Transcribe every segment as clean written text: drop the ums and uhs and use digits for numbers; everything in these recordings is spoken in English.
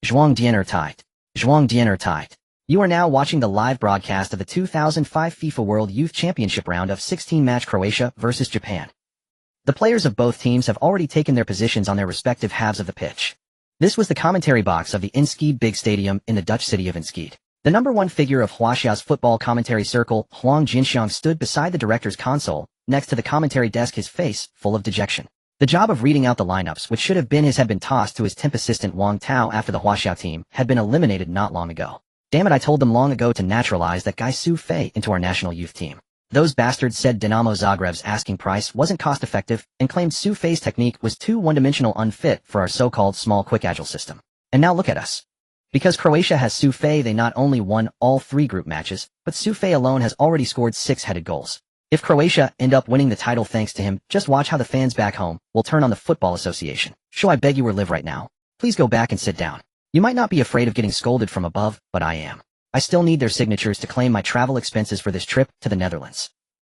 Zhuang Diener tight. Zhuang Diener tight. You are now watching the live broadcast of the 2005 FIFA World Youth Championship round of 16 match Croatia versus Japan. The players of both teams have already taken their positions on their respective halves of the pitch. This was the commentary box of the Enschede Big Stadium in the Dutch city of Enschede. The number one figure of Huaxia's football commentary circle, Huang Jinxiang, stood beside the director's console, next to the commentary desk, his face full of dejection. The job of reading out the lineups, which should have been his, had been tossed to his temp assistant Wang Tao after the Huaxia team had been eliminated not long ago. Damn it, I told them long ago to naturalize that guy Su Fei into our national youth team. Those bastards said Dinamo Zagreb's asking price wasn't cost-effective and claimed Su Fei's technique was too one-dimensional, unfit for our so-called small quick agile system. And now look at us. Because Croatia has Su Fei, they not only won all 3 group matches, but Su Fei alone has already scored 6 headed goals. If Croatia end up winning the title thanks to him, just watch how the fans back home will turn on the Football Association. Show I beg you or live right now. Please go back and sit down. You might not be afraid of getting scolded from above, but I am. I still need their signatures to claim my travel expenses for this trip to the Netherlands.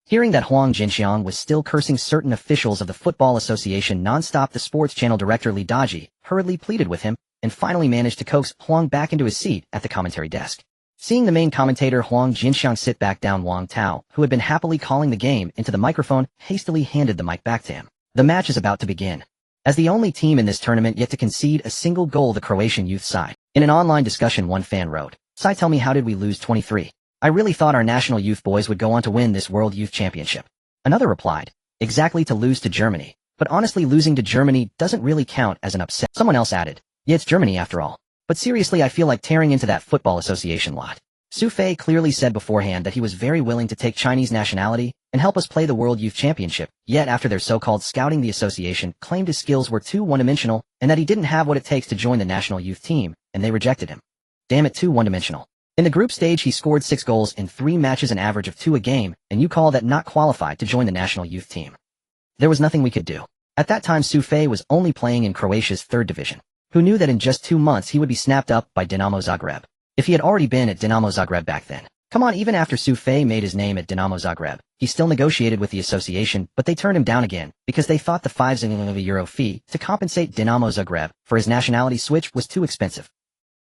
Hearing that Huang Jinxiang was still cursing certain officials of the Football Association non-stop, the sports channel director Li Daji hurriedly pleaded with him and finally managed to coax Huang back into his seat at the commentary desk. Seeing the main commentator Huang Jinxiang sit back down, Wang Tao, who had been happily calling the game into the microphone, hastily handed the mic back to him. The match is about to begin. As the only team in this tournament yet to concede a single goal, the Croatian youth side. In an online discussion, one fan wrote, "Sai, tell me, how did we lose 23? I really thought our national youth boys would go on to win this World Youth Championship." Another replied, "Exactly, to lose to Germany. But honestly, losing to Germany doesn't really count as an upset." Someone else added, "Yeah, it's Germany after all. But seriously, I feel like tearing into that Football Association lot." Su Fei clearly said beforehand that he was very willing to take Chinese nationality and help us play the World Youth Championship, yet after their so-called scouting, the association claimed his skills were too one-dimensional and that he didn't have what it takes to join the national youth team, and they rejected him. Damn it, too one-dimensional. In the group stage, he scored 6 goals in 3 matches, an average of 2 a game, and you call that not qualified to join the national youth team? There was nothing we could do. At that time, Su Fei was only playing in Croatia's 3rd division. Who knew that in just 2 months he would be snapped up by Dinamo Zagreb? If he had already been at Dinamo Zagreb back then. Come on, even after Su Fei made his name at Dinamo Zagreb, he still negotiated with the association, but they turned him down again because they thought the €5,000 fee to compensate Dinamo Zagreb for his nationality switch was too expensive.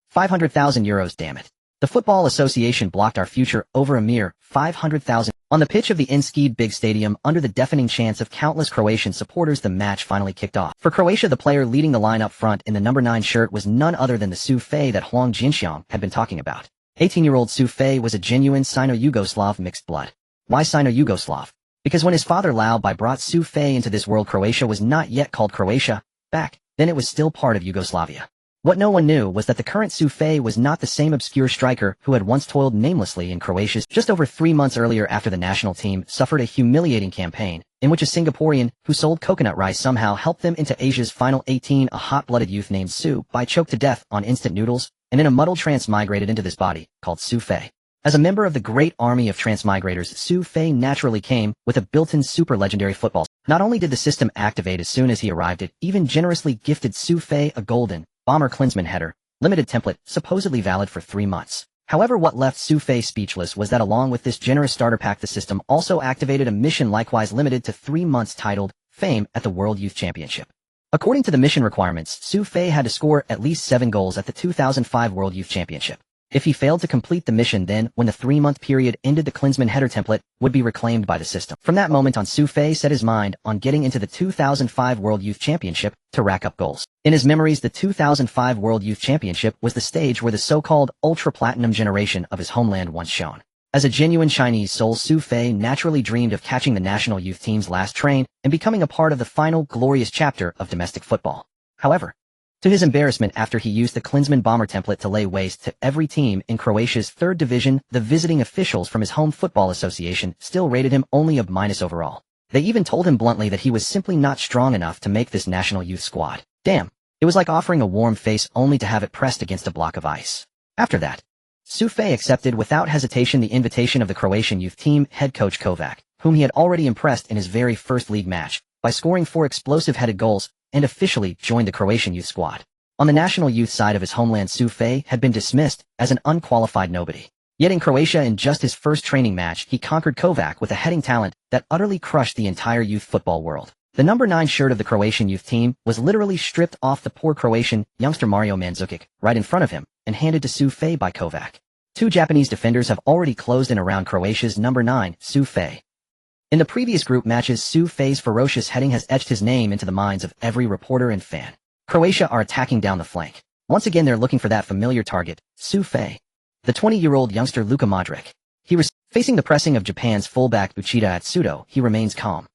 €500,000, damn it. The Football Association blocked our future over a mere $500,000. On the pitch of the Enschede Big Stadium, under the deafening chants of countless Croatian supporters, the match finally kicked off. For Croatia, the player leading the line up front in the number 9 shirt was none other than the Su Fei that Huang Jinxiang had been talking about. 18-year-old Su Fei was a genuine Sino-Yugoslav mixed blood. Why Sino-Yugoslav? Because when his father Lao Bai brought Su Fei into this world, Croatia was not yet called Croatia. Back then it was still part of Yugoslavia. What no one knew was that the current Su Fei was not the same obscure striker who had once toiled namelessly in Croatia's. Just over 3 months earlier, after the national team suffered a humiliating campaign, in which a Singaporean who sold coconut rice somehow helped them into Asia's final 18, a hot-blooded youth named Su Fei choked to death on instant noodles, and in a muddle transmigrated into this body, called Su Fei. As a member of the great army of transmigrators, Su Fei naturally came with a built-in super legendary football. Not only did the system activate as soon as he arrived, it even generously gifted Su Fei a golden Bomber Klinsmann header, limited template, supposedly valid for 3 months. However, what left Su Fei speechless was that along with this generous starter pack, the system also activated a mission likewise limited to 3 months titled Fame at the World Youth Championship. According to the mission requirements, Su Fei had to score at least 7 goals at the 2005 World Youth Championship. If he failed to complete the mission, then, when the 3-month period ended, the Klinsmann header template would be reclaimed by the system. From that moment on, Su Fei set his mind on getting into the 2005 World Youth Championship to rack up goals. In his memories, the 2005 World Youth Championship was the stage where the so-called ultra-platinum generation of his homeland once shone. As a genuine Chinese soul, Su Fei naturally dreamed of catching the national youth team's last train and becoming a part of the final glorious chapter of domestic football. However, to his embarrassment, after he used the Klinsmann bomber template to lay waste to every team in Croatia's 3rd division, the visiting officials from his home Football Association still rated him only a minus overall. They even told him bluntly that he was simply not strong enough to make this national youth squad. Damn, it was like offering a warm face only to have it pressed against a block of ice. After that, Su Fei accepted without hesitation the invitation of the Croatian youth team head coach Kovac, whom he had already impressed in his very first league match by scoring 4 explosive headed goals, and officially joined the Croatian youth squad. On the national youth side of his homeland, Su Fei had been dismissed as an unqualified nobody. Yet in Croatia, in just his first training match, he conquered Kovac with a heading talent that utterly crushed the entire youth football world. The number 9 shirt of the Croatian youth team was literally stripped off the poor Croatian youngster Mario Mandzukic right in front of him and handed to Su Fei by Kovac. Two Japanese defenders have already closed in around Croatia's number 9, Su Fei. In the previous group matches, Su Fei's ferocious heading has etched his name into the minds of every reporter and fan. Croatia are attacking down the flank. Once again they're looking for that familiar target, Su Fei. The 20-year-old youngster Luka Modric. Facing the pressing of Japan's fullback Uchida Atsudo, he remains calm.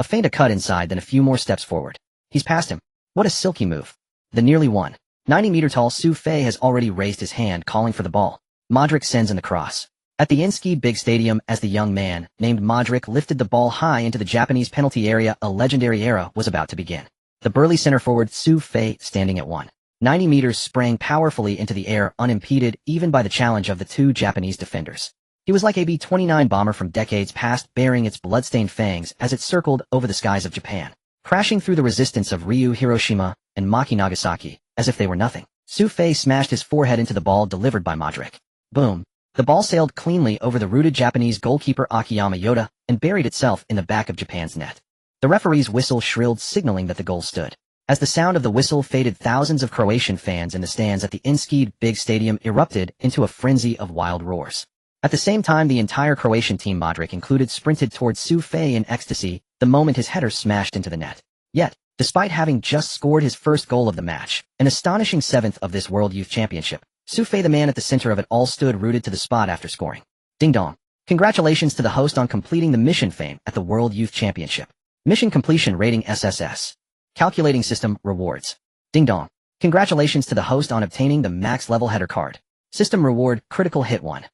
A feint a cut inside, then a few more steps forward. He's past him. What a silky move. The nearly 190-meter-tall Su Fei has already raised his hand calling for the ball. Modric sends in the cross. At the Inskid Big Stadium, as the young man, named Modric, lifted the ball high into the Japanese penalty area, a legendary era was about to begin. The burly center forward Su Fei, standing at 190 meters, sprang powerfully into the air, unimpeded even by the challenge of the two Japanese defenders. He was like a B-29 bomber from decades past, bearing its blood-stained fangs as it circled over the skies of Japan, crashing through the resistance of Ryu, Hiroshima, and Maki Nagasaki, as if they were nothing. Su Fei smashed his forehead into the ball delivered by Modric. Boom. The ball sailed cleanly over the rooted Japanese goalkeeper Akiyama Yoda and buried itself in the back of Japan's net. The referee's whistle shrilled, signaling that the goal stood. As the sound of the whistle faded, thousands of Croatian fans in the stands at the Inskid Big Stadium erupted into a frenzy of wild roars. At the same time, the entire Croatian team, Modric included, sprinted towards Su Fei in ecstasy the moment his header smashed into the net. Yet, despite having just scored his first goal of the match, an astonishing 7th of this World Youth Championship, Su Fei, the man at the center of it all, stood rooted to the spot after scoring. Ding dong. Congratulations to the host on completing the mission fame at the World Youth Championship. Mission completion rating SSS. Calculating system rewards. Ding dong. Congratulations to the host on obtaining the max level header card. System reward critical hit 1.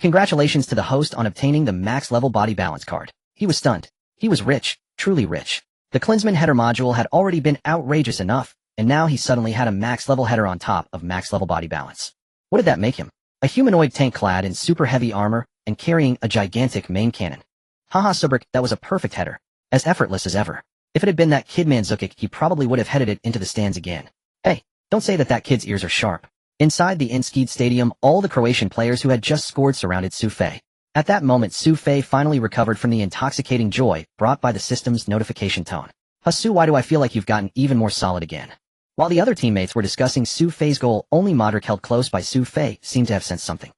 Congratulations to the host on obtaining the max level body balance card. He was stunned. He was rich, truly rich. The Klinsmann header module had already been outrageous enough, and now he suddenly had a max level header on top of max level body balance. What did that make him? A humanoid tank clad in super heavy armor and carrying a gigantic main cannon. Haha Subrick, that was a perfect header. As effortless as ever. If it had been that kid Mandzukic, he probably would have headed it into the stands again. Hey, don't say that kid's ears are sharp. Inside the Inskid Stadium, all the Croatian players who had just scored surrounded Su Fei. At that moment, Su Fei finally recovered from the intoxicating joy brought by the system's notification tone. Su, why do I feel like you've gotten even more solid again? While the other teammates were discussing Su Fei's goal, only Modric, held close by Su Fei, seemed to have sensed something.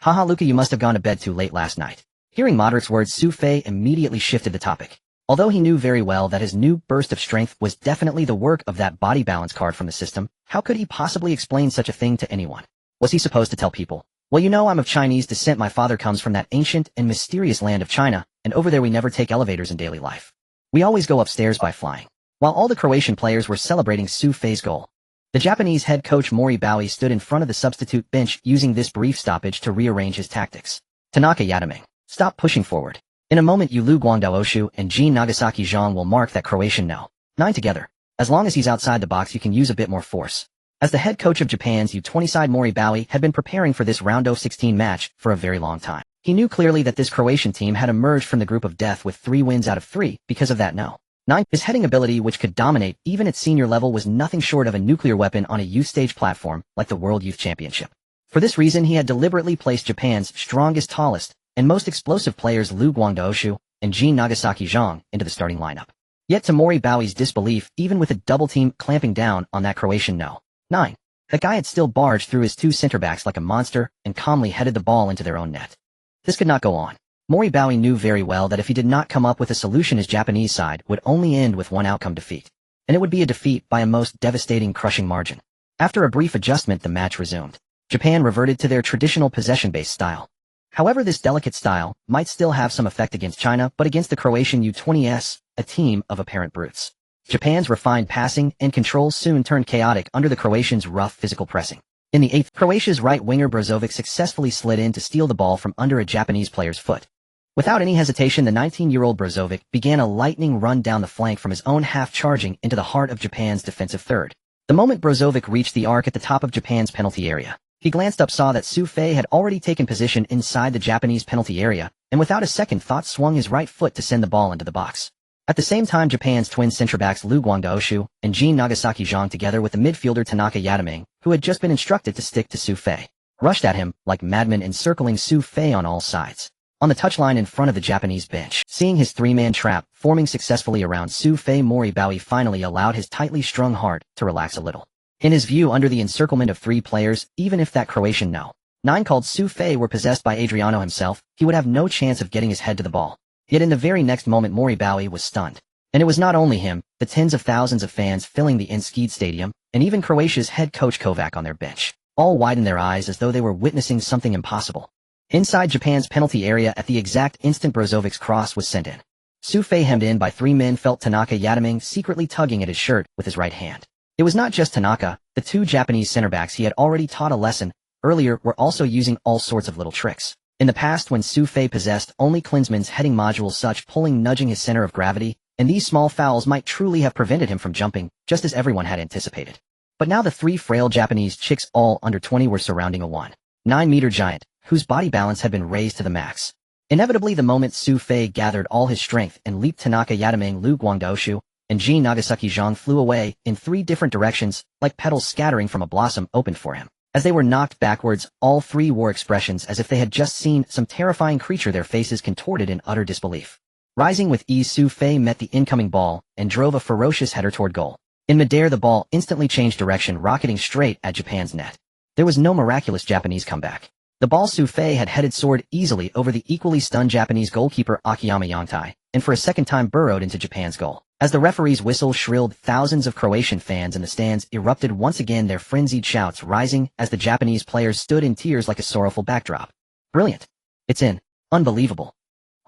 Haha Luka, you must have gone to bed too late last night. Hearing Modric's words, Su Fei immediately shifted the topic. Although he knew very well that his new burst of strength was definitely the work of that body balance card from the system, how could he possibly explain such a thing to anyone? Was he supposed to tell people, well, you know, I'm of Chinese descent, my father comes from that ancient and mysterious land of China, and over there we never take elevators in daily life. We always go upstairs by flying. While all the Croatian players were celebrating Su Fei's goal, the Japanese head coach Mori Bowie stood in front of the substitute bench, using this brief stoppage to rearrange his tactics. Tanaka Yataming, stop pushing forward. In a moment, Lu Guangdao Oshu and Jin Nagasaki Zhang will mark that Croatian no. 9 together. As long as he's outside the box, you can use a bit more force. As the head coach of Japan's U20 side, Mori Bowie had been preparing for this round of 16 match for a very long time. He knew clearly that this Croatian team had emerged from the group of death with 3 wins out of 3 because of that no. 9. His heading ability, which could dominate even at senior level, was nothing short of a nuclear weapon on a youth stage platform like the World Youth Championship. For this reason, he had deliberately placed Japan's strongest, tallest, and most explosive players, Lu Guangdao Oshu and Jin Nagasaki Zhang, into the starting lineup. Yet to Mori Bowie's disbelief, even with a double team clamping down on that Croatian no. 9. That guy had still barged through his 2 center-backs like a monster and calmly headed the ball into their own net. This could not go on. Mori Bowie knew very well that if he did not come up with a solution, his Japanese side would only end with one outcome: defeat. And it would be a defeat by a most devastating, crushing margin. After a brief adjustment, the match resumed. Japan reverted to their traditional possession-based style. However, this delicate style might still have some effect against China, but against the Croatian U20s, a team of apparent brutes. Japan's refined passing and control soon turned chaotic under the Croatians' rough physical pressing. In the 8th, Croatia's right winger Brozovic successfully slid in to steal the ball from under a Japanese player's foot. Without any hesitation, the 19-year-old Brozovic began a lightning run down the flank from his own half, charging into the heart of Japan's defensive third. The moment Brozovic reached the arc at the top of Japan's penalty area, he glanced up, saw that Su Fei had already taken position inside the Japanese penalty area, and without a second thought swung his right foot to send the ball into the box. At the same time, Japan's twin center-backs Lu Guangdao Oshu and Jin Nagasaki Zhang, together with the midfielder Tanaka Yataming, who had just been instructed to stick to Su Fei, rushed at him like madmen, encircling Su Fei on all sides. on the touchline in front of the Japanese bench. Seeing his three-man trap forming successfully around Su Fei, Moribawi finally allowed his tightly strung heart to relax a little. In his view, under the encirclement of three players, even if that Croatian No.9 called Su Fei were possessed by Adriano himself, he would have no chance of getting his head to the ball. Yet in the very next moment Moribawi was stunned. And it was not only him, the tens of thousands of fans filling the Undisputed stadium, and even Croatia's head coach Kovac on their bench, all widened their eyes as though they were witnessing something impossible. Inside Japan's penalty area at the exact instant Brozovic's cross was sent in, Su Fei, hemmed in by three men, felt Tanaka Yataming secretly tugging at his shirt with his right hand. It was not just Tanaka, the two Japanese center-backs he had already taught a lesson earlier were also using all sorts of little tricks. In the past, when Su Fei possessed only Klinsmann's heading module, such pulling nudging his center of gravity, and these small fouls might truly have prevented him from jumping, just as everyone had anticipated. But now the three frail Japanese chicks, all under 20, were surrounding a 1.9-meter giant, whose body balance had been raised to the max. Inevitably, the moment Su Fei gathered all his strength and leaped, Tanaka Yataming, Liu Guangdoshu, and Jin Nagasaki Zhang flew away in three different directions, like petals scattering from a blossom opened for him. As they were knocked backwards, all three wore expressions as if they had just seen some terrifying creature, their faces contorted in utter disbelief. Rising with ease, Su Fei met the incoming ball and drove a ferocious header toward goal. In midair, the ball instantly changed direction, rocketing straight at Japan's net. There was no miraculous Japanese comeback. The ball Su Fei had headed soared easily over the equally stunned Japanese goalkeeper Akiyama Yongtai, and for a second time burrowed into Japan's goal. As the referee's whistle shrilled, thousands of Croatian fans in the stands erupted once again, their frenzied shouts rising as the Japanese players stood in tears like a sorrowful backdrop. Brilliant. It's in. Unbelievable.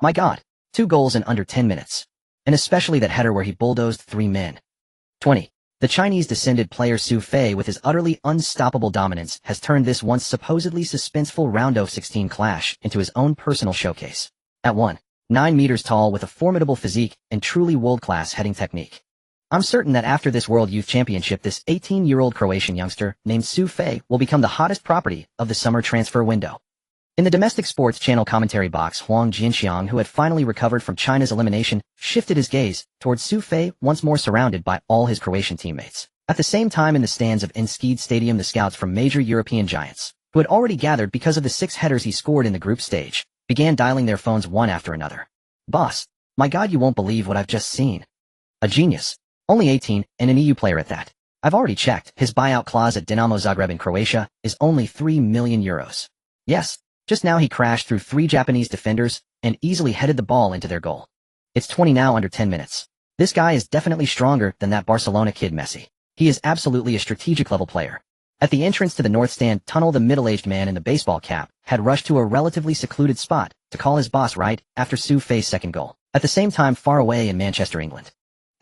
My God. 2 goals in under 10 minutes. And especially that header where he bulldozed 3 men. 20. The Chinese descended player Su Fei, with his utterly unstoppable dominance, has turned this once supposedly suspenseful round of 16 clash into his own personal showcase. At 1.9 meters tall, with a formidable physique and truly world-class heading technique. I'm certain that after this World Youth Championship, this 18-year-old Croatian youngster named Su Fei will become the hottest property of the summer transfer window. In the domestic sports channel commentary box, Huang Jinxiang, who had finally recovered from China's elimination, shifted his gaze towards Su Fei, once more surrounded by all his Croatian teammates. At the same time, in the stands of Undisputed Stadium, the scouts from major European giants, who had already gathered because of the 6 headers he scored in the group stage, began dialing their phones one after another. Boss, my God, you won't believe what I've just seen. A genius. Only 18, and an EU player at that. I've already checked. His buyout clause at Dinamo Zagreb in Croatia is only 3 million euros. Yes. Just now he crashed through 3 Japanese defenders and easily headed the ball into their goal. It's 20 now, under 10 minutes. This guy is definitely stronger than that Barcelona kid Messi. He is absolutely a strategic level player. At the entrance to the north stand tunnel, the middle-aged man in the baseball cap had rushed to a relatively secluded spot to call his boss right after Su Fei's second goal. At the same time, far away in Manchester, England,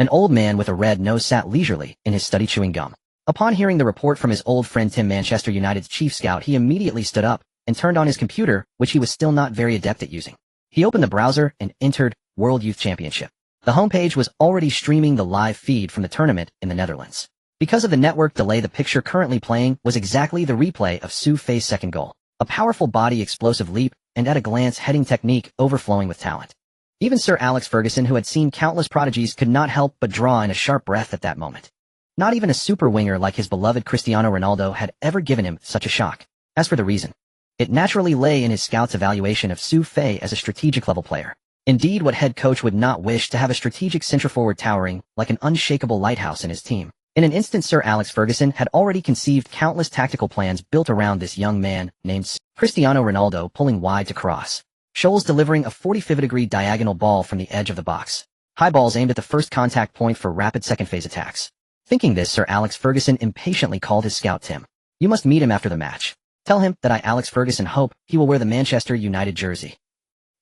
an old man with a red nose sat leisurely in his study chewing gum. Upon hearing the report from his old friend Tim, Manchester United's chief scout, he immediately stood up and turned on his computer, which he was still not very adept at using. He opened the browser and entered World Youth Championship. The homepage was already streaming the live feed from the tournament in the Netherlands. Because of the network delay, the picture currently playing was exactly the replay of Su Fei's second goal. A powerful body, explosive leap, and at a glance heading technique overflowing with talent. Even Sir Alex Ferguson, who had seen countless prodigies, could not help but draw in a sharp breath at that moment. Not even a super winger like his beloved Cristiano Ronaldo had ever given him such a shock. As for the reason, it naturally lay in his scout's evaluation of Su Fei as a strategic level player. Indeed, what head coach would not wish to have a strategic centre-forward towering like an unshakable lighthouse in his team? In an instant, Sir Alex Ferguson had already conceived countless tactical plans built around this young man named Cristiano Ronaldo, pulling wide to cross. Scholes delivering a 45-degree diagonal ball from the edge of the box. High balls aimed at the first contact point for rapid second-phase attacks. Thinking this, Sir Alex Ferguson impatiently called his scout Tim. You must meet him after the match. Tell him that I, Alex Ferguson, hope he will wear the Manchester United jersey.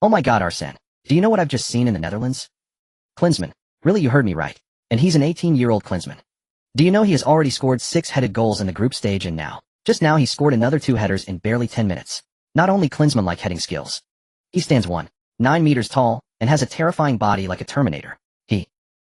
Oh my God, Arsene. Do you know what I've just seen in the Netherlands? Klinsmann. Really, you heard me right. And he's an 18-year-old Klinsmann. Do you know he has already scored 6 headed goals in the group stage, and just now he scored another 2 headers in barely 10 minutes. Not only Klinsmann-like heading skills. He stands 1.9 meters tall and has a terrifying body like a Terminator.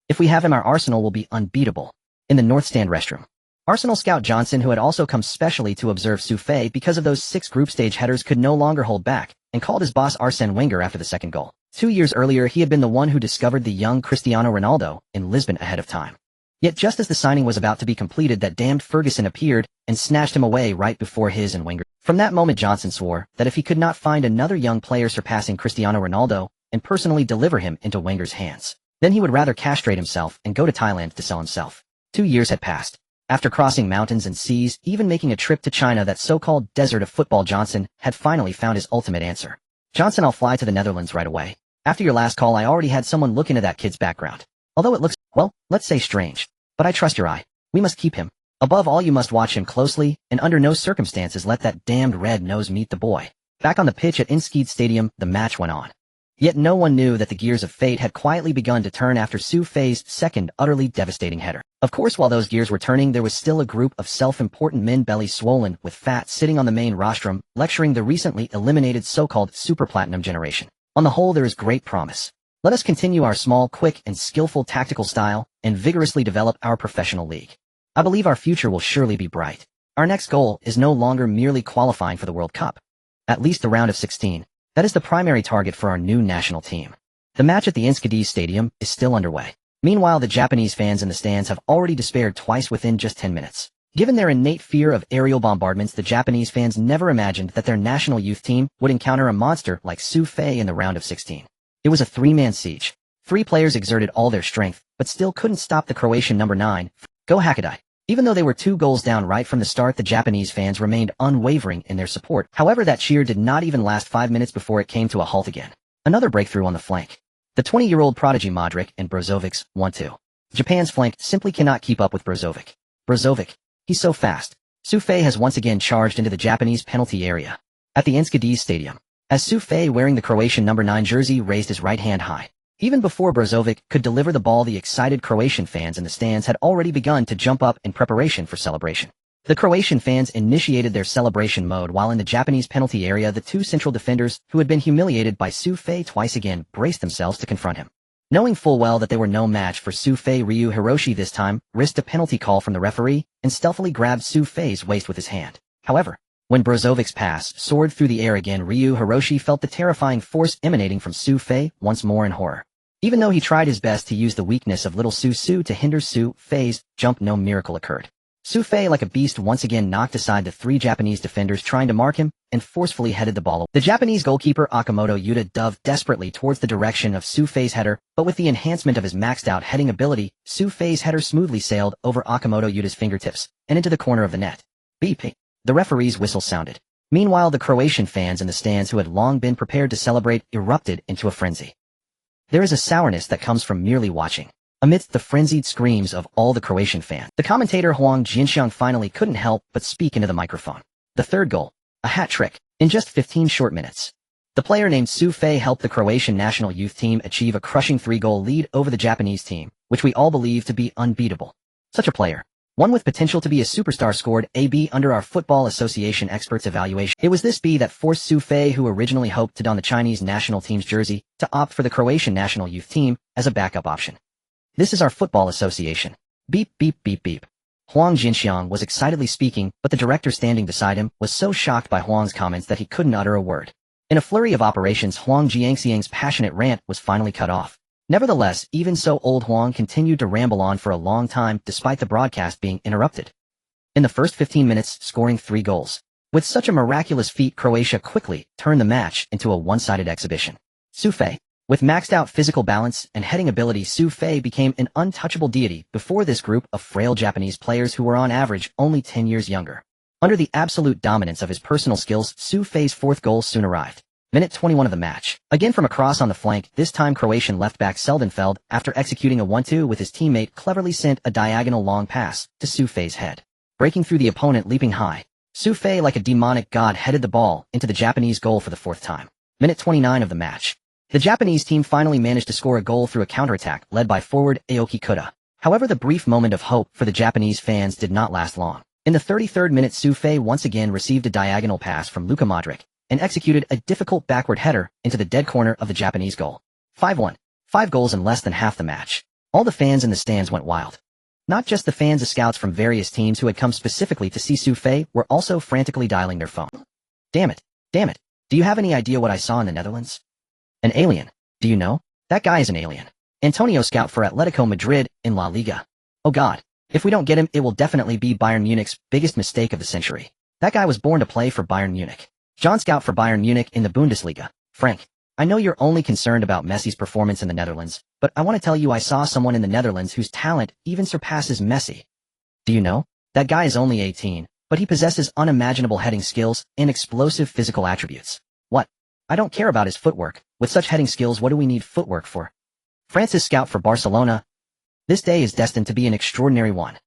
If we have him, our Arsenal will be unbeatable. In the North Stand restroom, Arsenal scout Johnson, who had also come specially to observe Su Fei because of those 6 group stage headers, could no longer hold back and called his boss Arsene Wenger after the second goal. 2 years earlier, he had been the one who discovered the young Cristiano Ronaldo in Lisbon ahead of time. Yet just as the signing was about to be completed, that damned Ferguson appeared and snatched him away right before his and Wenger's From that moment Johnson swore that if he could not find another young player surpassing Cristiano Ronaldo and personally deliver him into Wenger's hands, then he would rather castrate himself and go to Thailand to sell himself. 2 years had passed. After crossing mountains and seas, even making a trip to China, that so-called desert of football, Johnson had finally found his ultimate answer. Johnson, I'll fly to the Netherlands right away. After your last call I already had someone look into that kid's background. Although it looks, well, let's say strange. But I trust your eye. We must keep him. Above all, you must watch him closely, and under no circumstances let that damned red nose meet the boy. Back on the pitch at Inskid Stadium, the match went on. Yet no one knew that the gears of fate had quietly begun to turn after Su Fei's second utterly devastating header. Of course, while those gears were turning, there was still a group of self-important men, belly swollen with fat, sitting on the main rostrum, lecturing the recently eliminated so-called super platinum generation. On the whole, there is great promise. Let us continue our small, quick, and skillful tactical style, and vigorously develop our professional league. I believe our future will surely be bright. Our next goal is no longer merely qualifying for the World Cup. At least the round of 16. That is the primary target for our new national team. The match at the Inskid Stadium is still underway. Meanwhile, the Japanese fans in the stands have already despaired twice within just 10 minutes. Given their innate fear of aerial bombardments, the Japanese fans never imagined that their national youth team would encounter a monster like Su Fei in the round of 16. It was a 3-man siege. 3 players exerted all their strength, but still couldn't stop the Croatian number 9, Go Hackadai. Even though they were 2 goals down right from the start, the Japanese fans remained unwavering in their support. However, that cheer did not even last 5 minutes before it came to a halt again. Another breakthrough on the flank. The 20-year-old prodigy Modric and Brozovic's 1-2. Japan's flank simply cannot keep up with Brozovic. Brozovic, he's so fast. Su Fei has once again charged into the Japanese penalty area. At the Inskid Stadium, as Su Fei, wearing the Croatian number 9 jersey, raised his right hand high. Even before Brozovic could deliver the ball, the excited Croatian fans in the stands had already begun to jump up in preparation for celebration. The Croatian fans initiated their celebration mode, while in the Japanese penalty area the 2 central defenders, who had been humiliated by Su Fei twice again, braced themselves to confront him. Knowing full well that they were no match for Su Fei, Ryu Hiroshi this time risked a penalty call from the referee and stealthily grabbed Su Fei's waist with his hand. However, when Brozovic's pass soared through the air again, Ryu Hiroshi felt the terrifying force emanating from Su Fei once more in horror. Even though he tried his best to use the weakness of little Su to hinder Su Fei's jump, no miracle occurred. Su Fei, like a beast, once again knocked aside the 3 Japanese defenders trying to mark him and forcefully headed the ball away. The Japanese goalkeeper Akamoto Yuta dove desperately towards the direction of Su Fei's header, but with the enhancement of his maxed-out heading ability, Su Fei's header smoothly sailed over Akamoto Yuta's fingertips and into the corner of the net. BP. The referee's whistle sounded. Meanwhile, the Croatian fans in the stands, who had long been prepared to celebrate, erupted into a frenzy. There is a sourness that comes from merely watching. Amidst the frenzied screams of all the Croatian fans, the commentator Huang Jinxiang finally couldn't help but speak into the microphone. The third goal, a hat trick, in just 15 short minutes. The player named Su Fei helped the Croatian national youth team achieve a crushing 3-goal lead over the Japanese team, which we all believe to be unbeatable. Such a player, one with potential to be a superstar, scored a B under our Football Association experts' evaluation. It was this B that forced Su Fei, who originally hoped to don the Chinese national team's jersey, to opt for the Croatian national youth team as a backup option. This is our Football Association. Beep, beep, beep, beep. Huang Jinxiang was excitedly speaking, but the director standing beside him was so shocked by Huang's comments that he couldn't utter a word. In a flurry of operations, Huang Jiangxiang's passionate rant was finally cut off. Nevertheless, even so, old Huang continued to ramble on for a long time despite the broadcast being interrupted. In the first 15 minutes, scoring 3 goals. With such a miraculous feat, Croatia quickly turned the match into a one-sided exhibition. Su Fei. With maxed-out physical balance and heading ability, Su Fei became an untouchable deity before this group of frail Japanese players who were on average only 10 years younger. Under the absolute dominance of his personal skills, Su Fei's 4th goal soon arrived. Minute 21 of the match. Again from a cross on the flank, this time Croatian left-back Seldenfeld, after executing a 1-2 with his teammate, cleverly sent a diagonal long pass to Su Fei's head. Breaking through the opponent, leaping high, Su Fei, like a demonic god, headed the ball into the Japanese goal for the 4th time. Minute 29 of the match. The Japanese team finally managed to score a goal through a counterattack led by forward Aoki Kuda. However, the brief moment of hope for the Japanese fans did not last long. In the 33rd minute, Su Fei once again received a diagonal pass from Luka Modric and executed a difficult backward header into the dead corner of the Japanese goal. 5-1. 5 goals in less than half the match. All the fans in the stands went wild. Not just the fans, of scouts from various teams who had come specifically to see Su Fei were also frantically dialing their phone. Damn it. Damn it. Do you have any idea what I saw in the Netherlands? An alien. Do you know? That guy is an alien. Antonio, scout for Atletico Madrid in La Liga. Oh God. If we don't get him, it will definitely be Bayern Munich's biggest mistake of the century. That guy was born to play for Bayern Munich. John scout for Bayern Munich in the Bundesliga. Frank, I know you're only concerned about Messi's performance in the Netherlands, but I want to tell you I saw someone in the Netherlands whose talent even surpasses Messi. Do you know? That guy is only 18, but he possesses unimaginable heading skills and explosive physical attributes. What? I don't care about his footwork. With such heading skills, what do we need footwork for? Francis scout for Barcelona. This day is destined to be an extraordinary one,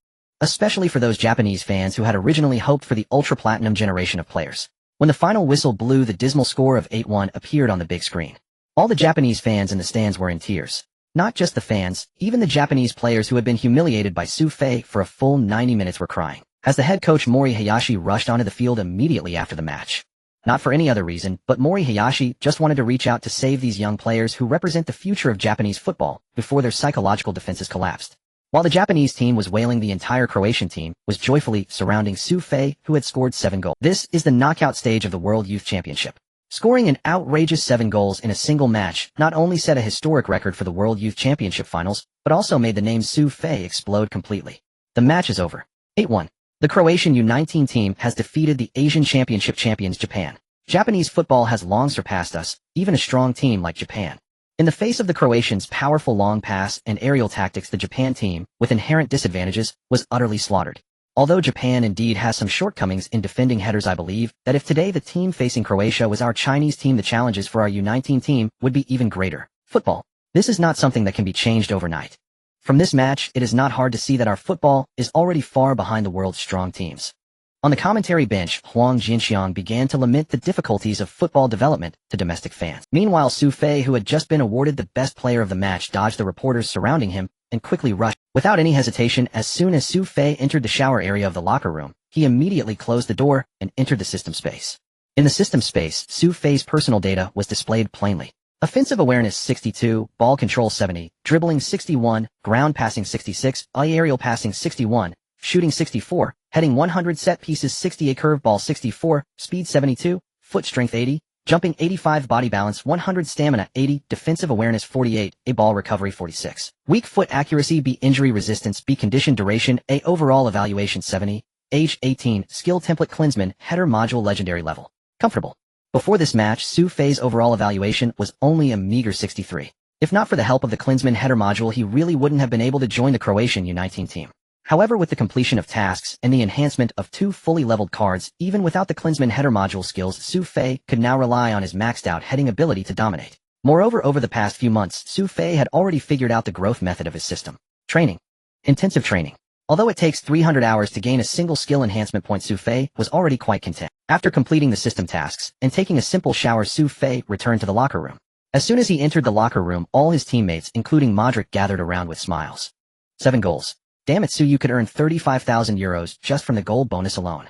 especially for those Japanese fans who had originally hoped for the ultra-platinum generation of players. When the final whistle blew, the dismal score of 8-1 appeared on the big screen. All the Japanese fans in the stands were in tears. Not just the fans, even the Japanese players who had been humiliated by Su Fei for a full 90 minutes were crying, as the head coach Mori Hayashi rushed onto the field immediately after the match. Not for any other reason, but Mori Hayashi just wanted to reach out to save these young players who represent the future of Japanese football before their psychological defenses collapsed. While the Japanese team was wailing, the entire Croatian team was joyfully surrounding Su Fei, who had scored 7 goals. This is the knockout stage of the World Youth Championship. Scoring an outrageous 7 goals in a single match not only set a historic record for the World Youth Championship finals, but also made the name Su Fei explode completely. The match is over. 8-1. The Croatian U19 team has defeated the Asian Championship champions Japan. Japanese football has long surpassed us, even a strong team like Japan. In the face of the Croatians' powerful long pass and aerial tactics, the Japan team, with inherent disadvantages, was utterly slaughtered. Although Japan indeed has some shortcomings in defending headers, I believe that if today the team facing Croatia was our Chinese team, the challenges for our U19 team would be even greater. Football. This is not something that can be changed overnight. From this match, it is not hard to see that our football is already far behind the world's strong teams. On the commentary bench, Huang Jinxiang began to lament the difficulties of football development to domestic fans. Meanwhile, Su Fei, who had just been awarded the best player of the match, dodged the reporters surrounding him and quickly rushed. Without any hesitation, as soon as Su Fei entered the shower area of the locker room, he immediately closed the door and entered the system space. In the system space, Su Fei's personal data was displayed plainly. Offensive awareness 62, ball control 70, dribbling 61, ground passing 66, aerial passing 61, shooting 64, heading 100, set pieces 68, curveball 64, speed 72, foot strength 80, jumping 85, body balance 100, stamina 80, defensive awareness 48, A, ball recovery 46, weak foot accuracy B, injury resistance B, condition duration A, overall evaluation 70, age 18, skill template Klinsmann, header module legendary level. Comfortable. Before this match, Su Fei's overall evaluation was only a meager 63. If not for the help of the Klinsmann header module, he really wouldn't have been able to join the Croatian U19 team. However, with the completion of tasks and the enhancement of 2 fully leveled cards, even without the Klinsmann header module skills, Su Fei could now rely on his maxed out heading ability to dominate. Moreover, over the past few months, Su Fei had already figured out the growth method of his system. Training. Intensive training. Although it takes 300 hours to gain a single skill enhancement point, Su Fei was already quite content. After completing the system tasks and taking a simple shower, Su Fei returned to the locker room. As soon as he entered the locker room, all his teammates, including Modric, gathered around with smiles. 7 goals. Damn it, Su, you could earn 35,000 euros just from the goal bonus alone.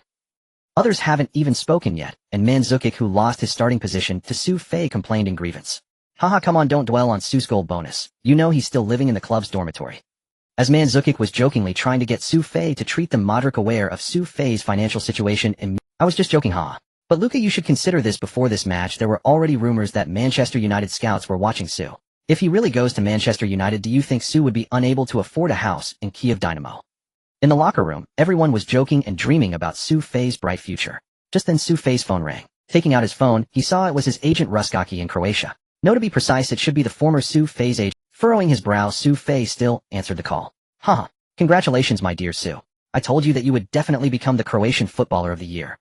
Others haven't even spoken yet, and Mandzukic, who lost his starting position to Su Fei, complained in grievance. Haha, come on, don't dwell on Su's goal bonus. You know he's still living in the club's dormitory. As Mandzukic was jokingly trying to get Su Fei to treat them, Modric, aware of Su Fei's financial situation, and I was just joking, haha. But Luka, you should consider this. Before this match, there were already rumors that Manchester United scouts were watching Su. If he really goes to Manchester United, do you think Su would be unable to afford a house in Kiev Dynamo? In the locker room, everyone was joking and dreaming about Su Fei's bright future. Just then Su Fei's phone rang. Taking out his phone, he saw it was his agent Ruskaki in Croatia. No, to be precise, it should be the former Su Fei's agent. Furrowing his brow, Su Fei still answered the call. Haha, congratulations, my dear Su. I told you that you would definitely become the Croatian Footballer of the Year.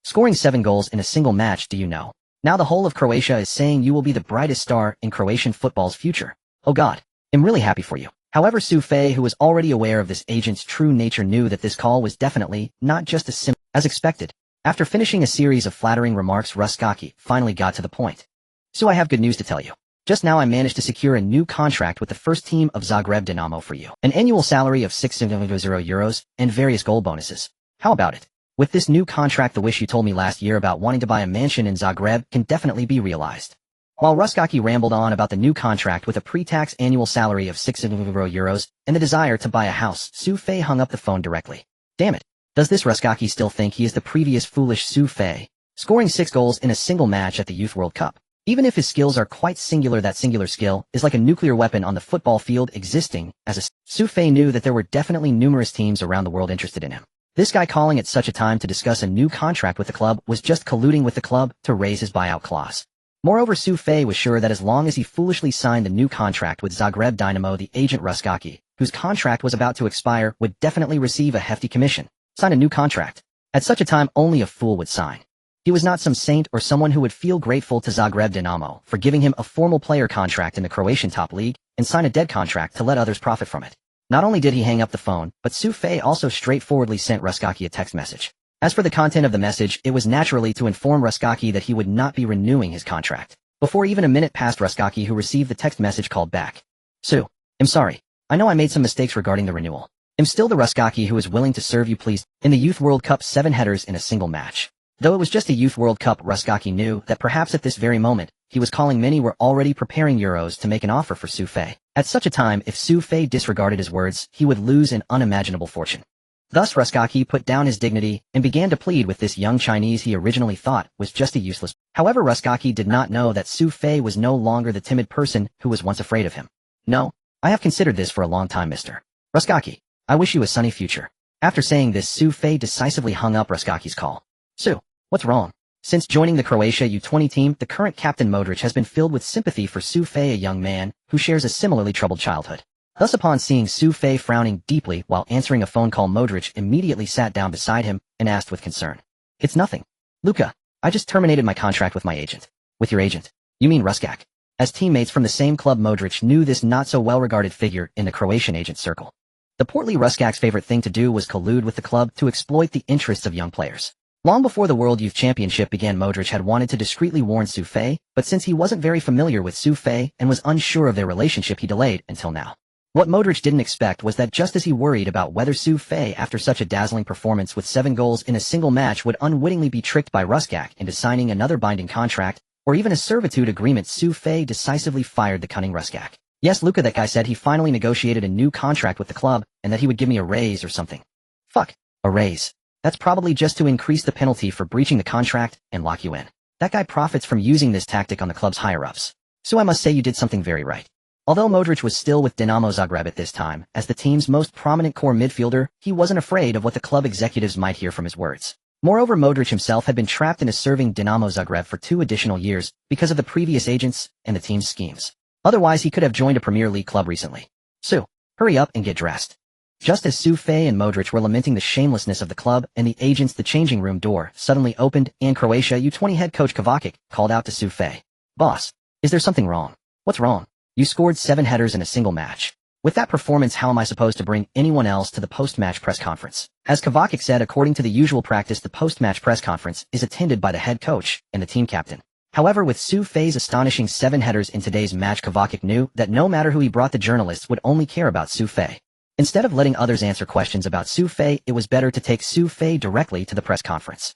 Scoring 7 goals in a single match, do you know? Now the whole of Croatia is saying you will be the brightest star in Croatian football's future. Oh God, I'm really happy for you. However, Su Fei, who was already aware of this agent's true nature, knew that this call was definitely not just as simple as expected. After finishing a series of flattering remarks, Ruskaki finally got to the point. Su, I have good news to tell you. Just now I managed to secure a new contract with the first team of Zagreb Dinamo for you. An annual salary of 600 euros and various goal bonuses. How about it? With this new contract, the wish you told me last year about wanting to buy a mansion in Zagreb can definitely be realized. While Ruskaki rambled on about the new contract with a pre-tax annual salary of 600 euros and the desire to buy a house, Su Fei hung up the phone directly. Damn it. Does this Ruskaki still think he is the previous foolish Su Fei? Scoring 6 goals in a single match at the Youth World Cup. Even if his skills are quite singular, that singular skill is like a nuclear weapon on the football field existing as a... Su Fei knew that there were definitely numerous teams around the world interested in him. This guy calling at such a time to discuss a new contract with the club was just colluding with the club to raise his buyout clause. Moreover, Su Fei was sure that as long as he foolishly signed the new contract with Zagreb Dynamo, the agent Ruskaki, whose contract was about to expire, would definitely receive a hefty commission. Sign a new contract. At such a time, only a fool would sign. He was not some saint or someone who would feel grateful to Zagreb Dynamo for giving him a formal player contract in the Croatian top league and sign a dead contract to let others profit from it. Not only did he hang up the phone, but Su Fei also straightforwardly sent Ruskaki a text message. As for the content of the message, it was naturally to inform Ruskaki that he would not be renewing his contract. Before even a minute passed, Ruskaki, who received the text message, called back. Su, I'm sorry. I know I made some mistakes regarding the renewal. I'm still the Ruskaki who is willing to serve you, please. In the Youth World Cup, 7 headers in a single match. Though it was just a Youth World Cup, Ruskaki knew that perhaps at this very moment, he was calling many were already preparing Euros to make an offer for Su Fei. At such a time, if Su Fei disregarded his words, he would lose an unimaginable fortune. Thus Ruskaki put down his dignity and began to plead with this young Chinese he originally thought was just a useless. However, Ruskaki did not know that Su Fei was no longer the timid person who was once afraid of him. No, I have considered this for a long time, Mr. Ruskaki. I wish you a sunny future. After saying this, Su Fei decisively hung up Ruskaki's call. Su, what's wrong? Since joining the Croatia U20 team, the current captain Modric has been filled with sympathy for Su Fei, a young man who shares a similarly troubled childhood. Thus, upon seeing Su Fei frowning deeply while answering a phone call, Modric immediately sat down beside him and asked with concern. It's nothing. Luka, I just terminated my contract with my agent. With your agent? You mean Ruskak? As teammates from the same club, Modric knew this not-so-well-regarded figure in the Croatian agent circle. The portly Ruskak's favorite thing to do was collude with the club to exploit the interests of young players. Long before the World Youth Championship began, Modric had wanted to discreetly warn Su Fei, but since he wasn't very familiar with Su Fei and was unsure of their relationship, he delayed until now. What Modric didn't expect was that just as he worried about whether Su Fei, after such a dazzling performance with 7 goals in a single match, would unwittingly be tricked by Ruskak into signing another binding contract, or even a servitude agreement, Su Fei decisively fired the cunning Ruskak. Yes, Luka, that guy said he finally negotiated a new contract with the club, and that he would give me a raise or something. Fuck. A raise. That's probably just to increase the penalty for breaching the contract and lock you in. That guy profits from using this tactic on the club's higher-ups. So I must say you did something very right. Although Modric was still with Dinamo Zagreb at this time, as the team's most prominent core midfielder, he wasn't afraid of what the club executives might hear from his words. Moreover, Modric himself had been trapped into serving Dinamo Zagreb for 2 additional years because of the previous agents and the team's schemes. Otherwise, he could have joined a Premier League club recently. Su, hurry up and get dressed. Just as Su Fei and Modric were lamenting the shamelessness of the club and the agents, the changing room door suddenly opened, and Croatia U20 head coach Kovacic called out to Su Fei. Boss, is there something wrong? What's wrong? You scored 7 headers in a single match. With that performance, how am I supposed to bring anyone else to the post-match press conference? As Kovacic said, according to the usual practice, the post-match press conference is attended by the head coach and the team captain. However, with Su Fei's astonishing 7 headers in today's match, Kovacic knew that no matter who he brought, the journalists would only care about Su Fei. Instead of letting others answer questions about Su Fei, it was better to take Su Fei directly to the press conference.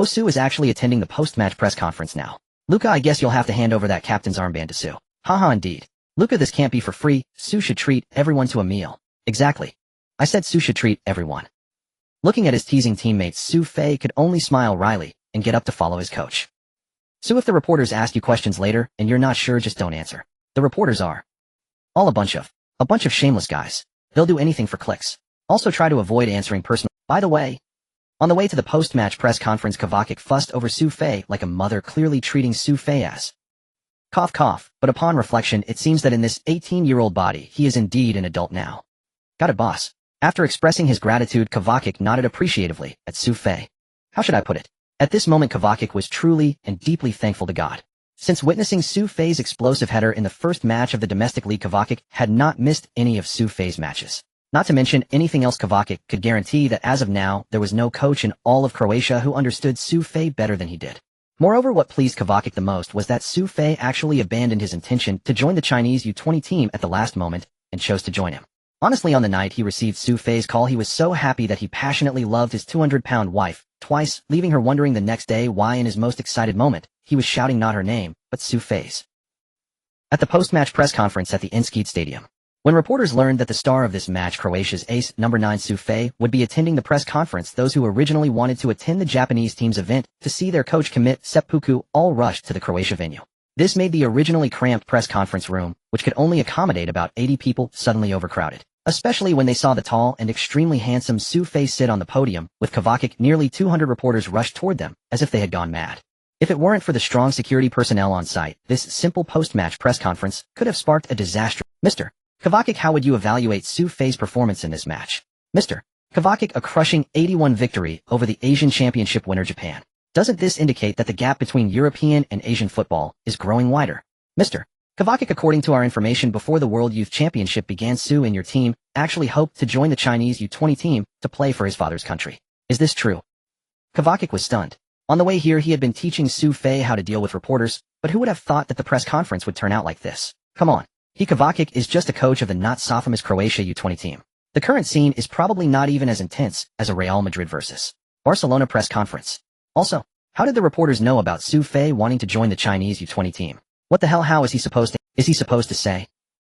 Su is actually attending the post-match press conference now. Luka, I guess you'll have to hand over that captain's armband to Su. Haha, indeed. Luka, this can't be for free. Su should treat everyone to a meal. Exactly. I said Su should treat everyone. Looking at his teasing teammates, Su Fei could only smile wryly and get up to follow his coach. Su, if the reporters ask you questions later and you're not sure, just don't answer. The reporters are all a bunch of shameless guys. They'll do anything for clicks. Also try to avoid answering personal. By the way, on the way to the post-match press conference, Kovacic fussed over Su Fei like a mother, clearly treating Su Fei as cough cough, but upon reflection, it seems that in this 18-year-old body, he is indeed an adult now. Got it, boss. After expressing his gratitude, Kovacic nodded appreciatively at Su Fei. How should I put it? At this moment, Kovacic was truly and deeply thankful to God. Since witnessing Su Fei's explosive header in the first match of the domestic league, Kovacic had not missed any of Su Fei's matches. Not to mention anything else, Kovacic could guarantee that as of now, there was no coach in all of Croatia who understood Su Fei better than he did. Moreover, what pleased Kovacic the most was that Su Fei actually abandoned his intention to join the Chinese U20 team at the last moment and chose to join him. Honestly, on the night he received Su Fei's call, he was so happy that he passionately loved his 200-pound wife, twice, leaving her wondering the next day why in his most excited moment, he was shouting not her name, but Su Fei's. At the post-match press conference at the Undisputed Stadium, when reporters learned that the star of this match, Croatia's ace, number 9 Su Fei, would be attending the press conference, those who originally wanted to attend the Japanese team's event to see their coach commit seppuku all rushed to the Croatia venue. This made the originally cramped press conference room, which could only accommodate about 80 people, suddenly overcrowded. especially when they saw the tall and extremely handsome Su Fei sit on the podium. With Kovacic, nearly 200 reporters rushed toward them, as if they had gone mad. If it weren't for the strong security personnel on site, this simple post-match press conference could have sparked a disaster. Mr. Kovacic, how would you evaluate Su Fei's performance in this match? Mr. Kovacic, a crushing 81 victory over the Asian Championship winner Japan. Doesn't this indicate that the gap between European and Asian football is growing wider? Mr. Kovacic, according to our information before the World Youth Championship began, Su and your team actually hoped to join the Chinese U20 team to play for his father's country. Is this true? Kovacic was stunned. On the way here he had been teaching Su Fei how to deal with reporters, but who would have thought that the press conference would turn out like this? Come on. Kovacic is just a coach of the not so famous Croatia U20 team. The current scene is probably not even as intense as a Real Madrid versus Barcelona press conference. Also, how did the reporters know about Su Fei wanting to join the Chinese U20 team? What the hell, how is he supposed to say?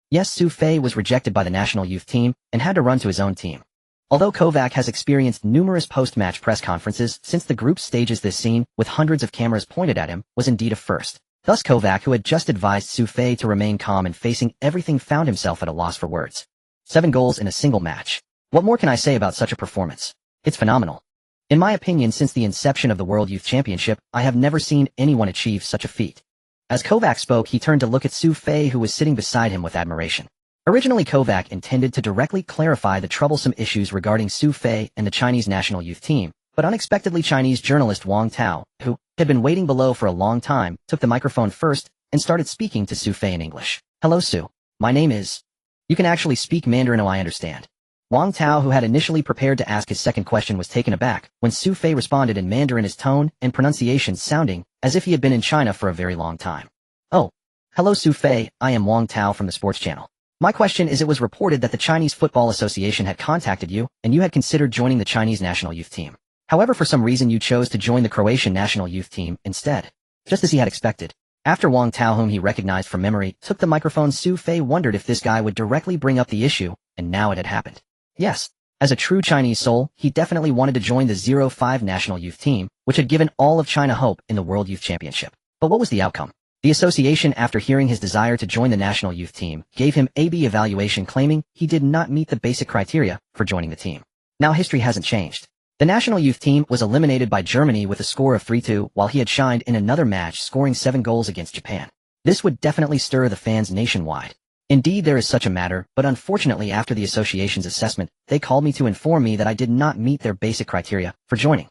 Yes, Su Fei was rejected by the national youth team and had to run to his own team. Although Kovac has experienced numerous post-match press conferences since the group stages, this scene, with hundreds of cameras pointed at him, was indeed a first. Thus Kovac, who had just advised Su Fei to remain calm and facing everything, found himself at a loss for words. 7 goals in a single match. What more can I say about such a performance? It's phenomenal. In my opinion, since the inception of the World Youth Championship, I have never seen anyone achieve such a feat. As Kovac spoke, he turned to look at Su Fei, who was sitting beside him, with admiration. Originally, Kovac intended to directly clarify the troublesome issues regarding Su Fei and the Chinese national youth team, but unexpectedly Chinese journalist Wang Tao, who had been waiting below for a long time, took the microphone first and started speaking to Su Fei in English. Hello Su. My name is... You can actually speak Mandarin? Oh, I understand. Wang Tao, who had initially prepared to ask his second question, was taken aback when Su Fei responded in Mandarin, his tone and pronunciation sounding as if he had been in China for a very long time. Oh. Hello Su Fei, I am Wang Tao from the sports channel. My question is, it was reported that the Chinese Football Association had contacted you, and you had considered joining the Chinese national youth team. However, for some reason you chose to join the Croatian national youth team instead. Just as he had expected. After Wang Tao, whom he recognized from memory, took the microphone, Su Fei wondered if this guy would directly bring up the issue, and now it had happened. Yes. As a true Chinese soul, he definitely wanted to join the 05 national youth team, which had given all of China hope in the World Youth Championship. But what was the outcome? The association, after hearing his desire to join the national youth team, gave him AB evaluation, claiming he did not meet the basic criteria for joining the team. Now history hasn't changed. The national youth team was eliminated by Germany with a score of 3-2, while he had shined in another match, scoring 7 goals against Japan. This would definitely stir the fans nationwide. Indeed, there is such a matter, but unfortunately after the association's assessment, they called me to inform me that I did not meet their basic criteria for joining.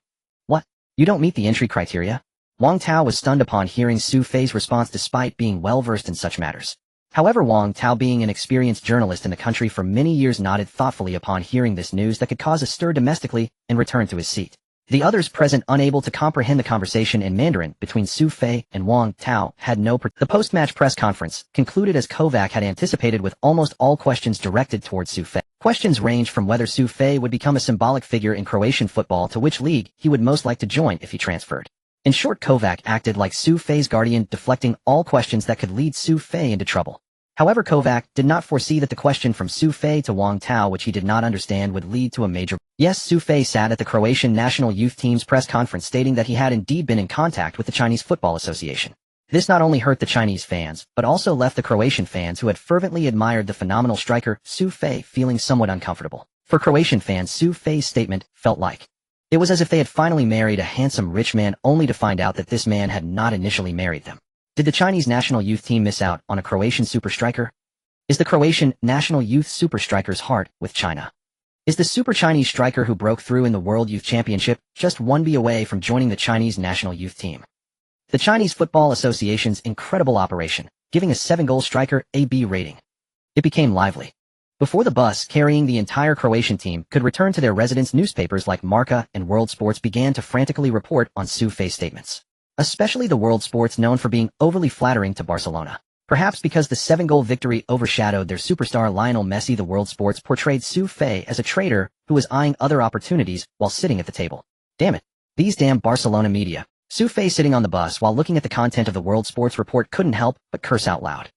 What? You don't meet the entry criteria? Wang Tao was stunned upon hearing Su Fei's response, despite being well-versed in such matters. However, Wang Tao, being an experienced journalist in the country for many years, nodded thoughtfully upon hearing this news that could cause a stir domestically and returned to his seat. The others present, unable to comprehend the conversation in Mandarin between Su Fei and Wang Tao, had no The post-match press conference concluded as Kovac had anticipated, with almost all questions directed towards Su Fei. Questions ranged from whether Su Fei would become a symbolic figure in Croatian football to which league he would most like to join if he transferred. In short, Kovac acted like Su Fei's guardian, deflecting all questions that could lead Su Fei into trouble. However, Kovac did not foresee that the question from Su Fei to Wang Tao, which he did not understand, would lead to a major... Yes, Su Fei sat at the Croatian national youth team's press conference stating that he had indeed been in contact with the Chinese Football Association. This not only hurt the Chinese fans, but also left the Croatian fans, who had fervently admired the phenomenal striker Su Fei, feeling somewhat uncomfortable. For Croatian fans, Su Fei's statement felt like it was as if they had finally married a handsome rich man, only to find out that this man had not initially married them. Did the Chinese national youth team miss out on a Croatian super striker? Is the Croatian national youth super striker's heart with China? Is the super Chinese striker who broke through in the World Youth Championship just 1B away from joining the Chinese national youth team? The Chinese Football Association's incredible operation, giving a 7-goal striker a B rating. It became lively. Before the bus carrying the entire Croatian team could return to their residence, newspapers like Marca and World Sports began to frantically report on Su Fei's statements. Especially the World Sports, known for being overly flattering to Barcelona. Perhaps because the 7-goal victory overshadowed their superstar Lionel Messi, the World Sports portrayed Su Fei as a traitor who was eyeing other opportunities while sitting at the table. Damn it. These damn Barcelona media. Su Fei, sitting on the bus while looking at the content of the World Sports report, couldn't help but curse out loud.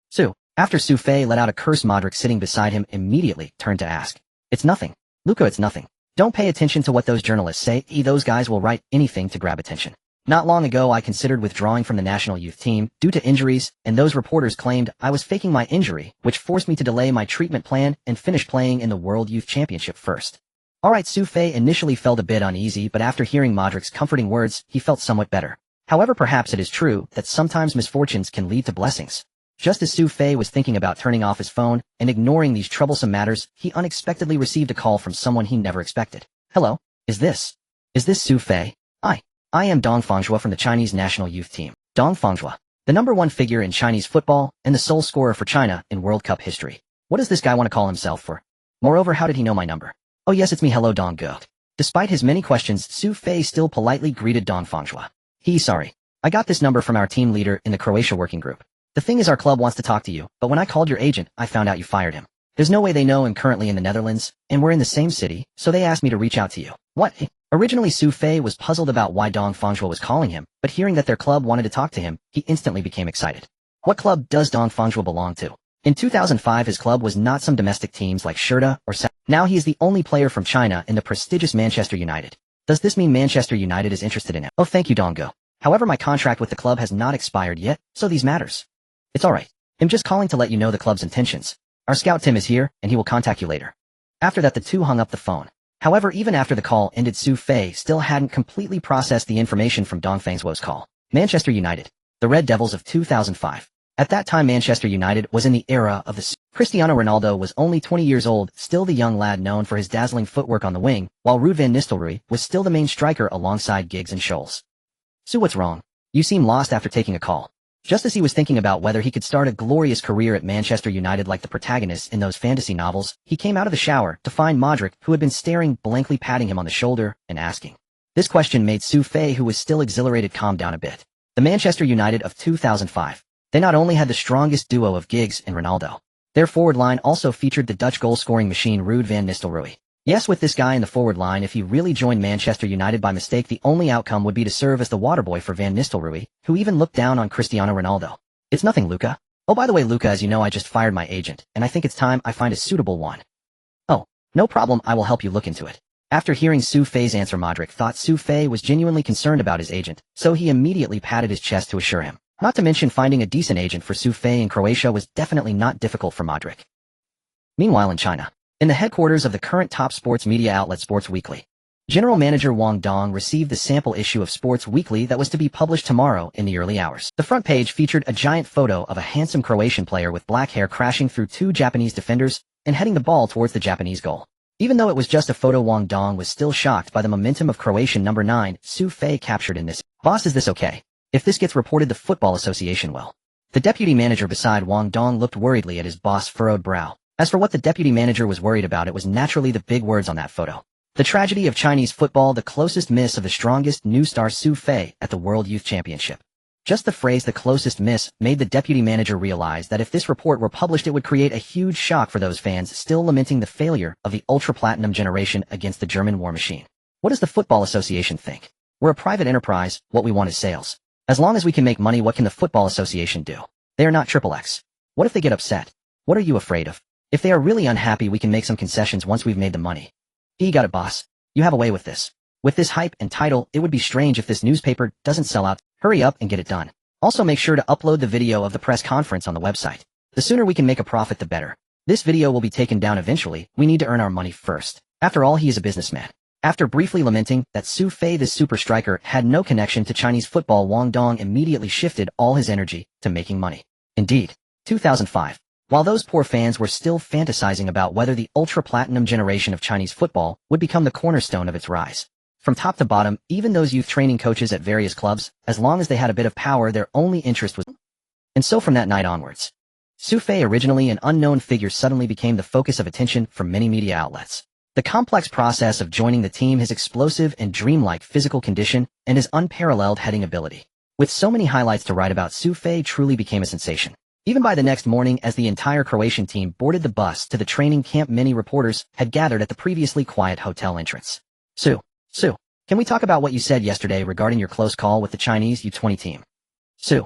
Su. After Su Fei let out a curse, Modric, sitting beside him, immediately turned to ask. It's nothing. Luka, it's nothing. Don't pay attention to what those journalists say. Those guys will write anything to grab attention. Not long ago I considered withdrawing from the national youth team due to injuries, and those reporters claimed I was faking my injury, which forced me to delay my treatment plan and finish playing in the World Youth Championship first. Alright, Su Fei initially felt a bit uneasy, but after hearing Modric's comforting words, he felt somewhat better. However, perhaps it is true that sometimes misfortunes can lead to blessings. Just as Su Fei was thinking about turning off his phone and ignoring these troublesome matters, he unexpectedly received a call from someone he never expected. Hello? Is this Su Fei? I am Dong Fangzhou from the Chinese national youth team. Dong Fangzhou, the #1 figure in Chinese football and the sole scorer for China in World Cup history. What does this guy want to call himself for? Moreover, how did he know my number? Oh yes, it's me. Hello, Dong Go. Despite his many questions, Su Fei still politely greeted Dong Fangzhou. Sorry. I got this number from our team leader in the Croatia working group. The thing is, our club wants to talk to you, but when I called your agent, I found out you fired him. There's no way they know I'm currently in the Netherlands, and we're in the same city, so they asked me to reach out to you. What? Originally, Su Fei was puzzled about why Dong Fangzhou was calling him, but hearing that their club wanted to talk to him, he instantly became excited. What club does Dong Fangzhou belong to? In 2005, his club was not some domestic teams like Shatter or Shatter. Now he is the only player from China in the prestigious Manchester United. Does this mean Manchester United is interested in him? Oh, thank you, Dongo. However, my contract with the club has not expired yet, so these matters. It's alright. I'm just calling to let you know the club's intentions. Our scout Tim is here, and he will contact you later. After that, the two hung up the phone. However, even after the call ended, Su Fei still hadn't completely processed the information from Dong Fangzhou's call. Manchester United. The Red Devils of 2005. At that time, Manchester United was in the era of the Cristiano Ronaldo was only 20 years old, still the young lad known for his dazzling footwork on the wing, while Ruud van Nistelrooy was still the main striker alongside Giggs and Scholes. Su, what's wrong? You seem lost after taking a call. Just as he was thinking about whether he could start a glorious career at Manchester United like the protagonists in those fantasy novels, he came out of the shower to find Modric, who had been staring blankly, patting him on the shoulder and asking. This question made Su Fei, who was still exhilarated, calm down a bit. The Manchester United of 2005. They not only had the strongest duo of Giggs and Ronaldo. Their forward line also featured the Dutch goal-scoring machine Ruud van Nistelrooy. Yes, with this guy in the forward line, if he really joined Manchester United by mistake, the only outcome would be to serve as the waterboy for Van Nistelrooy, who even looked down on Cristiano Ronaldo. It's nothing, Luca. Oh, by the way, Luca, as you know, I just fired my agent, and I think it's time I find a suitable one. Oh, no problem, I will help you look into it. After hearing Su Fei's answer, Modric thought Su Fei was genuinely concerned about his agent, so he immediately patted his chest to assure him. Not to mention, finding a decent agent for Su Fei in Croatia was definitely not difficult for Modric. Meanwhile, in China, in the headquarters of the current top sports media outlet Sports Weekly, General Manager Wang Dong received the sample issue of Sports Weekly that was to be published tomorrow in the early hours. The front page featured a giant photo of a handsome Croatian player with black hair crashing through two Japanese defenders and heading the ball towards the Japanese goal. Even though it was just a photo, Wang Dong was still shocked by the momentum of Croatian number 9, Su Fei, captured in this. Boss, is this okay? If this gets reported, the Football Association will. The deputy manager beside Wang Dong looked worriedly at his boss' furrowed brow. As for what the deputy manager was worried about, it was naturally the big words on that photo. The tragedy of Chinese football, the closest miss of the strongest new star Su Fei at the World Youth Championship. Just the phrase "the closest miss" made the deputy manager realize that if this report were published, it would create a huge shock for those fans still lamenting the failure of the ultra-platinum generation against the German war machine. What does the Football Association think? We're a private enterprise, what we want is sales. As long as we can make money, what can the Football Association do? They are not XXX. What if they get upset? What are you afraid of? If they are really unhappy, we can make some concessions once we've made the money. You got it, boss. You have a way with this. With this hype and title, it would be strange if this newspaper doesn't sell out. Hurry up and get it done. Also, make sure to upload the video of the press conference on the website. The sooner we can make a profit, the better. This video will be taken down eventually. We need to earn our money first. After all, he is a businessman. After briefly lamenting that Su Fei, the super striker, had no connection to Chinese football, Wang Dong immediately shifted all his energy to making money. Indeed, 2005. While those poor fans were still fantasizing about whether the ultra-platinum generation of Chinese football would become the cornerstone of its rise. From top to bottom, even those youth training coaches at various clubs, as long as they had a bit of power, their only interest was. And so from that night onwards, Su Fei, originally an unknown figure, suddenly became the focus of attention for many media outlets. The complex process of joining the team, his explosive and dreamlike physical condition, and his unparalleled heading ability. With so many highlights to write about, Su Fei truly became a sensation. Even by the next morning, as the entire Croatian team boarded the bus to the training camp, many reporters had gathered at the previously quiet hotel entrance. Su, can we talk about what you said yesterday regarding your close call with the Chinese U20 team? Su.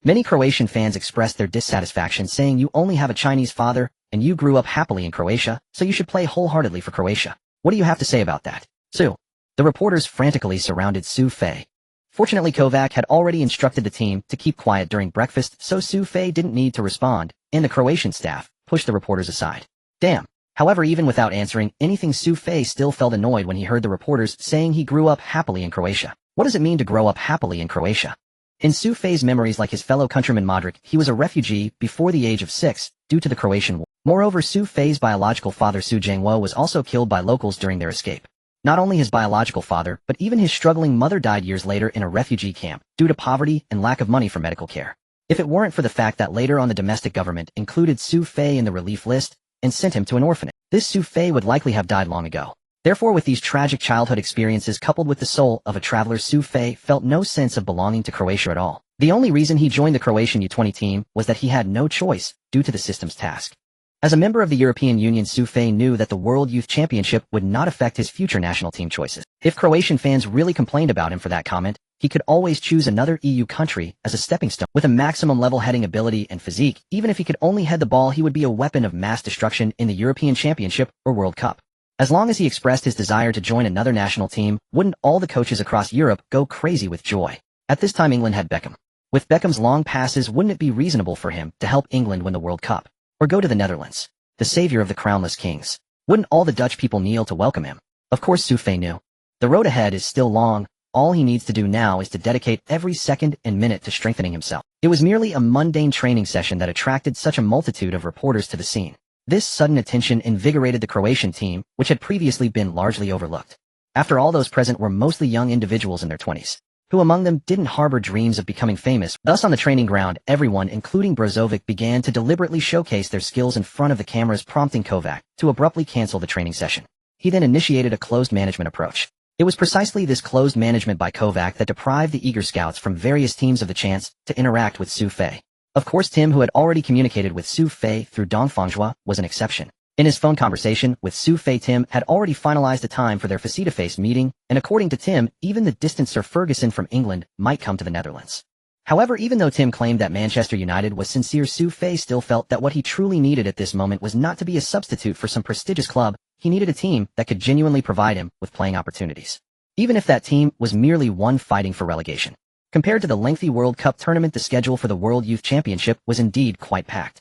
Many Croatian fans expressed their dissatisfaction, saying you only have a Chinese father, and you grew up happily in Croatia, so you should play wholeheartedly for Croatia. What do you have to say about that? Su. The reporters frantically surrounded Su Fei. Fortunately, Kovac had already instructed the team to keep quiet during breakfast, so Su Fei didn't need to respond, and the Croatian staff pushed the reporters aside. Damn. However, even without answering anything, Su Fei still felt annoyed when he heard the reporters saying he grew up happily in Croatia. What does it mean to grow up happily in Croatia? In Su Fei's memories, like his fellow countryman Modric, he was a refugee before the age of 6 due to the Croatian War. Moreover, Su Fei's biological father Su Jiangwo was also killed by locals during their escape. Not only his biological father, but even his struggling mother died years later in a refugee camp due to poverty and lack of money for medical care. If it weren't for the fact that later on the domestic government included Su Fei in the relief list and sent him to an orphanage, this Su Fei would likely have died long ago. Therefore, with these tragic childhood experiences coupled with the soul of a traveler, Su Fei felt no sense of belonging to Croatia at all. The only reason he joined the Croatian U20 team was that he had no choice due to the system's task. As a member of the European Union, Su Fei knew that the World Youth Championship would not affect his future national team choices. If Croatian fans really complained about him for that comment, he could always choose another EU country as a stepping stone. With a maximum level-heading ability and physique, even if he could only head the ball, he would be a weapon of mass destruction in the European Championship or World Cup. As long as he expressed his desire to join another national team, wouldn't all the coaches across Europe go crazy with joy? At this time, England had Beckham. With Beckham's long passes, wouldn't it be reasonable for him to help England win the World Cup? Or go to the Netherlands, the savior of the crownless kings? Wouldn't all the Dutch people kneel to welcome him? Of course, Su Fei knew. The road ahead is still long. All he needs to do now is to dedicate every second and minute to strengthening himself. It was merely a mundane training session that attracted such a multitude of reporters to the scene. This sudden attention invigorated the Croatian team, which had previously been largely overlooked. After all, those present were mostly young individuals in their 20s. Who among them didn't harbor dreams of becoming famous? Thus, on the training ground, everyone, including Brozovic, began to deliberately showcase their skills in front of the cameras, prompting Kovac to abruptly cancel the training session. He then initiated a closed management approach. It was precisely this closed management by Kovac that deprived the eager scouts from various teams of the chance to interact with Su Fei. Of course, Tim, who had already communicated with Su Fei through Dongfangjua, was an exception. In his phone conversation with Su Fei, Tim had already finalized a time for their face-to-face meeting, and according to Tim, even the distant Sir Ferguson from England might come to the Netherlands. However, even though Tim claimed that Manchester United was sincere, Su Fei still felt that what he truly needed at this moment was not to be a substitute for some prestigious club. He needed a team that could genuinely provide him with playing opportunities, even if that team was merely one fighting for relegation. Compared to the lengthy World Cup tournament, the schedule for the World Youth Championship was indeed quite packed.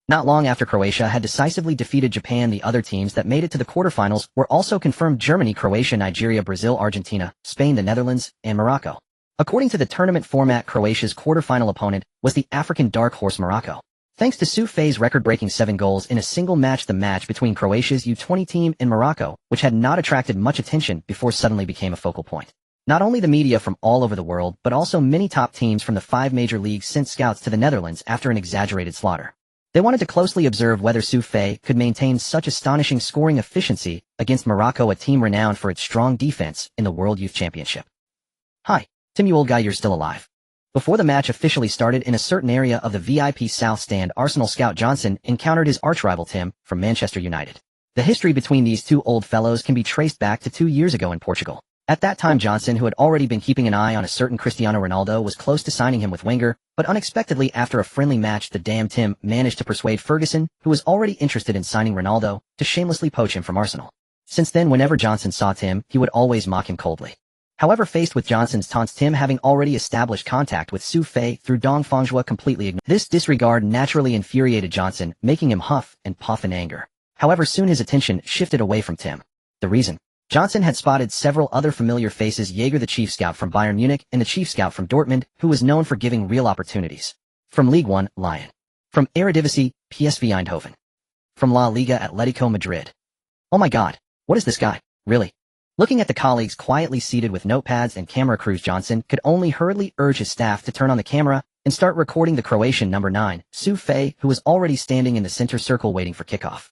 Not long after Croatia had decisively defeated Japan, the other teams that made it to the quarterfinals were also confirmed: Germany, Croatia, Nigeria, Brazil, Argentina, Spain, the Netherlands, and Morocco. According to the tournament format, Croatia's quarterfinal opponent was the African dark horse Morocco. Thanks to Su Fei's record-breaking 7 goals in a single match, the match between Croatia's U20 team and Morocco, which had not attracted much attention before, suddenly became a focal point. Not only the media from all over the world, but also many top teams from the 5 major leagues sent scouts to the Netherlands after an exaggerated slaughter. They wanted to closely observe whether Su Fei could maintain such astonishing scoring efficiency against Morocco, a team renowned for its strong defense in the World Youth Championship. Hi, Tim, you old guy, you're still alive. Before the match officially started, in a certain area of the VIP South Stand, Arsenal scout Johnson encountered his arch-rival Tim from Manchester United. The history between these two old fellows can be traced back to 2 years ago in Portugal. At that time, Johnson, who had already been keeping an eye on a certain Cristiano Ronaldo, was close to signing him with Wenger, but unexpectedly, after a friendly match, the damn Tim managed to persuade Ferguson, who was already interested in signing Ronaldo, to shamelessly poach him from Arsenal. Since then, whenever Johnson saw Tim, he would always mock him coldly. However, faced with Johnson's taunts, Tim, having already established contact with Su Fei through Dongfangjua, completely ignored. This disregard naturally infuriated Johnson, making him huff and puff in anger. However, soon his attention shifted away from Tim. The reason? Johnson had spotted several other familiar faces: Jaeger, the chief scout from Bayern Munich, and the chief scout from Dortmund, who was known for giving real opportunities. From Ligue 1, Lyon. From Eredivisie, PSV Eindhoven. From La Liga, Atletico Madrid. Oh my god, what is this guy, really? Looking at the colleagues quietly seated with notepads and camera crews, Johnson could only hurriedly urge his staff to turn on the camera and start recording the Croatian number 9, Su Fei, who was already standing in the center circle waiting for kickoff.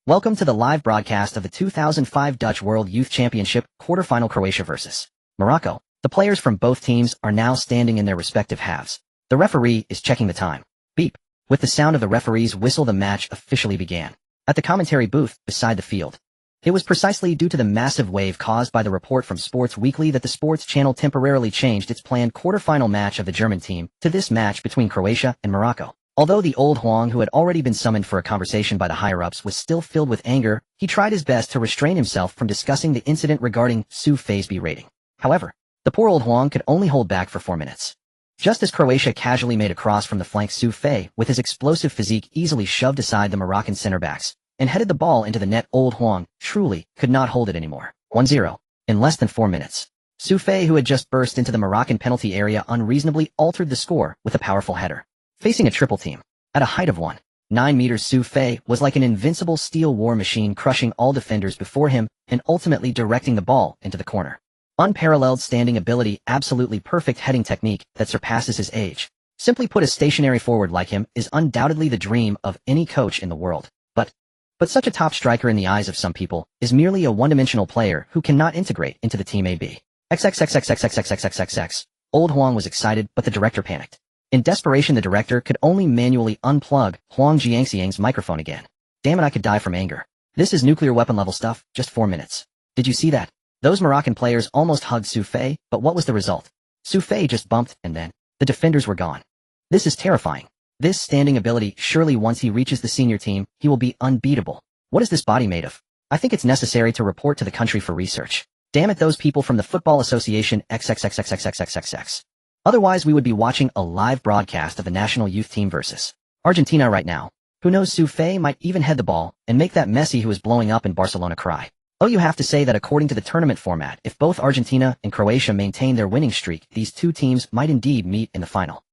Welcome to the live broadcast of the 2005 Dutch World Youth Championship quarterfinal, Croatia versus Morocco. The players from both teams are now standing in their respective halves. The referee is checking the time. Beep. With the sound of the referee's whistle, the match officially began. At the commentary booth beside the field. It was precisely due to the massive wave caused by the report from Sports Weekly that the sports channel temporarily changed its planned quarterfinal match of the German team to this match between Croatia and Morocco. Although the old Huang, who had already been summoned for a conversation by the higher-ups, was still filled with anger, he tried his best to restrain himself from discussing the incident regarding Su Fei's B rating. However, The poor old Huang could only hold back for 4 minutes. Just as Croatia casually made a cross from the flank, Su Fei, with his explosive physique, easily shoved aside the Moroccan center-backs and headed the ball into the net. Old Huang, truly, could not hold it anymore. 1-0. In less than 4 minutes. Su Fei, who had just burst into the Moroccan penalty area, unreasonably altered the score with a powerful header. Facing a triple team. At a height of 1.9 meters, Su Fei was like an invincible steel war machine, crushing all defenders before him and ultimately directing the ball into the corner. Unparalleled standing ability, absolutely perfect heading technique that surpasses his age. Simply put, a stationary forward like him is undoubtedly the dream of any coach in the world. But such a top striker in the eyes of some people is merely a one-dimensional player who cannot integrate into the team AB. XXXXXXXXXXX. Old Huang was excited, but the director panicked. In desperation, the director could only manually unplug Huang Jiangxiang's microphone again. Damn it, I could die from anger. This is nuclear weapon level stuff, just 4 minutes. Did you see that? Those Moroccan players almost hugged Su Fei, but what was the result? Su Fei just bumped, and then the defenders were gone. This is terrifying. This standing ability, surely once he reaches the senior team, he will be unbeatable. What is this body made of? I think it's necessary to report to the country for research. Damn it, those people from the Football Association XXXXXXXXX. Otherwise we would be watching a live broadcast of the national youth team versus Argentina right now. Who knows, Su Fei might even head the ball and make that Messi who is blowing up in Barcelona cry. Oh, you have to say that according to the tournament format, if both Argentina and Croatia maintain their winning streak, these two teams might indeed meet in the final.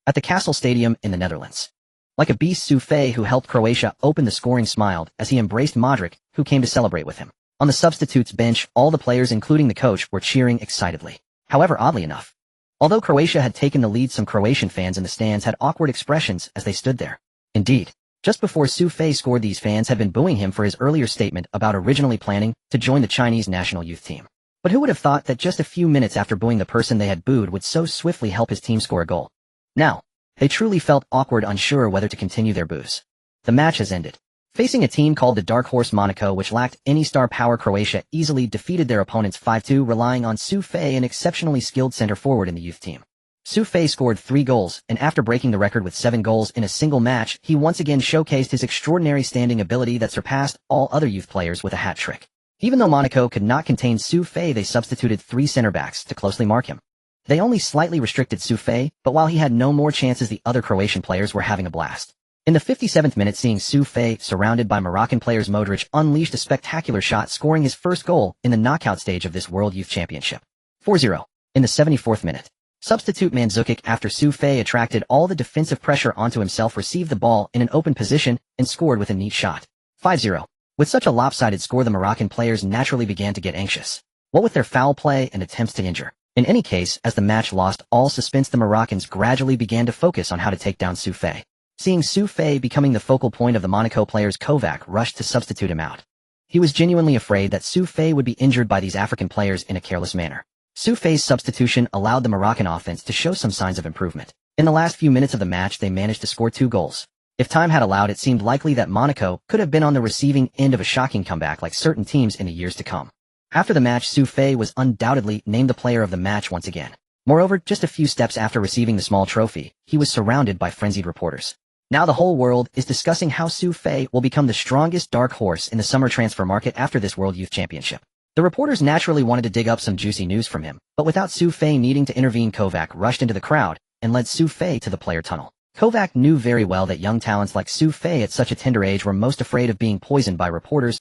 At the Castle Stadium in the Netherlands. Like a beast, Su Fei, who helped Croatia open the scoring, smiled as he embraced Modric, who came to celebrate with him. On the substitutes bench, all the players, including the coach, were cheering excitedly. However, oddly enough, although Croatia had taken the lead, some Croatian fans in the stands had awkward expressions as they stood there. Indeed, just before Su Fei scored, these fans had been booing him for his earlier statement about originally planning to join the Chinese national youth team. But who would have thought that just a few minutes after booing the person they had booed would so swiftly help his team score a goal? Now, they truly felt awkward, unsure whether to continue their boos. The match has ended. Facing a team called the Dark Horse Monaco, which lacked any star power, Croatia easily defeated their opponents 5-2, relying on Su Fei, an exceptionally skilled center forward in the youth team. Su Fei scored 3 goals, and after breaking the record with 7 goals in a single match, he once again showcased his extraordinary standing ability that surpassed all other youth players with a hat trick. Even though Monaco could not contain Su Fei, they substituted 3 center backs to closely mark him. They only slightly restricted Su Fei, but while he had no more chances, the other Croatian players were having a blast. In the 57th minute, seeing Su Fei surrounded by Moroccan players, Modric unleashed a spectacular shot, scoring his first goal in the knockout stage of this World Youth Championship. 4-0. In the 74th minute. Substitute Mandzukic, after Su Fei attracted all the defensive pressure onto himself, received the ball in an open position and scored with a neat shot. 5-0. With such a lopsided score, the Moroccan players naturally began to get anxious. What with their foul play and attempts to injure. In any case, as the match lost all suspense, the Moroccans gradually began to focus on how to take down Su Fei. Seeing Su Fei becoming the focal point of the Monaco players, Kovac rushed to substitute him out. He was genuinely afraid that Su Fei would be injured by these African players in a careless manner. Su Fei's substitution allowed the Moroccan offense to show some signs of improvement. In the last few minutes of the match, they managed to score 2 goals. If time had allowed, it seemed likely that Monaco could have been on the receiving end of a shocking comeback like certain teams in the years to come. After the match, Su Fei was undoubtedly named the player of the match once again. Moreover, just a few steps after receiving the small trophy, he was surrounded by frenzied reporters. Now the whole world is discussing how Su Fei will become the strongest dark horse in the summer transfer market after this World Youth Championship. The reporters naturally wanted to dig up some juicy news from him, but without Su Fei needing to intervene, Kovac rushed into the crowd and led Su Fei to the player tunnel. Kovac knew very well that young talents like Su Fei at such a tender age were most afraid of being poisoned by reporters.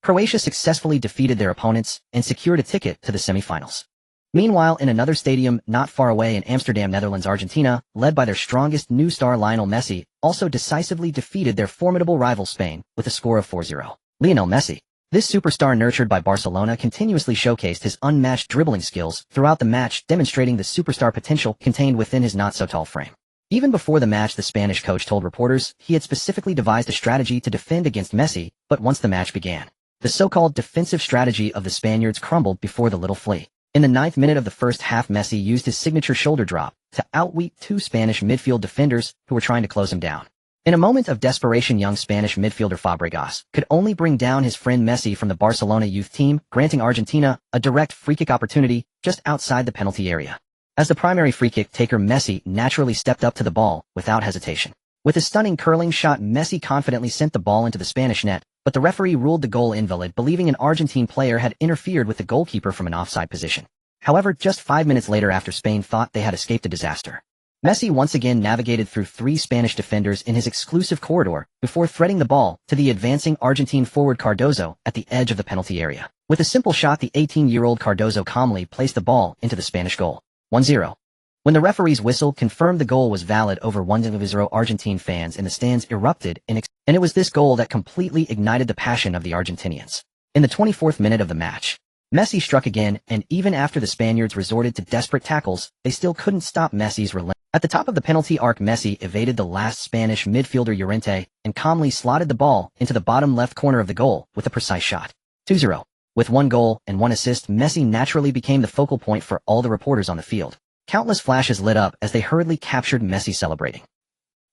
Croatia successfully defeated their opponents and secured a ticket to the semifinals. Meanwhile, in another stadium not far away in Amsterdam, Netherlands, Argentina, led by their strongest new star Lionel Messi, also decisively defeated their formidable rival Spain with a score of 4-0. Lionel Messi. This superstar, nurtured by Barcelona, continuously showcased his unmatched dribbling skills throughout the match, demonstrating the superstar potential contained within his not-so-tall frame. Even before the match, the Spanish coach told reporters he had specifically devised a strategy to defend against Messi, but once the match began, the so-called defensive strategy of the Spaniards crumbled before the little flea. In the 9th minute of the first half, Messi used his signature shoulder drop to outwit 2 Spanish midfield defenders who were trying to close him down. In a moment of desperation, young Spanish midfielder Fabregas could only bring down his friend Messi from the Barcelona youth team, granting Argentina a direct free-kick opportunity just outside the penalty area. As the primary free-kick taker, Messi naturally stepped up to the ball without hesitation. With a stunning curling shot, Messi confidently sent the ball into the Spanish net, but the referee ruled the goal invalid, believing an Argentine player had interfered with the goalkeeper from an offside position. However, just 5 minutes later after Spain thought they had escaped a disaster, Messi once again navigated through 3 Spanish defenders in his exclusive corridor before threading the ball to the advancing Argentine forward Cardozo at the edge of the penalty area. With a simple shot, the 18-year-old Cardozo calmly placed the ball into the Spanish goal. 1-0. When the referee's whistle confirmed the goal was valid, over 1,000 Argentine fans in the stands erupted and it was this goal that completely ignited the passion of the Argentinians. In the 24th minute of the match, Messi struck again, and even after the Spaniards resorted to desperate tackles, they still couldn't stop Messi's relentless. At the top of the penalty arc, Messi evaded the last Spanish midfielder Llorente and calmly slotted the ball into the bottom left corner of the goal with a precise shot. 2-0. With 1 goal and 1 assist, Messi naturally became the focal point for all the reporters on the field. Countless flashes lit up as they hurriedly captured Messi celebrating.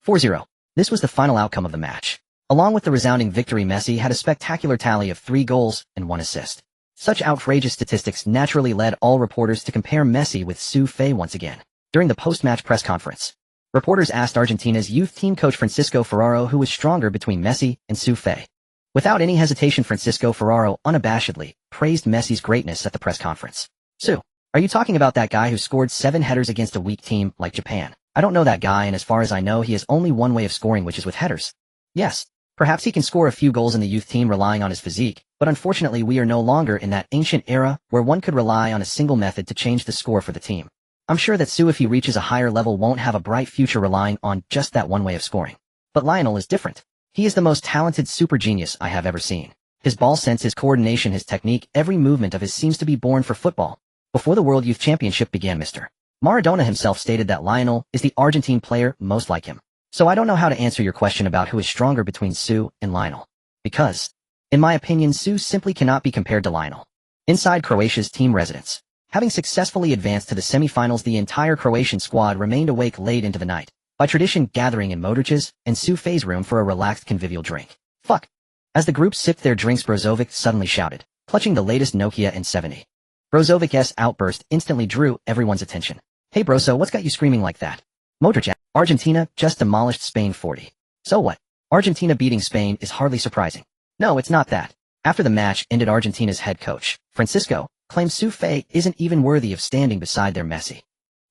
4-0. This was the final outcome of the match. Along with the resounding victory, Messi had a spectacular tally of 3 goals and 1 assist. Such outrageous statistics naturally led all reporters to compare Messi with Su Fei once again. During the post-match press conference, reporters asked Argentina's youth team coach Francisco Ferraro who was stronger between Messi and Su Fei. Without any hesitation, Francisco Ferraro unabashedly praised Messi's greatness at the press conference. "Su, are you talking about that guy who scored 7 headers against a weak team like Japan? I don't know that guy, and as far as I know, he has only one way of scoring, which is with headers. Yes, perhaps he can score a few goals in the youth team relying on his physique, but unfortunately we are no longer in that ancient era where one could rely on a single method to change the score for the team. I'm sure that Su, if he reaches a higher level, won't have a bright future relying on just that one way of scoring. But Lionel is different. He is the most talented super genius I have ever seen. His ball sense, his coordination, his technique, every movement of his seems to be born for football." Before the World Youth Championship began, Mr. Maradona himself stated that Lionel is the Argentine player most like him. So I don't know how to answer your question about who is stronger between Su and Lionel. Because, in my opinion, Su simply cannot be compared to Lionel. Inside Croatia's team residence, having successfully advanced to the semifinals, the entire Croatian squad remained awake late into the night, by tradition gathering in Modric's and Su Fei's room for a relaxed convivial drink. "Fuck." As the group sipped their drinks, Brozovic suddenly shouted, clutching the latest Nokia N70. Brozovic's outburst instantly drew everyone's attention. "Hey Brozo, what's got you screaming like that?" Modric, Argentina just demolished Spain 40. So what? Argentina beating Spain is hardly surprising. No, it's not that. After the match ended, Argentina's head coach, Francisco, claimed Su Fei isn't even worthy of standing beside their Messi.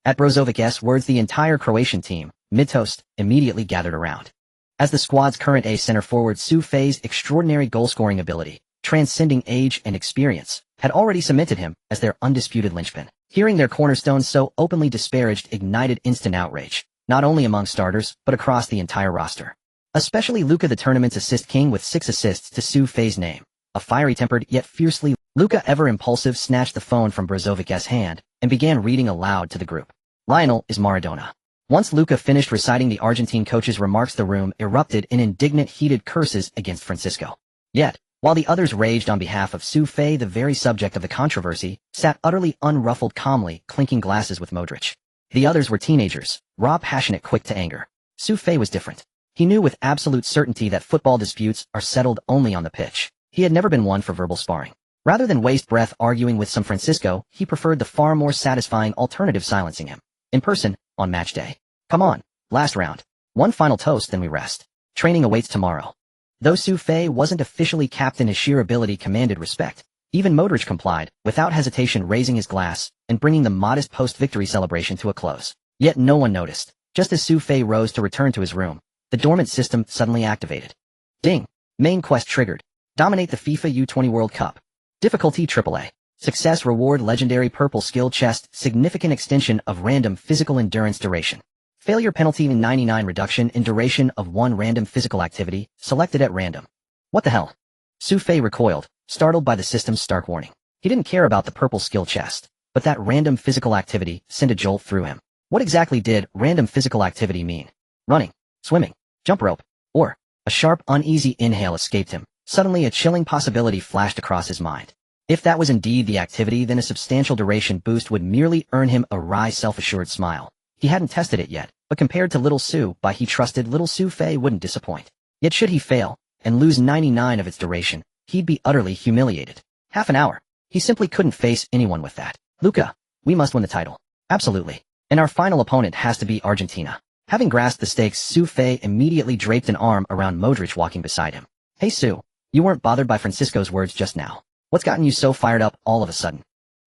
At Brozovic's words, the entire Croatian team, mid-toast, immediately gathered around. As the squad's current ace center forward, Su Fei's extraordinary goal-scoring ability, transcending age and experience, had already cemented him as their undisputed linchpin. Hearing their cornerstone so openly disparaged ignited instant outrage, not only among starters, but across the entire roster. Especially Luka, the tournament's assist king with 6 assists to Su Fei's name. A fiery-tempered yet fiercely, Luka, ever impulsive, snatched the phone from Brozovic's hand and began reading aloud to the group. "Lionel is Maradona." Once Luka finished reciting the Argentine coach's remarks, the room erupted in indignant, heated curses against Francisco. Yet, while the others raged on behalf of Su Fei, the very subject of the controversy sat utterly unruffled, calmly clinking glasses with Modric. The others were teenagers, raw, passionate, quick to anger. Su Fei was different. He knew with absolute certainty that football disputes are settled only on the pitch. He had never been one for verbal sparring. Rather than waste breath arguing with some Francisco, he preferred the far more satisfying alternative, silencing him. In person, on match day. "Come on, last round. One final toast, then we rest. Training awaits tomorrow." Though Su Fei wasn't officially captain, his sheer ability commanded respect. Even Modric complied, without hesitation, raising his glass and bringing the modest post-victory celebration to a close. Yet no one noticed. Just as Su Fei rose to return to his room, the dormant system suddenly activated. Ding! Main quest triggered. Dominate the FIFA U20 World Cup. Difficulty AAA. Success reward legendary purple skill chest, significant extension of random physical endurance duration. Failure penalty 99 reduction in duration of 1 random physical activity, selected at random. What the hell? Su Fei recoiled, startled by the system's stark warning. He didn't care about the purple skill chest, but that random physical activity sent a jolt through him. What exactly did random physical activity mean? Running, swimming, jump rope, or? A sharp, uneasy inhale escaped him. Suddenly a chilling possibility flashed across his mind. If that was indeed the activity, then a substantial duration boost would merely earn him a wry, self-assured smile. He hadn't tested it yet, but compared to little Su, he trusted little Su Fei wouldn't disappoint. Yet should he fail, and lose 99 of its duration, he'd be utterly humiliated. Half an hour. He simply couldn't face anyone with that. "Luka, we must win the title." "Absolutely. And our final opponent has to be Argentina." Having grasped the stakes, Su Fei immediately draped an arm around Modric, walking beside him. "Hey Su, you weren't bothered by Francisco's words just now. What's gotten you so fired up all of a sudden?"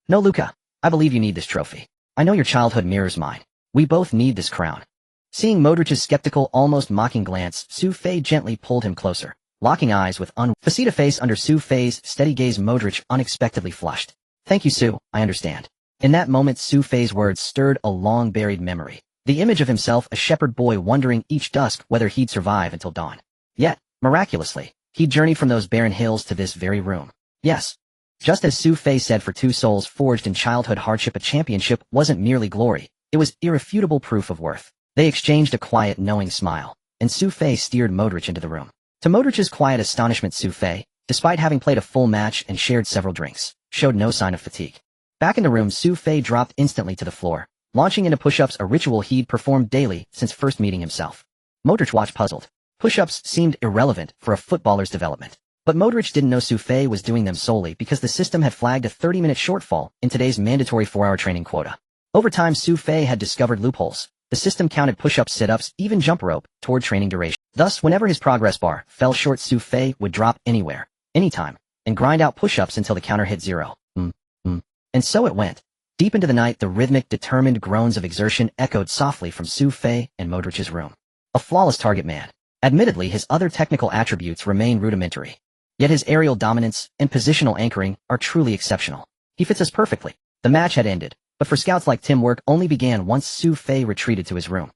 "No Luka, I believe you need this trophy. I know your childhood mirrors mine. We both need this crown. Seeing Modric's skeptical, almost mocking glance, Su Fei gently pulled him closer. Locking eyes with faceta face under Su Fei's steady gaze, Modric unexpectedly flushed. Thank you, Su, I understand. In that moment, Su Fei's words stirred a long-buried memory. The image of himself, a shepherd boy wondering each dusk whether he'd survive until dawn. Yet, miraculously, he'd journeyed from those barren hills to this very room. Yes. Just as Su Fei said, for two souls forged in childhood hardship, a championship wasn't merely glory, it was irrefutable proof of worth. They exchanged a quiet, knowing smile, and Su Fei steered Modric into the room. To Modric's quiet astonishment, Su Fei, despite having played a full match and shared several drinks, showed no sign of fatigue. Back in the room, Su Fei dropped instantly to the floor, launching into push-ups, a ritual he'd performed daily since first meeting himself. Modric watched puzzled. Push-ups seemed irrelevant for a footballer's development. But Modric didn't know Su Fei was doing them solely because the system had flagged a 30-minute shortfall in today's mandatory 4-hour training quota. Over time, Su Fei had discovered loopholes. The system counted push-ups, sit-ups, even jump rope toward training duration. Thus, whenever his progress bar fell short, Su Fei would drop anywhere, anytime, and grind out push-ups until the counter hit 0. And so it went. Deep into the night, the rhythmic, determined groans of exertion echoed softly from Su Fei and Modric's room. A flawless target man. Admittedly, his other technical attributes remain rudimentary. Yet his aerial dominance and positional anchoring are truly exceptional. He fits us perfectly. The match had ended, but for scouts like Tim, work only began once Su Fei retreated to his room.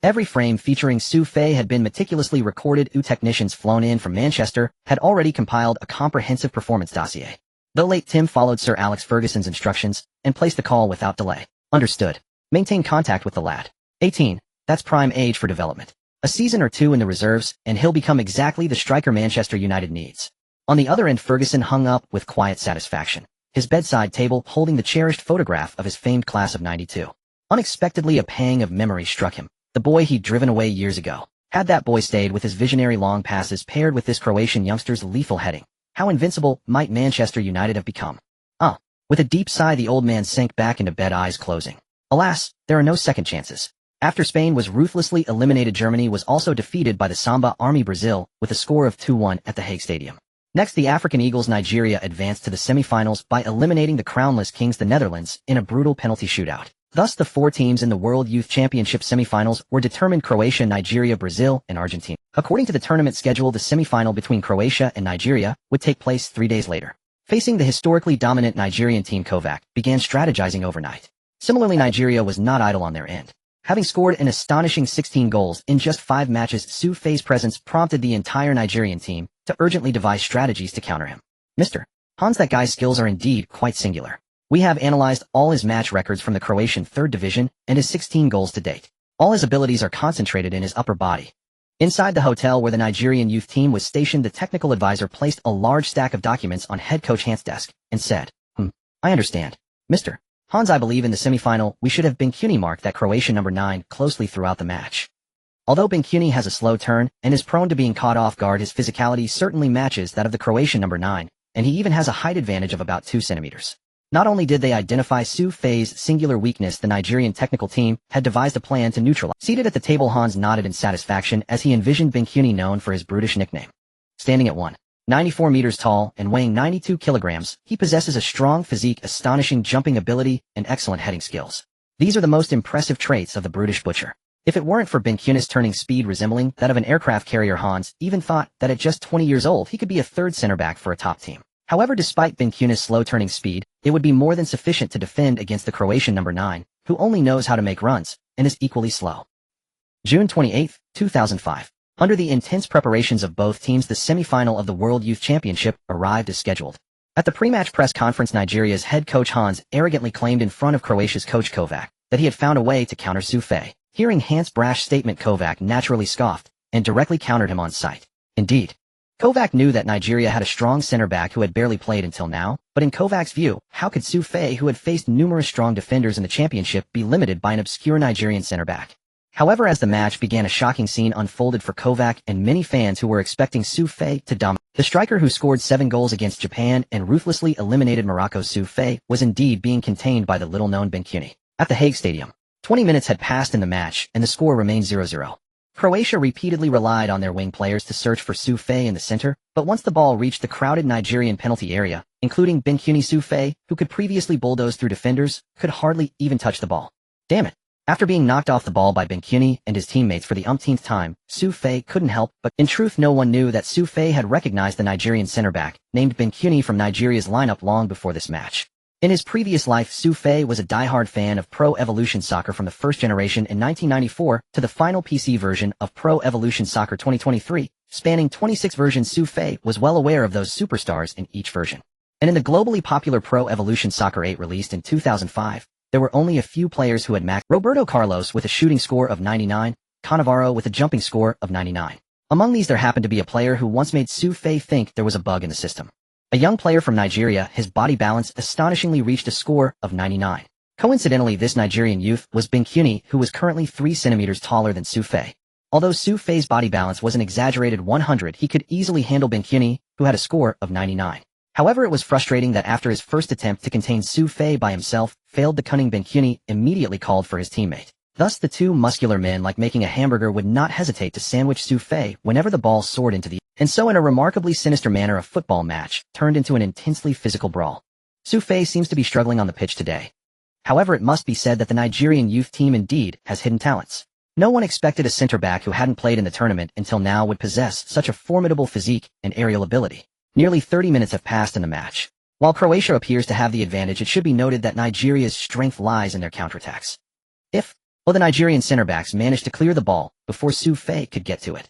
Every frame featuring Su Fei had been meticulously recorded. Technicians flown in from Manchester had already compiled a comprehensive performance dossier. Though late, Tim followed Sir Alex Ferguson's instructions and placed the call without delay. Understood. Maintain contact with the lad. 18. That's prime age for development. A season or two in the reserves, and he'll become exactly the striker Manchester United needs. On the other end, Ferguson hung up with quiet satisfaction, his bedside table holding the cherished photograph of his famed class of '92. Unexpectedly, a pang of memory struck him. The boy he'd driven away years ago. Had that boy stayed with his visionary long passes paired with this Croatian youngster's lethal heading, how invincible might Manchester United have become? With a deep sigh, the old man sank back into bed, eyes closing. Alas, there are no second chances. After Spain was ruthlessly eliminated, Germany was also defeated by the Samba Army Brazil with a score of 2-1 at the Hague Stadium. Next, the African Eagles Nigeria advanced to the semi-finals by eliminating the crownless kings the Netherlands in a brutal penalty shootout. Thus, the four teams in the World Youth Championship semi-finals were determined: Croatia, Nigeria, Brazil, and Argentina. According to the tournament schedule, the semi-final between Croatia and Nigeria would take place 3 days later. Facing the historically dominant Nigerian team, Kovac began strategizing overnight. Similarly, Nigeria was not idle on their end. Having scored an astonishing 16 goals in just 5 matches, Su Fei's presence prompted the entire Nigerian team to urgently devise strategies to counter him. Mr. Hans, that guy's skills are indeed quite singular. We have analyzed all his match records from the Croatian 3rd Division and his 16 goals to date. All his abilities are concentrated in his upper body. Inside the hotel where the Nigerian youth team was stationed, the technical advisor placed a large stack of documents on head coach Hans' desk and said, I understand. Mr. Hans, I believe in the semi-final we should have Benkuni mark that Croatian number 9 closely throughout the match. Although Benkuni has a slow turn and is prone to being caught off guard, his physicality certainly matches that of the Croatian number 9, and he even has a height advantage of about 2 centimeters. Not only did they identify Su Fei's singular weakness, the Nigerian technical team had devised a plan to neutralize. Seated at the table, Hans nodded in satisfaction as he envisioned Benkuni, known for his brutish nickname. Standing at 194 meters tall and weighing 92 kilograms, he possesses a strong physique, astonishing jumping ability, and excellent heading skills. These are the most impressive traits of the brutish butcher. If it weren't for Benkuni's turning speed resembling that of an aircraft carrier, Hans even thought that at just 20 years old he could be a third center back for a top team. However, despite Benkuni's slow turning speed, it would be more than sufficient to defend against the Croatian number 9, who only knows how to make runs and is equally slow. June 28, 2005. Under the intense preparations of both teams, the semi-final of the World Youth Championship arrived as scheduled. At the pre-match press conference, Nigeria's head coach Hans arrogantly claimed in front of Croatia's coach Kovac that he had found a way to counter Su Fei. Hearing Hans' brash statement, Kovac naturally scoffed and directly countered him on sight. Indeed, Kovac knew that Nigeria had a strong center back who had barely played until now, but in Kovac's view, how could Su Fei, who had faced numerous strong defenders in the championship, be limited by an obscure Nigerian center back? However, as the match began, a shocking scene unfolded for Kovac and many fans who were expecting Su Fei to dominate. The striker who scored 7 goals against Japan and ruthlessly eliminated Morocco, Su Fei, was indeed being contained by the little-known Benkuni. At the Hague Stadium, 20 minutes had passed in the match and the score remained 0-0. Croatia repeatedly relied on their wing players to search for Su Fei in the center, but once the ball reached the crowded Nigerian penalty area, including Binkuni Su Fei, who could previously bulldoze through defenders, could hardly even touch the ball. Damn it. After being knocked off the ball by Binkuni and his teammates for the umpteenth time, Su Fei couldn't help, but in truth no one knew that Su Fei had recognized the Nigerian center back, named Binkuni from Nigeria's lineup long before this match. In his previous life, Su Fei was a diehard fan of Pro Evolution Soccer from the first generation in 1994 to the final PC version of Pro Evolution Soccer 2023, spanning 26 versions. Su Fei was well aware of those superstars in each version. And in the globally popular Pro Evolution Soccer 8 released in 2005, there were only a few players who had maxed Roberto Carlos with a shooting score of 99, Cannavaro with a jumping score of 99. Among these there happened to be a player who once made Su Fei think there was a bug in the system. A young player from Nigeria, his body balance astonishingly reached a score of 99. Coincidentally, this Nigerian youth was Binkuni, who was currently 3 centimeters taller than Su Fei. Although Su Fei's body balance was an exaggerated 100, he could easily handle Binkuni, who had a score of 99. However, it was frustrating that after his first attempt to contain Su Fei by himself failed, the cunning Binkuni immediately called for his teammate. Thus, the two muscular men, like making a hamburger, would not hesitate to sandwich Su Fei whenever the ball soared into the and so in a remarkably sinister manner a football match turned into an intensely physical brawl. Su Fei seems to be struggling on the pitch today. However, it must be said that the Nigerian youth team indeed has hidden talents. No one expected a center-back who hadn't played in the tournament until now would possess such a formidable physique and aerial ability. Nearly 30 minutes have passed in the match. While Croatia appears to have the advantage, it should be noted that Nigeria's strength lies in their counterattacks. The Nigerian center-backs managed to clear the ball before Su Fei could get to it.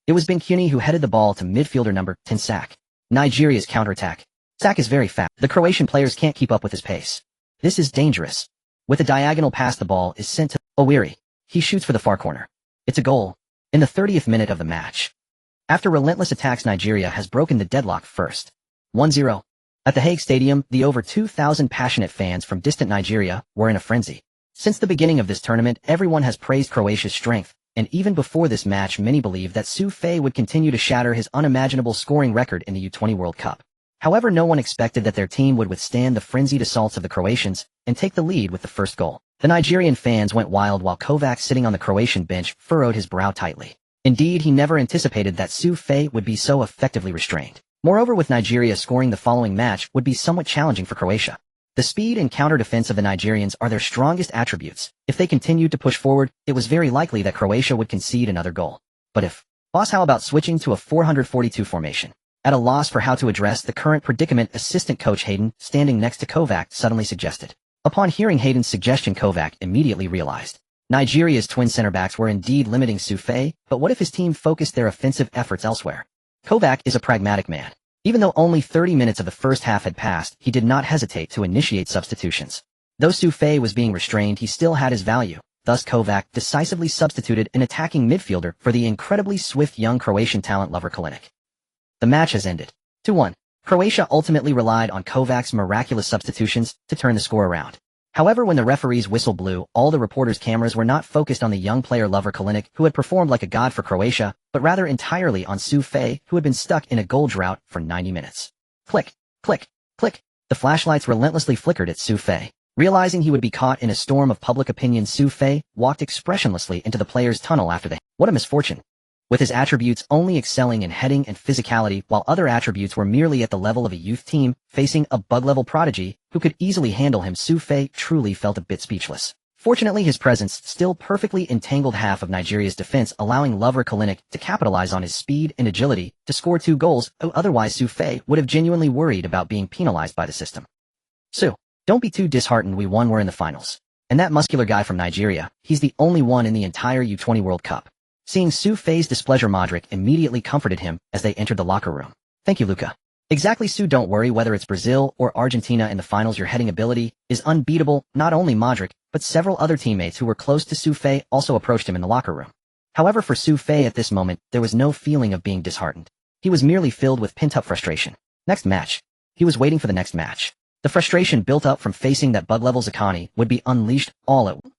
It was Binkuni who headed the ball to midfielder number 10 Sak. Nigeria's counterattack. Sak is very fast. The Croatian players can't keep up with his pace. This is dangerous. With a diagonal pass, the ball is sent to Owiri. He shoots for the far corner. It's a goal. In the 30th minute of the match. After relentless attacks, Nigeria has broken the deadlock first. 1-0. At the Hague Stadium, the over 2,000 passionate fans from distant Nigeria were in a frenzy. Since the beginning of this tournament, everyone has praised Croatia's strength, and even before this match many believed that Su Fei would continue to shatter his unimaginable scoring record in the U20 World Cup. However, no one expected that their team would withstand the frenzied assaults of the Croatians and take the lead with the first goal. The Nigerian fans went wild while Kovac, sitting on the Croatian bench, furrowed his brow tightly. Indeed, he never anticipated that Su Fei would be so effectively restrained. Moreover, with Nigeria scoring the following match would be somewhat challenging for Croatia. The speed and counter-defense of the Nigerians are their strongest attributes. If they continued to push forward, it was very likely that Croatia would concede another goal. But if, boss, how about switching to a 442 formation? At a loss for how to address the current predicament, assistant coach Hayden, standing next to Kovac, suddenly suggested. Upon hearing Hayden's suggestion, Kovac immediately realized. Nigeria's twin center-backs were indeed limiting Su Fei, but what if his team focused their offensive efforts elsewhere? Kovac is a pragmatic man. Even though only 30 minutes of the first half had passed, he did not hesitate to initiate substitutions. Though Su Fei was being restrained, he still had his value. Thus Kovac decisively substituted an attacking midfielder for the incredibly swift young Croatian talent Lovre Kalinic. The match has ended. 2-1. Croatia ultimately relied on Kovac's miraculous substitutions to turn the score around. However, when the referee's whistle blew, all the reporters' cameras were not focused on the young player Lovre Kalinic, who had performed like a god for Croatia, but rather entirely on Su Fei, who had been stuck in a goal drought for 90 minutes. Click, click, click. The flashlights relentlessly flickered at Su Fei. Realizing he would be caught in a storm of public opinion, Su Fei walked expressionlessly into the players' tunnel after the What a misfortune. With his attributes only excelling in heading and physicality, while other attributes were merely at the level of a youth team, facing a bug-level prodigy who could easily handle him, Su Fei truly felt a bit speechless. Fortunately, his presence still perfectly entangled half of Nigeria's defense, allowing Lovre Kalinic to capitalize on his speed and agility to score 2 goals, otherwise Su Fei would have genuinely worried about being penalized by the system. Su, don't be too disheartened, we won, we're in the finals. And that muscular guy from Nigeria, he's the only one in the entire U20 World Cup. Seeing Su Fei's displeasure, Modric immediately comforted him as they entered the locker room. Thank you, Luka. Exactly, Su, don't worry, whether it's Brazil or Argentina in the finals, your heading ability is unbeatable. Not only Modric, but several other teammates who were close to Su Fei also approached him in the locker room. However, for Su Fei at this moment, there was no feeling of being disheartened. He was merely filled with pent-up frustration. Next match. He was waiting for the next match. The frustration built up from facing that bug-level Zakani would be unleashed all at once.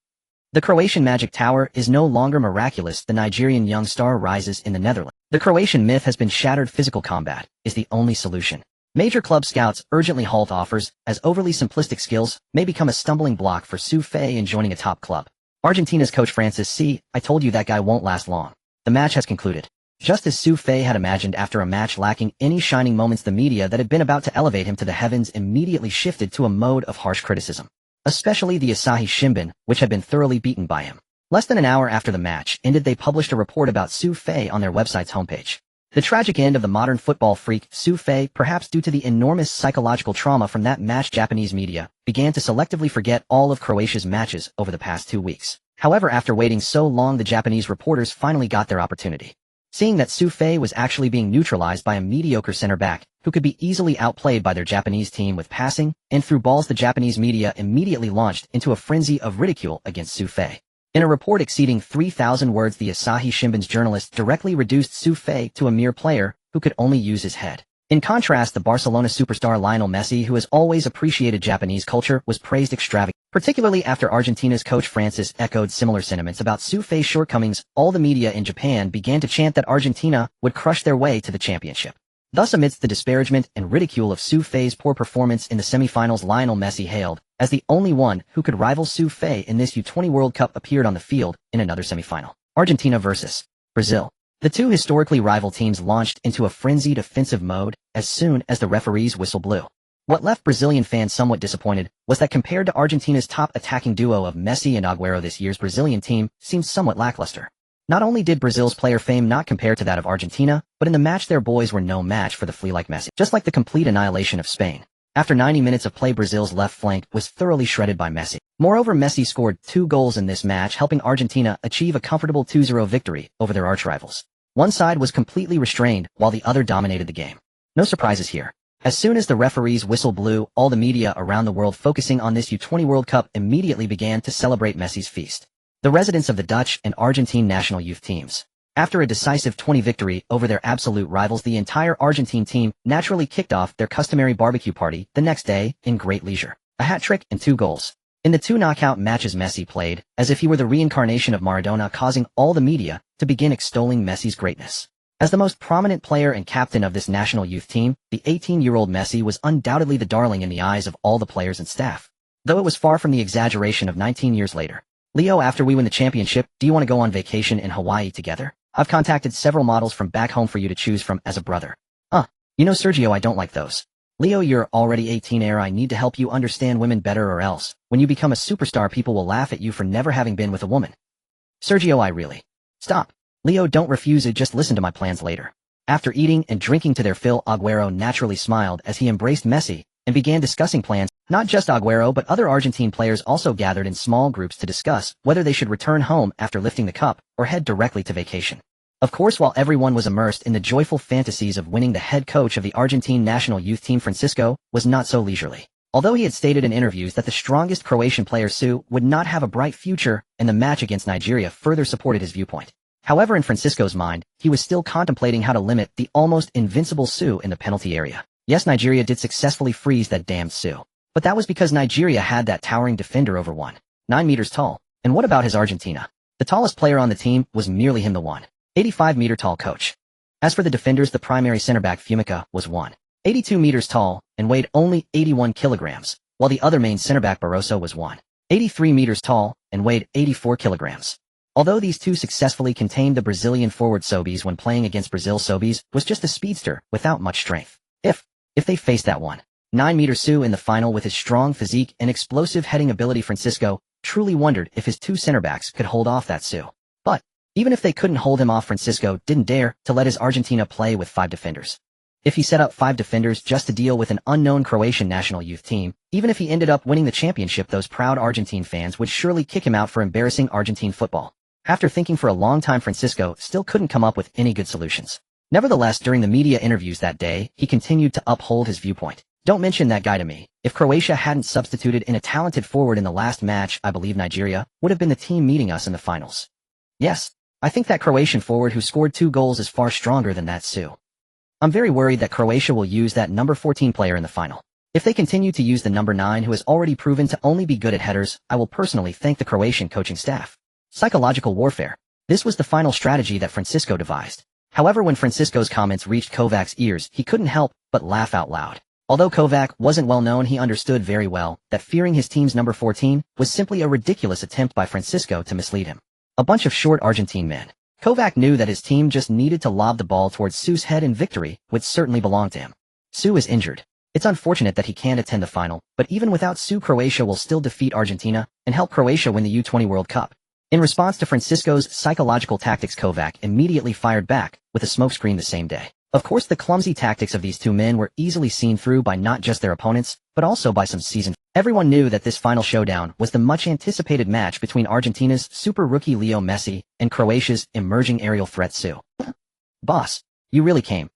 The Croatian magic tower is no longer miraculous. The Nigerian young star rises in the Netherlands. The Croatian myth has been shattered. Physical combat is the only solution. Major club scouts urgently halt offers, as overly simplistic skills may become a stumbling block for Su Fei in joining a top club. Argentina's coach Francis C. I told you that guy won't last long. The match has concluded. Just as Su Fei had imagined after a match lacking any shining moments, the media that had been about to elevate him to the heavens immediately shifted to a mode of harsh criticism. Especially the Asahi Shimbun, which had been thoroughly beaten by him. Less than an hour after the match ended, they published a report about Su Fei on their website's homepage. The tragic end of the modern football freak, Su Fei, perhaps due to the enormous psychological trauma from that match. Japanese media began to selectively forget all of Croatia's matches over the past 2 weeks. However, after waiting so long, the Japanese reporters finally got their opportunity. Seeing that Su Fei was actually being neutralized by a mediocre center-back, who could be easily outplayed by their Japanese team with passing and through balls, the Japanese media immediately launched into a frenzy of ridicule against Su Fei. In a report exceeding 3,000 words, the Asahi Shimbun's journalists directly reduced Su Fei to a mere player who could only use his head. In contrast, the Barcelona superstar Lionel Messi, who has always appreciated Japanese culture, was praised extravagantly. Particularly after Argentina's coach Francis echoed similar sentiments about Su Fei's shortcomings, all the media in Japan began to chant that Argentina would crush their way to the championship. Thus, amidst the disparagement and ridicule of Su Fei's poor performance in the semifinals, Lionel Messi, hailed as the only one who could rival Su Fei in this U20 World Cup, appeared on the field in another semifinal. Argentina versus Brazil. The two historically rival teams launched into a frenzied offensive mode as soon as the referee's whistle blew. What left Brazilian fans somewhat disappointed was that compared to Argentina's top attacking duo of Messi and Agüero, this year's Brazilian team seemed somewhat lackluster. Not only did Brazil's player fame not compare to that of Argentina, but in the match their boys were no match for the flea-like Messi. Just like the complete annihilation of Spain. After 90 minutes of play, Brazil's left flank was thoroughly shredded by Messi. Moreover, Messi scored 2 goals in this match, helping Argentina achieve a comfortable 2-0 victory over their arch-rivals. One side was completely restrained, while the other dominated the game. No surprises here. As soon as the referee's whistle blew, all the media around the world focusing on this U20 World Cup immediately began to celebrate Messi's feast. The residents of the Dutch and Argentine national youth teams. After a decisive 20 victory over their absolute rivals, the entire Argentine team naturally kicked off their customary barbecue party the next day in great leisure. A hat-trick and 2 goals. In the 2 knockout matches, Messi played as if he were the reincarnation of Maradona, causing all the media to begin extolling Messi's greatness. As the most prominent player and captain of this national youth team, the 18-year-old Messi was undoubtedly the darling in the eyes of all the players and staff. Though it was far from the exaggeration of 19 years later. Leo, after we win the championship, do you want to go on vacation in Hawaii together? I've contacted several models from back home for you to choose from as a brother. You know, Sergio, I don't like those. Leo, you're already 18. I need to help you understand women better, or else, when you become a superstar, people will laugh at you for never having been with a woman. Sergio, I really. Stop. Leo, don't refuse it, just listen to my plans later. After eating and drinking to their fill, Agüero naturally smiled as he embraced Messi and began discussing plans. Not just Agüero, but other Argentine players also gathered in small groups to discuss whether they should return home after lifting the cup or head directly to vacation. Of course, while everyone was immersed in the joyful fantasies of winning, the head coach of the Argentine national youth team, Francisco, was not so leisurely. Although he had stated in interviews that the strongest Croatian player, Su, would not have a bright future, and the match against Nigeria further supported his viewpoint. However, in Francisco's mind, he was still contemplating how to limit the almost invincible Su in the penalty area. Yes, Nigeria did successfully freeze that damned Su. But that was because Nigeria had that towering defender over 9 meters tall. And what about his Argentina? The tallest player on the team was merely him, the 185-meter tall coach. As for the defenders, the primary center-back Fumica was 182 meters tall and weighed only 81 kilograms, while the other main center-back Barroso was 183 meters tall and weighed 84 kilograms. Although these two successfully contained the Brazilian forward, Sobies, when playing against Brazil, Sobies was just a speedster without much strength. If they faced that 1.9-meter Su in the final with his strong physique and explosive heading ability, Francisco truly wondered if his 2 center-backs could hold off that Su. But even if they couldn't hold him off, Francisco didn't dare to let his Argentina play with 5 defenders. If he set up 5 defenders just to deal with an unknown Croatian national youth team, even if he ended up winning the championship, those proud Argentine fans would surely kick him out for embarrassing Argentine football. After thinking for a long time, Francisco still couldn't come up with any good solutions. Nevertheless, during the media interviews that day, he continued to uphold his viewpoint. Don't mention that guy to me. If Croatia hadn't substituted in a talented forward in the last match, I believe Nigeria would have been the team meeting us in the finals. Yes, I think that Croatian forward who scored 2 goals is far stronger than that Su. I'm very worried that Croatia will use that number 14 player in the final. If they continue to use the number 9, who has already proven to only be good at headers, I will personally thank the Croatian coaching staff. Psychological warfare. This was the final strategy that Francisco devised. However, when Francisco's comments reached Kovac's ears, he couldn't help but laugh out loud. Although Kovac wasn't well known, he understood very well that fearing his team's number 14 was simply a ridiculous attempt by Francisco to mislead him. A bunch of short Argentine men. Kovac knew that his team just needed to lob the ball towards Su's head and victory would certainly belong to him. Su is injured. It's unfortunate that he can't attend the final, but even without Su, Croatia will still defeat Argentina and help Croatia win the U20 World Cup. In response to Francisco's psychological tactics, Kovac immediately fired back with a smokescreen the same day. Of course, the clumsy tactics of these two men were easily seen through by not just their opponents, but also by some seasoned. Everyone knew that this final showdown was the much-anticipated match between Argentina's super rookie Leo Messi and Croatia's emerging aerial threat Su. Boss, you really came.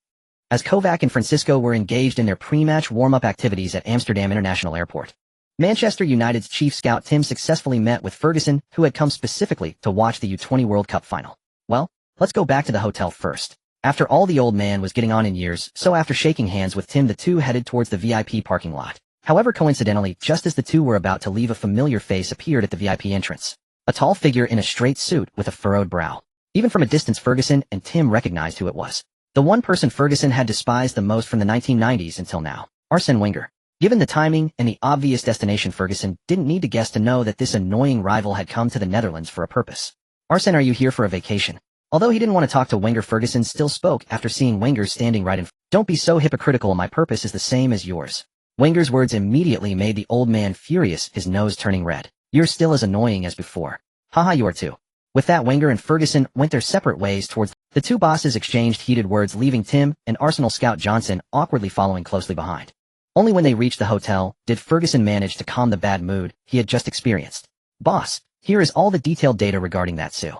As Kovac and Francisco were engaged in their pre-match warm-up activities at Amsterdam International Airport, Manchester United's chief scout Tim successfully met with Ferguson, who had come specifically to watch the U20 World Cup final. Well, let's go back to the hotel first. After all, the old man was getting on in years, so after shaking hands with Tim, the two headed towards the VIP parking lot. However, coincidentally, just as the two were about to leave, a familiar face appeared at the VIP entrance. A tall figure in a straight suit with a furrowed brow. Even from a distance, Ferguson and Tim recognized who it was. The one person Ferguson had despised the most from the 1990s until now, Arsene Wenger. Given the timing and the obvious destination, Ferguson didn't need to guess to know that this annoying rival had come to the Netherlands for a purpose. Arsene, are you here for a vacation? Although he didn't want to talk to Wenger, Ferguson still spoke after seeing Wenger standing right in front. Don't be so hypocritical, my purpose is the same as yours. Wenger's words immediately made the old man furious, his nose turning red. You're still as annoying as before. Haha, you are too. With that, Wenger and Ferguson went their separate ways towards the two bosses exchanged heated words, leaving Tim and Arsenal scout Johnson awkwardly following closely behind. Only when they reached the hotel did Ferguson manage to calm the bad mood he had just experienced. Boss, here is all the detailed data regarding that Su.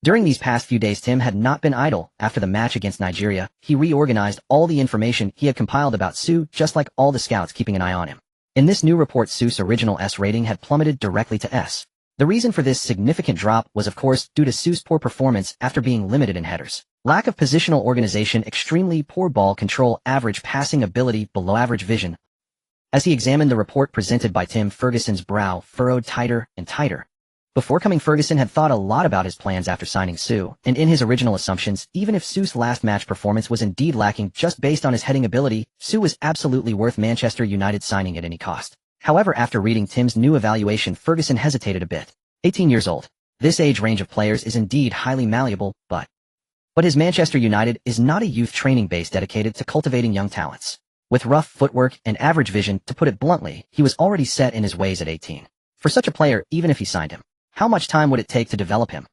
During these past few days, Tim had not been idle. After the match against Nigeria, he reorganized all the information he had compiled about Su, just like all the scouts keeping an eye on him. In this new report, Su's original S rating had plummeted directly to S. The reason for this significant drop was, of course, due to Su's poor performance after being limited in headers. Lack of positional organization, extremely poor ball control, average passing ability, below average vision. As he examined the report presented by Tim, Ferguson's brow furrowed tighter and tighter. Before coming, Ferguson had thought a lot about his plans after signing Su, and in his original assumptions, even if Su's last match performance was indeed lacking just based on his heading ability, Su was absolutely worth Manchester United signing at any cost. However, after reading Tim's new evaluation, Ferguson hesitated a bit. 18 years old. This age range of players is indeed highly malleable, but his Manchester United is not a youth training base dedicated to cultivating young talents. With rough footwork and average vision, to put it bluntly, he was already set in his ways at 18. For such a player, even if he signed him, how much time would it take to develop him?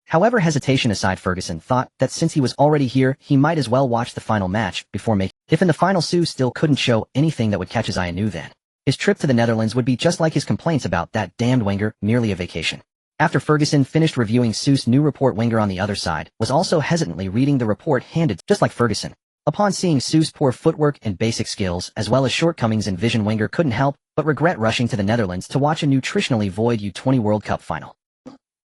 However, hesitation aside, Ferguson thought that since he was already here, he might as well watch the final match before making. If in the final Su still couldn't show anything that would catch his eye anew, then his trip to the Netherlands would be just like his complaints about that damned Wenger, merely a vacation. After Ferguson finished reviewing Su's new report, Wenger on the other side was also hesitantly reading the report handed, just like Ferguson. Upon seeing Su's poor footwork and basic skills, as well as shortcomings in vision, Wenger couldn't help but regret rushing to the Netherlands to watch a nutritionally void U20 World Cup final.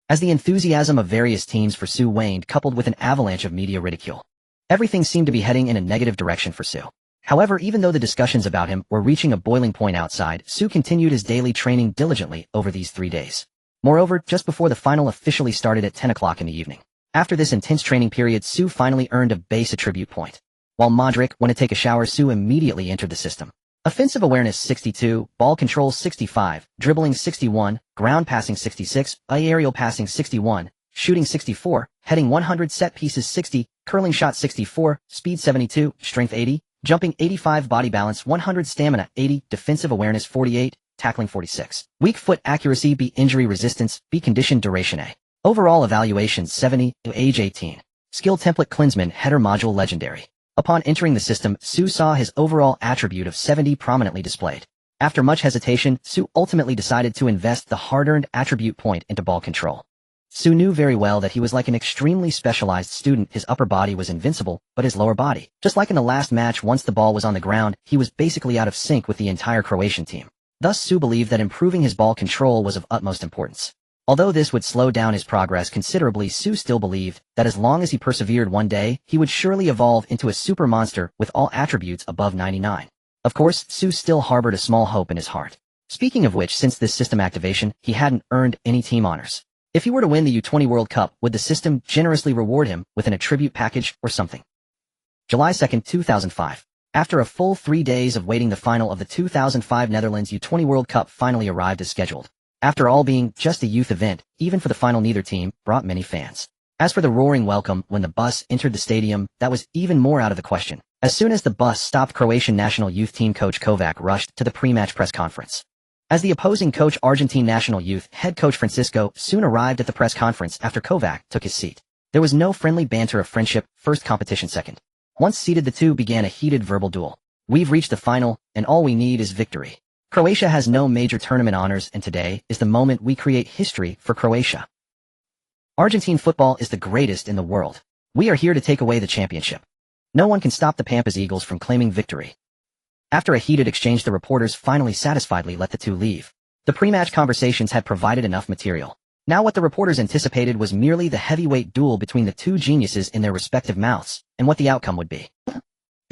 As the enthusiasm of various teams for Su waned, coupled with an avalanche of media ridicule, everything seemed to be heading in a negative direction for Su. However, even though the discussions about him were reaching a boiling point outside, Su continued his daily training diligently over these 3 days. Moreover, just before the final officially started at 10 o'clock in the evening. After this intense training period, Su finally earned a base attribute point. While Modric went to take a shower, Su immediately entered the system. Offensive awareness 62, ball control 65, dribbling 61, ground passing 66, aerial passing 61, shooting 64, heading 100, set pieces 60, curling shot 64, speed 72, strength 80, jumping 85, body balance 100, stamina 80, defensive awareness 48, tackling 46. Weak foot accuracy B, injury resistance B, condition duration A. Overall evaluation 70, age 18. Skill template Klinsmann header module legendary. Upon entering the system, Su saw his overall attribute of 70 prominently displayed. After much hesitation, Su ultimately decided to invest the hard-earned attribute point into ball control. Su knew very well that he was like an extremely specialized student. His upper body was invincible, but his lower body, just like in the last match, once the ball was on the ground, he was basically out of sync with the entire Croatian team. Thus, Su believed that improving his ball control was of utmost importance. Although this would slow down his progress considerably, Su still believed that as long as he persevered, one day, he would surely evolve into a super monster with all attributes above 99. Of course, Su still harbored a small hope in his heart. Speaking of which, since this system activation, he hadn't earned any team honors. If he were to win the U20 World Cup, would the system generously reward him with an attribute package or something? July 2, 2005. After a full 3 days of waiting, the final of the 2005 Netherlands U20 World Cup finally arrived as scheduled. After all being just a youth event, even for the final, neither team brought many fans. As for the roaring welcome when the bus entered the stadium, that was even more out of the question. As soon as the bus stopped, Croatian national youth team coach Kovac rushed to the pre-match press conference. As the opposing coach, Argentine national youth head coach Francisco soon arrived at the press conference after Kovac took his seat. There was no friendly banter of friendship, first competition second. Once seated, the two began a heated verbal duel. We've reached the final, and all we need is victory. Croatia has no major tournament honors, and today is the moment we create history for Croatia. Argentine football is the greatest in the world. We are here to take away the championship. No one can stop the Pampas Eagles from claiming victory. After a heated exchange, the reporters finally satisfiedly let the two leave. The pre-match conversations had provided enough material. Now what the reporters anticipated was merely the heavyweight duel between the two geniuses in their respective mouths, and what the outcome would be.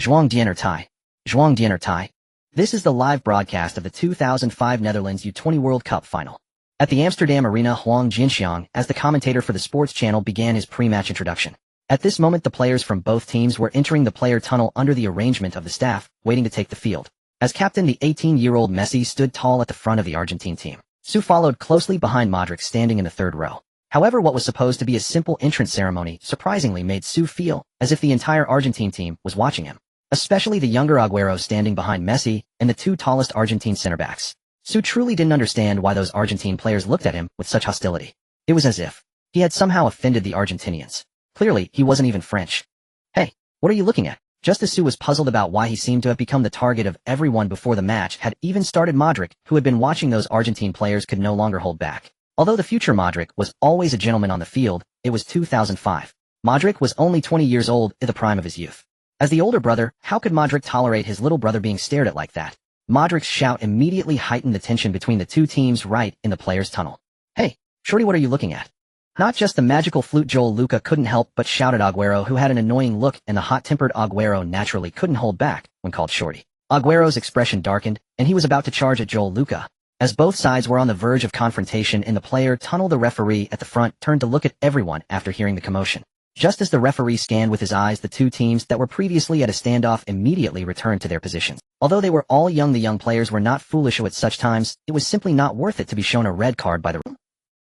Zhuang Diener Tai. Zhuang Diener Tai. This is the live broadcast of the 2005 Netherlands U20 World Cup final. At the Amsterdam Arena, Huang Jinxiang, as the commentator for the sports channel, began his pre-match introduction. At this moment, the players from both teams were entering the player tunnel under the arrangement of the staff, waiting to take the field. As captain, the 18-year-old Messi stood tall at the front of the Argentine team. Su followed closely behind Modric, standing in the third row. However, what was supposed to be a simple entrance ceremony surprisingly made Su feel as if the entire Argentine team was watching him, especially the younger Agüero standing behind Messi and the two tallest Argentine center-backs. Su truly didn't understand why those Argentine players looked at him with such hostility. It was as if he had somehow offended the Argentinians. Clearly, he wasn't even French. Hey, what are you looking at? Just as Su was puzzled about why he seemed to have become the target of everyone before the match had even started, Modric, who had been watching those Argentine players, could no longer hold back. Although the future Modric was always a gentleman on the field, it was 2005. Modric was only 20 years old in the prime of his youth. As the older brother, how could Modric tolerate his little brother being stared at like that? Modric's shout immediately heightened the tension between the two teams right in the players' tunnel. Hey, shorty, what are you looking at? Not just the magical flute. Joel Luca couldn't help but shout at Agüero, who had an annoying look, and the hot-tempered Agüero naturally couldn't hold back when called shorty. Agüero's expression darkened, and he was about to charge at Joel Luca. As both sides were on the verge of confrontation in the player tunnel, the referee at the front turned to look at everyone after hearing the commotion. Just as the referee scanned with his eyes the two teams that were previously at a standoff immediately returned to their positions. Although they were all young, the young players were not foolish, at such times it was simply not worth it to be shown a red card by the ref.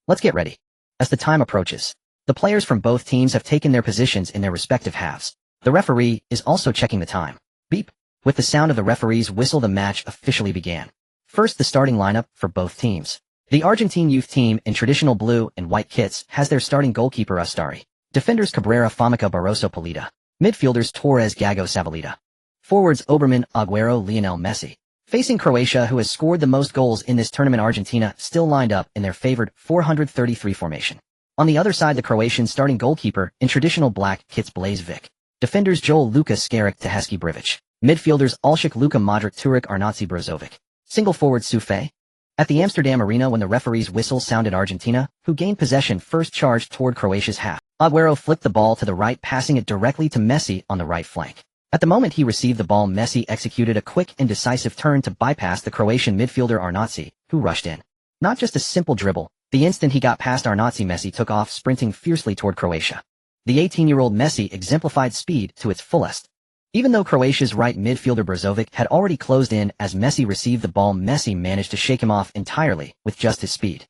Let's get ready. As the time approaches, the players from both teams have taken their positions in their respective halves. The referee is also checking the time. Beep. With the sound of the referee's whistle, the match officially began. First, the starting lineup for both teams. The Argentine youth team in traditional blue and white kits has their starting goalkeeper Ustari. Defenders Cabrera, Famaca, Barroso, Polita. Midfielders Torres, Gago, Savalita. Forwards Oberman, Agüero, Lionel Messi. Facing Croatia, who has scored the most goals in this tournament, Argentina still lined up in their favored 433 formation. On the other side, the Croatian starting goalkeeper in traditional black kits Blaze Vic. Defenders Joel Luka, Skaric, Teheski, Brivic. Midfielders Alshik, Luka Modric, Turek, Arnautovic, Brozovic. Single forward Su Fei. At the Amsterdam Arena, when the referee's whistle sounded, Argentina, who gained possession, first charged toward Croatia's half. Agüero flicked the ball to the right, passing it directly to Messi on the right flank. At the moment he received the ball, Messi executed a quick and decisive turn to bypass the Croatian midfielder Arnautovic, who rushed in. Not just a simple dribble. The instant he got past Arnautovic, Messi took off, sprinting fiercely toward Croatia. The 18-year-old Messi exemplified speed to its fullest. Even though Croatia's right midfielder Brozovic had already closed in as Messi received the ball, Messi managed to shake him off entirely with just his speed.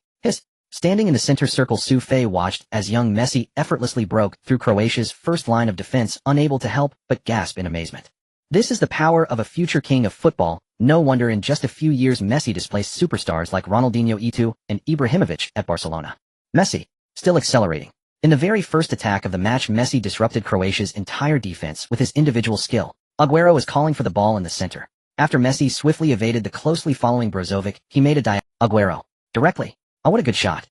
Standing in the center circle, Su Fei watched as young Messi effortlessly broke through Croatia's first line of defense, unable to help but gasp in amazement. This is the power of a future king of football. No wonder in just a few years Messi displaced superstars like Ronaldinho, Eto'o, and Ibrahimovic at Barcelona. Messi, still accelerating. In the very first attack of the match, Messi disrupted Croatia's entire defense with his individual skill. Agüero is calling for the ball in the center. After Messi swiftly evaded the closely following Brozovic, he made a Agüero. Directly. Oh, what a good shot.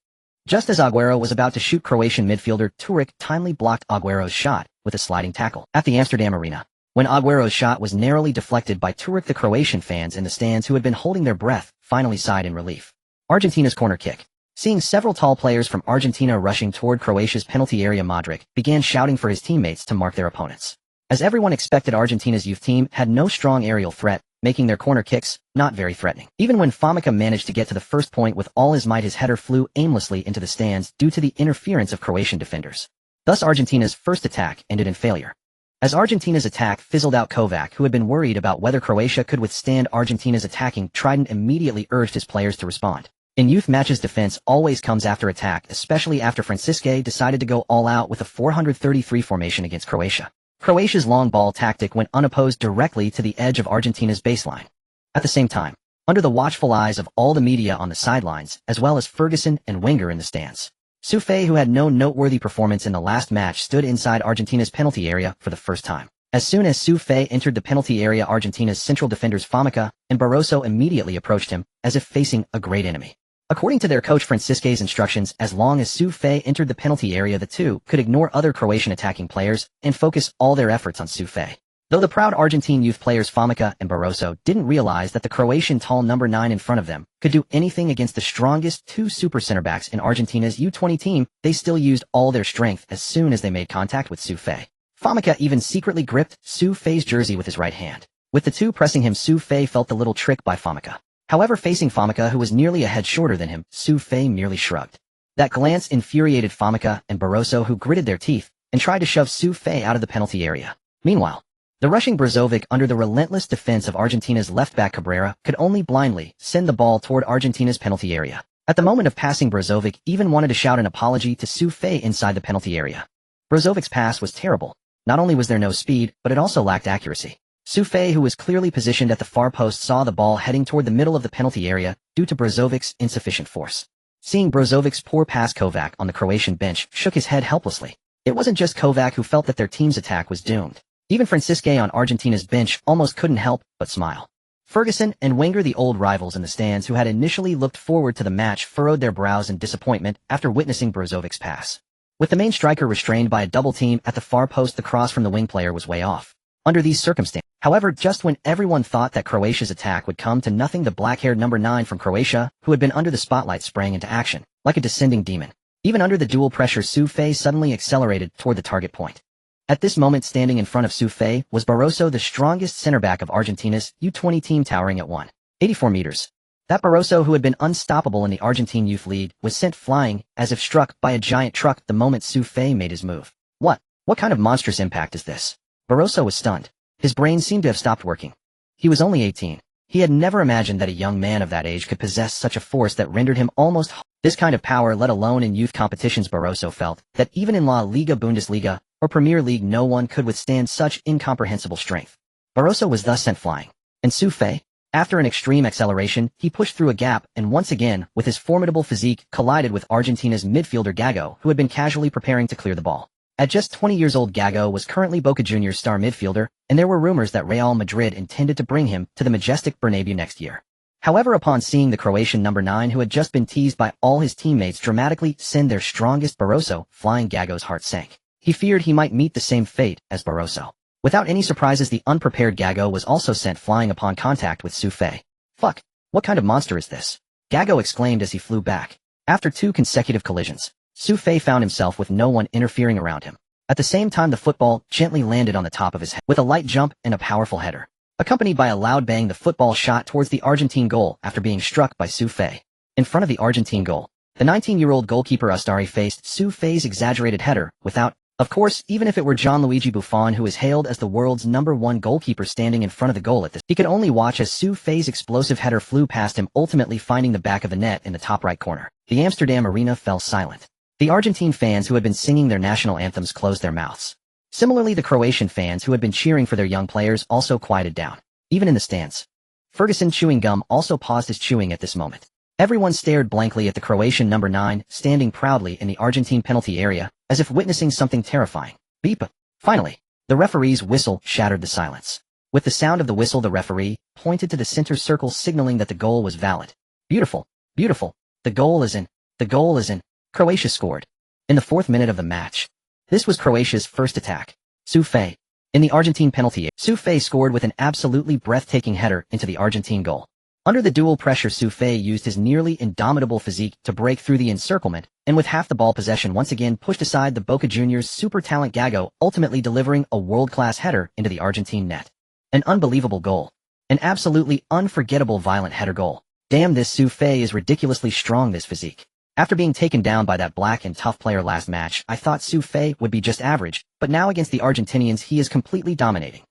Just as Agüero was about to shoot, Croatian midfielder Turek timely blocked Agüero's shot with a sliding tackle. At the Amsterdam Arena, when Agüero's shot was narrowly deflected by Turek, the Croatian fans in the stands, who had been holding their breath, finally sighed in relief. Argentina's corner kick. Seeing several tall players from Argentina rushing toward Croatia's penalty area, Modric began shouting for his teammates to mark their opponents. As everyone expected, Argentina's youth team had no strong aerial threat, making their corner kicks not very threatening. Even when Famaca managed to get to the first point with all his might, his header flew aimlessly into the stands due to the interference of Croatian defenders. Thus Argentina's first attack ended in failure. As Argentina's attack fizzled out, Kovac, who had been worried about whether Croatia could withstand Argentina's attacking trident, immediately urged his players to respond. In youth matches, defense always comes after attack, especially after Francisque decided to go all out with a 433 formation against Croatia. Croatia's long ball tactic went unopposed directly to the edge of Argentina's baseline. At the same time, under the watchful eyes of all the media on the sidelines, as well as Ferguson and Wenger in the stands, Su Fei, who had no noteworthy performance in the last match, stood inside Argentina's penalty area for the first time. As soon as Su Fei entered the penalty area, Argentina's central defenders Famaca and Barroso immediately approached him, as if facing a great enemy. According to their coach Francisque's instructions, as long as Su Fei entered the penalty area, the two could ignore other Croatian attacking players and focus all their efforts on Su Fei. Though the proud Argentine youth players Famaca and Barroso didn't realize that the Croatian tall number 9 in front of them could do anything against the strongest two super center backs in Argentina's U20 team, they still used all their strength as soon as they made contact with Su Fei. Famaca even secretly gripped Su Fei's jersey with his right hand. With the two pressing him, Su Fei felt the little trick by Famaca. However, facing Famaca, who was nearly a head shorter than him, Su Fei merely shrugged. That glance infuriated Famaca and Barroso, who gritted their teeth and tried to shove Su Fei out of the penalty area. Meanwhile, the rushing Brozovic, under the relentless defense of Argentina's left-back Cabrera, could only blindly send the ball toward Argentina's penalty area. At the moment of passing, Brozovic even wanted to shout an apology to Su Fei inside the penalty area. Brozovic's pass was terrible. Not only was there no speed, but it also lacked accuracy. Su Fei, who was clearly positioned at the far post, saw the ball heading toward the middle of the penalty area due to Brozovic's insufficient force. Seeing Brozovic's poor pass, Kovac on the Croatian bench shook his head helplessly. It wasn't just Kovac who felt that their team's attack was doomed. Even Francisque on Argentina's bench almost couldn't help but smile. Ferguson and Wenger, the old rivals in the stands who had initially looked forward to the match, furrowed their brows in disappointment after witnessing Brozovic's pass. With the main striker restrained by a double team at the far post, the cross from the wing player was way off. Under these circumstances, however, just when everyone thought that Croatia's attack would come to nothing, the black-haired number 9 from Croatia, who had been under the spotlight, sprang into action, like a descending demon. Even under the dual pressure, Su Fei suddenly accelerated toward the target point. At this moment, standing in front of Su Fei was Barroso, the strongest center back of Argentina's U20 team, towering at 184 meters. That Barroso, who had been unstoppable in the Argentine Youth League, was sent flying as if struck by a giant truck the moment Su Fei made his move. What kind of monstrous impact is this? Barroso was stunned. His brain seemed to have stopped working. He was only 18. He had never imagined that a young man of that age could possess such a force that rendered him almost this kind of power, let alone in youth competitions. Barroso felt that even in La Liga, Bundesliga, or Premier League, no one could withstand such incomprehensible strength. Barroso was thus sent flying. And Su Fei, after an extreme acceleration, he pushed through a gap and once again, with his formidable physique, collided with Argentina's midfielder Gago, who had been casually preparing to clear the ball. At just 20 years old, Gago was currently Boca Juniors' star midfielder, and there were rumors that Real Madrid intended to bring him to the majestic Bernabeu next year. However, upon seeing the Croatian number 9, who had just been teased by all his teammates, dramatically send their strongest, Barroso flying, Gago's heart sank. He feared he might meet the same fate as Barroso. Without any surprises, the unprepared Gago was also sent flying upon contact with Su Fei. Fuck, what kind of monster is this? Gago exclaimed as he flew back. After 2 consecutive collisions, Su Fei found himself with no one interfering around him. At the same time, the football gently landed on the top of his head with a light jump and a powerful header. Accompanied by a loud bang, the football shot towards the Argentine goal after being struck by Su Fei. In front of the Argentine goal, the 19-year-old goalkeeper Ustari faced Su Fei's exaggerated header without, of course, even if it were Gianluigi Buffon, who is hailed as the world's number 1 goalkeeper, standing in front of the goal at this, he could only watch as Su Fei's explosive header flew past him, ultimately finding the back of the net in the top right corner. The Amsterdam arena fell silent. The Argentine fans who had been singing their national anthems closed their mouths. Similarly, the Croatian fans who had been cheering for their young players also quieted down. Even in the stands, Ferguson, chewing gum, also paused his chewing at this moment. Everyone stared blankly at the Croatian number 9, standing proudly in the Argentine penalty area, as if witnessing something terrifying. Beep. Finally, the referee's whistle shattered the silence. With the sound of the whistle, the referee pointed to the center circle, signaling that the goal was valid. Beautiful. Beautiful. The goal is in. The goal is in. Croatia scored. In the 4th minute of the match. This was Croatia's first attack. Su Fei. In the Argentine penalty area, Su Fei scored with an absolutely breathtaking header into the Argentine goal. Under the dual pressure, Su Fei used his nearly indomitable physique to break through the encirclement, and with half the ball possession once again pushed aside the Boca Juniors' super talent Gago, ultimately delivering a world-class header into the Argentine net. An unbelievable goal. An absolutely unforgettable violent header goal. Damn, this Su Fei is ridiculously strong, this physique. After being taken down by that black and tough player last match, I thought Su Fei would be just average, but now against the Argentinians he is completely dominating.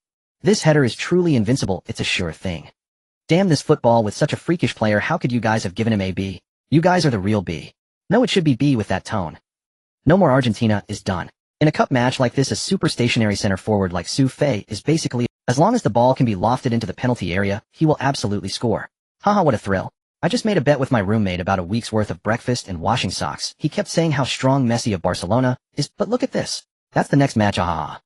This header is truly invincible, it's a sure thing. Damn, this football with such a freakish player, how could you guys have given him a B? You guys are the real B. No, it should be B with that tone. No more Argentina is done. In a cup match like this, a super stationary center forward like Su Fei is basically, as long as the ball can be lofted into the penalty area, he will absolutely score. Haha, what a thrill. I just made a bet with my roommate about a week's worth of breakfast and washing socks. He kept saying how strong Messi of Barcelona is, but look at this. That's the next match, ahaha.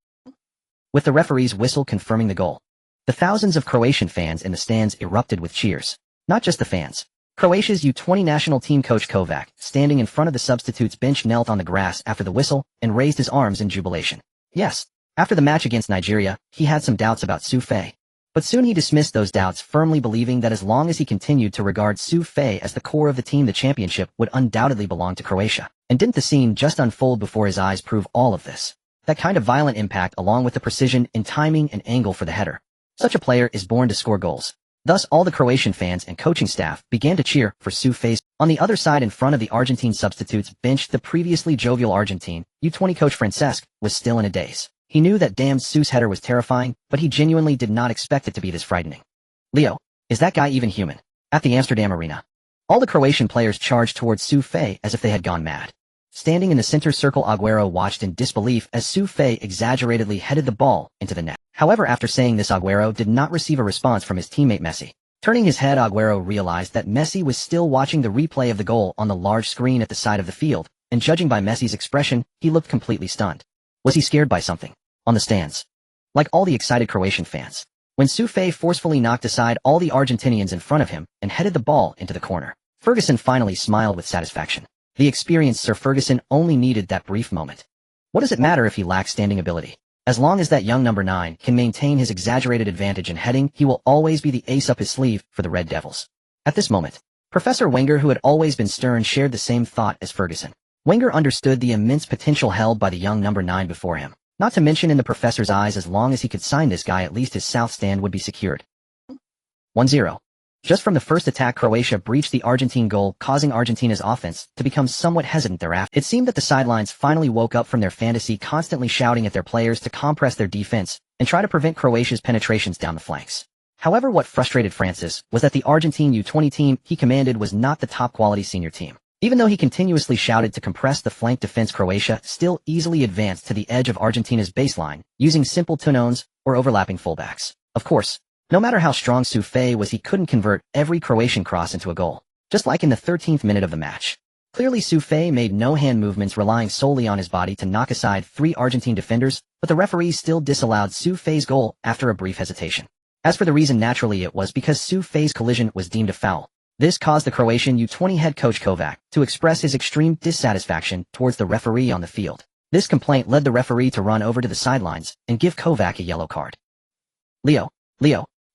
With the referee's whistle confirming the goal. The thousands of Croatian fans in the stands erupted with cheers. Not just the fans. Croatia's U20 national team coach Kovac, standing in front of the substitutes bench, knelt on the grass after the whistle and raised his arms in jubilation. Yes, after the match against Nigeria, he had some doubts about Su Fei. But soon he dismissed those doubts, firmly believing that as long as he continued to regard Su Fei as the core of the team, the championship would undoubtedly belong to Croatia. And didn't the scene just unfold before his eyes prove all of this? That kind of violent impact, along with the precision in timing and angle for the header. Such a player is born to score goals. Thus, all the Croatian fans and coaching staff began to cheer for Su Fei. On the other side, in front of the Argentine substitutes bench, the previously jovial Argentine U20 coach Francesc was still in a daze. He knew that damned Su's header was terrifying, but he genuinely did not expect it to be this frightening. Leo, is that guy even human? At the Amsterdam arena, all the Croatian players charged towards Su Fei as if they had gone mad. Standing in the center circle, Agüero watched in disbelief as Su Fei exaggeratedly headed the ball into the net. However, after saying this, Agüero did not receive a response from his teammate Messi. Turning his head, Agüero realized that Messi was still watching the replay of the goal on the large screen at the side of the field, and judging by Messi's expression, he looked completely stunned. Was he scared by something? On the stands, like all the excited Croatian fans, when Su Fei forcefully knocked aside all the Argentinians in front of him and headed the ball into the corner, Ferguson finally smiled with satisfaction. The experienced Sir Ferguson only needed that brief moment. What does it matter if he lacks standing ability? As long as that young number 9 can maintain his exaggerated advantage in heading, he will always be the ace up his sleeve for the Red Devils. At this moment, Professor Wenger, who had always been stern, shared the same thought as Ferguson. Wenger understood the immense potential held by the young number 9 before him. Not to mention, in the professor's eyes, as long as he could sign this guy, at least his south stand would be secured. 1-0. Just from the first attack, Croatia breached the Argentine goal, causing Argentina's offense to become somewhat hesitant thereafter. It seemed that the sidelines finally woke up from their fantasy, constantly shouting at their players to compress their defense and try to prevent Croatia's penetrations down the flanks. However, what frustrated Francis was that the Argentine U20 team he commanded was not the top-quality senior team. Even though he continuously shouted to compress the flank defense, Croatia still easily advanced to the edge of Argentina's baseline, using simple tunnels or overlapping fullbacks. Of course, no matter how strong Su Fei was, he couldn't convert every Croatian cross into a goal, just like in the 13th minute of the match. Clearly, Su Fei made no hand movements, relying solely on his body to knock aside 3 Argentine defenders, but the referees still disallowed Su Fei's goal after a brief hesitation. As for the reason, naturally it was because Su Fei's collision was deemed a foul. This caused the Croatian U20 head coach Kovac to express his extreme dissatisfaction towards the referee on the field. This complaint led the referee to run over to the sidelines and give Kovac a yellow card. Leo,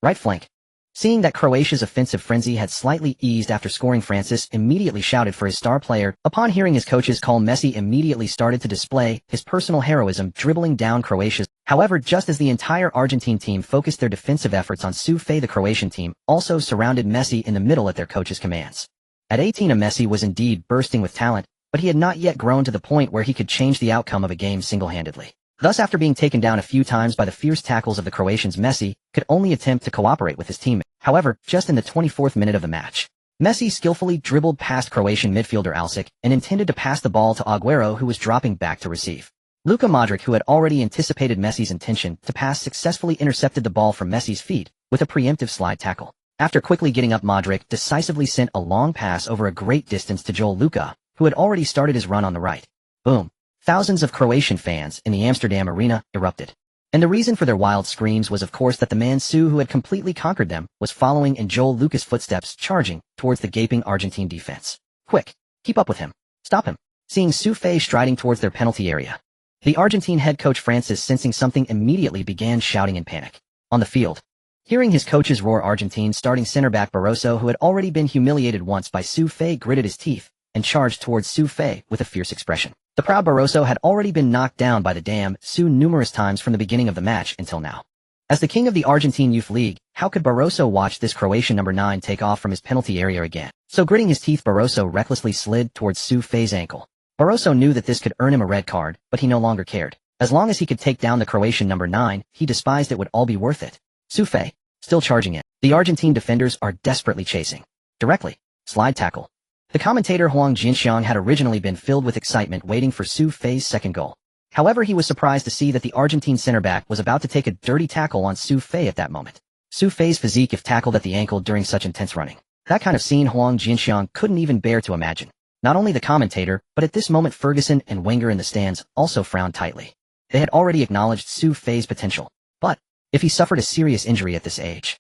right flank. Seeing that Croatia's offensive frenzy had slightly eased after scoring, Francis immediately shouted for his star player. Upon hearing his coach's call, Messi immediately started to display his personal heroism, dribbling down Croatia's. However, just as the entire Argentine team focused their defensive efforts on Su Fei, the Croatian team also surrounded Messi in the middle at their coach's commands. At 18, Messi was indeed bursting with talent, but he had not yet grown to the point where he could change the outcome of a game single-handedly. Thus, after being taken down a few times by the fierce tackles of the Croatians, Messi could only attempt to cooperate with his teammate. However, just in the 24th minute of the match, Messi skillfully dribbled past Croatian midfielder Alcic and intended to pass the ball to Agüero, who was dropping back to receive. Luka Modric, who had already anticipated Messi's intention to pass, successfully intercepted the ball from Messi's feet with a preemptive slide tackle. After quickly getting up, Modric decisively sent a long pass over a great distance to Joel Luka, who had already started his run on the right. Boom. Thousands of Croatian fans in the Amsterdam arena erupted. And the reason for their wild screams was, of course, that the man Su, who had completely conquered them, was following in Joel Luka's footsteps, charging towards the gaping Argentine defense. Quick, keep up with him. Stop him. Seeing Su Fei striding towards their penalty area, the Argentine head coach Francis, sensing something, immediately began shouting in panic. On the field, hearing his coach's roar, Argentine starting center back Barroso, who had already been humiliated once by Su Fei, gritted his teeth and charged towards Su Fei with a fierce expression. The proud Barroso had already been knocked down by the damn Su numerous times from the beginning of the match until now. As the king of the Argentine Youth League, how could Barroso watch this Croatian number 9 take off from his penalty area again? So gritting his teeth, Barroso recklessly slid towards Su Fei's ankle. Barroso knew that this could earn him a red card, but he no longer cared. As long as he could take down the Croatian number 9, he despised it would all be worth it. Su Fei, still charging in. The Argentine defenders are desperately chasing. Directly. Slide tackle. The commentator Huang Jinxiang had originally been filled with excitement waiting for Su Fei's second goal. However, he was surprised to see that the Argentine center back was about to take a dirty tackle on Su Fei at that moment. Su Fei's physique if tackled at the ankle during such intense running. That kind of scene Huang Jinxiang couldn't even bear to imagine. Not only the commentator, but at this moment Ferguson and Wenger in the stands also frowned tightly. They had already acknowledged Su Fei's potential. But, if he suffered a serious injury at this age,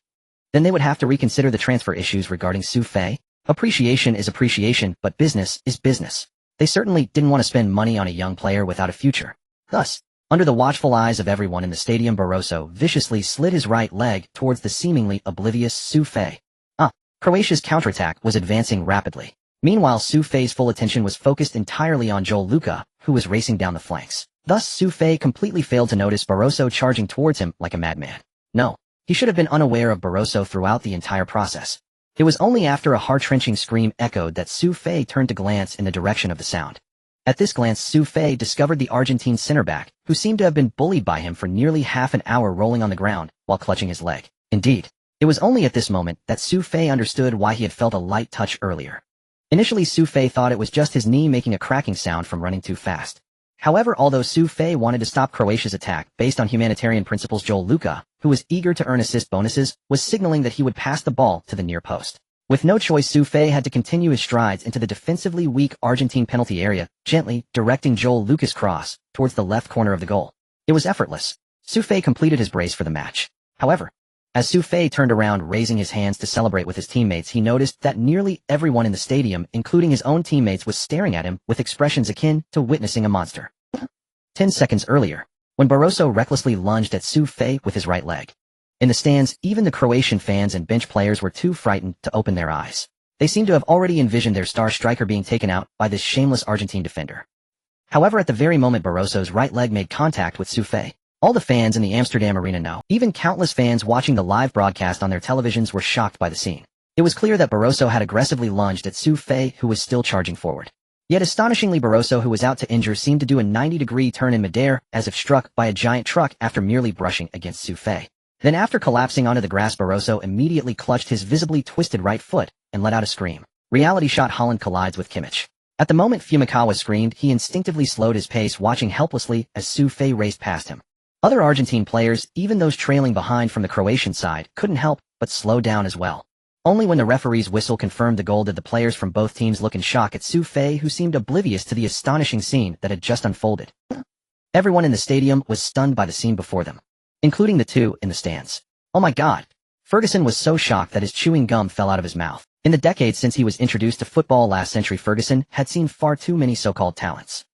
then they would have to reconsider the transfer issues regarding Su Fei. Appreciation is appreciation, but business is business. They certainly didn't want to spend money on a young player without a future. Thus, under the watchful eyes of everyone in the stadium, Barroso viciously slid his right leg towards the seemingly oblivious Su Fei. Croatia's counterattack was advancing rapidly. Meanwhile, Su Fei's full attention was focused entirely on Joel Luca, who was racing down the flanks. Thus, Su Fei completely failed to notice Barroso charging towards him like a madman. No, he should have been unaware of Barroso throughout the entire process. It was only after a heart-wrenching scream echoed that Su Fei turned to glance in the direction of the sound. At this glance, Su Fei discovered the Argentine center back, who seemed to have been bullied by him for nearly half an hour rolling on the ground while clutching his leg. Indeed, it was only at this moment that Su Fei understood why he had felt a light touch earlier. Initially, Su Fei thought it was just his knee making a cracking sound from running too fast. However, although Su Fei wanted to stop Croatia's attack based on humanitarian principles, Joel Luca, who was eager to earn assist bonuses, was signaling that he would pass the ball to the near post. With no choice, Su Fei had to continue his strides into the defensively weak Argentine penalty area, gently directing Joel Luca's cross towards the left corner of the goal. It was effortless. Su Fei completed his brace for the match. However, as Su Fei turned around raising his hands to celebrate with his teammates, he noticed that nearly everyone in the stadium, including his own teammates, was staring at him with expressions akin to witnessing a monster. 10 seconds earlier, when Barroso recklessly lunged at Su Fei with his right leg. In the stands, even the Croatian fans and bench players were too frightened to open their eyes. They seemed to have already envisioned their star striker being taken out by this shameless Argentine defender. However, at the very moment Barroso's right leg made contact with Su Fei, all the fans in the Amsterdam arena know. Even countless fans watching the live broadcast on their televisions were shocked by the scene. It was clear that Barroso had aggressively lunged at Su Fei, who was still charging forward. Yet astonishingly, Barroso, who was out to injure, seemed to do a 90-degree turn in midair as if struck by a giant truck after merely brushing against Su Fei. Then after collapsing onto the grass, Barroso immediately clutched his visibly twisted right foot and let out a scream. Reality shot Holland collides with Kimmich. At the moment Fumikawa screamed, he instinctively slowed his pace, watching helplessly as Su Fei raced past him. Other Argentine players, even those trailing behind from the Croatian side, couldn't help but slow down as well. Only when the referee's whistle confirmed the goal did the players from both teams look in shock at Su Fei, who seemed oblivious to the astonishing scene that had just unfolded. Everyone in the stadium was stunned by the scene before them, including the two in the stands. Oh my God! Ferguson was so shocked that his chewing gum fell out of his mouth. In the decades since he was introduced to football last century, Ferguson had seen far too many so-called talents.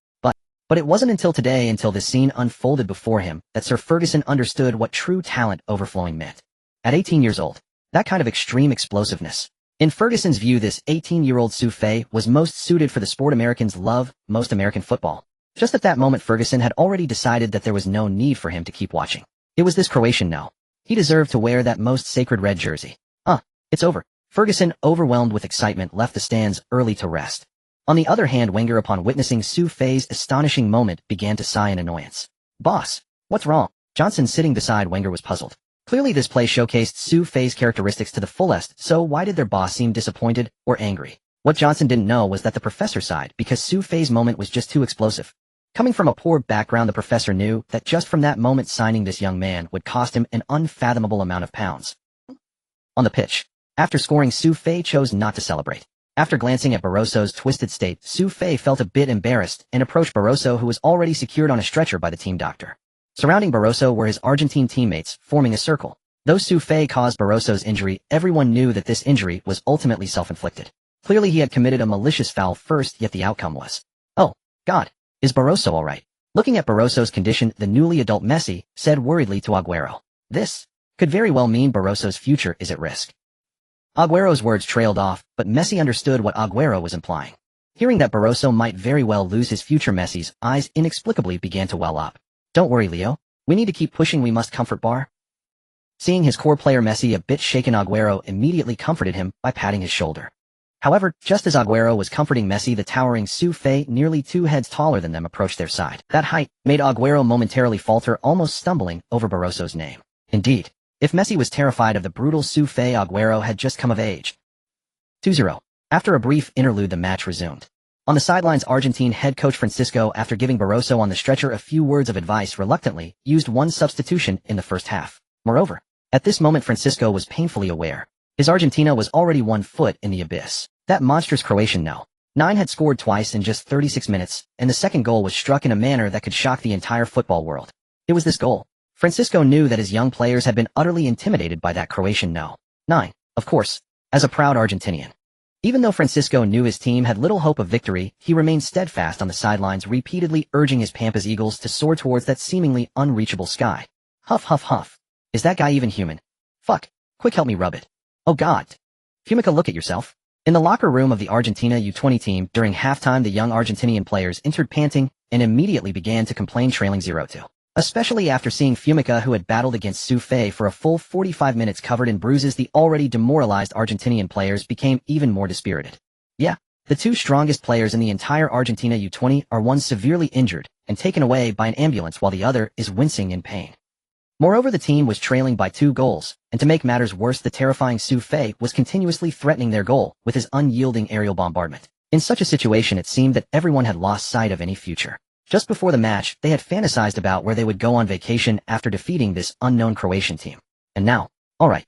But it wasn't until today, until this scene unfolded before him, that Sir Ferguson understood what true talent overflowing meant. At 18 years old, that kind of extreme explosiveness. In Ferguson's view, this 18-year-old Su Fei was most suited for the sport Americans love, most American football. Just at that moment, Ferguson had already decided that there was no need for him to keep watching. It was this Croatian no. He deserved to wear that most sacred red jersey. It's over. Ferguson, overwhelmed with excitement, left the stands early to rest. On the other hand, Wenger, upon witnessing Su Fei's astonishing moment, began to sigh in annoyance. Boss, what's wrong? Johnson, sitting beside Wenger, was puzzled. Clearly this play showcased Su Fei's characteristics to the fullest, so why did their boss seem disappointed or angry? What Johnson didn't know was that the professor sighed because Su Fei's moment was just too explosive. Coming from a poor background, the professor knew that just from that moment signing this young man would cost him an unfathomable amount of pounds. On the pitch, after scoring, Su Fei chose not to celebrate. After glancing at Barroso's twisted state, Su Fei felt a bit embarrassed and approached Barroso, who was already secured on a stretcher by the team doctor. Surrounding Barroso were his Argentine teammates, forming a circle. Though Su Fei caused Barroso's injury, everyone knew that this injury was ultimately self-inflicted. Clearly he had committed a malicious foul first, yet the outcome was, "Oh, God, is Barroso alright?" Looking at Barroso's condition, the newly adult Messi said worriedly to Agüero, "This could very well mean Barroso's future is at risk." Agüero's words trailed off, but Messi understood what Agüero was implying. Hearing that Barroso might very well lose his future, Messi's eyes inexplicably began to well up. "Don't worry, Leo. We need to keep pushing. We must comfort Bar." Seeing his core player Messi a bit shaken, Agüero immediately comforted him by patting his shoulder. However, just as Agüero was comforting Messi, the towering Su Fei, nearly 2 heads taller than them, approached their side. That height made Agüero momentarily falter, almost stumbling over Barroso's name. Indeed, if Messi was terrified of the brutal Su Fei, Agüero had just come of age. 2-0. After a brief interlude, the match resumed. On the sidelines, Argentine head coach Francisco, after giving Barroso on the stretcher a few words of advice, reluctantly used one substitution in the first half. Moreover, at this moment Francisco was painfully aware. His Argentina was already 1 foot in the abyss. That monstrous Croatian No.9 had scored twice in just 36 minutes, and the second goal was struck in a manner that could shock the entire football world. It was this goal. Francisco knew that his young players had been utterly intimidated by that Croatian No.9, of course, as a proud Argentinian. Even though Francisco knew his team had little hope of victory, he remained steadfast on the sidelines, repeatedly urging his Pampas Eagles to soar towards that seemingly unreachable sky. Huff huff huff. Is that guy even human? Fuck. Quick, help me rub it. Oh god. Fumica, look at yourself. In the locker room of the Argentina U20 team, during halftime the young Argentinian players entered panting and immediately began to complain, trailing 0-2. Especially after seeing Fumica, who had battled against Su Fei for a full 45 minutes covered in bruises, the already demoralized Argentinian players became even more dispirited. Yeah, the two strongest players in the entire Argentina U20 are one severely injured and taken away by an ambulance while the other is wincing in pain. Moreover, the team was trailing by 2 goals, and to make matters worse, the terrifying Su Fei was continuously threatening their goal with his unyielding aerial bombardment. In such a situation, it seemed that everyone had lost sight of any future. Just before the match, they had fantasized about where they would go on vacation after defeating this unknown Croatian team. And now, alright,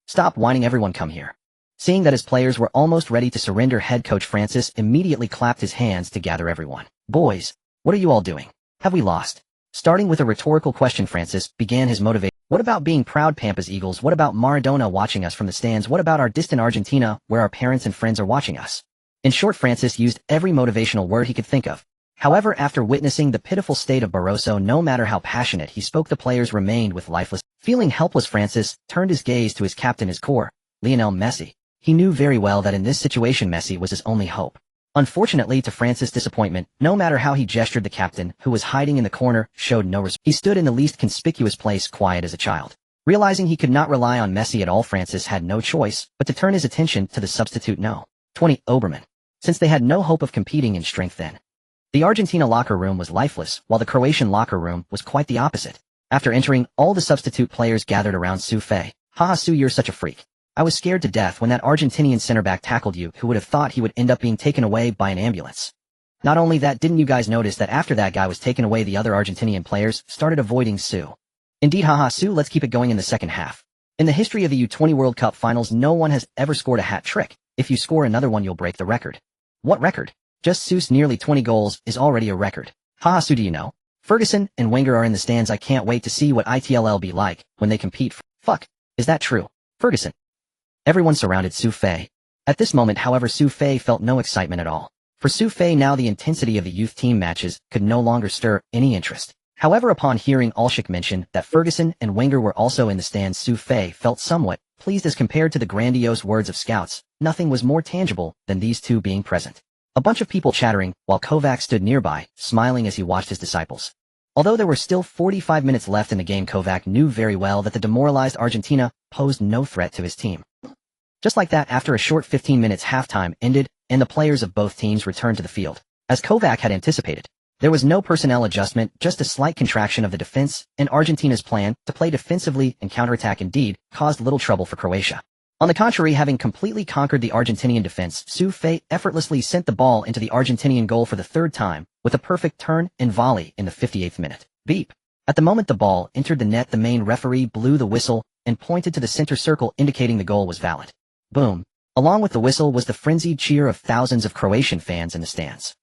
stop whining, everyone come here. Seeing that his players were almost ready to surrender, head coach Francis immediately clapped his hands to gather everyone. Boys, what are you all doing? Have we lost? Starting with a rhetorical question, Francis began his motivation. What about being proud Pampas Eagles? What about Maradona watching us from the stands? What about our distant Argentina, where our parents and friends are watching us? In short, Francis used every motivational word he could think of. However, after witnessing the pitiful state of Barroso, no matter how passionate he spoke, the players remained with lifeless. Feeling helpless, Francis turned his gaze to his captain, his core, Lionel Messi. He knew very well that in this situation Messi was his only hope. Unfortunately, to Francis' disappointment, no matter how he gestured, the captain, who was hiding in the corner, showed no respect. He stood in the least conspicuous place, quiet as a child. Realizing he could not rely on Messi at all, Francis had no choice but to turn his attention to the substitute No.20 Oberman, since they had no hope of competing in strength then. The Argentina locker room was lifeless, while the Croatian locker room was quite the opposite. After entering, all the substitute players gathered around Su Fei. Haha, Su, you're such a freak. I was scared to death when that Argentinian center-back tackled you. Who would have thought he would end up being taken away by an ambulance? Not only that, didn't you guys notice that after that guy was taken away, the other Argentinian players started avoiding Su? Indeed, haha, Su, let's keep it going in the second half. In the history of the U20 World Cup finals, no one has ever scored a hat trick. If you score another one, you'll break the record. What record? Just Su's nearly 20 goals is already a record. Haha, Su, do you know? Ferguson and Wenger are in the stands. I can't wait to see what it'll be like when they compete. Fuck. Is that true? Ferguson. Everyone surrounded Su Fei. At this moment, however, Su Fei felt no excitement at all. For Su Fei now, the intensity of the youth team matches could no longer stir any interest. However, upon hearing Alshik mention that Ferguson and Wenger were also in the stands, Su Fei felt somewhat pleased, as compared to the grandiose words of scouts. Nothing was more tangible than these two being present. A bunch of people chattering, while Kovac stood nearby, smiling as he watched his disciples. Although there were still 45 minutes left in the game, Kovac knew very well that the demoralized Argentina posed no threat to his team. Just like that, after a short 15 minutes, halftime ended, and the players of both teams returned to the field. As Kovac had anticipated, there was no personnel adjustment, just a slight contraction of the defense, and Argentina's plan to play defensively and counterattack indeed caused little trouble for Croatia. On the contrary, having completely conquered the Argentinian defense, Su Fei effortlessly sent the ball into the Argentinian goal for the third time, with a perfect turn and volley in the 58th minute. Beep. At the moment the ball entered the net, the main referee blew the whistle and pointed to the center circle, indicating the goal was valid. Boom. Along with the whistle was the frenzied cheer of thousands of Croatian fans in the stands.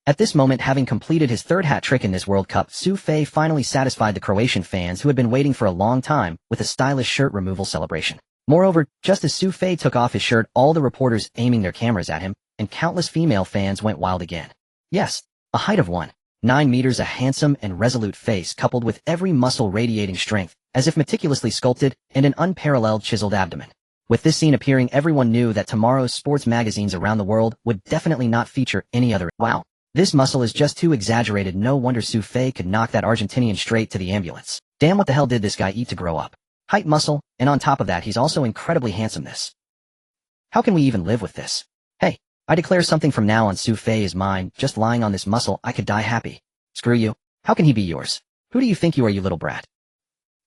At this moment, having completed his third hat trick in this World Cup, Su Fei finally satisfied the Croatian fans who had been waiting for a long time with a stylish shirt removal celebration. Moreover, just as Su Fei took off his shirt, all the reporters aiming their cameras at him, and countless female fans went wild again. Yes, a height of 1.9 meters, a handsome and resolute face coupled with every muscle radiating strength, as if meticulously sculpted, and an unparalleled chiseled abdomen. With this scene appearing, everyone knew that tomorrow's sports magazines around the world would definitely not feature any other. Wow, this muscle is just too exaggerated. No wonder Su Fei could knock that Argentinian straight to the ambulance. Damn, what the hell did this guy eat to grow up? Height, muscle, and on top of that he's also incredibly handsome. How can we even live with this? Hey, I declare something from now on, Su Fei is mine. Just lying on this muscle, I could die happy. Screw you. How can he be yours? Who do you think you are, you little brat?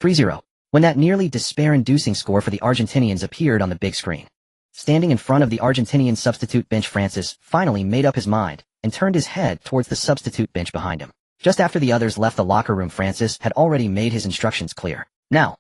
3-0. When that nearly despair-inducing score for the Argentinians appeared on the big screen. Standing in front of the Argentinian substitute bench, Francis finally made up his mind and turned his head towards the substitute bench behind him. Just after the others left the locker room, Francis had already made his instructions clear. Now,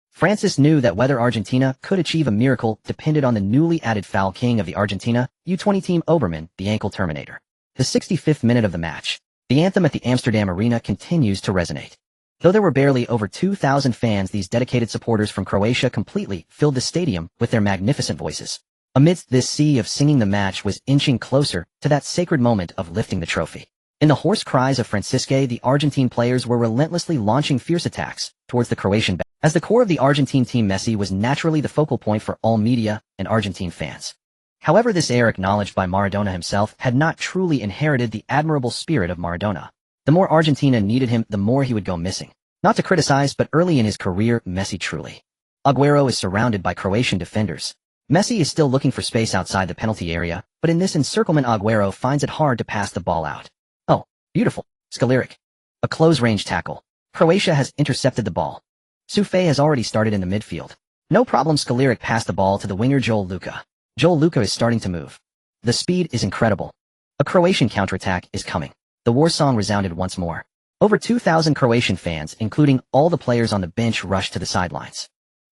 Francis knew that whether Argentina could achieve a miracle depended on the newly added foul king of the Argentina U20 team, Oberman, the ankle terminator. The 65th minute of the match. The anthem at the Amsterdam Arena continues to resonate. Though there were barely over 2,000 fans, these dedicated supporters from Croatia completely filled the stadium with their magnificent voices. Amidst this sea of singing, the match was inching closer to that sacred moment of lifting the trophy. In the hoarse cries of Francisque, the Argentine players were relentlessly launching fierce attacks towards the Croatian bench. As the core of the Argentine team, Messi was naturally the focal point for all media and Argentine fans. However, this heir, acknowledged by Maradona himself, had not truly inherited the admirable spirit of Maradona. The more Argentina needed him, the more he would go missing. Not to criticize, but early in his career, Messi truly. Aguero is surrounded by Croatian defenders. Messi is still looking for space outside the penalty area, but in this encirclement, Aguero finds it hard to pass the ball out. Oh, beautiful. Scoreline. A close-range tackle. Croatia has intercepted the ball. Su Fei has already started in the midfield. No problem, Scoreline passed the ball to the winger Joel Luka. Joel Luka is starting to move. The speed is incredible. A Croatian counterattack is coming. The war song resounded once more. Over 2,000 Croatian fans, including all the players on the bench, rushed to the sidelines.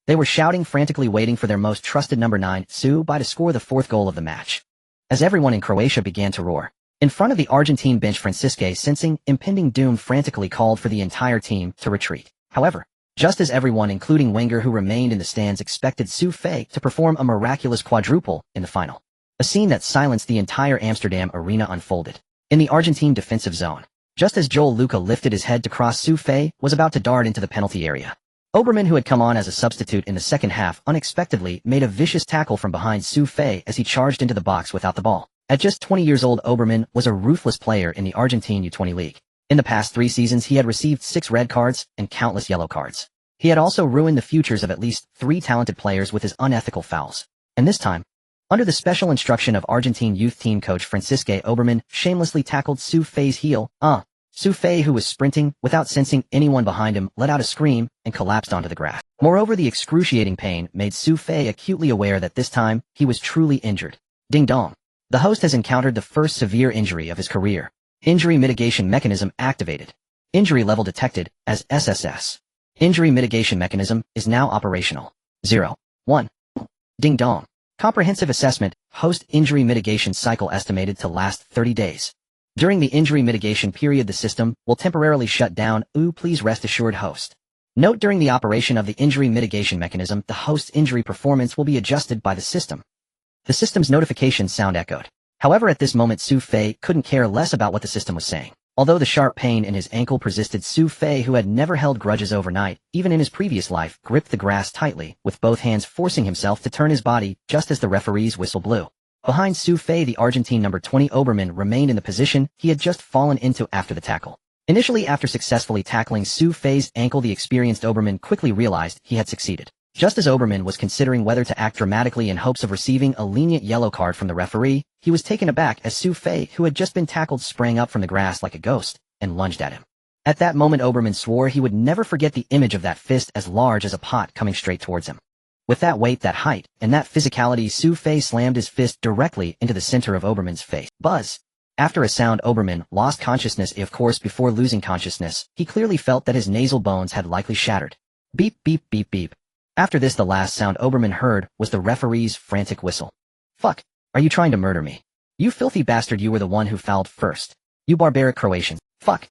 They were shouting frantically, waiting for their most trusted number 9, Su Fei, to score the fourth goal of the match. As everyone in Croatia began to roar, in front of the Argentine bench, Francisque, sensing impending doom, frantically called for the entire team to retreat. However, just as everyone, including Wenger, who remained in the stands, expected Su Fei to perform a miraculous quadruple in the final, a scene that silenced the entire Amsterdam Arena unfolded. In the Argentine defensive zone, just as Joel Luka lifted his head to cross, Su Fei was about to dart into the penalty area. Oberman, who had come on as a substitute in the second half, unexpectedly made a vicious tackle from behind Su Fei as he charged into the box without the ball. At just 20 years old, Oberman was a ruthless player in the Argentine U20 League. In the past 3 seasons, he had received 6 red cards and countless yellow cards. He had also ruined the futures of at least 3 talented players with his unethical fouls. And this time, under the special instruction of Argentine youth team coach Francisque, Oberman shamelessly tackled Su Fei's heel. Su Fei, who was sprinting without sensing anyone behind him, let out a scream and collapsed onto the grass. Moreover, the excruciating pain made Su Fei acutely aware that this time he was truly injured. Ding dong. The host has encountered the first severe injury of his career. Injury mitigation mechanism activated. Injury level detected as SSS. Injury mitigation mechanism is now operational. 0. 1. Ding dong. Comprehensive assessment. Host injury mitigation cycle estimated to last 30 days. During the injury mitigation period, the system will temporarily shut down. Please rest assured, host. Note: during the operation of the injury mitigation mechanism, the host's injury performance will be adjusted by the system. The system's notification sound echoed. However, at this moment, Su Fei couldn't care less about what the system was saying. Although the sharp pain in his ankle persisted, Su Fei, who had never held grudges overnight, even in his previous life, gripped the grass tightly, with both hands, forcing himself to turn his body just as the referee's whistle blew. Behind Su Fei, the Argentine number 20 Oberman remained in the position he had just fallen into after the tackle. Initially, after successfully tackling Su Fei's ankle, the experienced Oberman quickly realized he had succeeded. Just as Oberman was considering whether to act dramatically in hopes of receiving a lenient yellow card from the referee, he was taken aback as Su Fei, who had just been tackled, sprang up from the grass like a ghost and lunged at him. At that moment, Oberman swore he would never forget the image of that fist as large as a pot coming straight towards him. With that weight, that height, and that physicality, Su Fei slammed his fist directly into the center of Oberman's face. Buzz. After a sound, Oberman lost consciousness. Of course, before losing consciousness, he clearly felt that his nasal bones had likely shattered. Beep, beep, beep, beep. After this, the last sound Oberman heard was the referee's frantic whistle. Fuck. Are you trying to murder me? You filthy bastard, you were the one who fouled first. You barbaric Croatian. Fuck.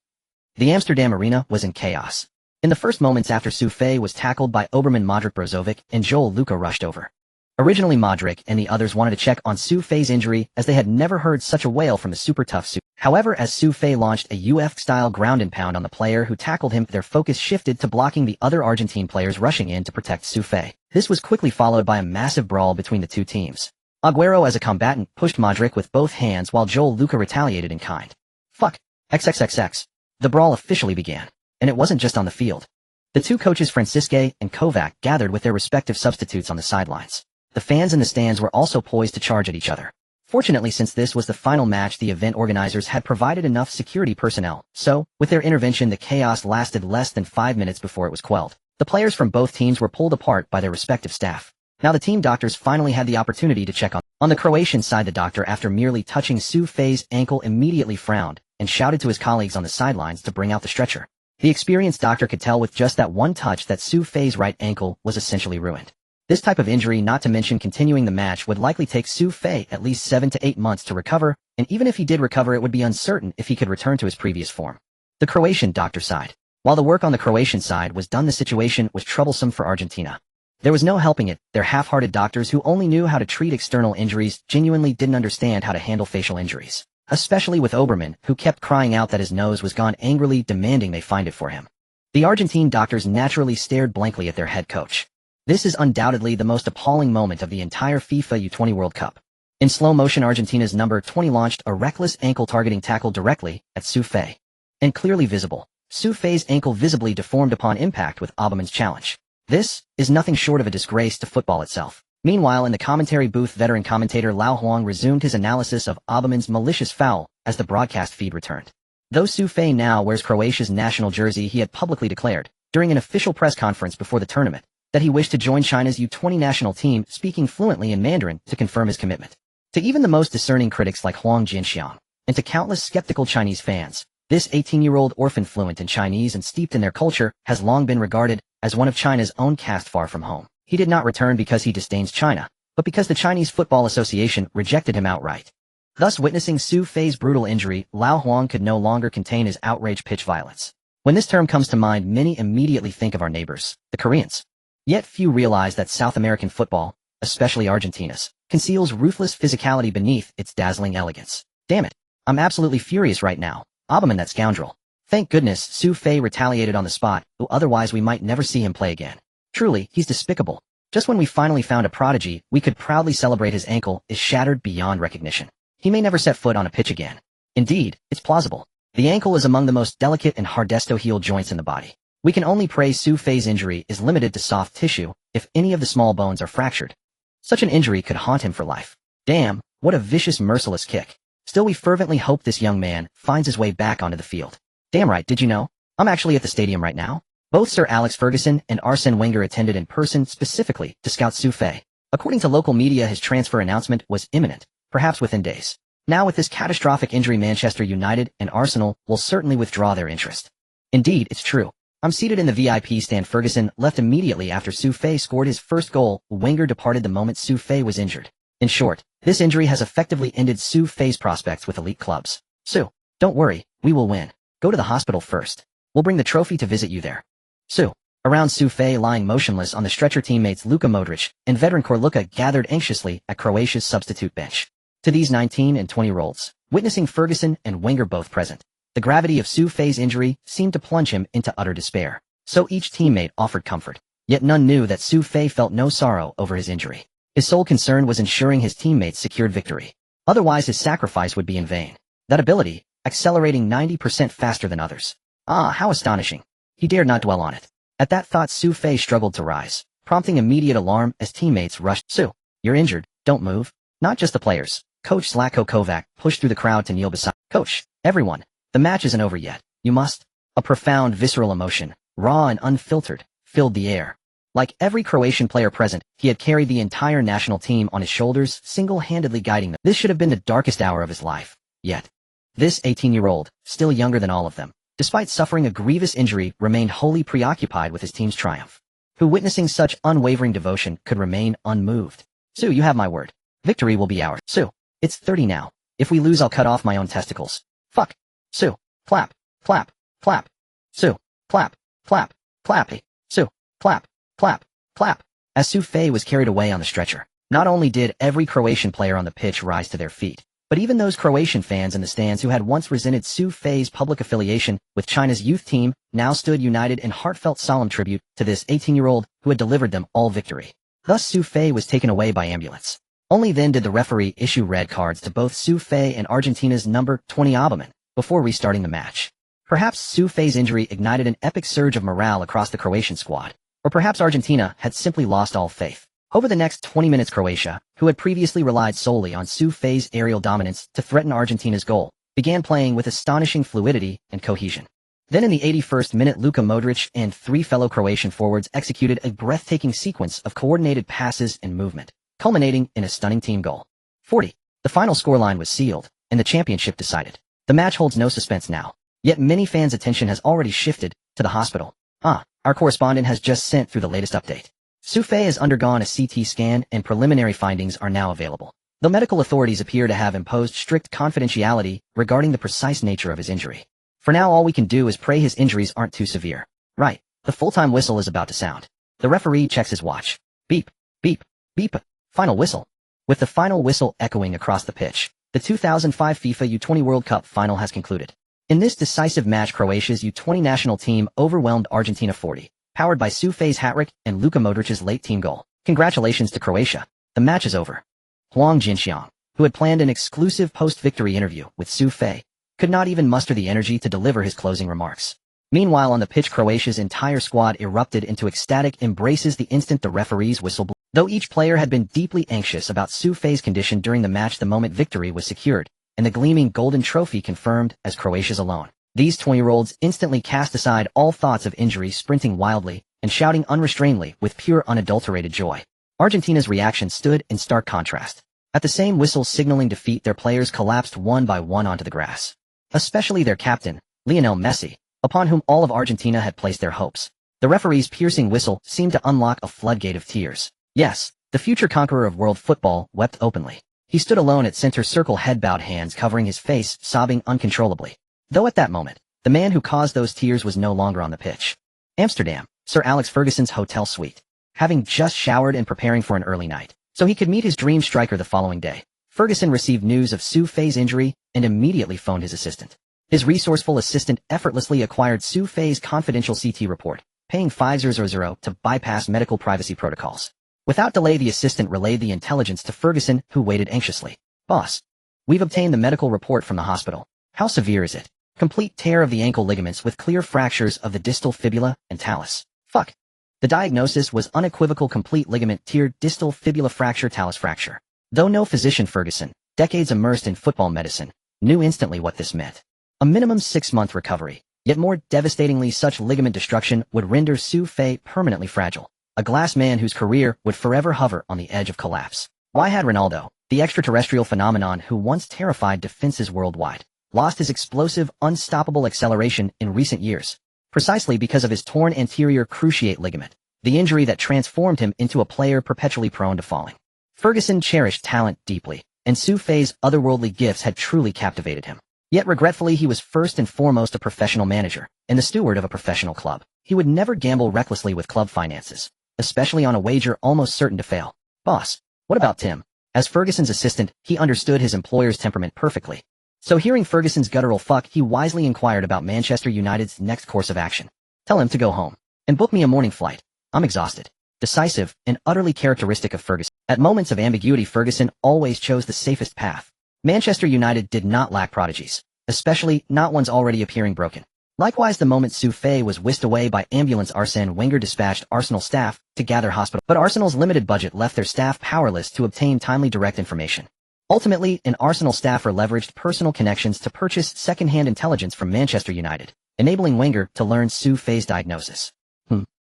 The Amsterdam Arena was in chaos. In the first moments after Su Fei was tackled by Oberman, Modric, Brozovic, and Joel Luka rushed over. Originally, Modric and the others wanted to check on Su Fei's injury, as they had never heard such a wail from the super tough Su. However, as Su Fei launched a UF-style ground and pound on the player who tackled him, their focus shifted to blocking the other Argentine players rushing in to protect Su Fei. This was quickly followed by a massive brawl between the two teams. Aguero, as a combatant, pushed Modric with both hands while Joel Luka retaliated in kind. Fuck. XXXX. The brawl officially began. And it wasn't just on the field. The two coaches, Francisque and Kovac, gathered with their respective substitutes on the sidelines. The fans in the stands were also poised to charge at each other. Fortunately, since this was the final match, the event organizers had provided enough security personnel, so, with their intervention, the chaos lasted less than 5 minutes before it was quelled. The players from both teams were pulled apart by their respective staff. Now the team doctors finally had the opportunity to check on the Croatian side. The doctor, after merely touching Su Fei's ankle, immediately frowned and shouted to his colleagues on the sidelines to bring out the stretcher. The experienced doctor could tell with just that one touch that Su Fei's right ankle was essentially ruined. This type of injury, not to mention continuing the match, would likely take Su Fei at least 7 to 8 months to recover, and even if he did recover, it would be uncertain if he could return to his previous form. The Croatian doctor side. While the work on the Croatian side was done, the situation was troublesome for Argentina. There was no helping it. Their half-hearted doctors, who only knew how to treat external injuries, genuinely didn't understand how to handle facial injuries. Especially with Oberman, who kept crying out that his nose was gone, angrily demanding they find it for him. The Argentine doctors naturally stared blankly at their head coach. This is undoubtedly the most appalling moment of the entire FIFA U20 World Cup. In slow motion, Argentina's number 20 launched a reckless ankle-targeting tackle directly at Su Fei. And clearly visible, Su Fei's ankle visibly deformed upon impact with Oberman's challenge. This is nothing short of a disgrace to football itself. Meanwhile, in the commentary booth, veteran commentator Lao Huang resumed his analysis of Oberman's malicious foul as the broadcast feed returned. Though Su Fei now wears Croatia's national jersey, he had publicly declared, during an official press conference before the tournament, that he wished to join China's U20 national team, speaking fluently in Mandarin to confirm his commitment. To even the most discerning critics like Huang Jinxiang, and to countless skeptical Chinese fans, this 18-year-old orphan, fluent in Chinese and steeped in their culture, has long been regarded as one of China's own caste far from home. He did not return because he disdains China, but because the Chinese Football Association rejected him outright. Thus, witnessing Su Fei's brutal injury, Lao Huang could no longer contain his outrage. Pitch violence. When this term comes to mind, many immediately think of our neighbors, the Koreans. Yet few realize that South American football, especially Argentina's, conceals ruthless physicality beneath its dazzling elegance. Damn it. I'm absolutely furious right now. Oberman, that scoundrel. Thank goodness Su Fei retaliated on the spot, or otherwise we might never see him play again. Truly, he's despicable. Just when we finally found a prodigy, we could proudly celebrate, his ankle is shattered beyond recognition. He may never set foot on a pitch again. Indeed, it's plausible. The ankle is among the most delicate and hardest to heal joints in the body. We can only pray Su Fei's injury is limited to soft tissue. If any of the small bones are fractured, such an injury could haunt him for life. Damn, what a vicious, merciless kick. Still, we fervently hope this young man finds his way back onto the field. Damn right, did you know? I'm actually at the stadium right now. Both Sir Alex Ferguson and Arsene Wenger attended in person specifically to scout Su Fei. According to local media, his transfer announcement was imminent, perhaps within days. Now with this catastrophic injury, Manchester United and Arsenal will certainly withdraw their interest. Indeed, it's true. I'm seated in the VIP stand. Ferguson left immediately after Su Fei scored his first goal. Wenger departed the moment Su Fei was injured. In short, this injury has effectively ended Su Fei's prospects with elite clubs. Su, don't worry, we will win. Go to the hospital first. We'll bring the trophy to visit you there. Su. Around Su Fei lying motionless on the stretcher, teammates Luka Modric and veteran Korluka gathered anxiously at Croatia's substitute bench. To these 19 and 20-year-olds, witnessing Ferguson and Wenger both present, the gravity of Su Fei's injury seemed to plunge him into utter despair. So each teammate offered comfort. Yet none knew that Su Fei felt no sorrow over his injury. His sole concern was ensuring his teammates secured victory. Otherwise his sacrifice would be in vain. That ability, accelerating 90% faster than others. Ah, how astonishing. He dared not dwell on it. At that thought, Su Fei struggled to rise, prompting immediate alarm as teammates rushed. Su, you're injured, don't move. Not just the players. Coach Zlatko Kovac pushed through the crowd to kneel beside. Coach, everyone, the match isn't over yet. You must. A profound, visceral emotion, raw and unfiltered, filled the air. Like every Croatian player present, he had carried the entire national team on his shoulders, single-handedly guiding them. This should have been the darkest hour of his life. Yet, this 18-year-old, still younger than all of them, despite suffering a grievous injury, remained wholly preoccupied with his team's triumph. Who, witnessing such unwavering devotion, could remain unmoved? Su, you have my word. Victory will be ours. Su, it's 30 now. If we lose, I'll cut off my own testicles. Fuck. Su, clap, clap, clap. Su, clap, clap, clap. Su, clap, clap, clap. As Su Fei was carried away on the stretcher, not only did every Croatian player on the pitch rise to their feet, but even those Croatian fans in the stands who had once resented Su Fei's public affiliation with China's youth team now stood united in heartfelt solemn tribute to this 18-year-old who had delivered them all victory. Thus Su Fei was taken away by ambulance. Only then did the referee issue red cards to both Su Fei and Argentina's number 20 Oberman before restarting the match. Perhaps Su Fei's injury ignited an epic surge of morale across the Croatian squad, or perhaps Argentina had simply lost all faith. Over the next 20 minutes, Croatia, who had previously relied solely on Su Fei's aerial dominance to threaten Argentina's goal, began playing with astonishing fluidity and cohesion. Then in the 81st minute, Luka Modric and three fellow Croatian forwards executed a breathtaking sequence of coordinated passes and movement, culminating in a stunning team goal. 40. The final scoreline was sealed, and the championship decided. The match holds no suspense now, yet many fans' attention has already shifted to the hospital. Our correspondent has just sent through the latest update. Su Fei has undergone a CT scan and preliminary findings are now available. Though medical authorities appear to have imposed strict confidentiality regarding the precise nature of his injury. For now, all we can do is pray his injuries aren't too severe. Right, the full-time whistle is about to sound. The referee checks his watch. Beep, beep, beep, final whistle. With the final whistle echoing across the pitch, the 2005 FIFA U20 World Cup final has concluded. In this decisive match, Croatia's U20 national team overwhelmed Argentina 40, powered by Su Fei's hat-trick and Luka Modric's late team goal. Congratulations to Croatia. The match is over. Huang Jinxiang, who had planned an exclusive post-victory interview with Su Fei, could not even muster the energy to deliver his closing remarks. Meanwhile, on the pitch, Croatia's entire squad erupted into ecstatic embraces the instant the referee's whistle blew. Though each player had been deeply anxious about Su Fei's condition during the match, the moment victory was secured, and the gleaming golden trophy confirmed as Croatia's alone. These 20-year-olds instantly cast aside all thoughts of injury, sprinting wildly and shouting unrestrainedly with pure unadulterated joy. Argentina's reaction stood in stark contrast. At the same whistle signaling defeat, their players collapsed one by one onto the grass. Especially their captain, Lionel Messi, upon whom all of Argentina had placed their hopes. The referee's piercing whistle seemed to unlock a floodgate of tears. Yes, the future conqueror of world football wept openly. He stood alone at center circle, head bowed, hands covering his face, sobbing uncontrollably. Though at that moment, the man who caused those tears was no longer on the pitch. Amsterdam, Sir Alex Ferguson's hotel suite. Having just showered and preparing for an early night, so he could meet his dream striker the following day, Ferguson received news of Su Fei's injury and immediately phoned his assistant. His resourceful assistant effortlessly acquired Su Fei's confidential CT report, paying $5,000 to bypass medical privacy protocols. Without delay, the assistant relayed the intelligence to Ferguson, who waited anxiously. Boss, we've obtained the medical report from the hospital. How severe is it? Complete tear of the ankle ligaments with clear fractures of the distal fibula and talus. Fuck. The diagnosis was unequivocal: complete ligament tear, distal fibula fracture, talus fracture. Though no physician, Ferguson, decades immersed in football medicine, knew instantly what this meant. A minimum 6-month recovery. Yet more devastatingly, such ligament destruction would render Su Fei permanently fragile. A glass man whose career would forever hover on the edge of collapse. Why had Ronaldo, the extraterrestrial phenomenon who once terrified defenses worldwide, lost his explosive, unstoppable acceleration in recent years? Precisely because of his torn anterior cruciate ligament, the injury that transformed him into a player perpetually prone to falling. Ferguson cherished talent deeply, and Su Fei's otherworldly gifts had truly captivated him. Yet regretfully, he was first and foremost a professional manager, and the steward of a professional club. He would never gamble recklessly with club finances, especially on a wager almost certain to fail. Boss, what about Tim? As Ferguson's assistant, he understood his employer's temperament perfectly. So hearing Ferguson's guttural fuck, he wisely inquired about Manchester United's next course of action. Tell him to go home and book me a morning flight. I'm exhausted. Decisive and utterly characteristic of Ferguson. At moments of ambiguity, Ferguson always chose the safest path. Manchester United did not lack prodigies, especially not ones already appearing broken. Likewise, the moment Su Fei was whisked away by ambulance, Arsene Wenger dispatched Arsenal staff to gather hospital. But Arsenal's limited budget left their staff powerless to obtain timely direct information. Ultimately, an Arsenal staffer leveraged personal connections to purchase second-hand intelligence from Manchester United, enabling Wenger to learn Su Fei's diagnosis.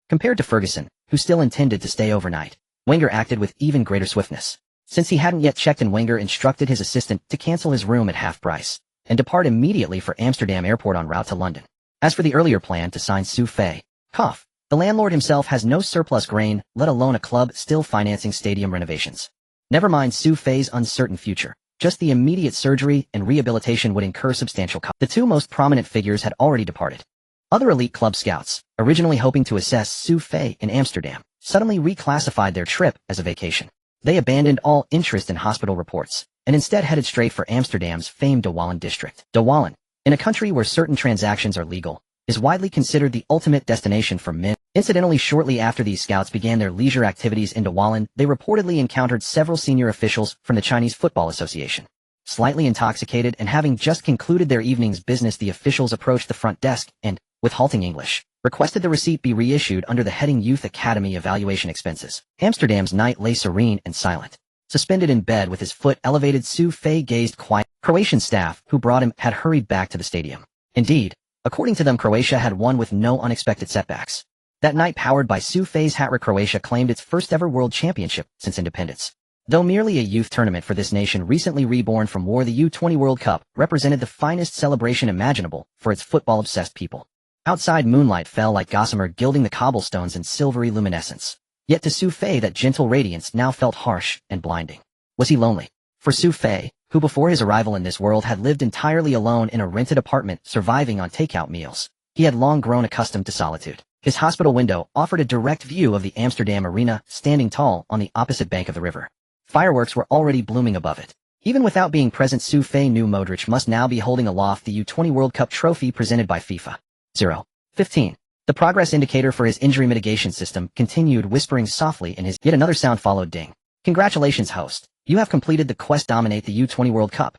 Compared to Ferguson, who still intended to stay overnight, Wenger acted with even greater swiftness. Since he hadn't yet checked in, Wenger instructed his assistant to cancel his room at half price and depart immediately for Amsterdam Airport en route to London. As for the earlier plan to sign Su Fei, the landlord himself has no surplus grain, let alone a club still financing stadium renovations. Never mind Su Fei's uncertain future, just the immediate surgery and rehabilitation would incur substantial costs. The two most prominent figures had already departed. Other elite club scouts, originally hoping to assess Su Fei in Amsterdam, suddenly reclassified their trip as a vacation. They abandoned all interest in hospital reports, and instead headed straight for Amsterdam's famed Doualan district. Doualan, in a country where certain transactions are legal, is widely considered the ultimate destination for men. Incidentally, shortly after these scouts began their leisure activities in Doualan, they reportedly encountered several senior officials from the Chinese Football Association. Slightly intoxicated and having just concluded their evening's business, the officials approached the front desk and, with halting English, requested the receipt be reissued under the heading Youth Academy Evaluation Expenses. Amsterdam's night lay serene and silent. Suspended in bed with his foot elevated, Su Fei gazed quiet. Croatian staff, who brought him, had hurried back to the stadium. Indeed, According to them, Croatia had won with no unexpected setbacks. That night, powered by Su Fei's hat-trick, Croatia claimed its first-ever world championship since independence. Though merely a youth tournament for this nation recently reborn from war, the U20 World Cup represented the finest celebration imaginable for its football-obsessed people. Outside, moonlight fell like gossamer, gilding the cobblestones in silvery luminescence. Yet to Su Fei, that gentle radiance now felt harsh and blinding. Was he lonely? For Su Fei, who before his arrival in this world had lived entirely alone in a rented apartment surviving on takeout meals, he had long grown accustomed to solitude. His hospital window offered a direct view of the Amsterdam Arena, standing tall on the opposite bank of the river. Fireworks were already blooming above it. Even without being present, Su Fei knew Modric must now be holding aloft the U20 World Cup trophy presented by FIFA. 0:15. The progress indicator for his injury mitigation system continued whispering softly in his. Yet another sound followed. Ding. Congratulations, host. You have completed the quest. Dominate the U20 World Cup.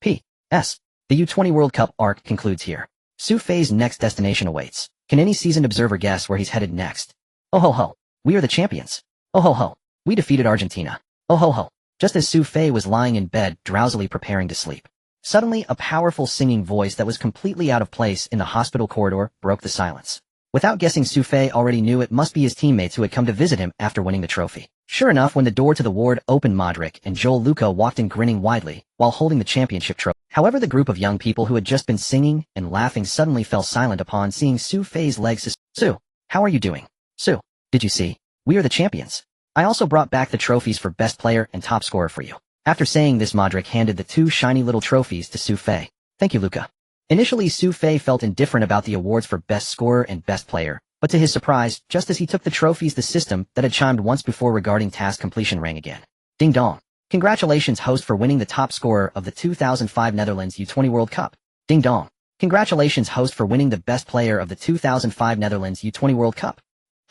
P.S. The U20 World Cup arc concludes here. Su Fei's next destination awaits. Can any seasoned observer guess where he's headed next? Oh ho ho. We are the champions. Oh ho ho. We defeated Argentina. Oh ho ho. Just as Su Fei was lying in bed, drowsily preparing to sleep, suddenly a powerful singing voice that was completely out of place in the hospital corridor broke the silence. Without guessing, Su Fei already knew it must be his teammates who had come to visit him after winning the trophy. Sure enough, when the door to the ward opened, Modric and Joel Luca walked in, grinning widely while holding the championship trophy. However, the group of young people who had just been singing and laughing suddenly fell silent upon seeing Su Fei's legs. Su, how are you doing? Su, did you see? We are the champions. I also brought back the trophies for best player and top scorer for you. After saying this, Modric handed the two shiny little trophies to Su Fei. Thank you, Luca. Initially, Su Fei felt indifferent about the awards for best scorer and best player, but to his surprise, just as he took the trophies, the system that had chimed once before regarding task completion rang again. Ding dong. Congratulations, host, for winning the top scorer of the 2005 Netherlands U20 World Cup. Ding dong. Congratulations, host, for winning the best player of the 2005 Netherlands U20 World Cup.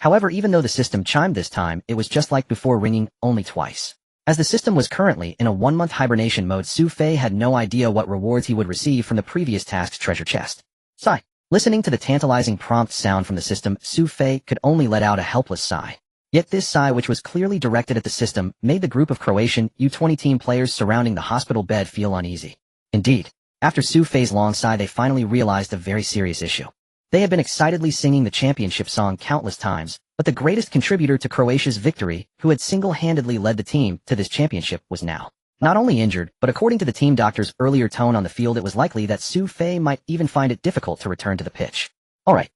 However, even though the system chimed this time, it was just like before, ringing only twice. As the system was currently in a 1-month hibernation mode, Su Fei had no idea what rewards he would receive from the previous task's treasure chest. Sigh. Listening to the tantalizing prompt sound from the system, Su Fei could only let out a helpless sigh. Yet this sigh, which was clearly directed at the system, made the group of Croatian U20 team players surrounding the hospital bed feel uneasy. Indeed, after Su Fei's long sigh, they finally realized a very serious issue. They had been excitedly singing the championship song countless times, but the greatest contributor to Croatia's victory, who had single-handedly led the team to this championship, was now not only injured, but according to the team doctor's earlier tone on the field, it was likely that Su Fei might even find it difficult to return to the pitch. Alright.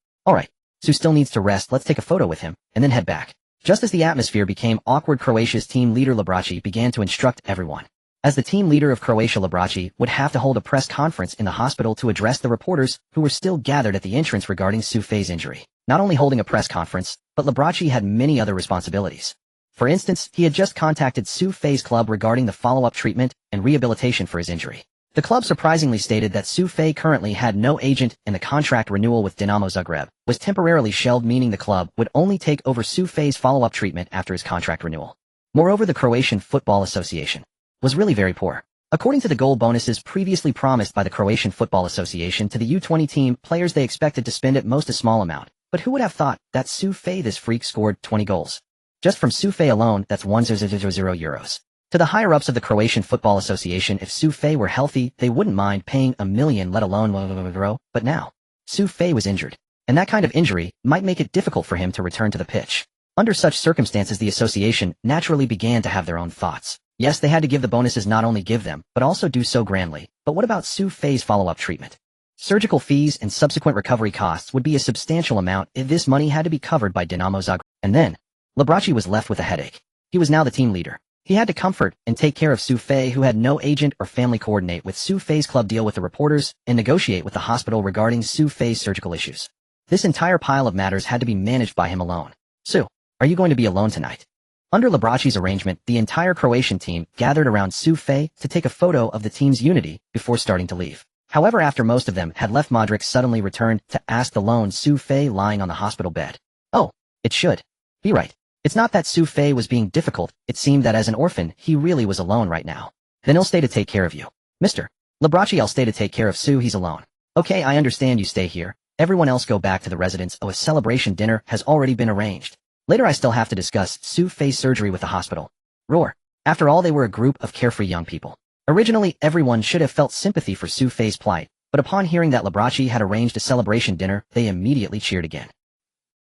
Su still needs to rest. Let's take a photo with him, and then head back. Just as the atmosphere became awkward, Croatia's team leader Libraci began to instruct everyone. As the team leader of Croatia, Libraci would have to hold a press conference in the hospital to address the reporters who were still gathered at the entrance regarding Su Fei's injury. Not only holding a press conference, but Libraci had many other responsibilities. For instance, he had just contacted Su Fei's club regarding the follow-up treatment and rehabilitation for his injury. The club surprisingly stated that Su Fei currently had no agent and the contract renewal with Dinamo Zagreb was temporarily shelved, meaning the club would only take over Su Fei's follow-up treatment after his contract renewal. Moreover, the Croatian Football Association was really very poor. According to the goal bonuses previously promised by the Croatian Football Association to the U20 team players, they expected to spend at most a small amount. But who would have thought that Su Fei, this freak, scored 20 goals? Just from Su Fei alone, that's 1,000 euros. To the higher-ups of the Croatian Football Association, if Su Fei were healthy, they wouldn't mind paying $1 million, let alone €1. But now, Su Fei was injured, and that kind of injury might make it difficult for him to return to the pitch. Under such circumstances, the association naturally began to have their own thoughts. Yes, they had to give the bonuses, not only give them, but also do so grandly. But what about Su Fei's follow-up treatment? Surgical fees and subsequent recovery costs would be a substantial amount if this money had to be covered by Dinamo Zagreb. And then, Libraci was left with a headache. He was now the team leader. He had to comfort and take care of Su Fei, who had no agent or family, coordinate with Su Fei's club, deal with the reporters, and negotiate with the hospital regarding Su Fei's surgical issues. This entire pile of matters had to be managed by him alone. Su, are you going to be alone tonight? Under Libraci's arrangement, the entire Croatian team gathered around Su Fei to take a photo of the team's unity before starting to leave. However, after most of them had left, Modric suddenly returned to ask the lone Su Fei lying on the hospital bed. Oh, it should be right. It's not that Su Fei was being difficult, it seemed that as an orphan, he really was alone right now. Then he'll stay to take care of you. Mr. Libraci, I'll stay to take care of Su, he's alone. Okay, I understand, you stay here. Everyone else go back to the residence. Oh, a celebration dinner has already been arranged. Later I still have to discuss Su Fei's surgery with the hospital. Roar. After all, they were a group of carefree young people. Originally, everyone should have felt sympathy for Su Fei's plight, but upon hearing that Librachi had arranged a celebration dinner, they immediately cheered again.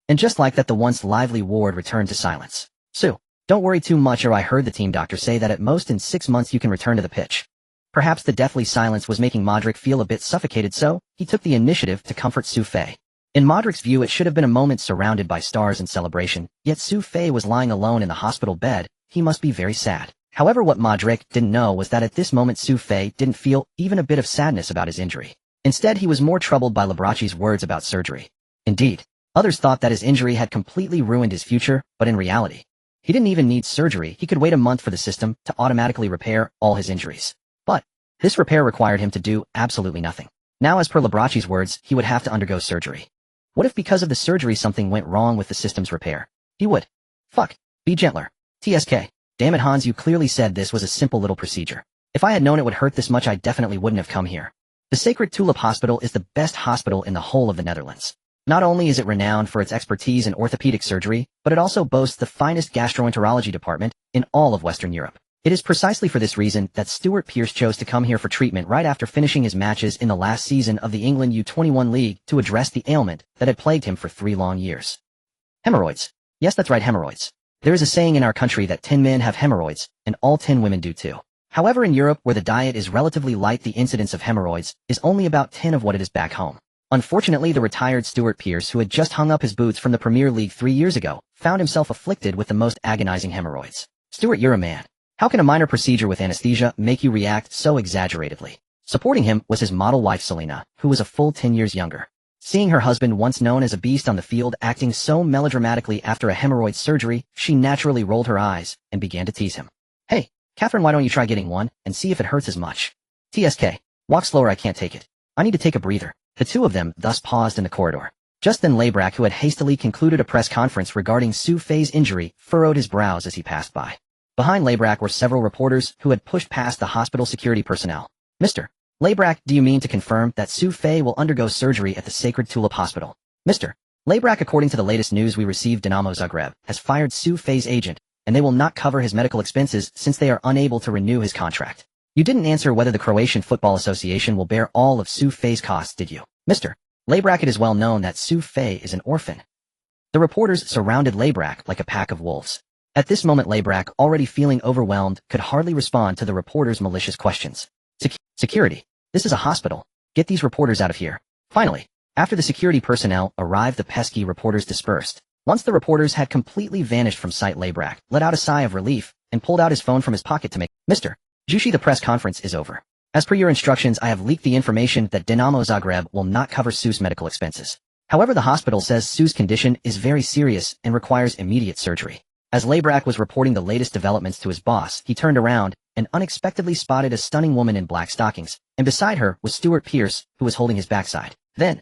And just like that, the once lively ward returned to silence. Su, don't worry too much, or I heard the team doctor say that at most in 6 months you can return to the pitch. Perhaps the deathly silence was making Modric feel a bit suffocated, so he took the initiative to comfort Su Fei. In Modric's view, it should have been a moment surrounded by stars and celebration, yet Su Fei was lying alone in the hospital bed. He must be very sad. However, what Modric didn't know was that at this moment Su Fei didn't feel even a bit of sadness about his injury. Instead, he was more troubled by Librachi's words about surgery. Indeed, others thought that his injury had completely ruined his future, but in reality, he didn't even need surgery. He could wait a month for the system to automatically repair all his injuries. But this repair required him to do absolutely nothing. Now, as per Librachi's words, he would have to undergo surgery. What if because of the surgery something went wrong with the system's repair? He would. Fuck. Be gentler. TSK. Damn it, Hans, you clearly said this was a simple little procedure. If I had known it would hurt this much, I definitely wouldn't have come here. The Sacred Tulip Hospital is the best hospital in the whole of the Netherlands. Not only is it renowned for its expertise in orthopedic surgery, but it also boasts the finest gastroenterology department in all of Western Europe. It is precisely for this reason that Stuart Pearce chose to come here for treatment right after finishing his matches in the last season of the England U21 League to address the ailment that had plagued him for 3 long years. Hemorrhoids. Yes, that's right, hemorrhoids. There is a saying in our country that 10 men have hemorrhoids, and all 10 women do too. However, in Europe, where the diet is relatively light, the incidence of hemorrhoids is only about 10 of what it is back home. Unfortunately, the retired Stuart Pearce, who had just hung up his boots from the Premier League 3 years ago, found himself afflicted with the most agonizing hemorrhoids. Stuart, you're a man. How can a minor procedure with anesthesia make you react so exaggeratedly? Supporting him was his model wife Selena, who was a full 10 years younger. Seeing her husband, once known as a beast on the field, acting so melodramatically after a hemorrhoid surgery, she naturally rolled her eyes and began to tease him. Hey, Catherine, why don't you try getting one and see if it hurts as much? TSK. Walk slower, I can't take it. I need to take a breather. The two of them thus paused in the corridor. Just then Labrak, who had hastily concluded a press conference regarding Su Fei's injury, furrowed his brows as he passed by. Behind Labrak were several reporters who had pushed past the hospital security personnel. Mr. Labrak, do you mean to confirm that Su Fei will undergo surgery at the Sacred Tulip Hospital? Mr. Labrak, according to the latest news we received, Dinamo Zagreb has fired Su Fei's agent, and they will not cover his medical expenses since they are unable to renew his contract. You didn't answer whether the Croatian Football Association will bear all of Su Fei's costs, did you? Mr. Labrak, it is well known that Su Fei is an orphan. The reporters surrounded Labrak like a pack of wolves. At this moment, Labrak, already feeling overwhelmed, could hardly respond to the reporters' malicious questions. Security. This is a hospital. Get these reporters out of here. Finally, after the security personnel arrived, the pesky reporters dispersed. Once the reporters had completely vanished from sight, Labrak let out a sigh of relief and pulled out his phone from his pocket to make, Mr. Jushi, the press conference is over. As per your instructions, I have leaked the information that Dinamo Zagreb will not cover Su's medical expenses. However, the hospital says Su's condition is very serious and requires immediate surgery. As Labrak was reporting the latest developments to his boss, he turned around and unexpectedly spotted a stunning woman in black stockings, and beside her was Stuart Pearce, who was holding his backside. Then,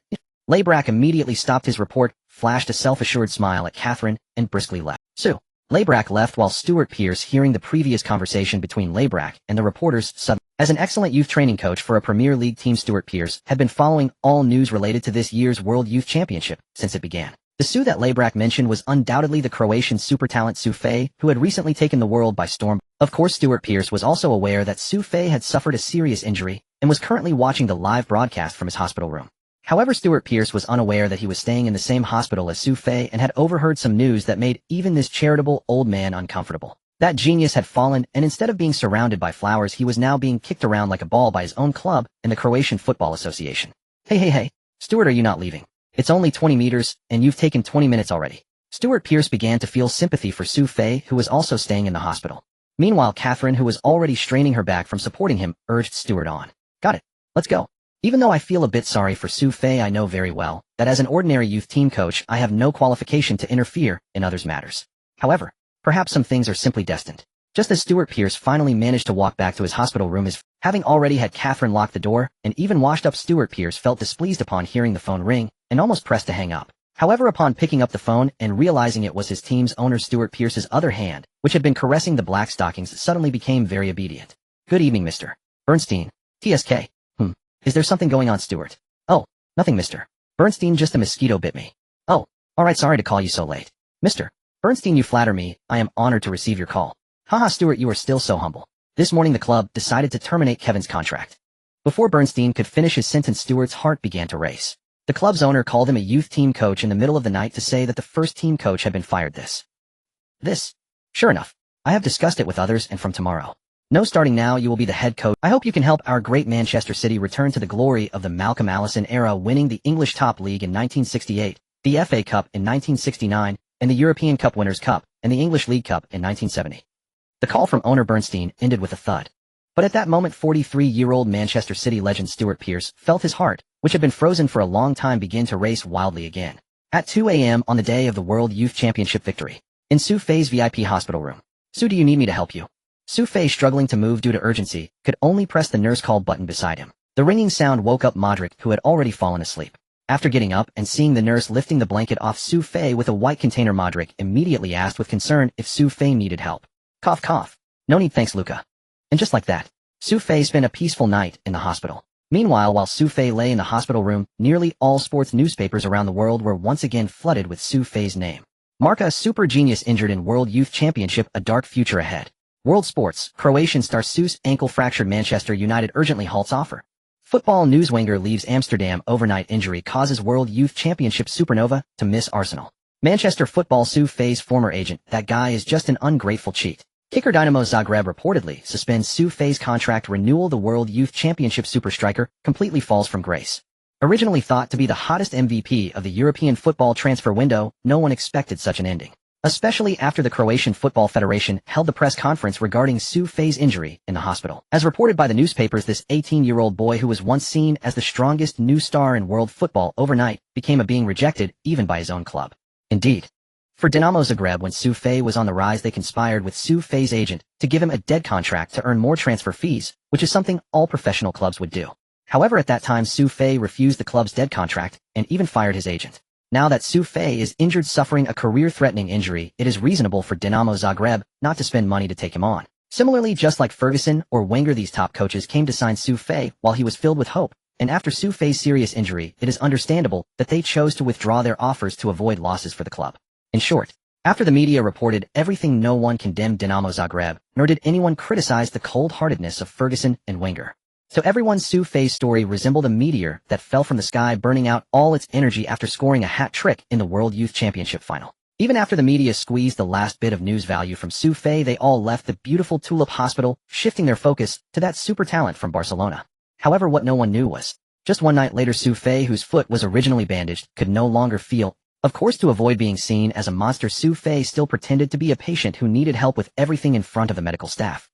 Labrak immediately stopped his report, flashed a self-assured smile at Catherine, and briskly left. Su. Labrak left while Stuart Pearce, hearing the previous conversation between Labrak and the reporters, suddenly. As an excellent youth training coach for a Premier League team, Stuart Pearce had been following all news related to this year's World Youth Championship since it began. The Su that Labrak mentioned was undoubtedly the Croatian super talent Su Fei, who had recently taken the world by storm. Of course, Stuart Pearce was also aware that Su Fei had suffered a serious injury and was currently watching the live broadcast from his hospital room. However, Stuart Pearce was unaware that he was staying in the same hospital as Su Fei and had overheard some news that made even this charitable old man uncomfortable. That genius had fallen, and instead of being surrounded by flowers, he was now being kicked around like a ball by his own club and the Croatian Football Association. Hey, Stuart, are you not leaving? It's only 20 meters, and you've taken 20 minutes already. Stuart Pearce began to feel sympathy for Su Fei, who was also staying in the hospital. Meanwhile, Catherine, who was already straining her back from supporting him, urged Stuart on. Got it. Let's go. Even though I feel a bit sorry for Su Fei, I know very well that as an ordinary youth team coach, I have no qualification to interfere in others' matters. However, perhaps some things are simply destined. Just as Stuart Pearce finally managed to walk back to his hospital room, having already had Catherine lock the door and even washed up, Stuart Pearce felt displeased upon hearing the phone ring and almost pressed to hang up. However, upon picking up the phone and realizing it was his team's owner, Stuart Pearce's other hand, which had been caressing the black stockings, suddenly became very obedient. Good evening, Mr. Bernstein. TSK. Is there something going on, Stuart? Oh, nothing, Mr. Bernstein, just a mosquito bit me. Oh, alright, sorry to call you so late. Mr. Bernstein, you flatter me. I am honored to receive your call. Haha, Stuart, you are still so humble. This morning the club decided to terminate Kevin's contract. Before Bernstein could finish his sentence, Stewart's heart began to race. The club's owner called him a youth team coach in the middle of the night to say that the first team coach had been fired. Sure enough. I have discussed it with others, and from tomorrow. No, starting now you will be the head coach. I hope you can help our great Manchester City return to the glory of the Malcolm Allison era, winning the English Top League in 1968, the FA Cup in 1969, and the European Cup Winners' Cup, and the English League Cup in 1970. The call from owner Bernstein ended with a thud. But at that moment 43-year-old Manchester City legend Stuart Pearce felt his heart, which had been frozen for a long time, begin to race wildly again. At 2 a.m. on the day of the World Youth Championship victory, in Su Fei's VIP hospital room. "Su, do you need me to help you?" Su Fei, struggling to move due to urgency, could only press the nurse call button beside him. The ringing sound woke up Modric, who had already fallen asleep. After getting up and seeing the nurse lifting the blanket off Su Fei with a white container, Modric immediately asked with concern if Su Fei needed help. Cough, cough. "No need, thanks, Luca." And just like that, Su Fei spent a peaceful night in the hospital. Meanwhile, while Su Fei lay in the hospital room, nearly all sports newspapers around the world were once again flooded with Su Fei's name. Marca, super genius injured in World Youth Championship, a dark future ahead. World Sports, Croatian star Su's ankle fractured, Manchester United urgently halts offer. Football news, Wenger leaves Amsterdam, overnight injury causes World Youth Championship supernova to miss Arsenal. Manchester football, Su Fei's former agent, that guy is just an ungrateful cheat. Kicker Dynamo Zagreb reportedly suspends Su Fei's contract renewal. The World Youth Championship super striker completely falls from grace. Originally thought to be the hottest MVP of the European football transfer window, no one expected such an ending. Especially after the Croatian Football Federation held the press conference regarding Su Fei's injury in the hospital. As reported by the newspapers, this 18-year-old boy, who was once seen as the strongest new star in world football, overnight became a being rejected even by his own club. Indeed. For Dynamo Zagreb, when Su Fei was on the rise, they conspired with Su Fei's agent to give him a dead contract to earn more transfer fees, which is something all professional clubs would do. However, at that time Su Fei refused the club's dead contract and even fired his agent. Now that Su Fei is injured, suffering a career-threatening injury, it is reasonable for Dynamo Zagreb not to spend money to take him on. Similarly, just like Ferguson or Wenger, these top coaches came to sign Su Fei while he was filled with hope, and after Su Fei's serious injury, it is understandable that they chose to withdraw their offers to avoid losses for the club. In short, after the media reported everything, no one condemned Dynamo Zagreb, nor did anyone criticize the cold-heartedness of Ferguson and Wenger. To everyone, Su Fei's story resembled a meteor that fell from the sky, burning out all its energy after scoring a hat trick in the World Youth Championship final. Even after the media squeezed the last bit of news value from Su Fei, they all left the beautiful Tulip Hospital, shifting their focus to that super talent from Barcelona. However, what no one knew was, just one night later, Su Fei, whose foot was originally bandaged, could no longer feel. Of course, to avoid being seen as a monster, Su Fei still pretended to be a patient who needed help with everything in front of the medical staff.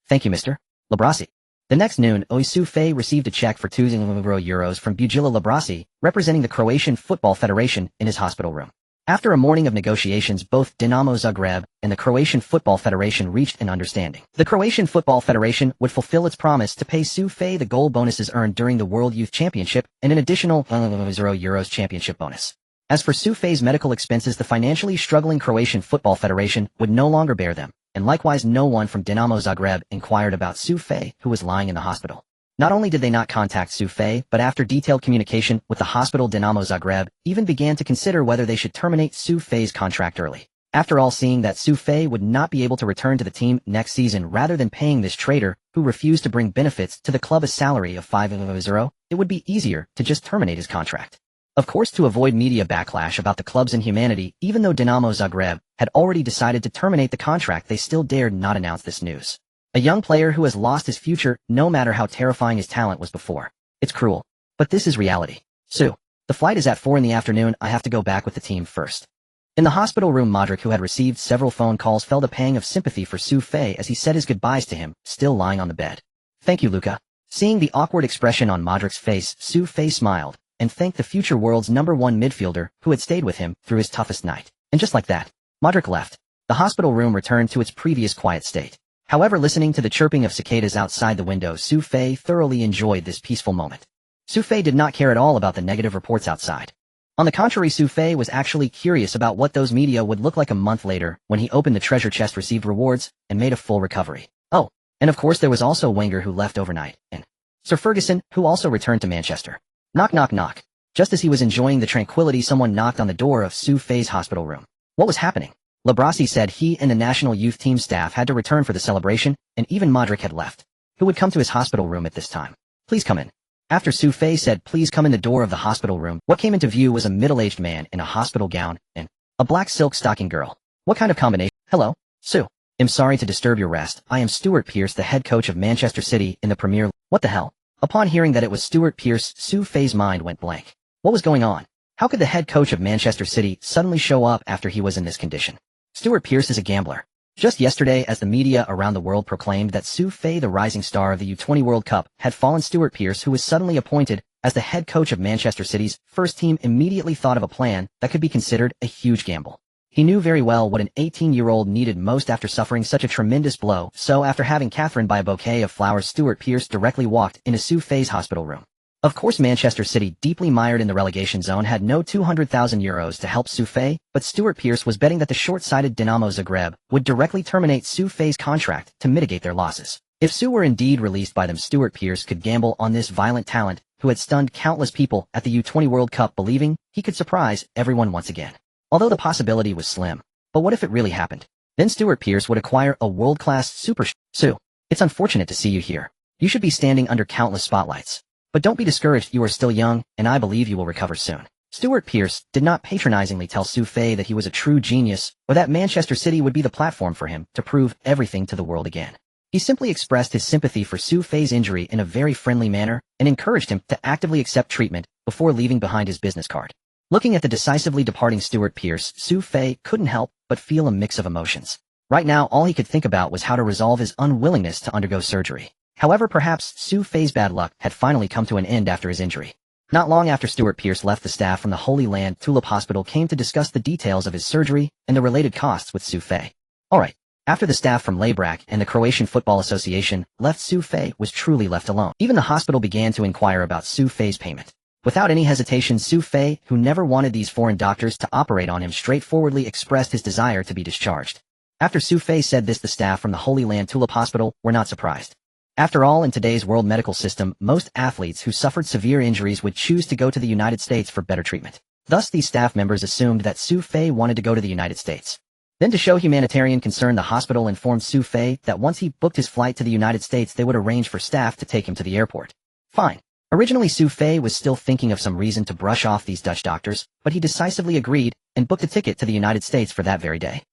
"Thank you, Mr. Labrasi." The next noon, Su Fei received a check for €2,000 from Bujila Labrasi, representing the Croatian Football Federation, in his hospital room. After a morning of negotiations, both Dynamo Zagreb and the Croatian Football Federation reached an understanding. The Croatian Football Federation would fulfill its promise to pay Su Fei the goal bonuses earned during the World Youth Championship and an additional €0 championship bonus. As for Su Fei's medical expenses, the financially struggling Croatian Football Federation would no longer bear them, and likewise no one from Dynamo Zagreb inquired about Su Fei, who was lying in the hospital. Not only did they not contact Su Fei, but after detailed communication with the hospital, Dynamo Zagreb even began to consider whether they should terminate Su Fei's contract early. After all, seeing that Su Fei would not be able to return to the team next season, rather than paying this traitor, who refused to bring benefits to the club, a salary of €5,000, it would be easier to just terminate his contract. Of course, to avoid media backlash about the club's inhumanity, even though Dynamo Zagreb had already decided to terminate the contract, they still dared not announce this news. A young player who has lost his future, no matter how terrifying his talent was before. It's cruel, but this is reality. "Su, the flight is at 4 in the afternoon, I have to go back with the team first." In the hospital room, Modric, who had received several phone calls, felt a pang of sympathy for Su Fei as he said his goodbyes to him, still lying on the bed. "Thank you, Luca." Seeing the awkward expression on Modric's face, Su Fei smiled and thanked the future world's #1 midfielder who had stayed with him through his toughest night. And just like that, Modric left. The hospital room returned to its previous quiet state. However, listening to the chirping of cicadas outside the window, Su Fei thoroughly enjoyed this peaceful moment. Su Fei did not care at all about the negative reports outside. On the contrary, Su Fei was actually curious about what those media would look like a month later when he opened the treasure chest, received rewards, and made a full recovery. Oh, and of course there was also Wenger, who left overnight, and Sir Ferguson, who also returned to Manchester. Knock, knock, knock. Just as he was enjoying the tranquility, someone knocked on the door of Su Fei's hospital room. What was happening? Labrasi said he and the national youth team staff had to return for the celebration, and even Modric had left. Who would come to his hospital room at this time? Please come in. After Su Fei said please come in, the door of the hospital room, what came into view was a middle-aged man in a hospital gown and a black silk stocking girl. What kind of combination? Hello, Su. I'm sorry to disturb your rest. I am Stuart Pearce, the head coach of Manchester City in the Premier League. What the hell? Upon hearing that it was Stuart Pearce, Su Fei's mind went blank. What was going on? How could the head coach of Manchester City suddenly show up after he was in this condition? Stuart Pearce is a gambler. Just yesterday, as the media around the world proclaimed that Su Fei, the rising star of the U20 World Cup, had fallen, Stuart Pearce, who was suddenly appointed as the head coach of Manchester City's first team, immediately thought of a plan that could be considered a huge gamble. He knew very well what an 18-year-old needed most after suffering such a tremendous blow, so after having Catherine by a bouquet of flowers, Stuart Pearce directly walked into Su Fei's hospital room. Of course, Manchester City, deeply mired in the relegation zone, had no €200,000 to help Su Fei, but Stuart Pearce was betting that the short-sighted Dinamo Zagreb would directly terminate Su Fei's contract to mitigate their losses. If Su were indeed released by them, Stuart Pearce could gamble on this violent talent who had stunned countless people at the U20 World Cup, believing he could surprise everyone once again. Although the possibility was slim. But what if it really happened? Then Stuart Pearce would acquire a world-class Su, it's unfortunate to see you here. You should be standing under countless spotlights. But don't be discouraged, you are still young, and I believe you will recover soon. Stuart Pearce did not patronizingly tell Su Fei that he was a true genius, or that Manchester City would be the platform for him to prove everything to the world again. He simply expressed his sympathy for Su Fei's injury in a very friendly manner, and encouraged him to actively accept treatment before leaving behind his business card. Looking at the decisively departing Stuart Pearce, Su Fei couldn't help but feel a mix of emotions. Right now, all he could think about was how to resolve his unwillingness to undergo surgery. However, perhaps Su Fei's bad luck had finally come to an end after his injury. Not long after Stuart Pearce left, the staff from the Holy Land Tulip Hospital came to discuss the details of his surgery and the related costs with Su Fei. Alright, after the staff from Liga and the Croatian Football Association left, Su Fei was truly left alone. Even the hospital began to inquire about Su Fei's payment. Without any hesitation, Su Fei, who never wanted these foreign doctors to operate on him, straightforwardly expressed his desire to be discharged. After Su Fei said this, the staff from the Holy Land Tulip Hospital were not surprised. After all, in today's world medical system, most athletes who suffered severe injuries would choose to go to the United States for better treatment. Thus, these staff members assumed that Su Fei wanted to go to the United States. Then, to show humanitarian concern, the hospital informed Su Fei that once he booked his flight to the United States, they would arrange for staff to take him to the airport. Fine. Originally, Su Fei was still thinking of some reason to brush off these Dutch doctors, but he decisively agreed and booked a ticket to the United States for that very day.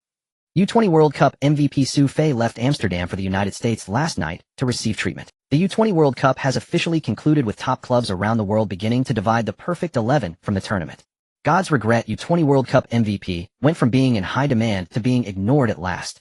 U20 World Cup MVP Su Fei left Amsterdam for the United States last night to receive treatment. The U20 World Cup has officially concluded, with top clubs around the world beginning to divide the perfect 11 from the tournament. God's regret, U20 World Cup MVP went from being in high demand to being ignored at last.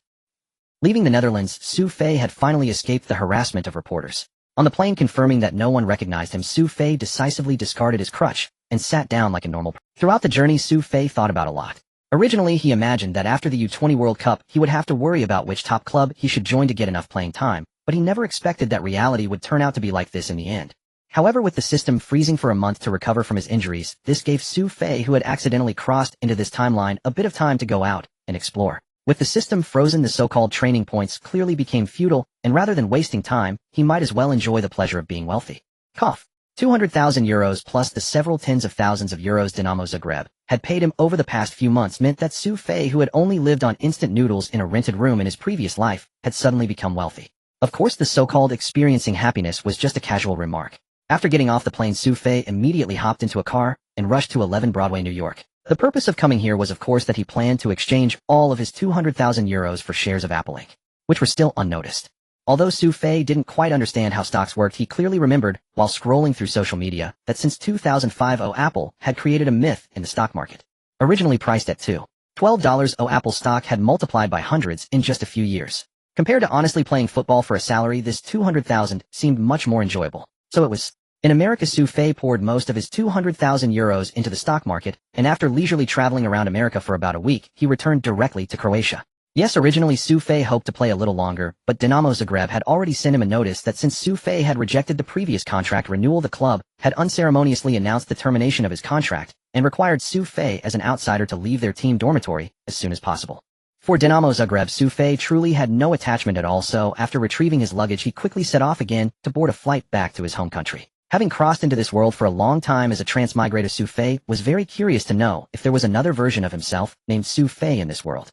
Leaving the Netherlands, Su Fei had finally escaped the harassment of reporters. On the plane, confirming that no one recognized him, Su Fei decisively discarded his crutch and sat down like a normal person. Throughout the journey, Su Fei thought about a lot. Originally, he imagined that after the U20 World Cup, he would have to worry about which top club he should join to get enough playing time, but he never expected that reality would turn out to be like this in the end. However, with the system freezing for a month to recover from his injuries, this gave Su Fei, who had accidentally crossed into this timeline, a bit of time to go out and explore. With the system frozen, the so-called training points clearly became futile, and rather than wasting time, he might as well enjoy the pleasure of being wealthy. Cough. €200,000 plus the several tens of thousands of euros Dinamo Zagreb had paid him over the past few months meant that Su Fei, who had only lived on instant noodles in a rented room in his previous life, had suddenly become wealthy. Of course, the so-called experiencing happiness was just a casual remark. After getting off the plane, Su Fei immediately hopped into a car and rushed to 11 Broadway, New York. The purpose of coming here was, of course, that he planned to exchange all of his €200,000 for shares of Apple Inc., which were still unnoticed. Although Su Fei didn't quite understand how stocks worked, he clearly remembered, while scrolling through social media, that since 2005, Apple had created a myth in the stock market. Originally priced at $12, Apple stock had multiplied by hundreds in just a few years. Compared to honestly playing football for a salary, this $200,000 seemed much more enjoyable. So it was. In America, Su Fei poured most of his €200,000 into the stock market, and after leisurely traveling around America for about a week, he returned directly to Croatia. Yes, originally Su Fei hoped to play a little longer, but Dinamo Zagreb had already sent him a notice that since Su Fei had rejected the previous contract renewal, the club had unceremoniously announced the termination of his contract and required Su Fei as an outsider to leave their team dormitory as soon as possible. For Dinamo Zagreb, Su Fei truly had no attachment at all, so after retrieving his luggage, he quickly set off again to board a flight back to his home country. Having crossed into this world for a long time as a transmigrator, Su Fei was very curious to know if there was another version of himself named Su Fei in this world.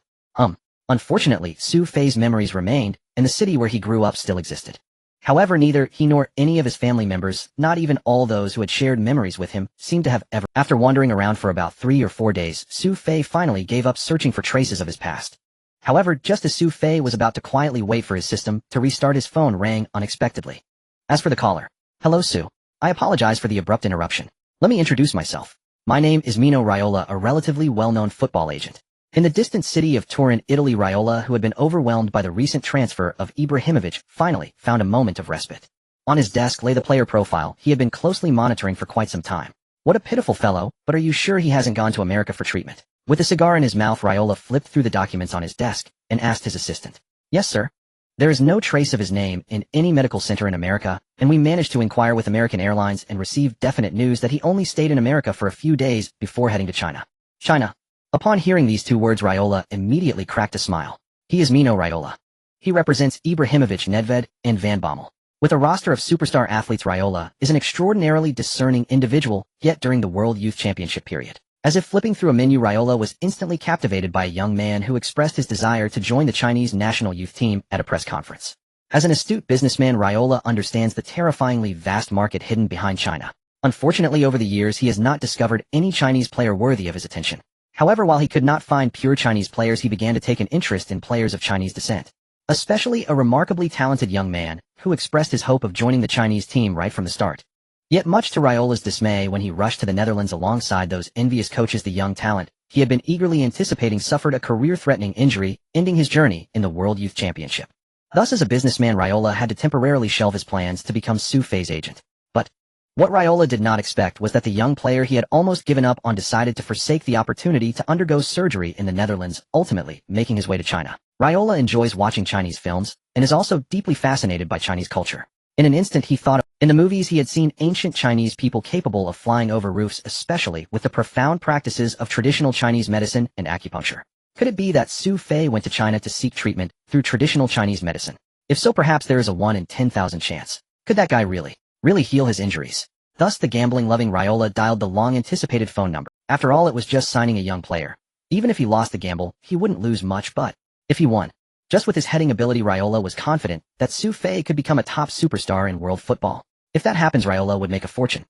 Unfortunately, Su Fei's memories remained, and the city where he grew up still existed. However, neither he nor any of his family members, not even all those who had shared memories with him, seemed to have ever. After wandering around for about 3 or 4 days, Su Fei finally gave up searching for traces of his past. However, just as Su Fei was about to quietly wait for his system to restart, his phone rang unexpectedly. As for the caller, "Hello, Su. I apologize for the abrupt interruption. Let me introduce myself. My name is Mino Raiola, a relatively well-known football agent. In the distant city of Turin, Italy, Raiola, who had been overwhelmed by the recent transfer of Ibrahimovic, finally found a moment of respite. On his desk lay the player profile he had been closely monitoring for quite some time. What a pitiful fellow, but are you sure he hasn't gone to America for treatment?" With a cigar in his mouth, Raiola flipped through the documents on his desk and asked his assistant. "Yes, sir. There is no trace of his name in any medical center in America, and we managed to inquire with American Airlines and received definite news that he only stayed in America for a few days before heading to China." China. Upon hearing these 2 words, Raiola immediately cracked a smile. He is Mino Raiola. He represents Ibrahimovic, Nedved, and Van Bommel. With a roster of superstar athletes, Raiola is an extraordinarily discerning individual, yet during the World Youth Championship period. As if flipping through a menu, Raiola was instantly captivated by a young man who expressed his desire to join the Chinese national youth team at a press conference. As an astute businessman, Raiola understands the terrifyingly vast market hidden behind China. Unfortunately, over the years, he has not discovered any Chinese player worthy of his attention. However, while he could not find pure Chinese players, he began to take an interest in players of Chinese descent. Especially a remarkably talented young man who expressed his hope of joining the Chinese team right from the start. Yet much to Raiola's dismay, when he rushed to the Netherlands alongside those envious coaches, the young talent he had been eagerly anticipating suffered a career-threatening injury, ending his journey in the World Youth Championship. Thus, as a businessman, Raiola had to temporarily shelve his plans to become Su Fei's agent. But what Raiola did not expect was that the young player he had almost given up on decided to forsake the opportunity to undergo surgery in the Netherlands, ultimately making his way to China. Raiola enjoys watching Chinese films and is also deeply fascinated by Chinese culture. In an instant, he thought in the movies he had seen ancient Chinese people capable of flying over roofs, especially with the profound practices of traditional Chinese medicine and acupuncture. Could it be that Su Fei went to China to seek treatment through traditional Chinese medicine? If so, perhaps there is a 1 in 10,000 chance. Could that guy really heal his injuries? Thus, the gambling-loving Raiola dialed the long-anticipated phone number. After all, it was just signing a young player. Even if he lost the gamble, he wouldn't lose much, but if he won, just with his heading ability, Raiola was confident that Su Fei could become a top superstar in world football. If that happens, Raiola would make a fortune.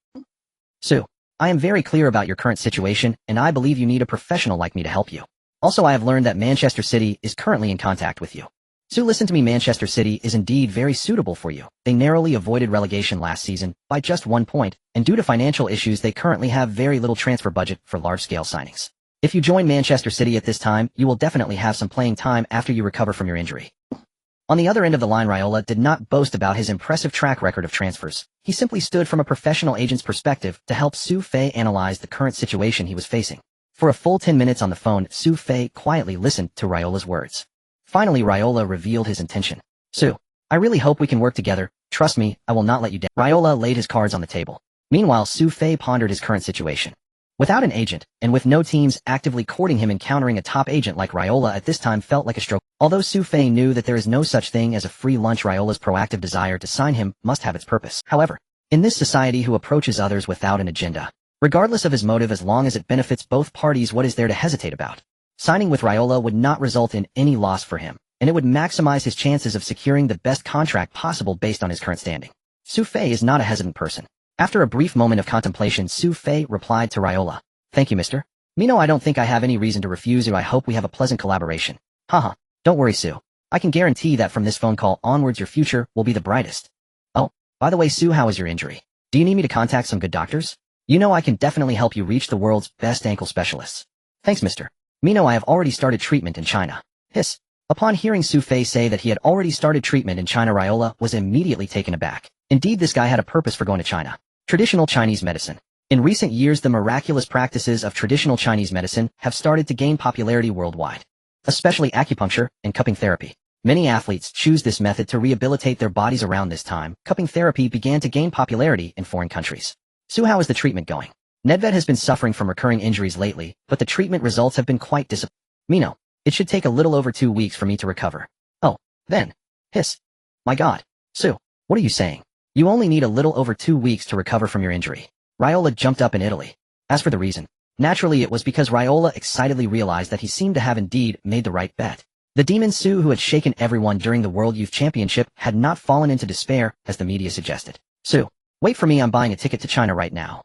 "Su, I am very clear about your current situation, and I believe you need a professional like me to help you. Also, I have learned that Manchester City is currently in contact with you. Su, listen to me, Manchester City is indeed very suitable for you. They narrowly avoided relegation last season by just 1 point, and due to financial issues, they currently have very little transfer budget for large-scale signings. If you join Manchester City at this time, you will definitely have some playing time after you recover from your injury." On the other end of the line, Raiola did not boast about his impressive track record of transfers. He simply stood from a professional agent's perspective to help Su Fei analyze the current situation he was facing. For a full 10 minutes on the phone, Su Fei quietly listened to Raiola's words. Finally, Raiola revealed his intention. "Su, I really hope we can work together. Trust me, I will not let you down." Raiola laid his cards on the table. Meanwhile, Su Fei pondered his current situation. Without an agent, and with no teams actively courting him, encountering a top agent like Raiola at this time felt like a stroke. Although Su Fei knew that there is no such thing as a free lunch, Raiola's proactive desire to sign him must have its purpose. However, in this society, who approaches others without an agenda, regardless of his motive, as long as it benefits both parties, what is there to hesitate about? Signing with Raiola would not result in any loss for him, and it would maximize his chances of securing the best contract possible based on his current standing. Su Fei is not a hesitant person. After a brief moment of contemplation, Su Fei replied to Raiola, "Thank you, Mr. Mino. I don't think I have any reason to refuse you. I hope we have a pleasant collaboration." "Haha, don't worry, Su. I can guarantee that from this phone call onwards, your future will be the brightest." "Oh, by the way, Su, how is your injury? Do you need me to contact some good doctors? You know I can definitely help you reach the world's best ankle specialists." "Thanks, Mr. Mino. I have already started treatment in China." Hiss. Upon hearing Su Fei say that he had already started treatment in China, Raiola was immediately taken aback. Indeed, this guy had a purpose for going to China. Traditional Chinese medicine. In recent years, the miraculous practices of traditional Chinese medicine have started to gain popularity worldwide, especially acupuncture and cupping therapy. Many athletes choose this method to rehabilitate their bodies. Around this time, cupping therapy began to gain popularity in foreign countries. "Su, how is the treatment going?" Nedved has been suffering from recurring injuries lately, but the treatment results have been quite disappointing. "Mino, it should take a little over 2 weeks for me to recover." "Oh, then." Hiss. "My God. Su, what are you saying? You only need a little over 2 weeks to recover from your injury." Raiola jumped up in Italy. As for the reason, naturally it was because Raiola excitedly realized that he seemed to have indeed made the right bet. The demon Su, who had shaken everyone during the World Youth Championship, had not fallen into despair, as the media suggested. Su, wait for me, I'm buying a ticket to China right now.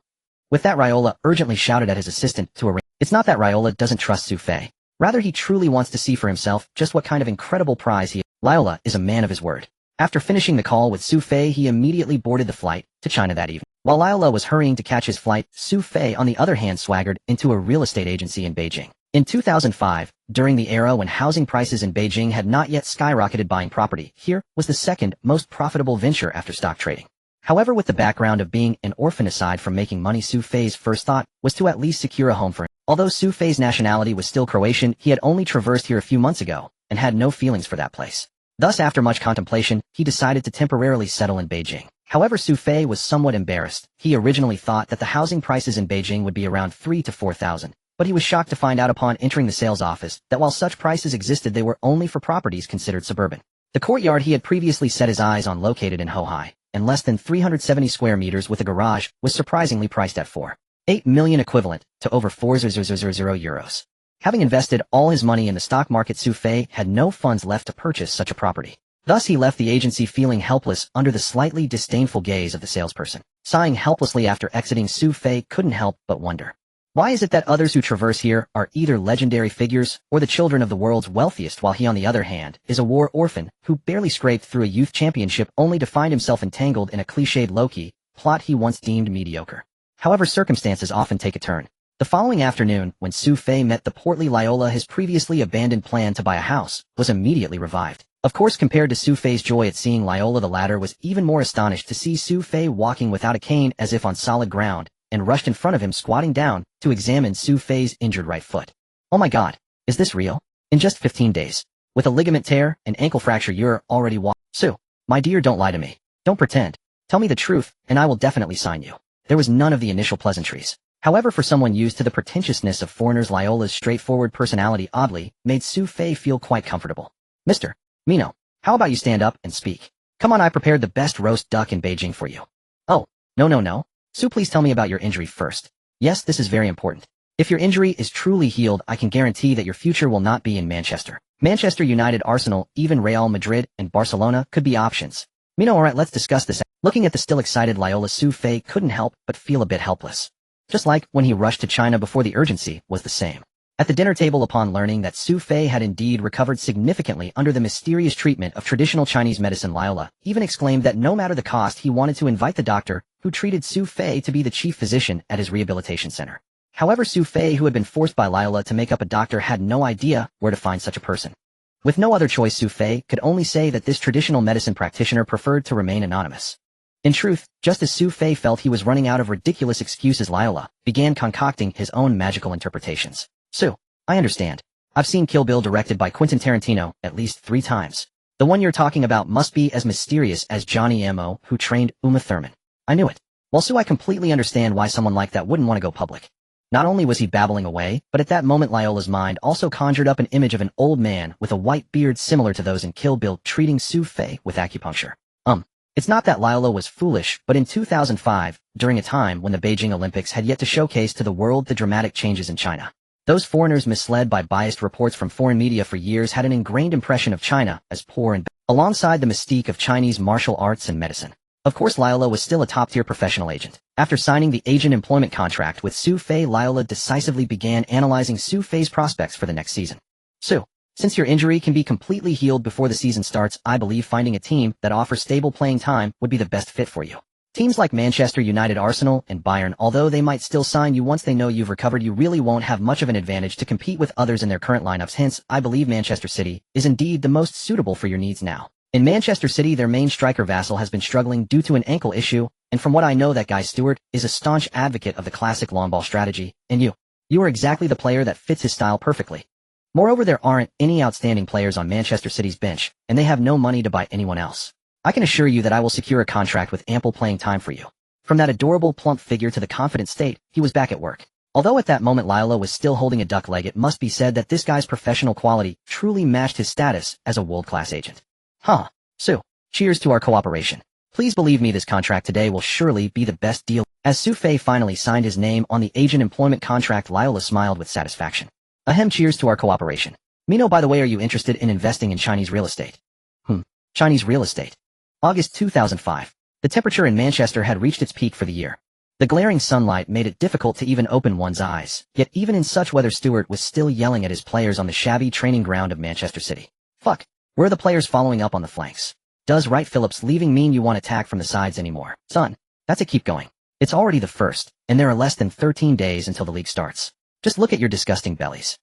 With that, Raiola urgently shouted at his assistant to arrange. It's not that Raiola doesn't trust Su Fei. Rather, he truly wants to see for himself just what kind of incredible prize he is. Raiola is a man of his word. After finishing the call with Su Fei, he immediately boarded the flight to China that evening. While Raiola was hurrying to catch his flight, Su Fei on the other hand swaggered into a real estate agency in Beijing. In 2005, during the era when housing prices in Beijing had not yet skyrocketed, buying property here was the second most profitable venture after stock trading. However, with the background of being an orphan, aside from making money, Su Fei's first thought was to at least secure a home for him. Although Su Fei's nationality was still Croatian, he had only traversed here a few months ago and had no feelings for that place. Thus, after much contemplation, he decided to temporarily settle in Beijing. However, Su Fei was somewhat embarrassed. He originally thought that the housing prices in Beijing would be around 3,000 to 4,000. But he was shocked to find out upon entering the sales office that while such prices existed, they were only for properties considered suburban. The courtyard he had previously set his eyes on, located in Hohai, and less than 370 square meters with a garage, was surprisingly priced at 4.8 million, equivalent to over 4,000 euros. Having invested all his money in the stock market, Su Fei had no funds left to purchase such a property. Thus, he left the agency feeling helpless under the slightly disdainful gaze of the salesperson. Sighing helplessly after exiting, Su Fei couldn't help but wonder. Why is it that others who traverse here are either legendary figures or the children of the world's wealthiest, while he, on the other hand, is a war orphan who barely scraped through a youth championship only to find himself entangled in a cliched low-key plot he once deemed mediocre? However, circumstances often take a turn. The following afternoon, when Su Fei met the portly Raiola, his previously abandoned plan to buy a house was immediately revived. Of course, compared to Su Fei's joy at seeing Raiola, the latter was even more astonished to see Su Fei walking without a cane, as if on solid ground, and rushed in front of him, squatting down to examine Su Fei's injured right foot. Oh my god, is this real? In just 15 days, with a ligament tear and ankle fracture, you're already Su, my dear, don't lie to me. Don't pretend. Tell me the truth, and I will definitely sign you. There was none of the initial pleasantries. However, for someone used to the pretentiousness of foreigners, Raiola's straightforward personality oddly made Su Fei feel quite comfortable. Mr. Mino, how about you stand up and speak? Come on, I prepared the best roast duck in Beijing for you. Oh, no. Su, please tell me about your injury first. Yes, this is very important. If your injury is truly healed, I can guarantee that your future will not be in Manchester. Manchester United, Arsenal, even Real Madrid and Barcelona could be options. Mino, alright, let's discuss this. Looking at the still excited Raiola, Su Fei couldn't help but feel a bit helpless. Just like when he rushed to China before, the urgency was the same. At the dinner table, upon learning that Su Fei had indeed recovered significantly under the mysterious treatment of traditional Chinese medicine, Raiola even exclaimed that no matter the cost, he wanted to invite the doctor who treated Su Fei to be the chief physician at his rehabilitation center. However, Su Fei, who had been forced by Raiola to make up a doctor, had no idea where to find such a person. With no other choice, Su Fei could only say that this traditional medicine practitioner preferred to remain anonymous. In truth, just as Su Fei felt he was running out of ridiculous excuses, Raiola began concocting his own magical interpretations. Su, I understand. I've seen Kill Bill, directed by Quentin Tarantino, at least 3 times. The one you're talking about must be as mysterious as Johnny M.O., who trained Uma Thurman. I knew it. Well, Su, I completely understand why someone like that wouldn't want to go public. Not only was he babbling away, but at that moment Raiola's mind also conjured up an image of an old man with a white beard similar to those in Kill Bill treating Su Fei with acupuncture. It's not that Raiola was foolish, but in 2005, during a time when the Beijing Olympics had yet to showcase to the world the dramatic changes in China, those foreigners, misled by biased reports from foreign media for years, had an ingrained impression of China as poor and alongside the mystique of Chinese martial arts and medicine. Of course, Raiola was still a top-tier professional agent. After signing the agent employment contract with Su Fei, Raiola decisively began analyzing Su Fei's prospects for the next season. Su, since your injury can be completely healed before the season starts, I believe finding a team that offers stable playing time would be the best fit for you. Teams like Manchester United, Arsenal, and Bayern, although they might still sign you once they know you've recovered, you really won't have much of an advantage to compete with others in their current lineups. Hence, I believe Manchester City is indeed the most suitable for your needs now. In Manchester City, their main striker Vassal has been struggling due to an ankle issue, and from what I know, that guy Stewart is a staunch advocate of the classic long ball strategy, and you are exactly the player that fits his style perfectly. Moreover, there aren't any outstanding players on Manchester City's bench, and they have no money to buy anyone else. I can assure you that I will secure a contract with ample playing time for you. From that adorable plump figure to the confident state, he was back at work. Although at that moment Raiola was still holding a duck leg, it must be said that this guy's professional quality truly matched his status as a world-class agent. Su, cheers to our cooperation. Please believe me, this contract today will surely be the best deal. As Su Fei finally signed his name on the agent employment contract, Raiola smiled with satisfaction. Cheers to our cooperation. Mino, by the way, are you interested in investing in Chinese real estate? Chinese real estate. August 2005. The temperature in Manchester had reached its peak for the year. The glaring sunlight made it difficult to even open one's eyes, yet even in such weather Stewart was still yelling at his players on the shabby training ground of Manchester City. Fuck. Where are the players following up on the flanks? Does Wright Phillips leaving mean you won't attack from the sides anymore? Son, that's a keep going. It's already the first, and there are less than 13 days until the league starts. Just look at your disgusting bellies.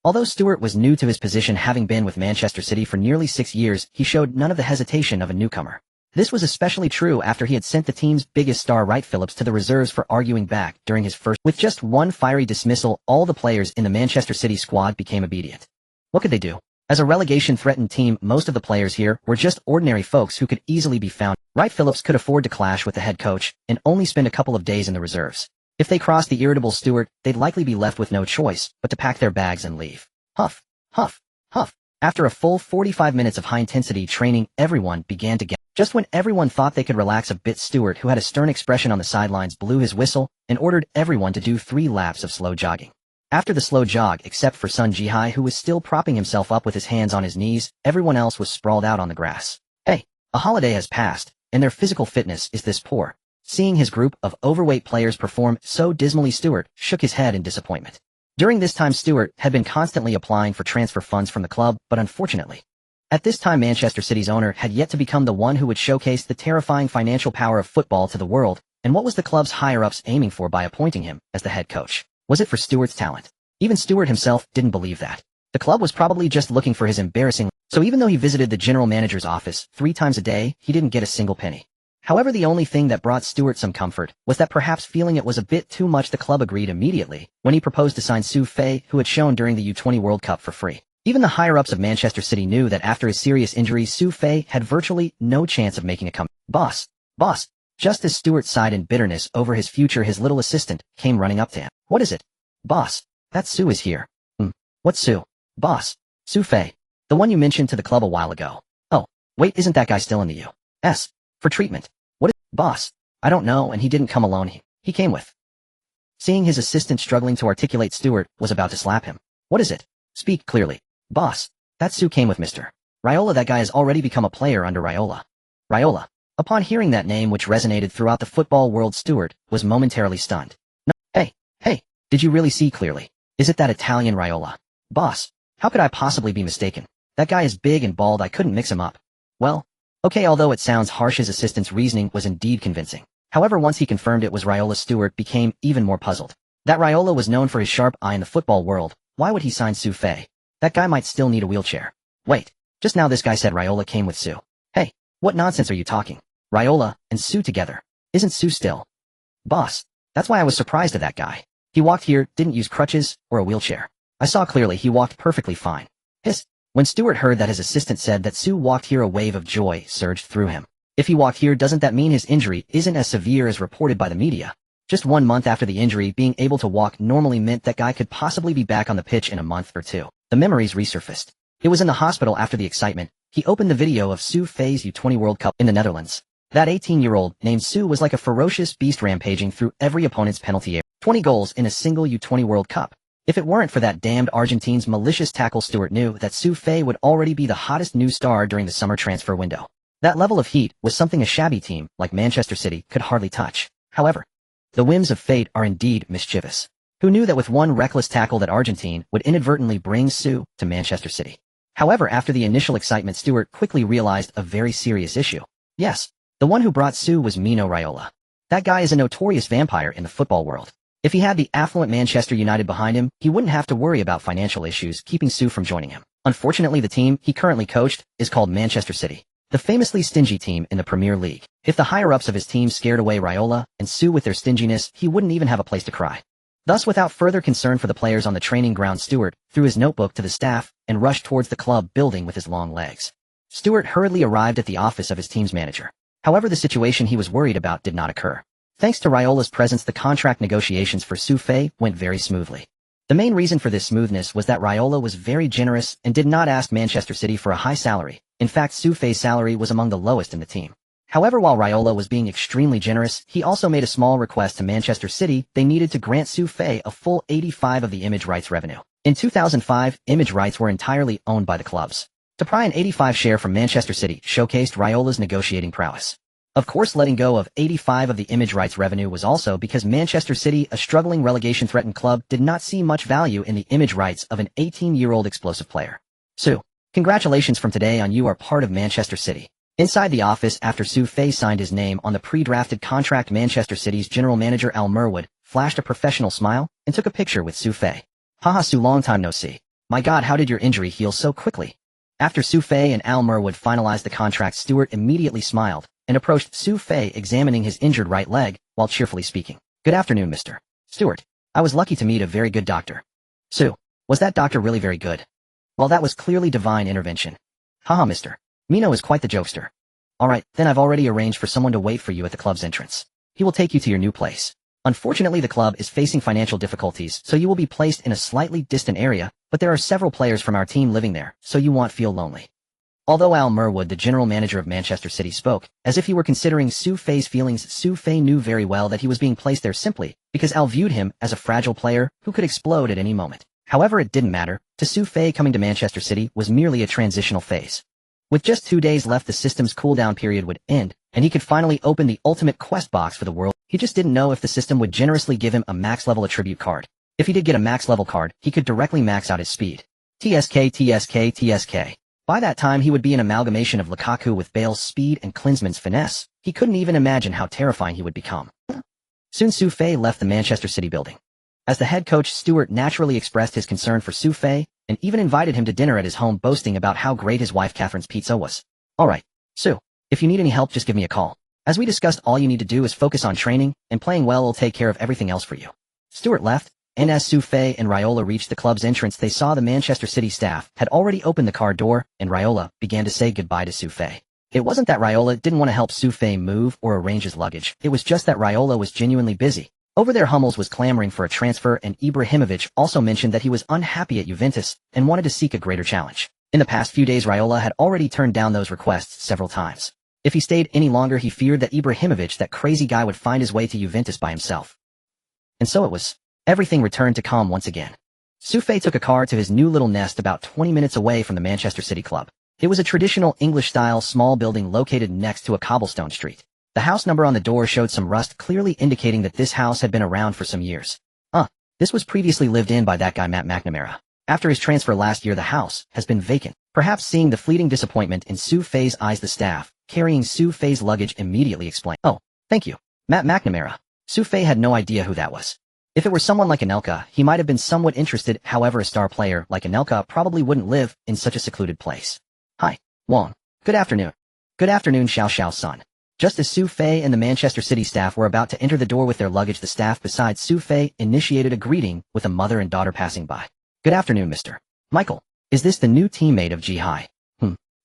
Although Stewart was new to his position, having been with Manchester City for nearly 6 years, he showed none of the hesitation of a newcomer. This was especially true after he had sent the team's biggest star Wright Phillips to the reserves for arguing back during his first. With just one fiery dismissal, all the players in the Manchester City squad became obedient. What could they do? As a relegation-threatened team, most of the players here were just ordinary folks who could easily be found. Wright Phillips could afford to clash with the head coach and only spend a couple of days in the reserves. If they crossed the irritable Stewart, they'd likely be left with no choice but to pack their bags and leave. Huff, huff, huff. After a full 45 minutes of high-intensity training, everyone began to get. Just when everyone thought they could relax a bit, Stewart, who had a stern expression on the sidelines, blew his whistle and ordered everyone to do 3 laps of slow jogging. After the slow jog, except for Sun Jihai, who was still propping himself up with his hands on his knees, everyone else was sprawled out on the grass. Hey, a holiday has passed, and their physical fitness is this poor. Seeing his group of overweight players perform so dismally, Stewart shook his head in disappointment. During this time, Stewart had been constantly applying for transfer funds from the club, but unfortunately, at this time Manchester City's owner had yet to become the one who would showcase the terrifying financial power of football to the world. And what was the club's higher-ups aiming for by appointing him as the head coach? Was it for Stewart's talent? Even Stewart himself didn't believe that. The club was probably just looking for his embarrassing. So even though he visited the general manager's office 3 times a day, he didn't get a single penny. However, the only thing that brought Stewart some comfort was that, perhaps feeling it was a bit too much, the club agreed immediately when he proposed to sign Su Fei, who had shown during the U20 World Cup, for free. Even the higher-ups of Manchester City knew that after his serious injury, Su Fei had virtually no chance of making a comeback. Boss. Just as Stewart sighed in bitterness over his future, his little assistant came running up to him. What is it? Boss, that Su is here. What's Su? Boss, Su Fei. The one you mentioned to the club a while ago. Oh, wait, isn't that guy still in the U.S. for treatment? What is... Boss, I don't know, and he didn't come alone, he came with. Seeing his assistant struggling to articulate, Stewart was about to slap him. What is it? Speak clearly. Boss, that Su came with Mr. Raiola. That guy has already become a player under Raiola. Raiola. Upon hearing that name, which resonated throughout the football world, Stewart was momentarily stunned. No, hey, did you really see clearly? Is it that Italian Raiola? Boss, how could I possibly be mistaken? That guy is big and bald, I couldn't mix him up. Well, okay, although it sounds harsh, his assistant's reasoning was indeed convincing. However, once he confirmed it was Raiola, Stewart became even more puzzled. That Raiola was known for his sharp eye in the football world. Why would he sign Su Fei? That guy might still need a wheelchair. Wait, just now this guy said Raiola came with Su. Hey, what nonsense are you talking? Raiola and Su together. Isn't Su still? Boss, that's why I was surprised at that guy. He walked here, didn't use crutches or a wheelchair. I saw clearly he walked perfectly fine. When Stewart heard that his assistant said that Su walked here, a wave of joy surged through him. If he walked here, doesn't that mean his injury isn't as severe as reported by the media? Just 1 month after the injury, being able to walk normally meant that guy could possibly be back on the pitch in a month or 2. The memories resurfaced. It was in the hospital after the excitement. He opened the video of Su Fei's U20 World Cup in the Netherlands. That 18-year-old named Su was like a ferocious beast, rampaging through every opponent's penalty area. 20 goals in a single U20 World Cup. If it weren't for that damned Argentine's malicious tackle, Stewart knew that Su Fei would already be the hottest new star during the summer transfer window. That level of heat was something a shabby team like Manchester City could hardly touch. However, the whims of fate are indeed mischievous. Who knew that with one reckless tackle that Argentine would inadvertently bring Su to Manchester City? However, after the initial excitement, Stewart quickly realized a very serious issue. Yes, the one who brought Su was Mino Raiola. That guy is a notorious vampire in the football world. If he had the affluent Manchester United behind him, he wouldn't have to worry about financial issues keeping Su from joining him. Unfortunately, the team he currently coached is called Manchester City, the famously stingy team in the Premier League. If the higher-ups of his team scared away Raiola and Su with their stinginess, he wouldn't even have a place to cry. Thus, without further concern for the players on the training ground, Stewart threw his notebook to the staff and rushed towards the club building with his long legs. Stewart hurriedly arrived at the office of his team's manager. However, the situation he was worried about did not occur. Thanks to Raiola's presence, the contract negotiations for Su Fei went very smoothly. The main reason for this smoothness was that Raiola was very generous and did not ask Manchester City for a high salary. In fact, Su Fei's salary was among the lowest in the team. However, while Raiola was being extremely generous, he also made a small request to Manchester City. They needed to grant Su Fei a full 85% of the image rights revenue. In 2005, image rights were entirely owned by the clubs. To pry an 85 share from Manchester City showcased Raiola's negotiating prowess. Of course, letting go of 85 of the image rights revenue was also because Manchester City, a struggling relegation-threatened club, did not see much value in the image rights of an 18-year-old explosive player. Su, congratulations from today on you are part of Manchester City. Inside the office after Su Fei signed his name on the pre-drafted contract, Manchester City's general manager Al Merwood flashed a professional smile and took a picture with Su Fei. Haha Su, long time no see. My god, how did your injury heal so quickly? After Su Fei and Al Merwood finalized the contract, Stuart immediately smiled and approached Su Fei, examining his injured right leg while cheerfully speaking. Good afternoon, Mr. Stuart. I was lucky to meet a very good doctor. Su, was that doctor really very good? Well, that was clearly divine intervention. Haha, Mr. Mino is quite the jokester. Alright, then I've already arranged for someone to wait for you at the club's entrance. He will take you to your new place. Unfortunately, the club is facing financial difficulties, so you will be placed in a slightly distant area, but there are several players from our team living there, so you won't feel lonely. Although Al Merwood, the general manager of Manchester City, spoke as if he were considering Su Fei's feelings, Su Fei knew very well that he was being placed there simply because Al viewed him as a fragile player who could explode at any moment. However, it didn't matter. To Su Fei, coming to Manchester City was merely a transitional phase. With just 2 days left, the system's cooldown period would end, and he could finally open the ultimate quest box for the world. He just didn't know if the system would generously give him a max-level attribute card. If he did get a max-level card, he could directly max out his speed. TSK. By that time, he would be an amalgamation of Lukaku with Bale's speed and Klinsmann's finesse. He couldn't even imagine how terrifying he would become. Soon Su Fei left the Manchester City building. As the head coach, Stuart naturally expressed his concern for Su Fei, and even invited him to dinner at his home, boasting about how great his wife Catherine's pizza was. Alright, Su, if you need any help, just give me a call. As we discussed, all you need to do is focus on training, and playing well will take care of everything else for you. Stuart left, and as Su Fei and Raiola reached the club's entrance, they saw the Manchester City staff had already opened the car door, and Raiola began to say goodbye to Su Fei. It wasn't that Raiola didn't want to help Su Fei move or arrange his luggage, it was just that Raiola was genuinely busy. Over there, Hummels was clamoring for a transfer, and Ibrahimovic also mentioned that he was unhappy at Juventus and wanted to seek a greater challenge. In the past few days, Raiola had already turned down those requests several times. If he stayed any longer, he feared that Ibrahimovic, that crazy guy, would find his way to Juventus by himself. And so it was. Everything returned to calm once again. Su Fei took a car to his new little nest about 20 minutes away from the Manchester City club. It was a traditional English-style small building located next to a cobblestone street. The house number on the door showed some rust, clearly indicating that this house had been around for some years. This was previously lived in by that guy Matt McNamara. After his transfer last year, the house has been vacant. Perhaps seeing the fleeting disappointment in Su Fei's eyes, the staff carrying Su Fei's luggage immediately explained, "Oh, thank you, Matt McNamara." Su Fei had no idea who that was. If it were someone like Anelka, he might have been somewhat interested. However, a star player like Anelka probably wouldn't live in such a secluded place. Hi, Wong. Good afternoon. Good afternoon, Xiao son. Just as Su Fei and the Manchester City staff were about to enter the door with their luggage, the staff beside Su Fei initiated a greeting with a mother and daughter passing by. Good afternoon, Mr. Michael. Is this the new teammate of Ji-Hai?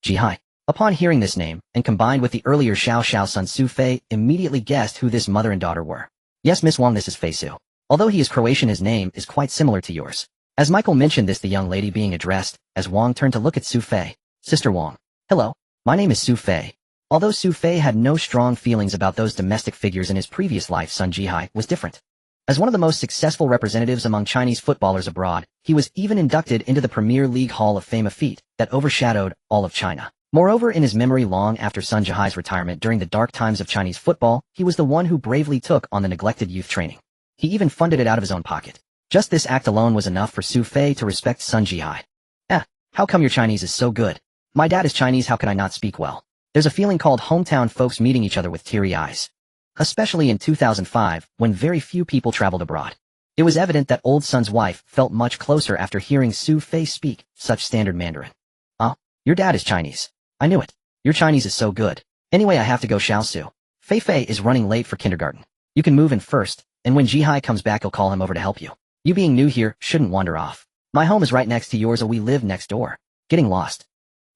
Ji-Hai. Upon hearing this name, and combined with the earlier Xiao son, Su Fei immediately guessed who this mother and daughter were. Yes, Miss Wong, this is Fei Su. Although he is Croatian, his name is quite similar to yours. As Michael mentioned this, the young lady being addressed, as Wong turned to look at Su Fei. Sister Wong. Hello, my name is Su Fei. Although Su Fei had no strong feelings about those domestic figures in his previous life, son Ji-Hai was different. As one of the most successful representatives among Chinese footballers abroad, he was even inducted into the Premier League Hall of Fame, a feat that overshadowed all of China. Moreover, in his memory, long after son Ji-Hai's retirement during the dark times of Chinese football, he was the one who bravely took on the neglected youth training. He even funded it out of his own pocket. Just this act alone was enough for Su Fei to respect son Ji-Hai. How come your Chinese is so good? My dad is Chinese, how could I not speak well? There's a feeling called hometown folks meeting each other with teary eyes. Especially in 2005, when very few people traveled abroad. It was evident that old son's wife felt much closer after hearing Su Fei speak such standard Mandarin. Your dad is Chinese. I knew it. Your Chinese is so good. Anyway, I have to go, Xiao Su. Fei is running late for kindergarten. You can move in first, and when Ji-Hai comes back, you'll call him over to help you. You being new here shouldn't wander off. My home is right next to yours, or we live next door. Getting lost.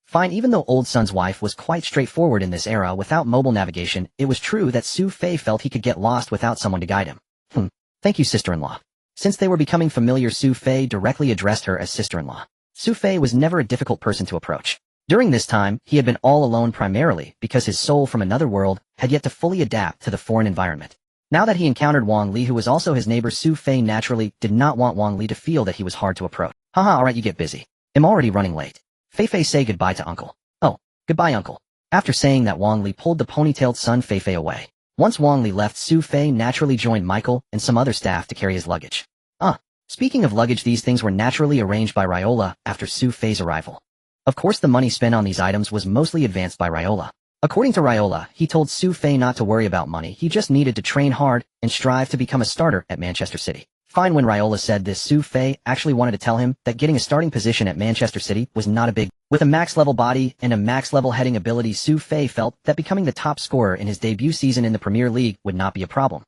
Fine. Even though old son's wife was quite straightforward in this era without mobile navigation, it was true that Su Fei felt he could get lost without someone to guide him. Thank you, sister-in-law. Since they were becoming familiar, Su Fei directly addressed her as sister-in-law. Su Fei was never a difficult person to approach. During this time, he had been all alone primarily because his soul from another world had yet to fully adapt to the foreign environment. Now that he encountered Wang Li, who was also his neighbor, Su Fei naturally did not want Wang Li to feel that he was hard to approach. Haha, alright, you get busy. I'm already running late. Fei Fei, say goodbye to uncle. Oh, goodbye uncle. After saying that, Wang Li pulled the ponytailed son Fei Fei away. Once Wang Li left, Su Fei naturally joined Michael and some other staff to carry his luggage. Speaking of luggage, these things were naturally arranged by Riola after Su Fei's arrival. Of course, the money spent on these items was mostly advanced by Riola. According to Riola, he told Su Fei not to worry about money, he just needed to train hard and strive to become a starter at Manchester City. Fine, when Riola said this, Su Fei actually wanted to tell him that getting a starting position at Manchester City was not a big. With a max-level body and a max-level heading ability, Su Fei felt that becoming the top scorer in his debut season in the Premier League would not be a problem.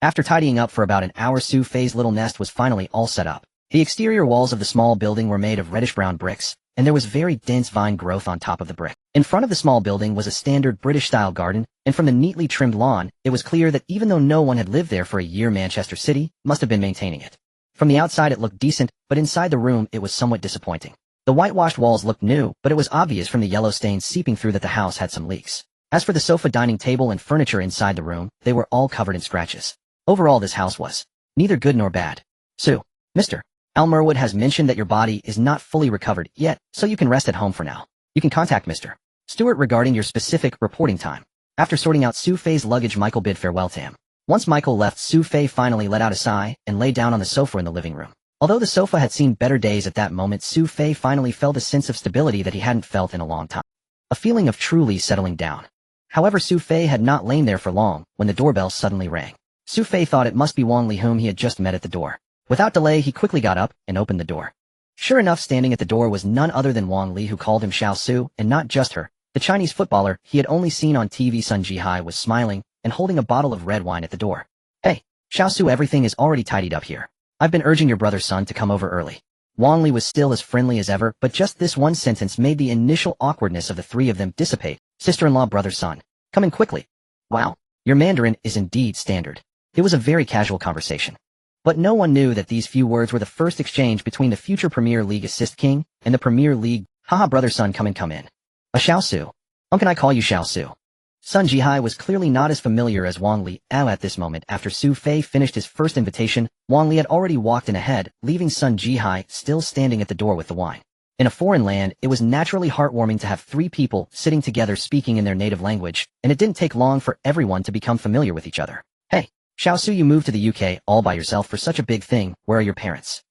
After tidying up for about an hour, Su Fei's little nest was finally all set up. The exterior walls of the small building were made of reddish-brown bricks, and there was very dense vine growth on top of the brick. In front of the small building was a standard British-style garden, and from the neatly trimmed lawn, it was clear that even though no one had lived there for a year, Manchester City must have been maintaining it. From the outside it looked decent, but inside the room it was somewhat disappointing. The whitewashed walls looked new, but it was obvious from the yellow stains seeping through that the house had some leaks. As for the sofa, dining table, and furniture inside the room, they were all covered in scratches. Overall, this house was neither good nor bad. Su, Mr. Almerwood has mentioned that your body is not fully recovered yet, so you can rest at home for now. You can contact Mr. Stewart regarding your specific reporting time. After sorting out Su Fei's luggage, Michael bid farewell to him. Once Michael left, Su Fei finally let out a sigh and lay down on the sofa in the living room. Although the sofa had seen better days at that moment, Su Fei finally felt a sense of stability that he hadn't felt in a long time. A feeling of truly settling down. However, Su Fei had not lain there for long when the doorbell suddenly rang. Su Fei thought it must be Wang Li, whom he had just met at the door. Without delay, he quickly got up and opened the door. Sure enough, standing at the door was none other than Wang Li, who called him Xiao Su, and not just her. The Chinese footballer he had only seen on TV, Sun Jihai, was smiling and holding a bottle of red wine at the door. Hey, Xiao Su, everything is already tidied up here. I've been urging your brother's son to come over early. Wang Li was still as friendly as ever, but just this one sentence made the initial awkwardness of the three of them dissipate. Sister-in-law, brother, son. Come in quickly. Wow, your Mandarin is indeed standard. It was a very casual conversation. But no one knew that these few words were the first exchange between the future Premier League assist king and the Premier League. Haha, brother, son, come in. Xiao Su. Can I call you Xiao Su? Sun Jihai was clearly not as familiar as Wang Li. At this moment, after Su Fei finished his first invitation, Wang Li had already walked in ahead, leaving Sun Jihai still standing at the door with the wine. In a foreign land, it was naturally heartwarming to have three people sitting together speaking in their native language, and it didn't take long for everyone to become familiar with each other. Hey, Xiao Su, you moved to the UK all by yourself for such a big thing. Where are your parents?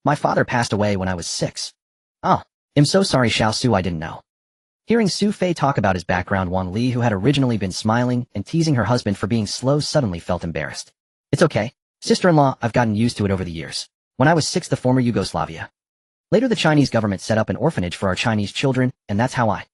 My father passed away when I was 6. I'm so sorry, Xiao Su, I didn't know. Hearing Su Fei talk about his background, Wang Li, who had originally been smiling and teasing her husband for being slow, suddenly felt embarrassed. It's okay, sister-in-law, I've gotten used to it over the years. When I was 6, the former Yugoslavia. Later the Chinese government set up an orphanage for our Chinese children, and that's how I.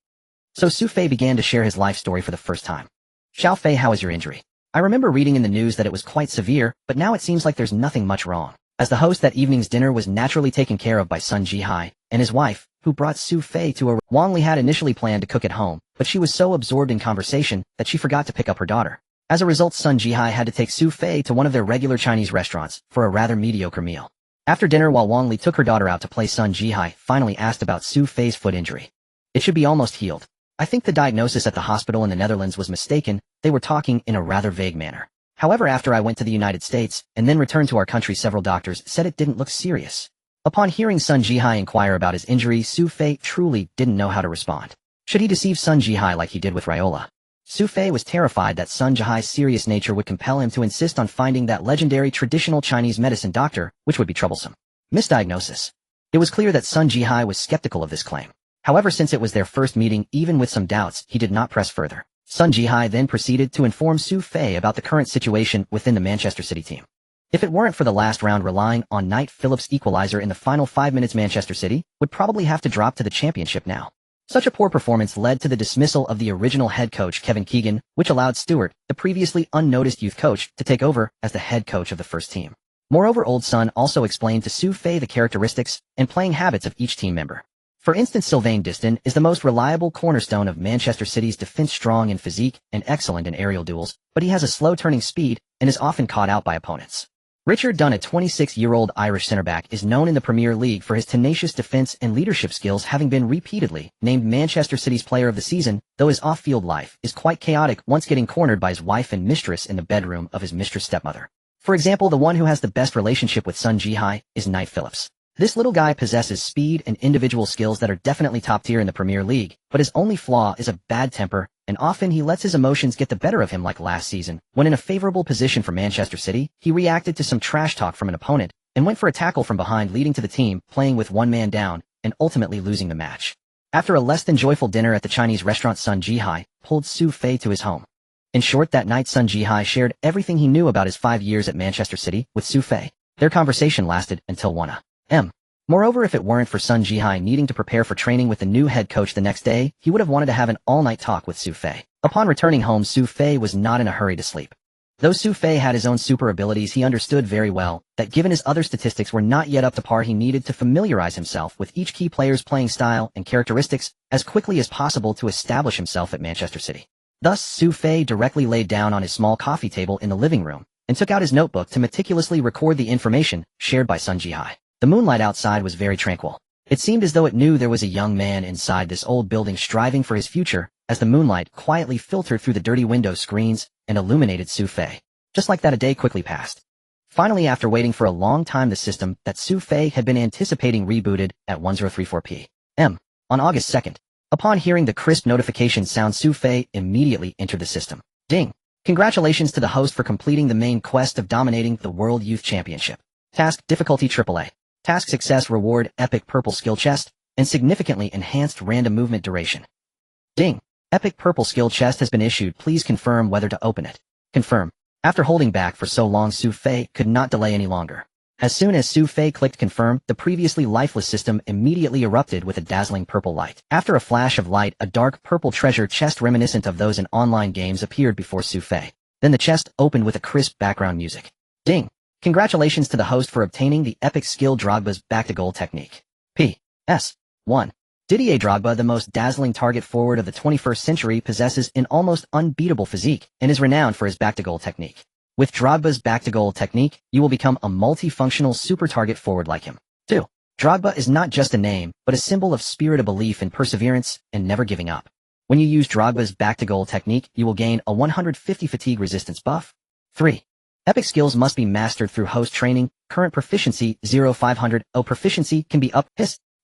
So Su Fei began to share his life story for the first time. Xiao Fei, how is your injury? I remember reading in the news that it was quite severe, but now it seems like there's nothing much wrong. As the host, that evening's dinner was naturally taken care of by Sun Jihai and his wife, who brought Su Fei to a. Wang Li had initially planned to cook at home, but she was so absorbed in conversation that she forgot to pick up her daughter. As a result, Sun Jihai had to take Su Fei to one of their regular Chinese restaurants for a rather mediocre meal. After dinner, while Wang Li took her daughter out to play, Sun Jihai finally asked about Su Fei's foot injury. It should be almost healed. I think the diagnosis at the hospital in the Netherlands was mistaken. They were talking in a rather vague manner. However, after I went to the United States and then returned to our country, several doctors said it didn't look serious. Upon hearing Sun Jihai inquire about his injury, Su Fei truly didn't know how to respond. Should he deceive Sun Jihai like he did with Riola? Su Fei was terrified that Sun Jihai's serious nature would compel him to insist on finding that legendary traditional Chinese medicine doctor, which would be troublesome. Misdiagnosis. It was clear that Sun Jihai was skeptical of this claim. However, since it was their first meeting, even with some doubts, he did not press further. Sun Jihai then proceeded to inform Su Fei about the current situation within the Manchester City team. If it weren't for the last round relying on Knight Phillips' equalizer in the final 5 minutes, Manchester City would probably have to drop to the championship now. Such a poor performance led to the dismissal of the original head coach Kevin Keegan, which allowed Stewart, the previously unnoticed youth coach, to take over as the head coach of the first team. Moreover, Old Sun also explained to Su Fei the characteristics and playing habits of each team member. For instance, Sylvain Distin is the most reliable cornerstone of Manchester City's defense, strong in physique and excellent in aerial duels, but he has a slow turning speed and is often caught out by opponents. Richard Dunn, a 26-year-old Irish centre-back, is known in the Premier League for his tenacious defense and leadership skills, having been repeatedly named Manchester City's Player of the Season, though his off-field life is quite chaotic, once getting cornered by his wife and mistress in the bedroom of his mistress' stepmother. For example, the one who has the best relationship with Sun Jihai is Knight Phillips. This little guy possesses speed and individual skills that are definitely top tier in the Premier League, but his only flaw is a bad temper, and often he lets his emotions get the better of him like last season. When in a favorable position for Manchester City, he reacted to some trash talk from an opponent, and went for a tackle from behind leading to the team playing with one man down, and ultimately losing the match. After a less than joyful dinner at the Chinese restaurant, Sun Jihai pulled Su Fei to his home. In short, that night Sun Jihai shared everything he knew about his 5 years at Manchester City with Su Fei. Their conversation lasted until 1 a.m. Moreover, if it weren't for Sun Jihai needing to prepare for training with the new head coach the next day, he would have wanted to have an all-night talk with Su Fei. Upon returning home, Su Fei was not in a hurry to sleep. Though Su Fei had his own super abilities, he understood very well that given his other statistics were not yet up to par, he needed to familiarize himself with each key player's playing style and characteristics as quickly as possible to establish himself at Manchester City. Thus, Su Fei directly laid down on his small coffee table in the living room and took out his notebook to meticulously record the information shared by Sun Jihai. The moonlight outside was very tranquil. It seemed as though it knew there was a young man inside this old building striving for his future, as the moonlight quietly filtered through the dirty window screens and illuminated Su Fei. Just like that, a day quickly passed. Finally, after waiting for a long time, the system that Su Fei had been anticipating rebooted at 1034 p.m. on August 2nd. Upon hearing the crisp notification sound, Su Fei immediately entered the system. Ding! Congratulations to the host for completing the main quest of dominating the World Youth Championship. Task difficulty AAA. Task success, reward epic purple skill chest, and significantly enhanced random movement duration. Ding! Epic purple skill chest has been issued. Please confirm whether to open it. Confirm. After holding back for so long, Su Fei could not delay any longer. As soon as Su Fei clicked confirm, the previously lifeless system immediately erupted with a dazzling purple light. After a flash of light, a dark purple treasure chest reminiscent of those in online games appeared before Su Fei. Then the chest opened with a crisp background music. Ding! Congratulations to the host for obtaining the epic skill Drogba's back-to-goal technique. P.S. 1. Didier Drogba, the most dazzling target forward of the 21st century, possesses an almost unbeatable physique and is renowned for his back-to-goal technique. With Drogba's back-to-goal technique, you will become a multifunctional super target forward like him. 2. Drogba is not just a name, but a symbol of spirit, a belief in perseverance and never giving up. When you use Drogba's back-to-goal technique, you will gain a 150 fatigue resistance buff. 3. Epic skills must be mastered through host training. Current proficiency 0500. Proficiency can be up.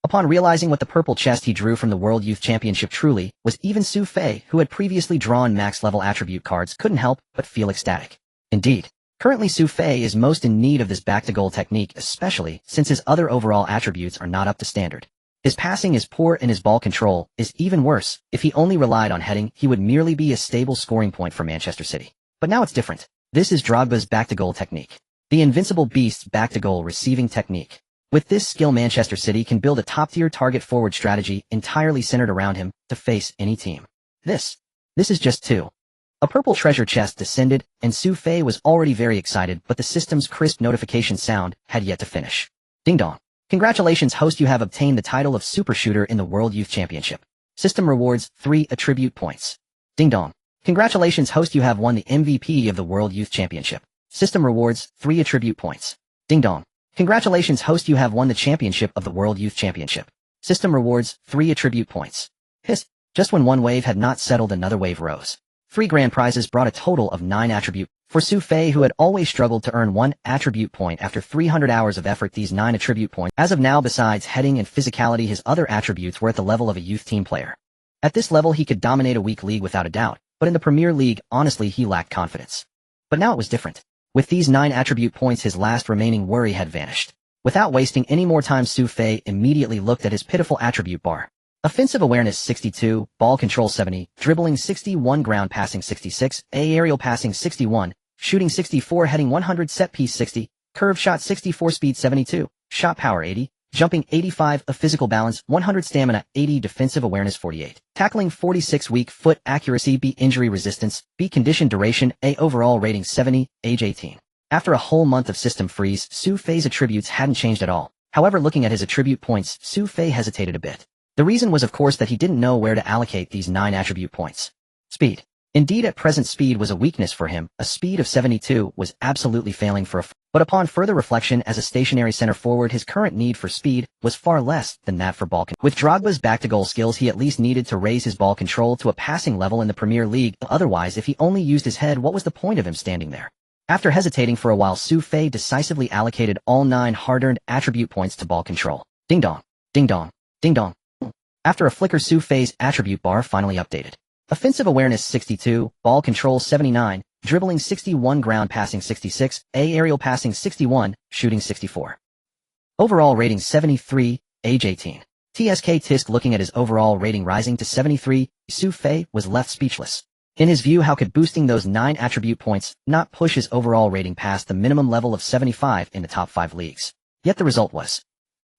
Upon realizing what the purple chest he drew from the World Youth Championship truly was, even Su Fei, who had previously drawn max-level attribute cards, couldn't help but feel ecstatic. Indeed, currently Su Fei is most in need of this back-to-goal technique, especially since his other overall attributes are not up to standard. His passing is poor and his ball control is even worse. If he only relied on heading, he would merely be a stable scoring point for Manchester City. But now it's different. This is Drogba's back-to-goal technique. The Invincible Beast's back-to-goal receiving technique. With this skill, Manchester City can build a top-tier target forward strategy entirely centered around him to face any team. This is just 2. A purple treasure chest descended, and Su Fei was already very excited, but the system's crisp notification sound had yet to finish. Ding dong. Congratulations, host, you have obtained the title of Super Shooter in the World Youth Championship. System rewards 3 attribute points. Ding dong. Congratulations, host, you have won the MVP of the World Youth Championship. System rewards 3 attribute points. Ding dong. Congratulations, host, you have won the championship of the World Youth Championship. System rewards 3 attribute points. Hiss. Just when one wave had not settled, another wave rose. 3 grand prizes brought a total of 9 attribute. For Su Fei, who had always struggled to earn 1 attribute point after 300 hours of effort, these 9 attribute points, as of now, besides heading and physicality, his other attributes were at the level of a youth team player. At this level, he could dominate a weak league without a doubt, but in the Premier League, honestly, he lacked confidence. But now it was different. With these 9 attribute points, his last remaining worry had vanished. Without wasting any more time, Su Fei immediately looked at his pitiful attribute bar. Offensive awareness 62, ball control 70, dribbling 61, ground passing 66, aerial passing 61, shooting 64, heading 100, set piece 60, curve shot 64, speed 72, shot power 80, jumping 85, a physical balance 100, stamina 80, defensive awareness 48, tackling 46, weak foot accuracy B, injury resistance B, condition duration A, overall rating 70, age 18. After a whole month of system freeze, Su Fei's attributes hadn't changed at all. However, looking at his attribute points, Su Fei hesitated a bit. The reason was, of course, that he didn't know where to allocate these 9 attribute points. Speed. Indeed, at present, speed was a weakness for him. A speed of 72 was absolutely failing for but upon further reflection, as a stationary center forward, his current need for speed was far less than that for ball control. With Drogba's back-to-goal skills, he at least needed to raise his ball control to a passing level in the Premier League. Otherwise, if he only used his head, what was the point of him standing there? After hesitating for a while, Su Fei decisively allocated all 9 hard-earned attribute points to ball control. Ding dong, ding dong, ding dong. After a flicker, Su Fei's attribute bar finally updated. Offensive awareness 62, ball control 79, dribbling 61, ground passing 66, aerial passing 61, shooting 64. Overall rating 73, age 18. TSK Tisk looking at his overall rating rising to 73, Su Fei was left speechless. In his view, how could boosting those 9 attribute points not push his overall rating past the minimum level of 75 in the top 5 leagues? Yet the result was.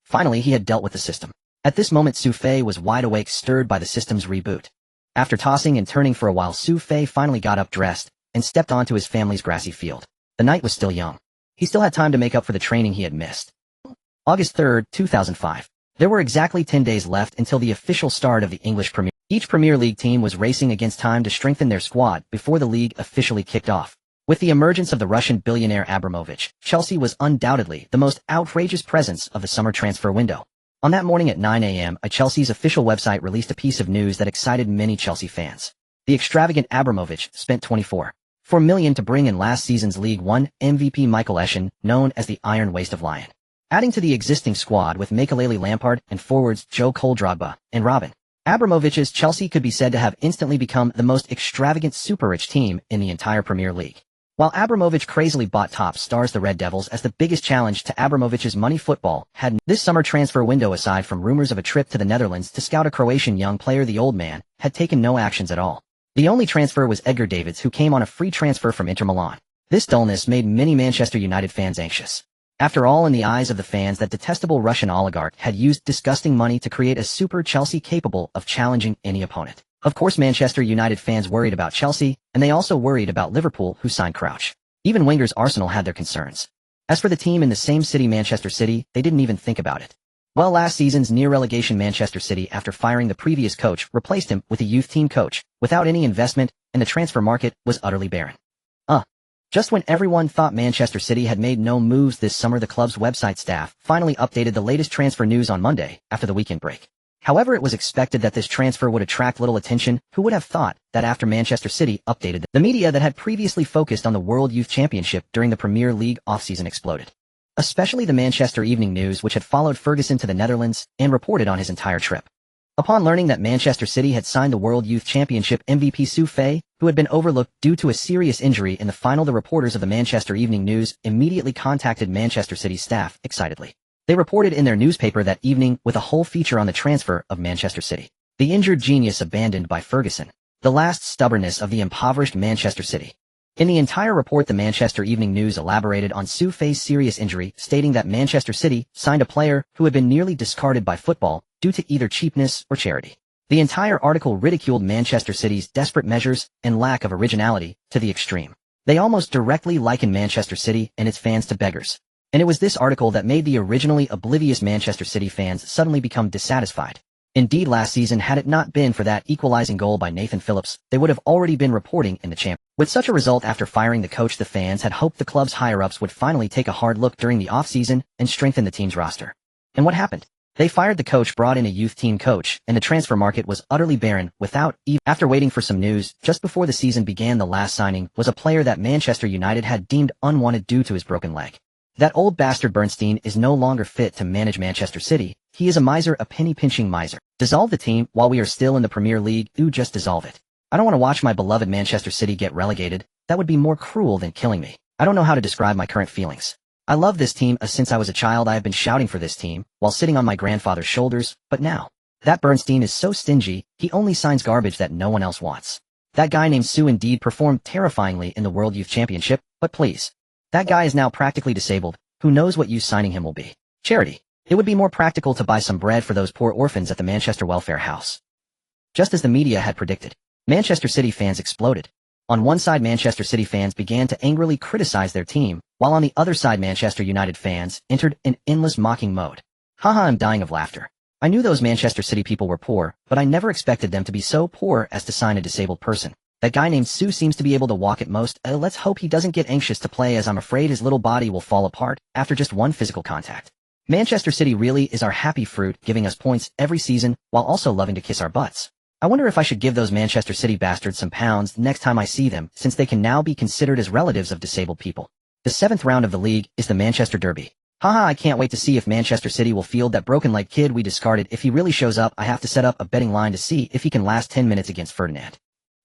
Finally, he had dealt with the system. At this moment, Su Fei was wide awake, stirred by the system's reboot. After tossing and turning for a while, Su Fei finally got up, dressed, and stepped onto his family's grassy field. The night was still young. He still had time to make up for the training he had missed. August 3, 2005. There were exactly 10 days left until the official start of the English Premier. Each Premier League team was racing against time to strengthen their squad before the league officially kicked off. With the emergence of the Russian billionaire Abramovich, Chelsea was undoubtedly the most outrageous presence of the summer transfer window. On that morning at 9 a.m., Chelsea's official website released a piece of news that excited many Chelsea fans. The extravagant Abramovich spent $24.4 million to bring in last season's League One MVP Michael Essien, known as the Iron Waist of Lion. Adding to the existing squad with Makelele Lampard and forwards Joe Cole Drogba and Robin. Abramovich's Chelsea could be said to have instantly become the most extravagant super-rich team in the entire Premier League. While Abramovich crazily bought top stars the Red Devils as the biggest challenge to Abramovich's money football had this summer transfer window, aside from rumors of a trip to the Netherlands to scout a Croatian young player, the old man had taken no actions at all. The only transfer was Edgar Davids, who came on a free transfer from Inter Milan. This dullness made many Manchester United fans anxious. After all, in the eyes of the fans, that detestable Russian oligarch had used disgusting money to create a super Chelsea capable of challenging any opponent. Of course, Manchester United fans worried about Chelsea, and they also worried about Liverpool, who signed Crouch. Even Wenger's Arsenal had their concerns. As for the team in the same city, Manchester City, they didn't even think about it. Well, last season's near-relegation Manchester City, after firing the previous coach, replaced him with a youth team coach, without any investment, and the transfer market was utterly barren. Just when everyone thought Manchester City had made no moves this summer, the club's website staff finally updated the latest transfer news on Monday, after the weekend break. However, it was expected that this transfer would attract little attention. Who would have thought that after Manchester City updated, the media that had previously focused on the World Youth Championship during the Premier League offseason exploded. Especially the Manchester Evening News, which had followed Ferguson to the Netherlands and reported on his entire trip. Upon learning that Manchester City had signed the World Youth Championship MVP Su Fei, who had been overlooked due to a serious injury in the final, the reporters of the Manchester Evening News immediately contacted Manchester City's staff excitedly. They reported in their newspaper that evening with a whole feature on the transfer of Manchester City. The injured genius abandoned by Ferguson. The last stubbornness of the impoverished Manchester City. In the entire report, the Manchester Evening News elaborated on Su Fei's serious injury, stating that Manchester City signed a player who had been nearly discarded by football due to either cheapness or charity. The entire article ridiculed Manchester City's desperate measures and lack of originality to the extreme. They almost directly likened Manchester City and its fans to beggars. And it was this article that made the originally oblivious Manchester City fans suddenly become dissatisfied. Indeed, last season, had it not been for that equalizing goal by Nathan Phillips, they would have already been reporting in the champ. With such a result, after firing the coach, the fans had hoped the club's higher-ups would finally take a hard look during the off-season and strengthen the team's roster. And what happened? They fired the coach, brought in a youth team coach, and the transfer market was utterly barren without even. After waiting for some news, just before the season began, the last signing was a player that Manchester United had deemed unwanted due to his broken leg. That old bastard Bernstein is no longer fit to manage Manchester City. He is a miser, a penny-pinching miser. Dissolve the team while we are still in the Premier League. Just dissolve it. I don't want to watch my beloved Manchester City get relegated. That would be more cruel than killing me. I don't know how to describe my current feelings. I love this team. Since I was a child, I have been shouting for this team while sitting on my grandfather's shoulders, but now, that Bernstein is so stingy, he only signs garbage that no one else wants. That guy named Su indeed performed terrifyingly in the World Youth Championship, but please. That guy is now practically disabled. Who knows what use signing him will be? Charity. It would be more practical to buy some bread for those poor orphans at the Manchester Welfare House. Just as the media had predicted, Manchester City fans exploded. On one side, Manchester City fans began to angrily criticize their team, while on the other side, Manchester United fans entered an endless mocking mode. Haha, I'm dying of laughter. I knew those Manchester City people were poor, but I never expected them to be so poor as to sign a disabled person. That guy named Su seems to be able to walk at most. Let's hope he doesn't get anxious to play, as I'm afraid his little body will fall apart after just one physical contact. Manchester City really is our happy fruit, giving us points every season while also loving to kiss our butts. I wonder if I should give those Manchester City bastards some pounds next time I see them, since they can now be considered as relatives of disabled people. The 7th round of the league is the Manchester Derby. Haha, I can't wait to see if Manchester City will field that broken-leg kid we discarded. If he really shows up, I have to set up a betting line to see if he can last 10 minutes against Ferdinand.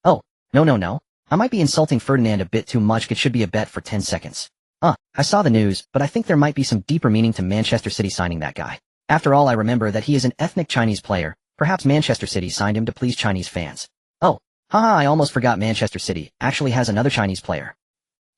Oh, no. I might be insulting Ferdinand a bit too much. It should be a bet for 10 seconds. I saw the news, but I think there might be some deeper meaning to Manchester City signing that guy. After all, I remember that he is an ethnic Chinese player. Perhaps Manchester City signed him to please Chinese fans. Oh, haha, I almost forgot Manchester City actually has another Chinese player.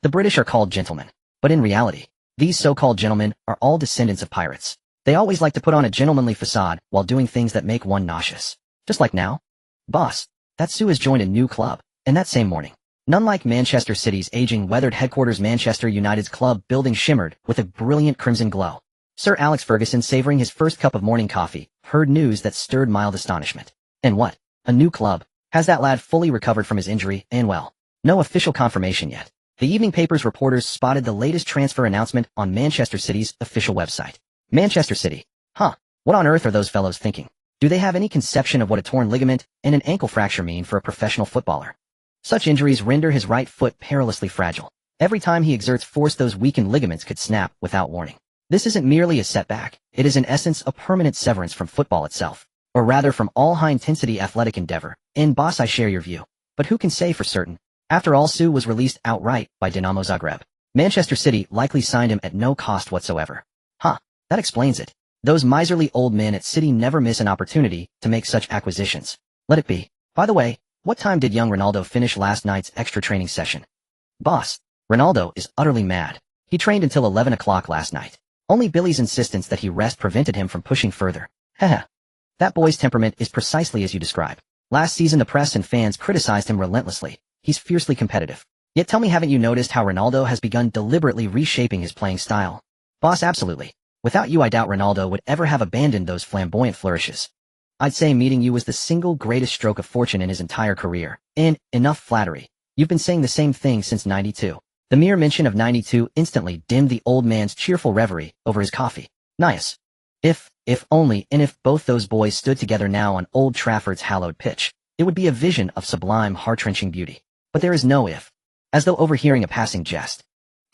The British are called gentlemen, but in reality, these so-called gentlemen are all descendants of pirates. They always like to put on a gentlemanly facade while doing things that make one nauseous. Just like now. Boss, that Su has joined a new club, and that same morning. None like Manchester City's aging weathered headquarters. Manchester United's club building shimmered with a brilliant crimson glow. Sir Alex Ferguson, savoring his first cup of morning coffee, heard news that stirred mild astonishment. And what? A new club? Has that lad fully recovered from his injury? And well, no official confirmation yet. The evening paper's reporters spotted the latest transfer announcement on Manchester City's official website. Manchester City. What on earth are those fellows thinking? Do they have any conception of what a torn ligament and an ankle fracture mean for a professional footballer? Such injuries render his right foot perilously fragile. Every time he exerts force, those weakened ligaments could snap without warning. This isn't merely a setback, it is in essence a permanent severance from football itself, or rather from all high-intensity athletic endeavor. And boss, I share your view. But who can say for certain? After all, Su was released outright by Dinamo Zagreb. Manchester City likely signed him at no cost whatsoever. That explains it. Those miserly old men at City never miss an opportunity to make such acquisitions. Let it be. By the way, what time did young Ronaldo finish last night's extra training session? Boss, Ronaldo is utterly mad. He trained until 11 o'clock last night. Only Billy's insistence that he rest prevented him from pushing further. Haha. That boy's temperament is precisely as you describe. Last season the press and fans criticized him relentlessly. He's fiercely competitive. Yet tell me, haven't you noticed how Ronaldo has begun deliberately reshaping his playing style? Boss, absolutely. Without you, I doubt Ronaldo would ever have abandoned those flamboyant flourishes. I'd say meeting you was the single greatest stroke of fortune in his entire career. And, enough flattery. You've been saying the same thing since '92. The mere mention of '92 instantly dimmed the old man's cheerful reverie over his coffee. Nice. If only, and if both those boys stood together now on Old Trafford's hallowed pitch, it would be a vision of sublime, heart-wrenching beauty. But there is no if. As though overhearing a passing jest.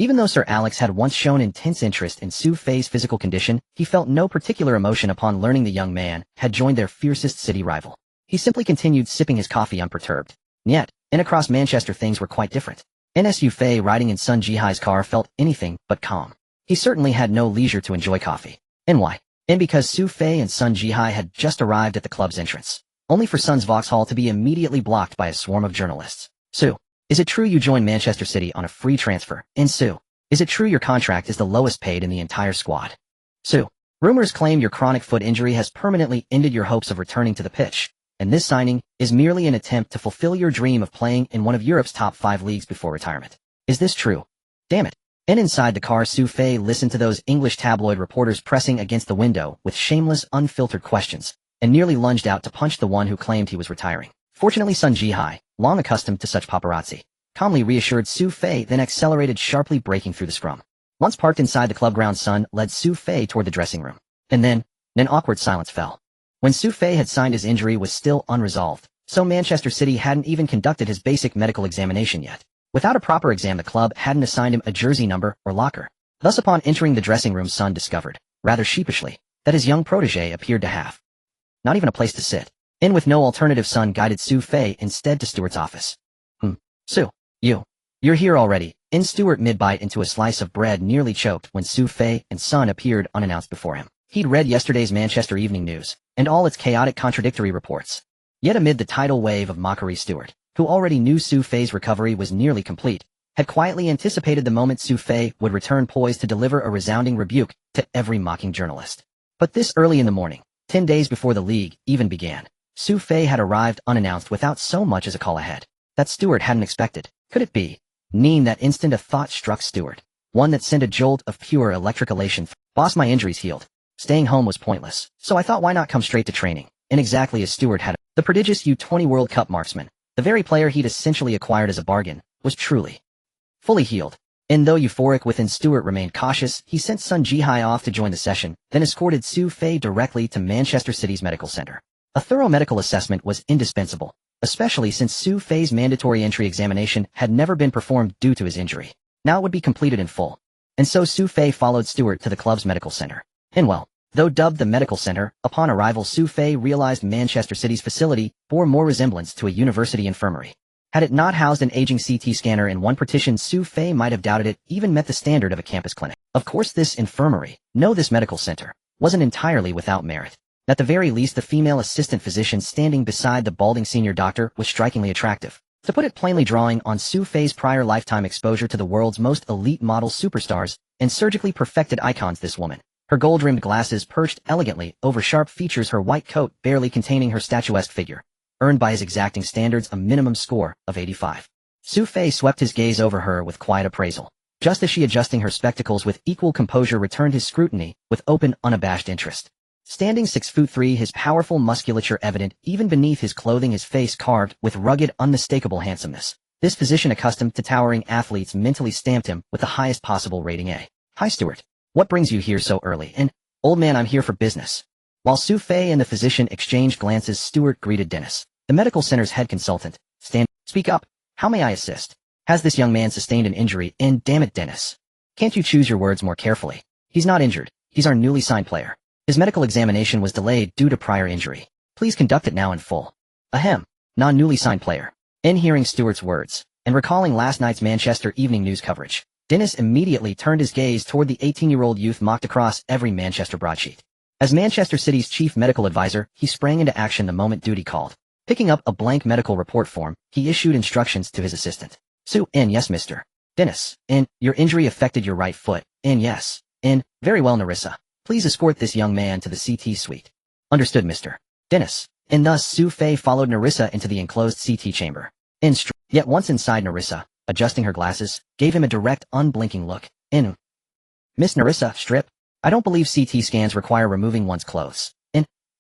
Even though Sir Alex had once shown intense interest in Su Fei's physical condition, he felt no particular emotion upon learning the young man had joined their fiercest city rival. He simply continued sipping his coffee unperturbed. Yet, and across Manchester things were quite different. Su Fei riding in Sun Jihai's car felt anything but calm. He certainly had no leisure to enjoy coffee. And why? And because Su Fei and Sun Jihai had just arrived at the club's entrance, only for Sun's Vauxhall to be immediately blocked by a swarm of journalists. Su, is it true you joined Manchester City on a free transfer? And Su, is it true your contract is the lowest paid in the entire squad? Su, rumors claim your chronic foot injury has permanently ended your hopes of returning to the pitch, and this signing is merely an attempt to fulfill your dream of playing in one of Europe's top 5 leagues before retirement. Is this true? Damn it. And inside the car, Su Fei listened to those English tabloid reporters pressing against the window with shameless, unfiltered questions, and nearly lunged out to punch the one who claimed he was retiring. Fortunately, Sun Jihai, long accustomed to such paparazzi, calmly reassured Su Fei, then accelerated sharply, breaking through the scrum. Once parked inside the club ground, Sun led Su Fei toward the dressing room. And then awkward silence fell. When Su Fei had signed, his injury was still unresolved, so Manchester City hadn't even conducted his basic medical examination yet. Without a proper exam, the club hadn't assigned him a jersey number or locker. Thus, upon entering the dressing room, Sun discovered, rather sheepishly, that his young protege appeared to have not even a place to sit. And with no alternative, Sun guided Su Fei instead to Stewart's office. Su, you're here already. And Stewart mid-bite into a slice of bread nearly choked when Su Fei and Sun appeared unannounced before him. He'd read yesterday's Manchester Evening News, and all its chaotic contradictory reports. Yet amid the tidal wave of mockery, Stewart, who already knew Su Fei's recovery was nearly complete, had quietly anticipated the moment Su Fei would return, poised to deliver a resounding rebuke to every mocking journalist. But this early in the morning, 10 days before the league even began, Su Fei had arrived unannounced without so much as a call ahead. That Stewart hadn't expected. Could it be? That instant a thought struck Stewart, one that sent a jolt of pure electric elation. Boss, my injury's healed. Staying home was pointless, so I thought, why not come straight to training? And exactly as Stewart had, the prodigious U20 World Cup marksman, the very player he'd essentially acquired as a bargain, was truly fully healed. And though euphoric within, Stewart remained cautious. He sent Sun Jihai off to join the session, then escorted Su Fei directly to Manchester City's medical center. A thorough medical assessment was indispensable, especially since Su Fei's mandatory entry examination had never been performed due to his injury. Now it would be completed in full. And so Su Fei followed Stewart to the club's medical center. And well, though dubbed the medical center, upon arrival Su Fei realized Manchester City's facility bore more resemblance to a university infirmary. Had it not housed an aging CT scanner in one partition, Su Fei might have doubted it even met the standard of a campus clinic. Of course this infirmary, this medical center, wasn't entirely without merit. At the very least the female assistant physician standing beside the balding senior doctor was strikingly attractive. To put it plainly, drawing on Su Fei's prior lifetime exposure to the world's most elite model superstars and surgically perfected icons, this woman, her gold-rimmed glasses perched elegantly over sharp features, her white coat barely containing her statuesque figure, earned by his exacting standards a minimum score of 85. Su Fei swept his gaze over her with quiet appraisal, just as she, adjusting her spectacles with equal composure, returned his scrutiny with open, unabashed interest. Standing 6'3", his powerful musculature evident even beneath his clothing, his face carved with rugged, unmistakable handsomeness. This physician, accustomed to towering athletes, mentally stamped him with the highest possible rating A. "Hi, Stewart. What brings you here so early?" "And, old man, I'm here for business." While Su Fei and the physician exchanged glances, Stewart greeted Dennis, the medical center's head consultant. "Speak up. How may I assist? Has this young man sustained an injury?" "And damn it, Dennis. Can't you choose your words more carefully? He's not injured. He's our newly signed player. His medical examination was delayed due to prior injury. Please conduct it now in full." "Ahem. Non-newly signed player." In hearing Stewart's words, and recalling last night's Manchester Evening News coverage, Dennis immediately turned his gaze toward the 18-year-old youth mocked across every Manchester broadsheet. As Manchester City's chief medical advisor, he sprang into action the moment duty called. Picking up a blank medical report form, he issued instructions to his assistant. "Yes, Mr. Dennis. Your injury affected your right foot. Yes. Very well, Narissa. Please escort this young man to the CT suite." "Understood, Mr. Dennis." And thus Su Fei followed Narissa into the enclosed CT chamber. Yet once inside, Narissa, adjusting her glasses, gave him a direct, unblinking look. "Miss Narissa, strip. I don't believe CT scans require removing one's clothes.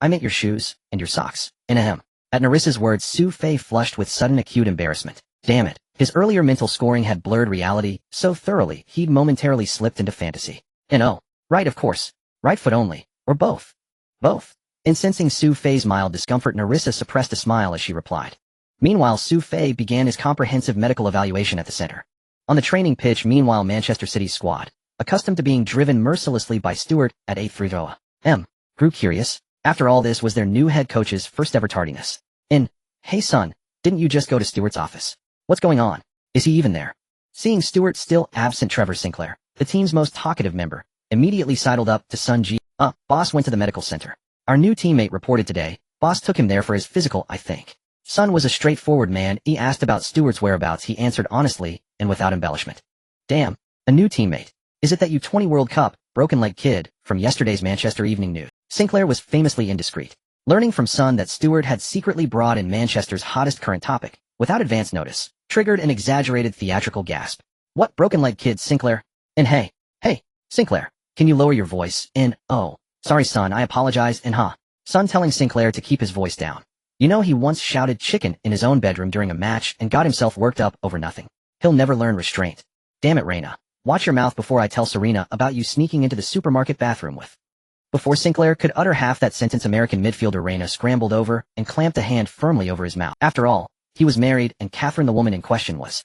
I meant your shoes, and your socks." Ahem. At Narissa's words, Su Fei flushed with sudden acute embarrassment. Damn it. His earlier mental scoring had blurred reality so thoroughly he'd momentarily slipped into fantasy. Right, of course. Right foot only, or both? Both. And sensing Su Fei's mild discomfort, Narissa suppressed a smile as she replied. Meanwhile, Su Fei began his comprehensive medical evaluation at the center. On the training pitch, meanwhile, Manchester City's squad, accustomed to being driven mercilessly by Stewart at 8-3 grew curious. After all, this was their new head coach's first ever tardiness. "Hey son, didn't you just go to Stewart's office? What's going on? Is he even there?" Seeing Stewart still absent, Trevor Sinclair, the team's most talkative member, immediately sidled up to Sun Ji. Boss went to the medical center. Our new teammate reported today. Boss took him there for his physical, I think." Sun was a straightforward man. He asked about Stewart's whereabouts. He answered honestly and without embellishment. "Damn, a new teammate. Is it that U20 World Cup, broken leg kid, from yesterday's Manchester Evening News?" Sinclair was famously indiscreet. Learning from Sun that Stewart had secretly brought in Manchester's hottest current topic, without advance notice, triggered an exaggerated theatrical gasp. "What broken leg kid, Sinclair? And hey, Sinclair. Can you lower your voice? Oh, sorry son, I apologize, Sun telling Sinclair to keep his voice down. He once shouted chicken in his own bedroom during a match and got himself worked up over nothing. He'll never learn restraint. Damn it, Reina. Watch your mouth before I tell Serena about you sneaking into the supermarket bathroom with." Before Sinclair could utter half that sentence, American midfielder Reina scrambled over and clamped a hand firmly over his mouth. After all, he was married, and Catherine, the woman in question, was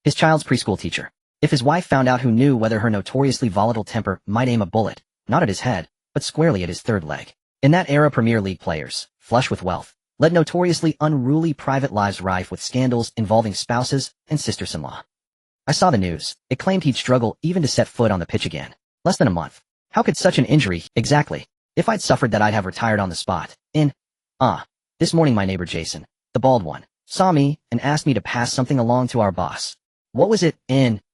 his child's preschool teacher. If his wife found out, who knew whether her notoriously volatile temper might aim a bullet, not at his head, but squarely at his third leg. In that era, Premier League players, flush with wealth, led notoriously unruly private lives rife with scandals involving spouses and sisters-in-law. I saw the news. It claimed he'd struggle even to set foot on the pitch again. Less than a month. How could such an injury? Exactly. If I'd suffered that, I'd have retired on the spot. This morning my neighbor Jason, the bald one, saw me and asked me to pass something along to our boss. What was it?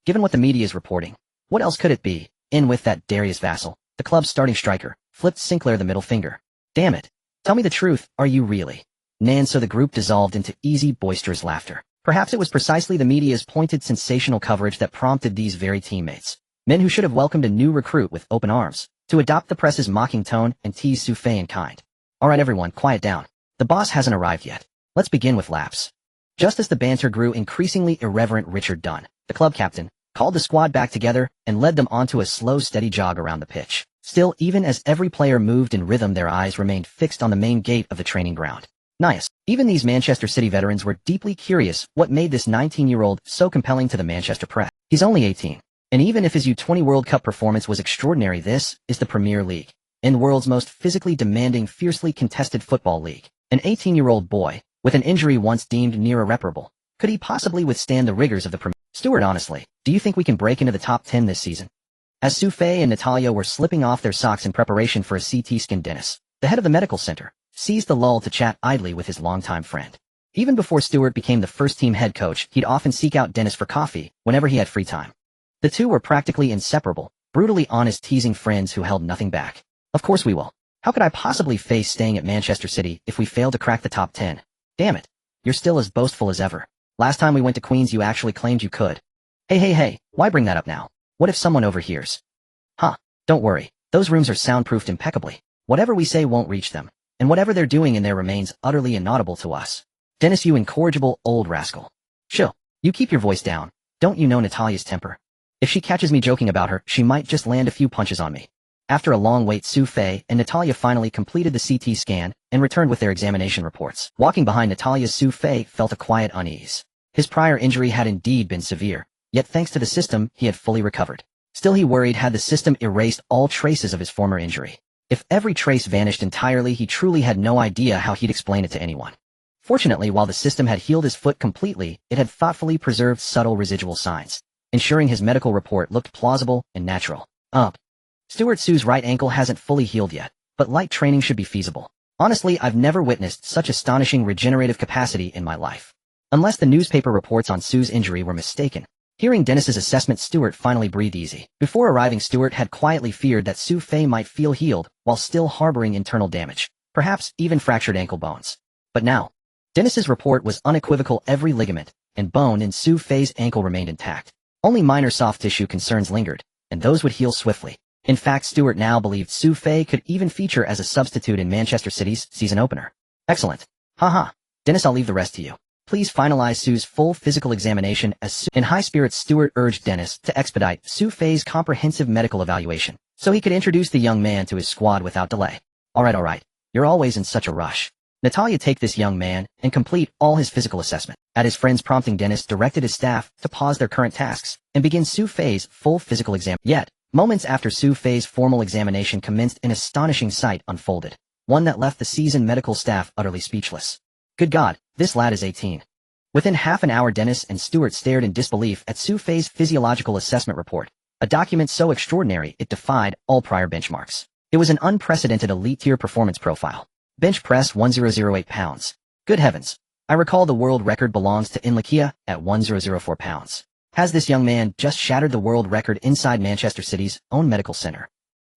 Given what the media is reporting, what else could it be? With that Darius Vassell, the club's starting striker, flipped Sinclair the middle finger. Damn it. Tell me the truth, are you really? And so the group dissolved into easy, boisterous laughter. Perhaps it was precisely the media's pointed, sensational coverage that prompted these very teammates, men who should have welcomed a new recruit with open arms, to adopt the press's mocking tone and tease Su Fei in kind. Alright everyone, quiet down. The boss hasn't arrived yet. Let's begin with laps. Just as the banter grew increasingly irreverent, Richard Dunn, the club captain, called the squad back together and led them onto a slow, steady jog around the pitch. Still, even as every player moved in rhythm, their eyes remained fixed on the main gate of the training ground. Nice. Even these Manchester City veterans were deeply curious what made this 19-year-old so compelling to the Manchester press. He's only 18. And even if his U20 World Cup performance was extraordinary, this is the Premier League, in the world's most physically demanding, fiercely contested football league. An 18-year-old boy, with an injury once deemed near irreparable, could he possibly withstand the rigors of the Premier? Stuart, honestly, do you think we can break into the top 10 this season? As Su Fei and Natalia were slipping off their socks in preparation for a CT scan, Dennis, the head of the medical center, seized the lull to chat idly with his longtime friend. Even before Stuart became the first-team head coach, he'd often seek out Dennis for coffee whenever he had free time. The two were practically inseparable, brutally honest, teasing friends who held nothing back. Of course we will. How could I possibly face staying at Manchester City if we fail to crack the top 10? Damn it. You're still as boastful as ever. Last time we went to Queens you actually claimed you could. Hey, why bring that up now? What if someone overhears? Huh, don't worry. Those rooms are soundproofed impeccably. Whatever we say won't reach them, and whatever they're doing in there remains utterly inaudible to us. Dennis, you incorrigible old rascal. Chill. You keep your voice down. Don't you know Natalia's temper? If she catches me joking about her, she might just land a few punches on me. After a long wait, Su Fei and Natalia finally completed the CT scan and returned with their examination reports. Walking behind Natalia, Su Fei felt a quiet unease. His prior injury had indeed been severe, yet thanks to the system, he had fully recovered. Still, he worried, had the system erased all traces of his former injury? If every trace vanished entirely, he truly had no idea how he'd explain it to anyone. Fortunately, while the system had healed his foot completely, it had thoughtfully preserved subtle residual signs, ensuring his medical report looked plausible and natural. Stuart, Su's right ankle hasn't fully healed yet, but light training should be feasible. Honestly, I've never witnessed such astonishing regenerative capacity in my life. Unless the newspaper reports on Su's injury were mistaken. Hearing Dennis's assessment, Stuart finally breathed easy. Before arriving, Stuart had quietly feared that Su Fei might feel healed while still harboring internal damage, perhaps even fractured ankle bones. But now, Dennis's report was unequivocal. Every ligament and bone in Su Fei's ankle remained intact. Only minor soft tissue concerns lingered, and those would heal swiftly. In fact, Stuart now believed Su Fei could even feature as a substitute in Manchester City's season opener. Excellent. Haha. Dennis, I'll leave the rest to you. Please finalize Su's full physical examination as soon. In high spirits, Stuart urged Dennis to expedite Su Fei's comprehensive medical evaluation, so he could introduce the young man to his squad without delay. Alright. You're always in such a rush. Natalia, take this young man and complete all his physical assessment. At his friend's prompting, Dennis directed his staff to pause their current tasks and begin Su Fei's full physical exam. Yet, moments after Su Fei's formal examination commenced, an astonishing sight unfolded, one that left the seasoned medical staff utterly speechless. Good God, this lad is 18. Within half an hour, Dennis and Stuart stared in disbelief at Su Fei's physiological assessment report, a document so extraordinary it defied all prior benchmarks. It was an unprecedented elite-tier performance profile. Bench press 1008 pounds. Good heavens. I recall the world record belongs to Liga at 1004 pounds. Has this young man just shattered the world record inside Manchester City's own medical center?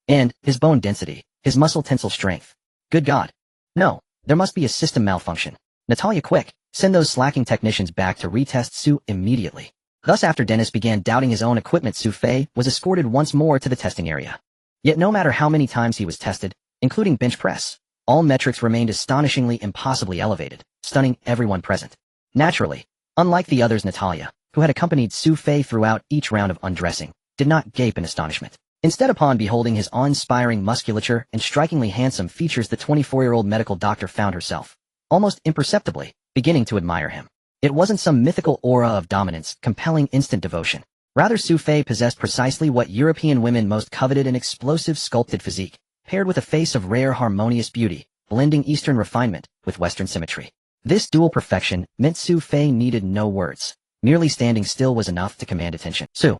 And his bone density, his muscle tensile strength. Good God. No, there must be a system malfunction. Natalia, quick, send those slacking technicians back to retest Su immediately. Thus, after Dennis began doubting his own equipment, Su Fei was escorted once more to the testing area. Yet no matter how many times he was tested, including bench press, all metrics remained astonishingly impossibly elevated, stunning everyone present. Naturally, unlike the others, Natalia, who had accompanied Su Fei throughout each round of undressing, did not gape in astonishment. Instead, upon beholding his awe-inspiring musculature and strikingly handsome features, the 24-year-old medical doctor found herself, almost imperceptibly, beginning to admire him. It wasn't some mythical aura of dominance, compelling instant devotion. Rather, Su Fei possessed precisely what European women most coveted: an explosive sculpted physique, paired with a face of rare harmonious beauty, blending Eastern refinement with Western symmetry. This dual perfection meant Su Fei needed no words. Merely standing still was enough to command attention. Su,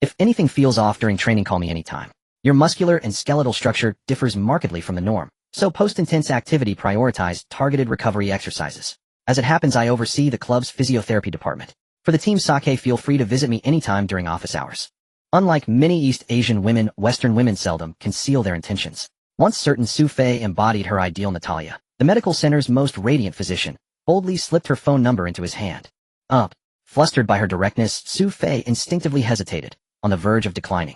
if anything feels off during training, call me anytime. Your muscular and skeletal structure differs markedly from the norm, so post-intense activity prioritize targeted recovery exercises. As it happens, I oversee the club's physiotherapy department. For the team sake, feel free to visit me anytime during office hours. Unlike many East Asian women, Western women seldom conceal their intentions. Once certain, Su Fei embodied her ideal Natalia, the medical center's most radiant physician, boldly slipped her phone number into his hand. Flustered by her directness, Su Fei instinctively hesitated, on the verge of declining.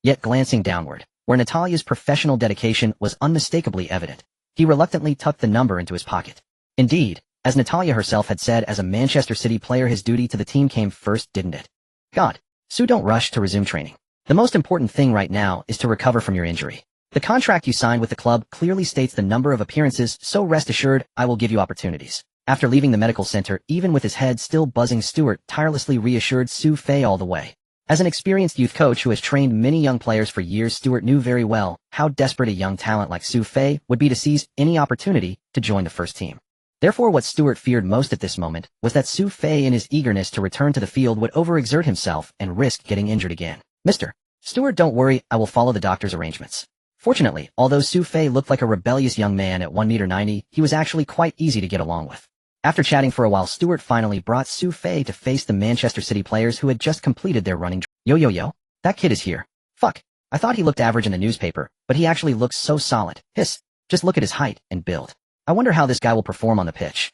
Yet glancing downward, where Natalia's professional dedication was unmistakably evident, he reluctantly tucked the number into his pocket. Indeed, as Natalia herself had said, as a Manchester City player, his duty to the team came first, didn't it? God, Su, don't rush to resume training. The most important thing right now is to recover from your injury. The contract you signed with the club clearly states the number of appearances, so rest assured, I will give you opportunities. After leaving the medical center, even with his head still buzzing, Stewart tirelessly reassured Su Fei all the way. As an experienced youth coach who has trained many young players for years, Stewart knew very well how desperate a young talent like Su Fei would be to seize any opportunity to join the first team. Therefore, what Stewart feared most at this moment was that Su Fei, in his eagerness to return to the field, would overexert himself and risk getting injured again. Mr. Stewart, don't worry, I will follow the doctor's arrangements. Fortunately, although Su Fei looked like a rebellious young man at 1.90 meters, he was actually quite easy to get along with. After chatting for a while, Stewart finally brought Su Fei to face the Manchester City players who had just completed their running. Yo, that kid is here. Fuck, I thought he looked average in the newspaper, but he actually looks so solid. Hiss, just look at his height and build. I wonder how this guy will perform on the pitch.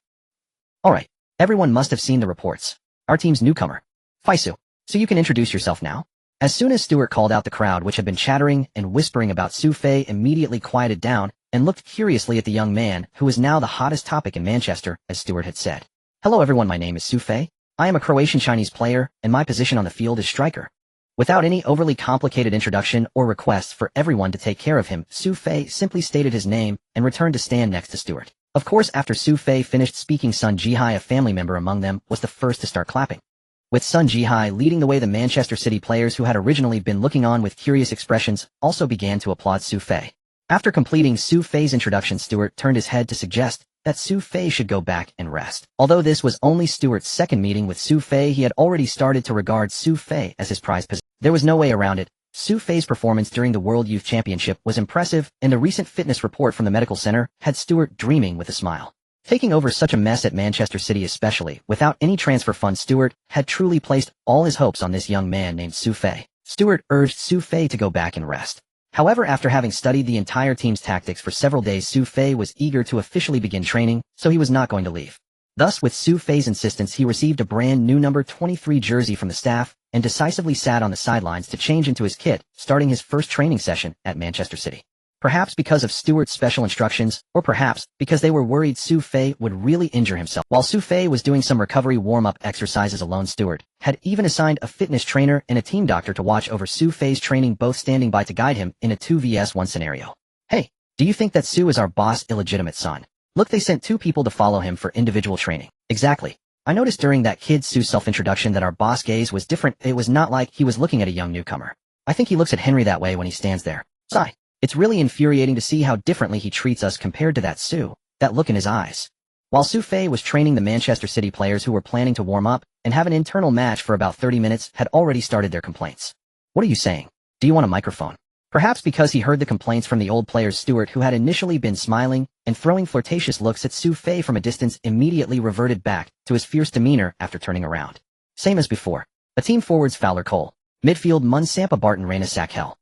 Alright, everyone must have seen the reports. Our team's newcomer. Faisu, so you can introduce yourself now? As soon as Stewart called out, the crowd, which had been chattering and whispering about Su Fei, immediately quieted down and looked curiously at the young man who was now the hottest topic in Manchester, as Stewart had said. Hello everyone, my name is Su Fei. I am a Croatian-Chinese player, and my position on the field is striker. Without any overly complicated introduction or requests for everyone to take care of him, Su Fei simply stated his name and returned to stand next to Stewart. Of course, after Su Fei finished speaking, Sun Jihai, a family member among them, was the first to start clapping. With Sun Jihai leading the way, the Manchester City players, who had originally been looking on with curious expressions, also began to applaud Su Fei. After completing Su Fei's introduction, Stewart turned his head to suggest that Su Fei should go back and rest. Although this was only Stewart's second meeting with Su Fei, he had already started to regard Su Fei as his prized possession. There was no way around it. Su Fei's performance during the World Youth Championship was impressive, and the recent fitness report from the medical center had Stewart dreaming with a smile. Taking over such a mess at Manchester City, especially without any transfer funds, Stewart had truly placed all his hopes on this young man named Su Fei. Stewart urged Su Fei to go back and rest. However, after having studied the entire team's tactics for several days, Su Fei was eager to officially begin training, so he was not going to leave. Thus, with Su Fei's insistence, he received a brand new number 23 jersey from the staff and decisively sat on the sidelines to change into his kit, starting his first training session at Manchester City. Perhaps because of Stewart's special instructions, or perhaps because they were worried Su Fei would really injure himself. While Su Fei was doing some recovery warm-up exercises alone, Stewart had even assigned a fitness trainer and a team doctor to watch over Su Fei's training, both standing by to guide him in a 2vs1 scenario. Hey, do you think that Su is our boss' illegitimate son? Look, they sent 2 people to follow him for individual training. Exactly. I noticed during that kid Su's self-introduction that our boss' gaze was different. It was not like he was looking at a young newcomer. I think he looks at Henry that way when he stands there. Sigh. It's really infuriating to see how differently he treats us compared to that Su, that look in his eyes. While Su Fei was training, the Manchester City players, who were planning to warm up and have an internal match for about 30 minutes, had already started their complaints. What are you saying? Do you want a microphone? Perhaps because he heard the complaints from the old players, Stewart, who had initially been smiling and throwing flirtatious looks at Su Fei from a distance, immediately reverted back to his fierce demeanor after turning around. Same as before. A team forwards Fowler Cole. Midfield Mun Sampa Barton Reina Sakhel.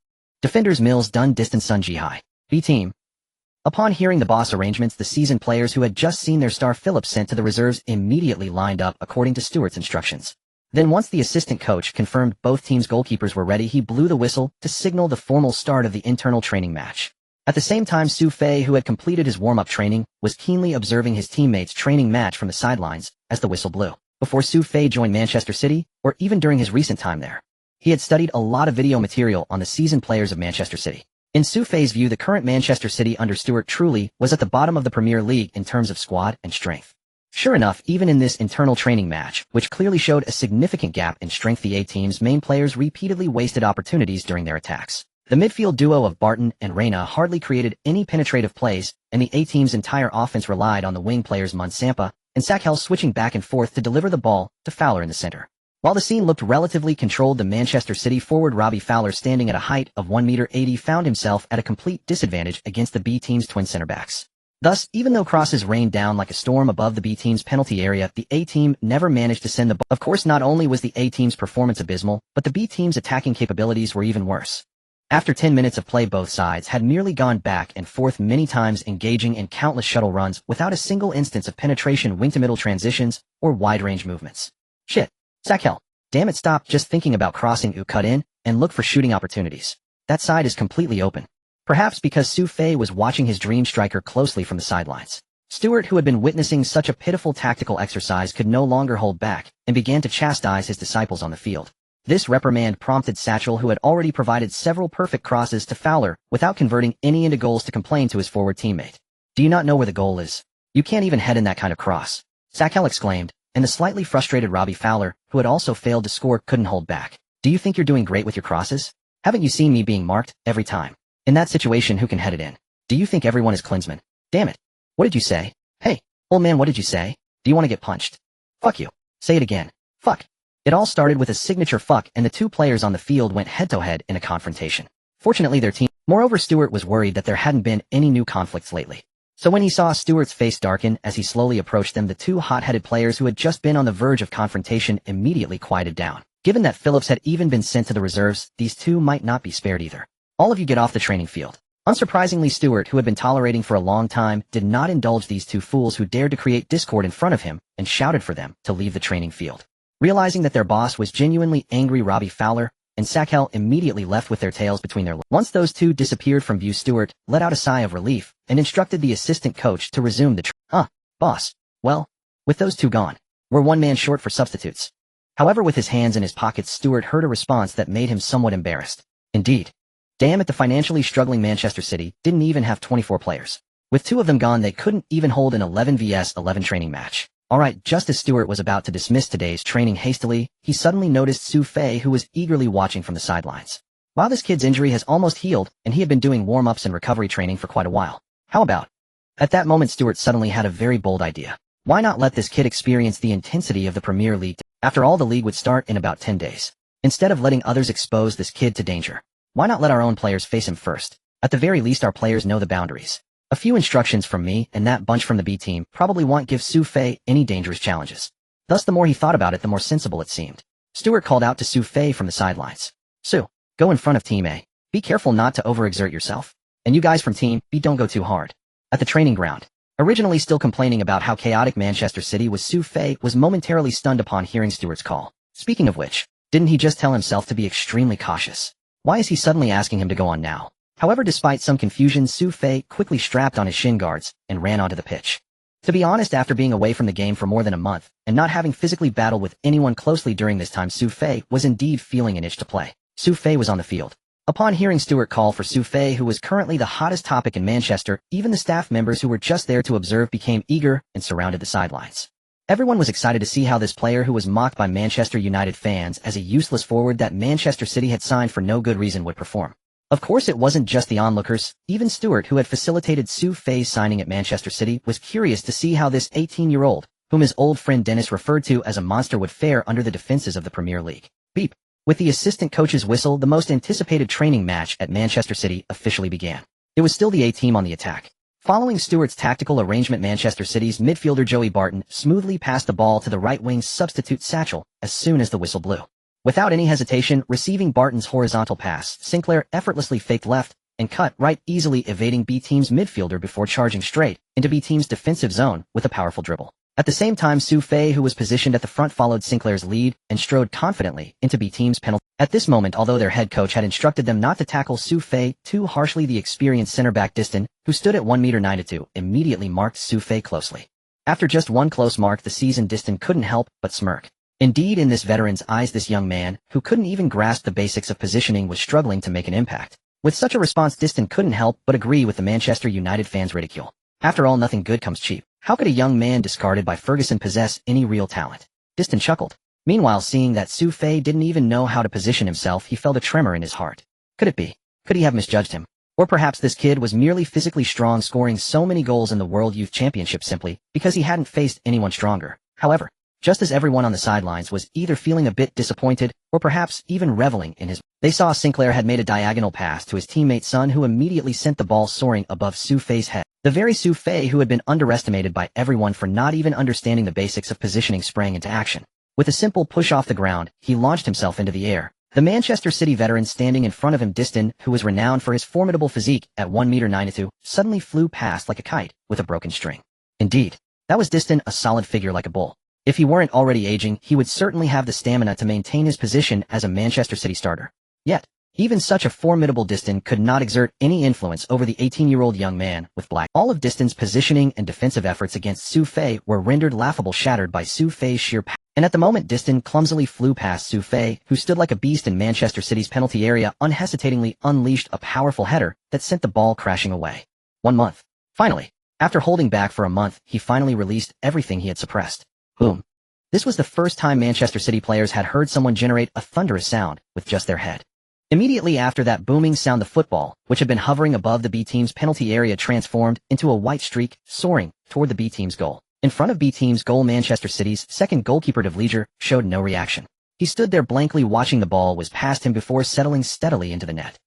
Defenders Mills Dunn Distant Sun Jihai. B team. Upon hearing the boss arrangements, the seasoned players who had just seen their star Phillips sent to the reserves immediately lined up according to Stewart's instructions. Then once the assistant coach confirmed both teams' goalkeepers were ready, he blew the whistle to signal the formal start of the internal training match. At the same time, Su Fei, who had completed his warm-up training, was keenly observing his teammates' training match from the sidelines as the whistle blew. Before Su Fei joined Manchester City, or even during his recent time there, he had studied a lot of video material on the seasoned players of Manchester City. In Su Fei's view, the current Manchester City under Stewart truly was at the bottom of the Premier League in terms of squad and strength. Sure enough, even in this internal training match, which clearly showed a significant gap in strength, the A-team's main players repeatedly wasted opportunities during their attacks. The midfield duo of Barton and Reina hardly created any penetrative plays, and the A-team's entire offense relied on the wing players Mun Sampa and Sakhel switching back and forth to deliver the ball to Fowler in the center. While the scene looked relatively controlled, the Manchester City forward Robbie Fowler, standing at a height of 1.80 meters, found himself at a complete disadvantage against the B-team's twin center-backs. Thus, even though crosses rained down like a storm above the B-team's penalty area, the A-team never managed to send the ball. Of course, not only was the A-team's performance abysmal, but the B-team's attacking capabilities were even worse. After 10 minutes of play, both sides had merely gone back and forth many times, engaging in countless shuttle runs without a single instance of penetration, wing-to-middle transitions, or wide-range movements. Shit. Sakhel. Damn it, stop just thinking about crossing, cut in, and look for shooting opportunities. That side is completely open. Perhaps because Su Fei was watching his dream striker closely from the sidelines. Stewart, who had been witnessing such a pitiful tactical exercise, could no longer hold back, and began to chastise his disciples on the field. This reprimand prompted Satchel, who had already provided several perfect crosses, to Fowler, without converting any into goals, to complain to his forward teammate. "Do you not know where the goal is? You can't even head in that kind of cross," Satchel exclaimed, and the slightly frustrated Robbie Fowler, who had also failed to score, couldn't hold back. "Do you think you're doing great with your crosses? Haven't you seen me being marked every time? In that situation, who can head it in? Do you think everyone is Klinsmann? Damn it. What did you say? Hey, old man, what did you say? Do you want to get punched? Fuck you. Say it again. Fuck." It all started with a signature fuck, and the two players on the field went head-to-head in a confrontation. Fortunately, their team. Moreover, Stewart was worried that there hadn't been any new conflicts lately. So when he saw Stewart's face darken as he slowly approached them, the two hot-headed players who had just been on the verge of confrontation immediately quieted down. Given that Phillips had even been sent to the reserves, these two might not be spared either. "All of you get off the training field." Unsurprisingly, Stewart, who had been tolerating for a long time, did not indulge these two fools who dared to create discord in front of him, and shouted for them to leave the training field. Realizing that their boss was genuinely angry, Robbie Fowler and Satchel immediately left with their tails between their legs. Once those two disappeared from view, Stewart let out a sigh of relief and instructed the assistant coach to resume the boss. Well, with those two gone, we're one man short for substitutes. However, with his hands in his pockets, Stewart heard a response that made him somewhat embarrassed. Indeed. Damn it, the financially struggling Manchester City didn't even have 24 players. With two of them gone, they couldn't even hold an 11 vs 11 training match. Alright, just as Stewart was about to dismiss today's training hastily, he suddenly noticed Su Fei, who was eagerly watching from the sidelines. Wow, this kid's injury has almost healed, and he had been doing warm-ups and recovery training for quite a while. How about? At that moment, Stewart suddenly had a very bold idea. Why not let this kid experience the intensity of the Premier League? After all, the league would start in about 10 days. Instead of letting others expose this kid to danger, why not let our own players face him first? At the very least, our players know the boundaries. A few instructions from me and that bunch from the B team probably won't give Su Fei any dangerous challenges. Thus, the more he thought about it, the more sensible it seemed. Stewart called out to Su Fei from the sidelines. "Su, go in front of Team A. Be careful not to overexert yourself. And you guys from Team B, don't go too hard." At the training ground, originally still complaining about how chaotic Manchester City was, Su Fei was momentarily stunned upon hearing Stewart's call. Speaking of which, didn't he just tell himself to be extremely cautious? Why is he suddenly asking him to go on now? However, despite some confusion, Su Fei quickly strapped on his shin guards and ran onto the pitch. To be honest, after being away from the game for more than a month and not having physically battled with anyone closely during this time, Su Fei was indeed feeling an itch to play. Su Fei was on the field. Upon hearing Stewart call for Su Fei, who was currently the hottest topic in Manchester, even the staff members who were just there to observe became eager and surrounded the sidelines. Everyone was excited to see how this player, who was mocked by Manchester United fans as a useless forward that Manchester City had signed for no good reason, would perform. Of course, it wasn't just the onlookers. Even Stewart, who had facilitated Su Fei's signing at Manchester City, was curious to see how this 18-year-old, whom his old friend Dennis referred to as a monster, would fare under the defenses of the Premier League. Beep. With the assistant coach's whistle, the most anticipated training match at Manchester City officially began. It was still the A team on the attack. Following Stewart's tactical arrangement, Manchester City's midfielder Joey Barton smoothly passed the ball to the right wing substitute Satchel as soon as the whistle blew. Without any hesitation, receiving Barton's horizontal pass, Sinclair effortlessly faked left and cut right, easily evading B team's midfielder before charging straight into B team's defensive zone with a powerful dribble. At the same time, Su Fei, who was positioned at the front, followed Sinclair's lead and strode confidently into B team's penalty. At this moment, although their head coach had instructed them not to tackle Su Fei too harshly, the experienced center-back Distin, who stood at 1.92 m, immediately marked Su Fei closely. After just one close mark the season, Distin couldn't help but smirk. Indeed, in this veteran's eyes, this young man, who couldn't even grasp the basics of positioning, was struggling to make an impact. With such a response, Distin couldn't help but agree with the Manchester United fans' ridicule. After all, nothing good comes cheap. How could a young man discarded by Ferguson possess any real talent? Distin chuckled. Meanwhile, seeing that Su Fei didn't even know how to position himself, he felt a tremor in his heart. Could it be? Could he have misjudged him? Or perhaps this kid was merely physically strong, scoring so many goals in the World Youth Championship simply because he hadn't faced anyone stronger. However, just as everyone on the sidelines was either feeling a bit disappointed or perhaps even reveling in his, they saw Sinclair had made a diagonal pass to his teammate Sun, who immediately sent the ball soaring above Su Fei's head. The very Su Fei who had been underestimated by everyone for not even understanding the basics of positioning sprang into action. With a simple push off the ground, he launched himself into the air. The Manchester City veteran standing in front of him, Distin, who was renowned for his formidable physique at 1.92 m, suddenly flew past like a kite with a broken string. Indeed, that was Distin, a solid figure like a bull. If he weren't already aging, he would certainly have the stamina to maintain his position as a Manchester City starter. Yet, even such a formidable Distin could not exert any influence over the 18-year-old young man with black. All of Distin's positioning and defensive efforts against Su Fei were rendered laughable, shattered by Su Fei's sheer power. And at the moment Distin clumsily flew past Su Fei, who stood like a beast in Manchester City's penalty area, unhesitatingly unleashed a powerful header that sent the ball crashing away. 1 month. Finally. After holding back for a month, he finally released everything he had suppressed. Boom. This was the first time Manchester City players had heard someone generate a thunderous sound with just their head. Immediately after that booming sound, the football, which had been hovering above the B team's penalty area, transformed into a white streak, soaring toward the B team's goal. In front of B team's goal, Manchester City's second goalkeeper De Vlieger showed no reaction. He stood there blankly watching the ball whiz past him before settling steadily into the net.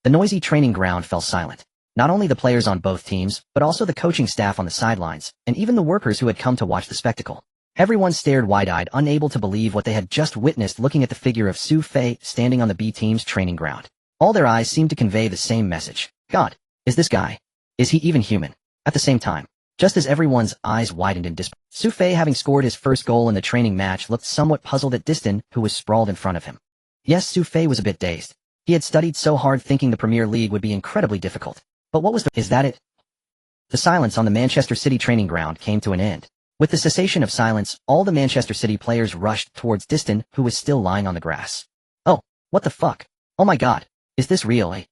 The noisy training ground fell silent. Not only the players on both teams, but also the coaching staff on the sidelines, and even the workers who had come to watch the spectacle. Everyone stared wide-eyed, unable to believe what they had just witnessed, looking at the figure of Su Fei standing on the B team's training ground. All their eyes seemed to convey the same message. God, is this guy? Is he even human? At the same time, just as everyone's eyes widened in disbelief, Su Fei, having scored his first goal in the training match, looked somewhat puzzled at Distin, who was sprawled in front of him. Yes, Su Fei was a bit dazed. He had studied so hard thinking the Premier League would be incredibly difficult. But what was the— is that it? The silence on the Manchester City training ground came to an end. With the cessation of silence, all the Manchester City players rushed towards Distin, who was still lying on the grass. Oh, what the fuck? Oh my god, is this real, eh?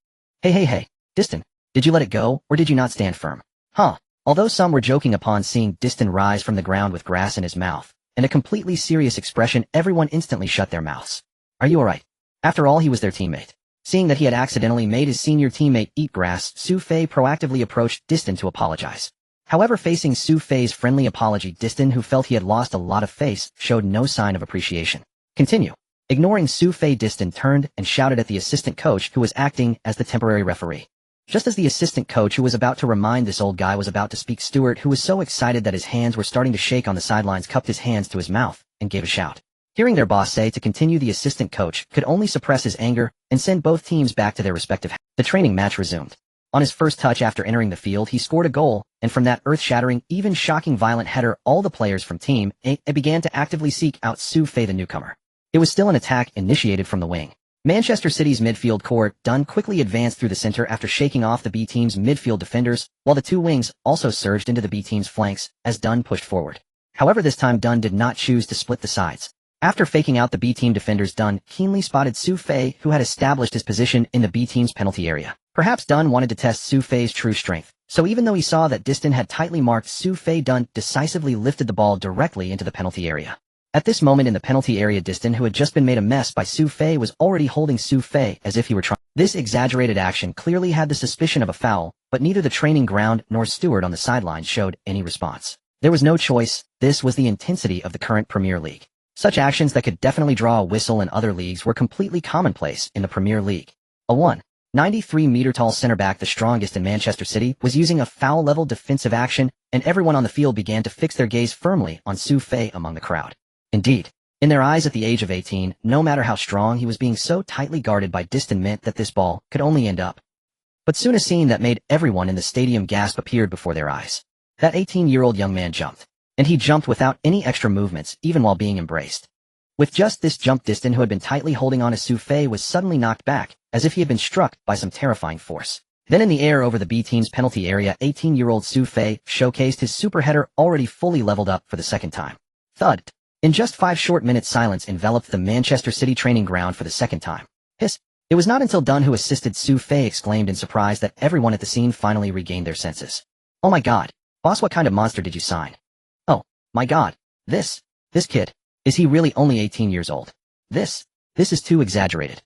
Hey, Distin, did you let it go, or did you not stand firm? Huh. Although some were joking upon seeing Distin rise from the ground with grass in his mouth, and a completely serious expression, everyone instantly shut their mouths. Are you alright? After all, he was their teammate. Seeing that he had accidentally made his senior teammate eat grass, Su Fei proactively approached Distin to apologize. However, facing Su Fei's friendly apology, Distin, who felt he had lost a lot of face, showed no sign of appreciation. Continue. Ignoring Su Fei, Distin turned and shouted at the assistant coach, who was acting as the temporary referee. Just as the assistant coach, who was about to remind this old guy, was about to speak, Stewart, who was so excited that his hands were starting to shake on the sidelines, cupped his hands to his mouth and gave a shout. Hearing their boss say to continue, the assistant coach could only suppress his anger and send both teams back to their respective. The training match resumed. On his first touch after entering the field, he scored a goal, and from that earth-shattering, even shocking violent header, all the players from Team A began to actively seek out Su Fei, the newcomer. It was still an attack initiated from the wing. Manchester City's midfield core, Dunn, quickly advanced through the center after shaking off the B team's midfield defenders, while the two wings also surged into the B team's flanks as Dunn pushed forward. However, this time Dunn did not choose to split the sides. After faking out the B team defenders, Dunn keenly spotted Su Fei, who had established his position in the B team's penalty area. Perhaps Dunn wanted to test Su Fei's true strength, so even though he saw that Distin had tightly marked Su Fei, Dunn decisively lifted the ball directly into the penalty area. At this moment in the penalty area, Distin, who had just been made a mess by Su Fei, was already holding Su Fei as if he were trying. This exaggerated action clearly had the suspicion of a foul, but neither the training ground nor Stewart on the sidelines showed any response. There was no choice. This was the intensity of the current Premier League. Such actions that could definitely draw a whistle in other leagues were completely commonplace in the Premier League. A 193-meter-tall center-back, the strongest in Manchester City, was using a foul-level defensive action, and everyone on the field began to fix their gaze firmly on Su Fei among the crowd. Indeed, in their eyes, at the age of 18, no matter how strong he was, being so tightly guarded by Distin meant that this ball could only end up. But soon a scene that made everyone in the stadium gasp appeared before their eyes. That 18-year-old young man jumped. And he jumped without any extra movements, even while being embraced. With just this jump, Distin, who had been tightly holding on to Su Fei, was suddenly knocked back, as if he had been struck by some terrifying force. Then in the air over the B team's penalty area, 18-year-old Su Fei showcased his super header, already fully leveled up for the second time. Thud. In just 5 short minutes, silence enveloped the Manchester City training ground for the second time. Hiss. It was not until Dunn, who assisted Su Fei, exclaimed in surprise, that everyone at the scene finally regained their senses. Oh my god. Boss, what kind of monster did you sign? Oh, my god. This kid. Is he really only 18 years old? This is too exaggerated.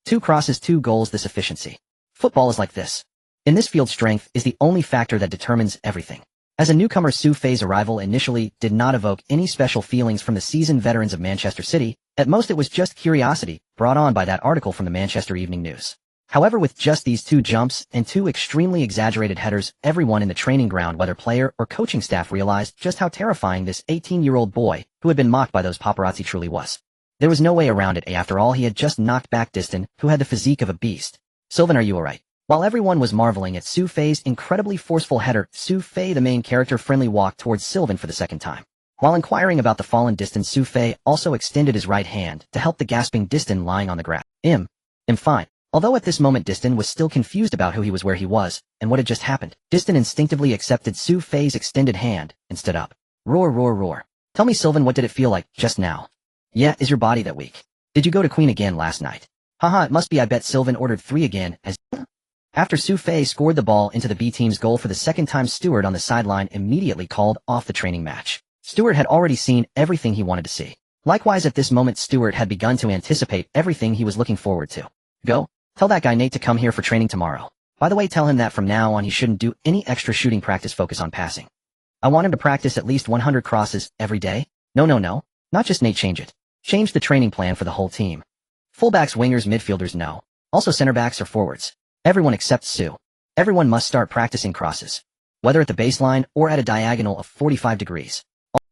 2 crosses, 2 goals, this efficiency. Football is like this. In this field, strength is the only factor that determines everything. As a newcomer, Su Fei's arrival initially did not evoke any special feelings from the seasoned veterans of Manchester City. At most, it was just curiosity, brought on by that article from the Manchester Evening News. However, with just these 2 jumps and 2 extremely exaggerated headers, everyone in the training ground, whether player or coaching staff, realized just how terrifying this 18-year-old boy, who had been mocked by those paparazzi, truly was. There was no way around it. After all, he had just knocked back Distin, who had the physique of a beast. Sylvan, are you alright? While everyone was marveling at Su Fei's incredibly forceful header, Su Fei, the main character, friendly walked towards Sylvan for the second time. While inquiring about the fallen Distin, Su Fei also extended his right hand to help the gasping Distin lying on the grass. I'm fine. Although at this moment Distin was still confused about who he was, where he was, and what had just happened, Distin instinctively accepted Su Fei's extended hand and stood up. Roar, roar, roar. Tell me, Sylvan, what did it feel like just now? Yeah, is your body that weak? Did you go to Queen again last night? Haha, it must be. I bet Sylvan ordered 3 again as... After Su Fei scored the ball into the B team's goal for the second time, Stewart on the sideline immediately called off the training match. Stewart had already seen everything he wanted to see. Likewise, at this moment, Stewart had begun to anticipate everything he was looking forward to. Go. Tell that guy Nate to come here for training tomorrow. By the way, tell him that from now on he shouldn't do any extra shooting practice, focus on passing. I want him to practice at least 100 crosses every day. No. Not just Nate, change it. Change the training plan for the whole team. Fullbacks, wingers, midfielders, no. Also center backs or forwards. Everyone except Su. Everyone must start practicing crosses. Whether at the baseline or at a diagonal of 45 degrees.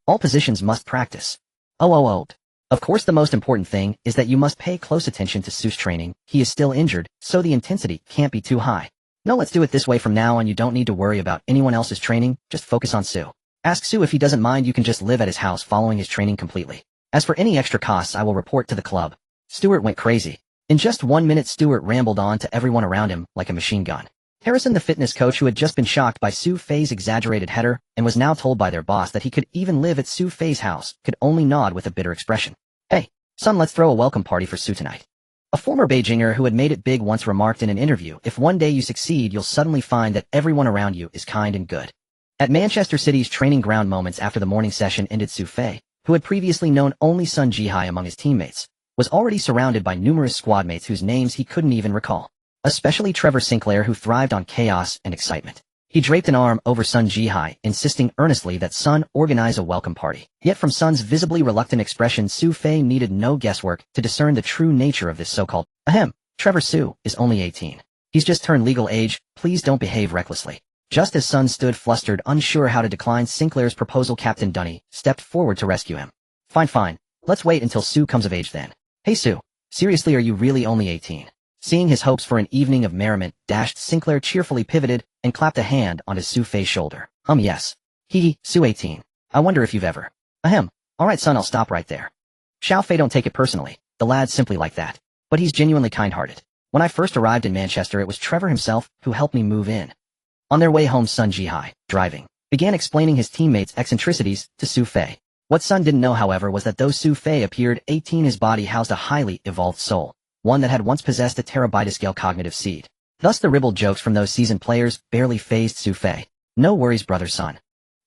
All positions must practice. Oh. Of course, the most important thing is that you must pay close attention to Su's training. He is still injured, so the intensity can't be too high. No, let's do it this way from now on. You don't need to worry about anyone else's training, just focus on Su. Ask Su if he doesn't mind. You can just live at his house following his training completely. As for any extra costs, I will report to the club. Stewart went crazy. In just 1 minute, Stewart rambled on to everyone around him like a machine gun. Harrison, the fitness coach who had just been shocked by Su Fei's exaggerated header and was now told by their boss that he could even live at Su Fei's house, could only nod with a bitter expression. Hey, son, let's throw a welcome party for Su tonight. A former Beijinger who had made it big once remarked in an interview, if one day you succeed, you'll suddenly find that everyone around you is kind and good. At Manchester City's training ground, moments after the morning session ended, Su Fei, who had previously known only Sun Jihai among his teammates, was already surrounded by numerous squadmates whose names he couldn't even recall. Especially Trevor Sinclair, who thrived on chaos and excitement. He draped an arm over Sun Jihai, insisting earnestly that Sun organize a welcome party. Yet from Sun's visibly reluctant expression, Su Fei needed no guesswork to discern the true nature of this so-called Trevor Su is only 18. He's just turned legal age, please don't behave recklessly. Just as Sun stood flustered, unsure how to decline Sinclair's proposal, Captain Dunny stepped forward to rescue him. Fine. Let's wait until Su comes of age then. Hey Su, seriously, are you really only 18? Seeing his hopes for an evening of merriment dashed, Sinclair cheerfully pivoted and clapped a hand on his Su Fei's shoulder. Yes. Su 18. I wonder if you've ever. Alright son, I'll stop right there. Xiao Fei, don't take it personally, the lad's simply like that. But he's genuinely kind-hearted. When I first arrived in Manchester, it was Trevor himself who helped me move in. On their way home, Sun Jihai, driving, began explaining his teammates' eccentricities to Su Fei. What Sun didn't know, however, was that though Su Fei appeared 18, his body housed a highly evolved soul, one that had once possessed a terabyte-scale cognitive seed. Thus the ribald jokes from those seasoned players barely fazed Su Fei. No worries, brother Sun.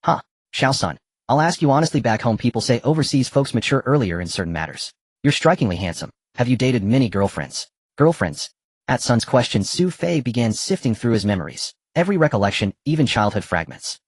Xiao Sun, I'll ask you honestly, back home people say overseas folks mature earlier in certain matters. You're strikingly handsome. Have you dated many girlfriends? At Sun's question, Su Fei began sifting through his memories, every recollection, even childhood fragments.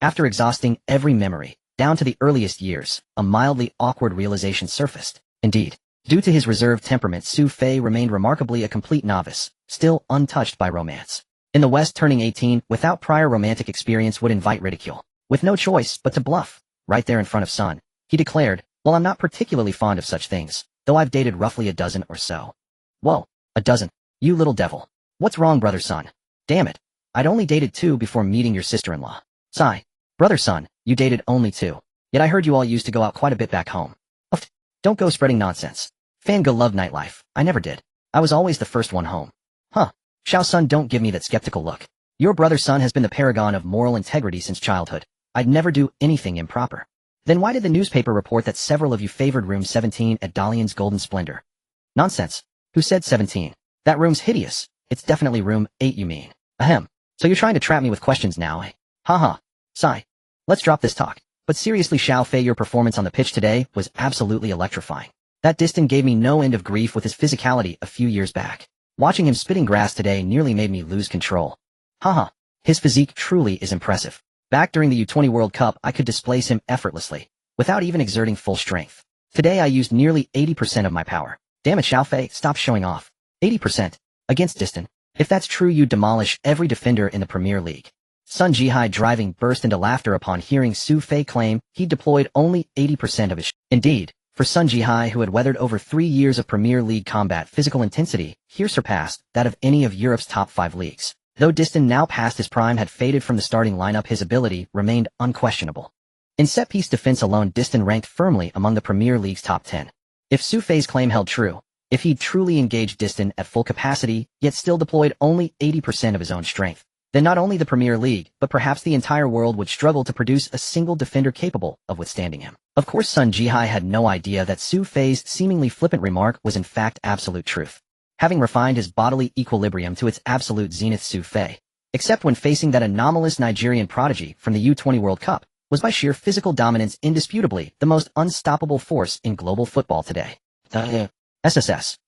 After exhausting every memory, down to the earliest years, a mildly awkward realization surfaced. Indeed, due to his reserved temperament, Su Fei remained remarkably a complete novice, still untouched by romance. In the West, turning 18 without prior romantic experience would invite ridicule. With no choice but to bluff, right there in front of Sun, he declared, well, I'm not particularly fond of such things, though I've dated roughly a dozen or so. Whoa, a dozen? You little devil. What's wrong, brother Sun? Damn it. I'd only dated 2 before meeting your sister-in-law. Sigh. Brother Sun, you dated only 2. Yet I heard you all used to go out quite a bit back home. Don't go spreading nonsense. Fangirl loved nightlife. I never did. I was always the first one home. Xiao Sun, don't give me that skeptical look. Your brother Sun has been the paragon of moral integrity since childhood. I'd never do anything improper. Then why did the newspaper report that several of you favored room 17 at Dalian's Golden Splendor? Nonsense. Who said 17? That room's hideous. It's definitely room 8, you mean. So you're trying to trap me with questions now, eh? Sigh. Let's drop this talk. But seriously, Xiao Fei, your performance on the pitch today was absolutely electrifying. That Distin gave me no end of grief with his physicality a few years back. Watching him spitting grass today nearly made me lose control. His physique truly is impressive. Back during the U20 World Cup, I could displace him effortlessly, without even exerting full strength. Today I used nearly 80% of my power. Damn it, Xiao Fei, stop showing off. 80%? Against Distin? If that's true, you'd demolish every defender in the Premier League. Sun Jihai, driving, burst into laughter upon hearing Su Fei claim he deployed only 80% of his Indeed, for Sun Jihai, who had weathered over 3 years of Premier League combat, physical intensity here surpassed that of any of Europe's top 5 leagues. Though Distin, now past his prime, had faded from the starting lineup, his ability remained unquestionable. In set-piece defense alone, Distin ranked firmly among the Premier League's top 10. If Su Fei's claim held true, if he'd truly engaged Distin at full capacity, yet still deployed only 80% of his own strength, then not only the Premier League, but perhaps the entire world would struggle to produce a single defender capable of withstanding him. Of course, Sun Jihai had no idea that Su Fei's seemingly flippant remark was in fact absolute truth. Having refined his bodily equilibrium to its absolute zenith, Su Fei, except when facing that anomalous Nigerian prodigy from the U20 World Cup, was by sheer physical dominance indisputably the most unstoppable force in global football today. SSS.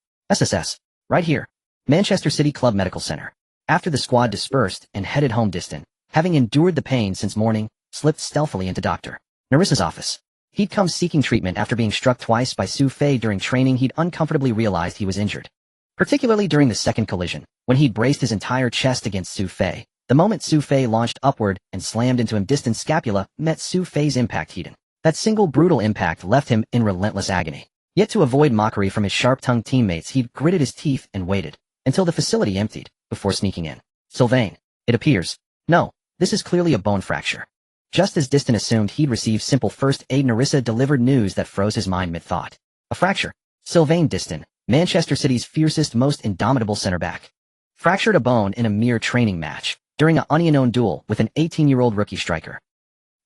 Right here. Manchester City Club Medical Center. After the squad dispersed and headed home distant, having endured the pain since morning, slipped stealthily into Dr. Narissa's office. He'd come seeking treatment after being struck twice by Su Fei during training. He'd uncomfortably realized he was injured. Particularly during the second collision, when he'd braced his entire chest against Su Fei. The moment Su Fei launched upward and slammed into him, distant scapula met Su Fei's impact heat. That single brutal impact left him in relentless agony. Yet to avoid mockery from his sharp-tongued teammates, he'd gritted his teeth and waited until the facility emptied before sneaking in. Sylvain, it appears. No, this is clearly a bone fracture. Just as Distant assumed he'd received simple first aid, Narissa delivered news that froze his mind mid-thought. A fracture. Sylvain Distant, Manchester City's fiercest, most indomitable center-back, fractured a bone in a mere training match during an unknown duel with an 18-year-old rookie striker.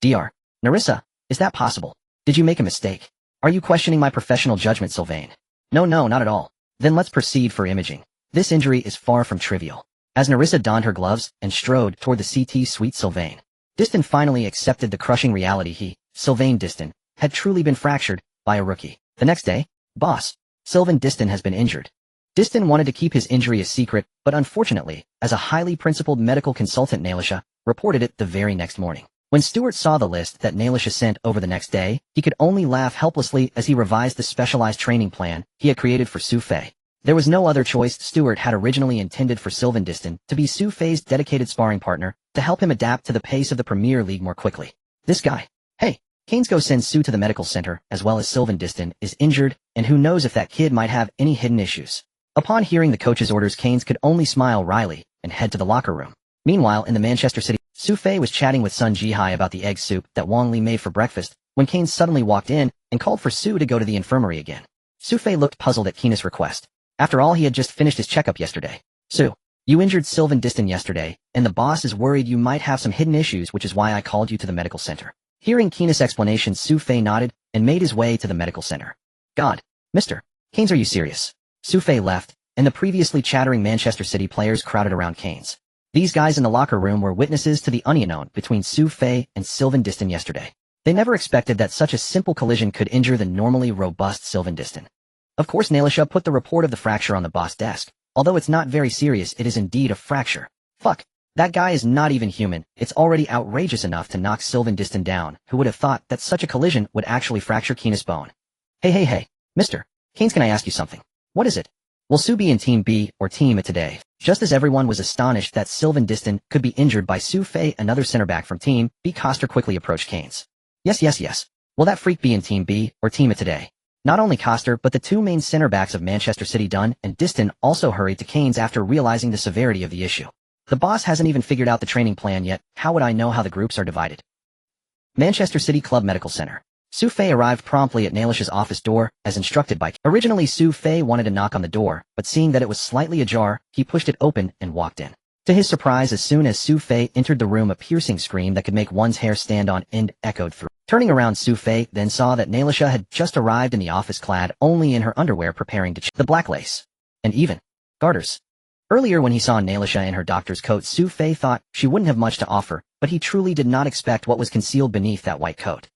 Dr. Narissa, is that possible? Did you make a mistake? Are you questioning my professional judgment, Sylvain? No, not at all. Then let's proceed for imaging. This injury is far from trivial. As Narissa donned her gloves and strode toward the CT suite, Sylvain Distant finally accepted the crushing reality he, Sylvain Distant, had truly been fractured by a rookie. The next day, boss, Sylvain Distant has been injured. Distant wanted to keep his injury a secret, but unfortunately, as a highly principled medical consultant, Nailisha reported it the very next morning. When Stewart saw the list that Nailisha sent over the next day, he could only laugh helplessly as he revised the specialized training plan he had created for Su Fei. There was no other choice. Stewart had originally intended for Sylvain Distant to be Su Fei's dedicated sparring partner to help him adapt to the pace of the Premier League more quickly. This guy. Hey, Keynes, go send Su to the medical center, as well as Sylvain Distant is injured, and who knows if that kid might have any hidden issues. Upon hearing the coach's orders, Keynes could only smile wryly and head to the locker room. Meanwhile, in the Manchester City, Su Fei was chatting with Sun Jihai about the egg soup that Wang Li made for breakfast when Keynes suddenly walked in and called for Su to go to the infirmary again. Su Fei looked puzzled at Keynes' request. After all, he had just finished his checkup yesterday. Su, you injured Sylvain Distant yesterday, and the boss is worried you might have some hidden issues, which is why I called you to the medical center. Hearing Keynes' explanation, Su Fei nodded and made his way to the medical center. God, Mr. Keynes, are you serious? Su Fei left, and the previously chattering Manchester City players crowded around Keynes. These guys in the locker room were witnesses to the unknown between Su Fei and Sylvain Distant yesterday. They never expected that such a simple collision could injure the normally robust Sylvain Distant. Of course, Nailisha put the report of the fracture on the boss desk. Although it's not very serious, it is indeed a fracture. Fuck. That guy is not even human. It's already outrageous enough to knock Sylvain Distant down. Who would have thought that such a collision would actually fracture Keynes' bone? Hey, Mr. Keynes, can I ask you something? What is it? Will Su be in Team B or Team A today? Just as everyone was astonished that Sylvain Distant could be injured by Su Fei, another center-back from Team B, Coster quickly approached Keynes. Yes. Will that freak be in Team B or Team A today? Not only Coster, but the two main center-backs of Manchester City, Dunn and Distant, also hurried to Keynes after realizing the severity of the issue. The boss hasn't even figured out the training plan yet. How would I know how the groups are divided? Manchester City Club Medical Center. Su Fei arrived promptly at Nailisha's office door, as instructed by. Originally, Su Fei wanted to knock on the door, but seeing that it was slightly ajar, he pushed it open and walked in. To his surprise, as soon as Su Fei entered the room, a piercing scream that could make one's hair stand on end echoed through. Turning around, Su Fei then saw that Nailisha had just arrived in the office, clad only in her underwear, preparing to the black lace and even garters. Earlier, when he saw Nailisha in her doctor's coat, Su Fei thought she wouldn't have much to offer, but he truly did not expect what was concealed beneath that white coat.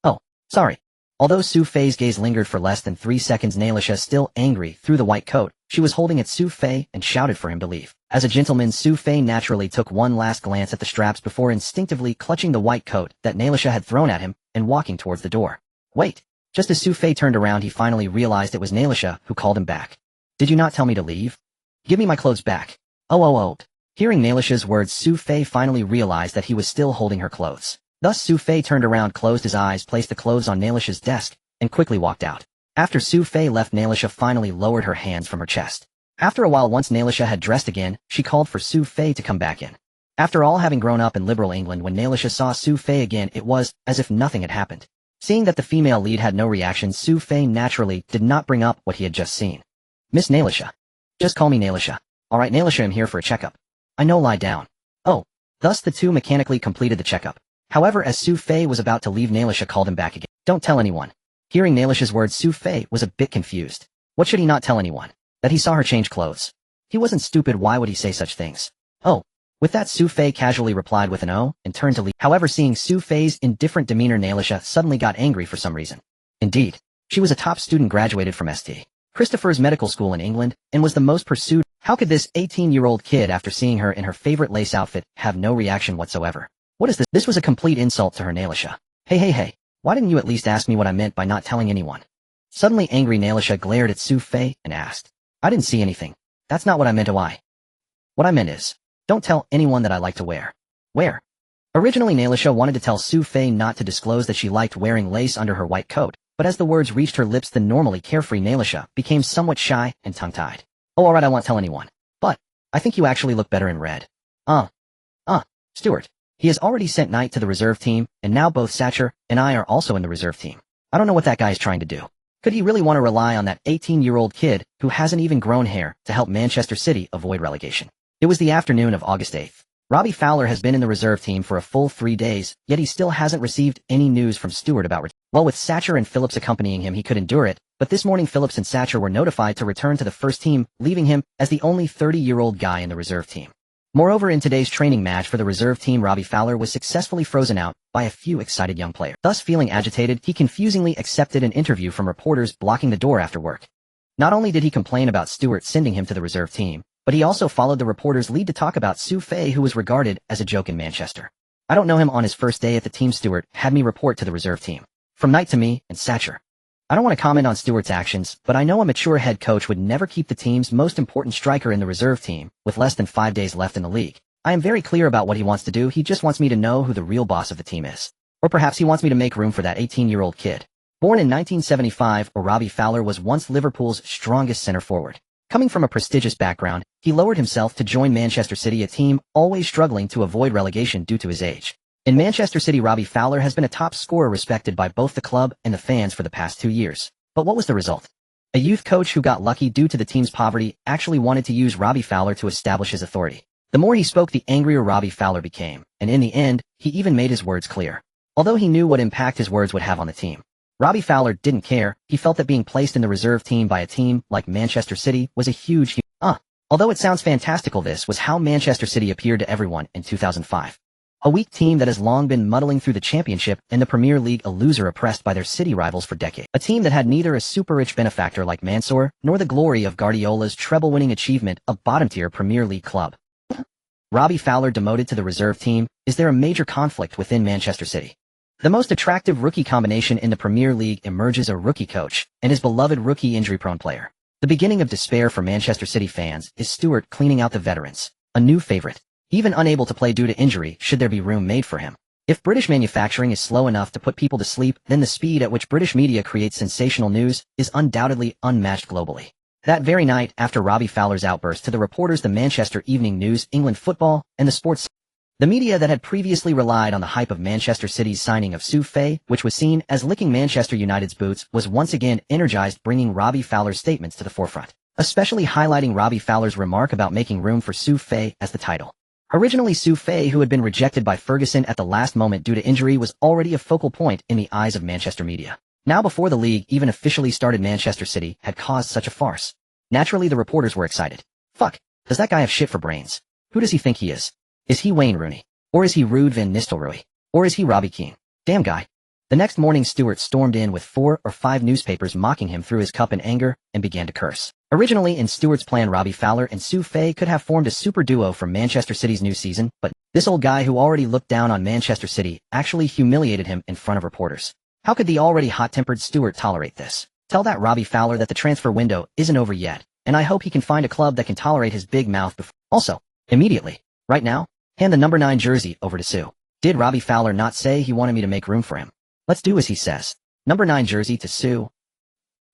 Oh, sorry. Although Su Fei's gaze lingered for less than 3 seconds, Nailisha, still angry through the white coat she was holding at Su Fei, and shouted for him to leave. As a gentleman, Su Fei naturally took one last glance at the straps before instinctively clutching the white coat that Nailisha had thrown at him and walking towards the door. Wait. Just as Su Fei turned around, he finally realized it was Nailisha who called him back. Did you not tell me to leave? Give me my clothes back. Oh. Hearing Nailisha's words, Su Fei finally realized that he was still holding her clothes. Thus, Su Fei turned around, closed his eyes, placed the clothes on Nailisha's desk, and quickly walked out. After Su Fei left, Nailisha finally lowered her hands from her chest. After a while, once Nailisha had dressed again, she called for Su Fei to come back in. After all, having grown up in liberal England, when Nailisha saw Su Fei again, it was as if nothing had happened. Seeing that the female lead had no reaction, Su Fei naturally did not bring up what he had just seen. Miss Nailisha. Just call me Nailisha. Alright, Nailisha, I'm here for a checkup. I know, lie down. Oh, Thus the two mechanically completed the checkup. However, as Su Fei was about to leave, Nailisha called him back again. Don't tell anyone. Hearing Nailisha's words, Su Fei was a bit confused. What should he not tell anyone? That he saw her change clothes. He wasn't stupid, why would he say such things? Oh. With that, Su Fei casually replied with an "oh" and turned to leave. However, seeing Su Fei's indifferent demeanor, Nailisha suddenly got angry for some reason. Indeed, she was a top student, graduated from St. Christopher's Medical School in England, and was the most pursued. How could this 18-year-old kid, after seeing her in her favorite lace outfit, have no reaction whatsoever? What is this? This was a complete insult to her, Nailisha. Hey, why didn't you at least ask me what I meant by not telling anyone? Suddenly angry, Nailisha glared at Su Fei and asked. I didn't see anything. That's not what I meant, What I meant is, don't tell anyone that I like to wear. Where? Originally, Nailisha wanted to tell Su Fei not to disclose that she liked wearing lace under her white coat, but as the words reached her lips, the normally carefree Nailisha became somewhat shy and tongue-tied. Oh, alright, I won't tell anyone. But, I think you actually look better in red. Stuart. He has already sent Knight to the reserve team, and now both Shatter and I are also in the reserve team. I don't know what that guy is trying to do. Could he really want to rely on that 18-year-old kid, who hasn't even grown hair, to help Manchester City avoid relegation? It was the afternoon of August 8th. Robbie Fowler has been in the reserve team for a full 3 days, yet he still hasn't received any news from Stuart about return. Well, with Shatter and Phillips accompanying him, he could endure it, but this morning Phillips and Shatter were notified to return to the first team, leaving him as the only 30-year-old guy in the reserve team. Moreover, in today's training match for the reserve team, Robbie Fowler was successfully frozen out by a few excited young players. Thus, feeling agitated, he confusingly accepted an interview from reporters blocking the door after work. Not only did he complain about Stuart sending him to the reserve team, but he also followed the reporter's lead to talk about Su Fei, who was regarded as a joke in Manchester. I don't know him. On his first day at the team, Stuart had me report to the reserve team. From Knight to me and Shatter. I don't want to comment on Stuart's actions, but I know a mature head coach would never keep the team's most important striker in the reserve team, with less than 5 days left in the league. I am very clear about what he wants to do. He just wants me to know who the real boss of the team is. Or perhaps he wants me to make room for that 18-year-old kid. Born in 1975, Robbie Fowler was once Liverpool's strongest center forward. Coming from a prestigious background, he lowered himself to join Manchester City, a team always struggling to avoid relegation due to his age. In Manchester City, Robbie Fowler has been a top scorer respected by both the club and the fans for the past 2 years. But what was the result? A youth coach who got lucky due to the team's poverty actually wanted to use Robbie Fowler to establish his authority. The more he spoke, the angrier Robbie Fowler became, and in the end, he even made his words clear. Although he knew what impact his words would have on the team, Robbie Fowler didn't care. He felt that being placed in the reserve team by a team like Manchester City was a huge Although it sounds fantastical, this was how Manchester City appeared to everyone in 2005. A weak team that has long been muddling through the Championship and the Premier League, a loser oppressed by their city rivals for decades. A team that had neither a super-rich benefactor like Mansour, nor the glory of Guardiola's treble-winning achievement, a bottom-tier Premier League club. Robbie Fowler demoted to the reserve team. Is there a major conflict within Manchester City? The most attractive rookie combination in the Premier League emerges: a rookie coach and his beloved rookie injury-prone player. The beginning of despair for Manchester City fans is Stuart cleaning out the veterans, a new favorite, even unable to play due to injury should there be room made for him. If British manufacturing is slow enough to put people to sleep, then the speed at which British media creates sensational news is undoubtedly unmatched globally. That very night, after Robbie Fowler's outburst to the reporters, the Manchester Evening News, England Football, and the Sports, the media that had previously relied on the hype of Manchester City's signing of Su Fei, which was seen as licking Manchester United's boots, was once again energized, bringing Robbie Fowler's statements to the forefront, especially highlighting Robbie Fowler's remark about making room for Su Fei as the title. Originally, Su Fei, who had been rejected by Ferguson at the last moment due to injury, was already a focal point in the eyes of Manchester media. Now, before the league even officially started, Manchester City had caused such a farce. Naturally, the reporters were excited. Fuck, does that guy have shit for brains? Who does he think he is? Is he Wayne Rooney? Or is he Ruud van Nistelrooy? Or is he Robbie Keane? Damn guy. The next morning, Stuart stormed in with 4 or 5 newspapers mocking him, threw his cup in anger, and began to curse. Originally, in Stuart's plan, Robbie Fowler and Su Fei could have formed a super duo for Manchester City's new season, but this old guy who already looked down on Manchester City actually humiliated him in front of reporters. How could the already hot-tempered Stuart tolerate this? Tell that Robbie Fowler that the transfer window isn't over yet, and I hope he can find a club that can tolerate his big mouth before. Also, immediately, right now, hand the number 9 jersey over to Su. Did Robbie Fowler not say he wanted me to make room for him? Let's do as he says. Number 9 jersey to Su.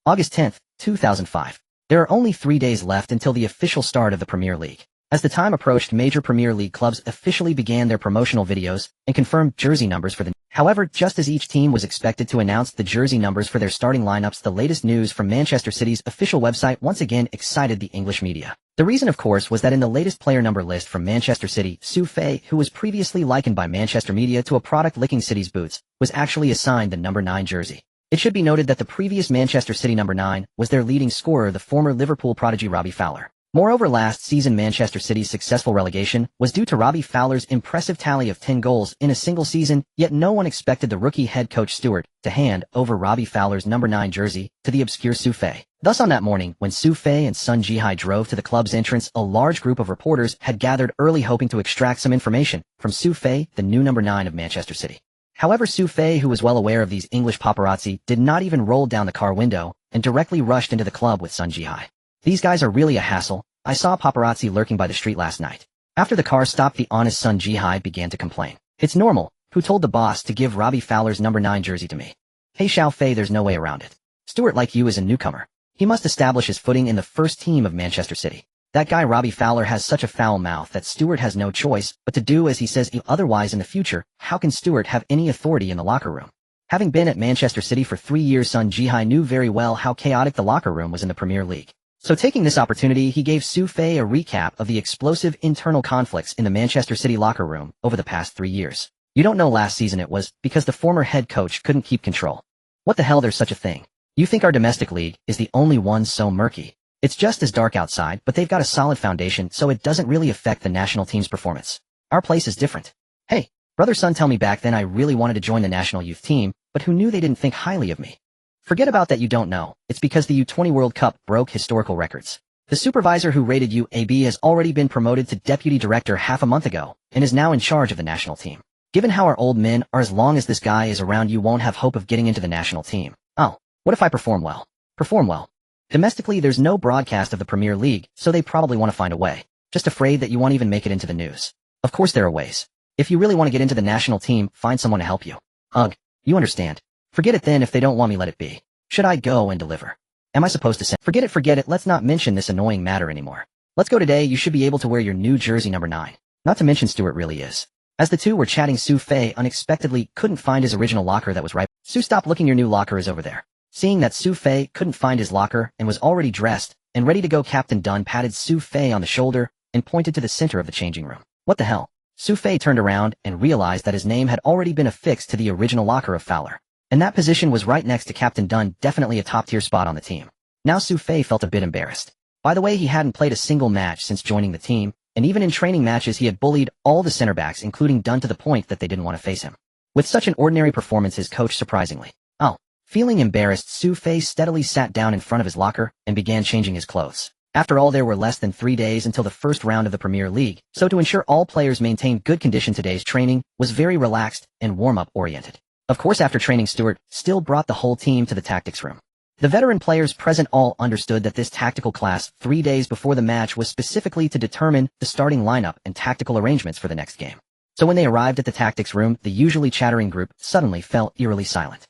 August 10th, 2005. There are only 3 days left until the official start of the Premier League. As the time approached, major Premier League clubs officially began their promotional videos and confirmed jersey numbers for the. However, just as each team was expected to announce the jersey numbers for their starting lineups, the latest news from Manchester City's official website once again excited the English media. The reason, of course, was that in the latest player number list from Manchester City, Su Fei, who was previously likened by Manchester media to a product licking City's boots, was actually assigned the number 9 jersey. It should be noted that the previous Manchester City number 9 was their leading scorer, the former Liverpool prodigy Robbie Fowler. Moreover, last season Manchester City's successful relegation was due to Robbie Fowler's impressive tally of 10 goals in a single season, yet no one expected the rookie head coach Stewart to hand over Robbie Fowler's number 9 jersey to the obscure Su Fei. Thus on that morning, when Su Fei and Sun Jihai drove to the club's entrance, a large group of reporters had gathered early hoping to extract some information from Su Fei, the new number 9 of Manchester City. However, Su Fei, who was well aware of these English paparazzi, did not even roll down the car window and directly rushed into the club with Sun Jihai. These guys are really a hassle. I saw paparazzi lurking by the street last night. After the car stopped, the honest Sun Jihai began to complain. It's normal. Who told the boss to give Robbie Fowler's number 9 jersey to me? Hey Xiao Fei, there's no way around it. Stewart, like you, is a newcomer. He must establish his footing in the first team of Manchester City. That guy Robbie Fowler has such a foul mouth that Stewart has no choice but to do as he says. Otherwise in the future, how can Stewart have any authority in the locker room? Having been at Manchester City for 3 years, Sun Jihai knew very well how chaotic the locker room was in the Premier League. So taking this opportunity, he gave Su Fei a recap of the explosive internal conflicts in the Manchester City locker room over the past 3 years. You don't know, last season it was because the former head coach couldn't keep control. What the hell, there's such a thing. You think our domestic league is the only one so murky? It's just as dark outside, but they've got a solid foundation, so it doesn't really affect the national team's performance. Our place is different. Hey, brother Sun, tell me, back then I really wanted to join the national youth team, but who knew they didn't think highly of me? Forget about that, you don't know. It's because the U20 World Cup broke historical records. The supervisor who rated UAB has already been promoted to deputy director half a month ago, and is now in charge of the national team. Given how our old men are, as long as this guy is around, you won't have hope of getting into the national team. Oh, what if I perform well? Perform well. Domestically, there's no broadcast of the Premier League, so they probably want to find a way. Just afraid that you won't even make it into the news. Of course there are ways. If you really want to get into the national team, find someone to help you. Ugh, you understand. Forget it then. If they don't want me, let it be. Should I go and deliver? Am I supposed to say, forget it, let's not mention this annoying matter anymore. Let's go today. You should be able to wear your new jersey number 9. Not to mention Stewart really is. As the two were chatting, Su Fei unexpectedly couldn't find his original locker that was right. Su, stop looking, your new locker is over there. Seeing that Su Fei couldn't find his locker and was already dressed and ready to go, Captain Dunn patted Su Fei on the shoulder and pointed to the center of the changing room. What the hell? Su Fei turned around and realized that his name had already been affixed to the original locker of Fowler. And that position was right next to Captain Dunn, definitely a top-tier spot on the team. Now Su Fei felt a bit embarrassed. By the way, he hadn't played a single match since joining the team, and even in training matches he had bullied all the center backs, including Dunn, to the point that they didn't want to face him. With such an ordinary performance, his coach surprisingly. Oh. Feeling embarrassed, Su Fei steadily sat down in front of his locker and began changing his clothes. After all, there were less than 3 days until the first round of the Premier League, so to ensure all players maintained good condition, today's training was very relaxed and warm-up oriented. Of course, after training, Stewart still brought the whole team to the tactics room. The veteran players present all understood that this tactical class 3 days before the match was specifically to determine the starting lineup and tactical arrangements for the next game. So when they arrived at the tactics room, the usually chattering group suddenly fell eerily silent.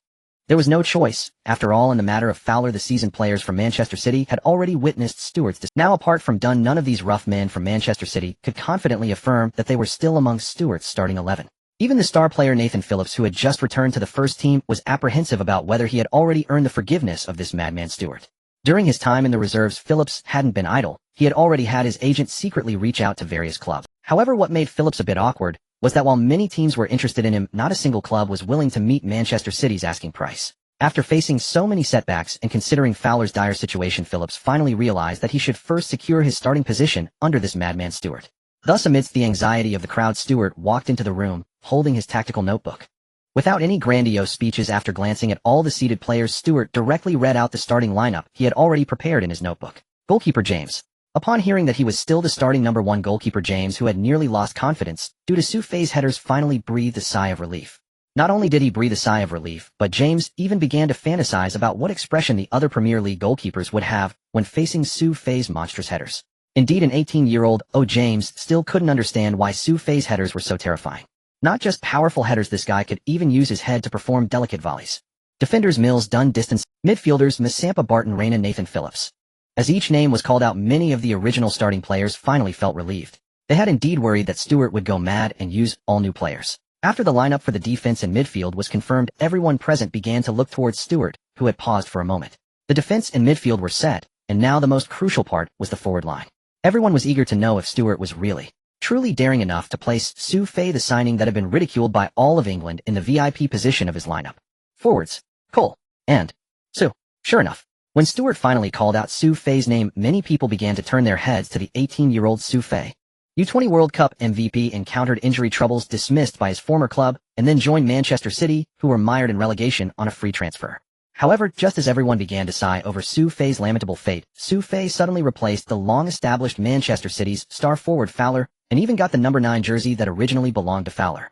There was no choice. After all, in the matter of Fowler, the seasoned players from Manchester City had already witnessed Stewart's Now, apart from Dunn, none of these rough men from Manchester City could confidently affirm that they were still among Stewart's starting 11. Even the star player Nathan Phillips, who had just returned to the first team, was apprehensive about whether he had already earned the forgiveness of this madman Stewart. During his time in the reserves, Phillips hadn't been idle. He had already had his agent secretly reach out to various clubs. However, what made Phillips a bit awkward was that while many teams were interested in him, not a single club was willing to meet Manchester City's asking price. After facing so many setbacks and considering Fowler's dire situation, Phillips finally realized that he should first secure his starting position under this madman Stewart. Thus, amidst the anxiety of the crowd, Stewart walked into the room, holding his tactical notebook. Without any grandiose speeches, after glancing at all the seated players, Stewart directly read out the starting lineup he had already prepared in his notebook. Goalkeeper James. Upon hearing that he was still the starting number 1 goalkeeper, James, who had nearly lost confidence due to Su Fei's headers, finally breathed a sigh of relief. Not only did he breathe a sigh of relief, but James even began to fantasize about what expression the other Premier League goalkeepers would have when facing Su Fei's monstrous headers. Indeed, an 18-year-old James still couldn't understand why Su Fei's headers were so terrifying. Not just powerful headers, this guy could even use his head to perform delicate volleys. Defenders Mills, Dunn, distance. Midfielders Massampa, Barton, Reina, Nathan Phillips. As each name was called out, many of the original starting players finally felt relieved. They had indeed worried that Stewart would go mad and use all new players. After the lineup for the defense and midfield was confirmed, everyone present began to look towards Stewart, who had paused for a moment. The defense and midfield were set, and now the most crucial part was the forward line. Everyone was eager to know if Stuart was really, truly daring enough to place Su Fei, the signing that had been ridiculed by all of England, in the VIP position of his lineup. Forwards, Cole, and Su. Sure enough, when Stuart finally called out Su Fei's name, many people began to turn their heads to the 18-year-old Su Fei. U20 World Cup MVP encountered injury troubles, dismissed by his former club, and then joined Manchester City, who were mired in relegation on a free transfer. However, just as everyone began to sigh over Su Fei's lamentable fate, Su Fei suddenly replaced the long-established Manchester City's star forward Fowler, and even got the number 9 jersey that originally belonged to Fowler.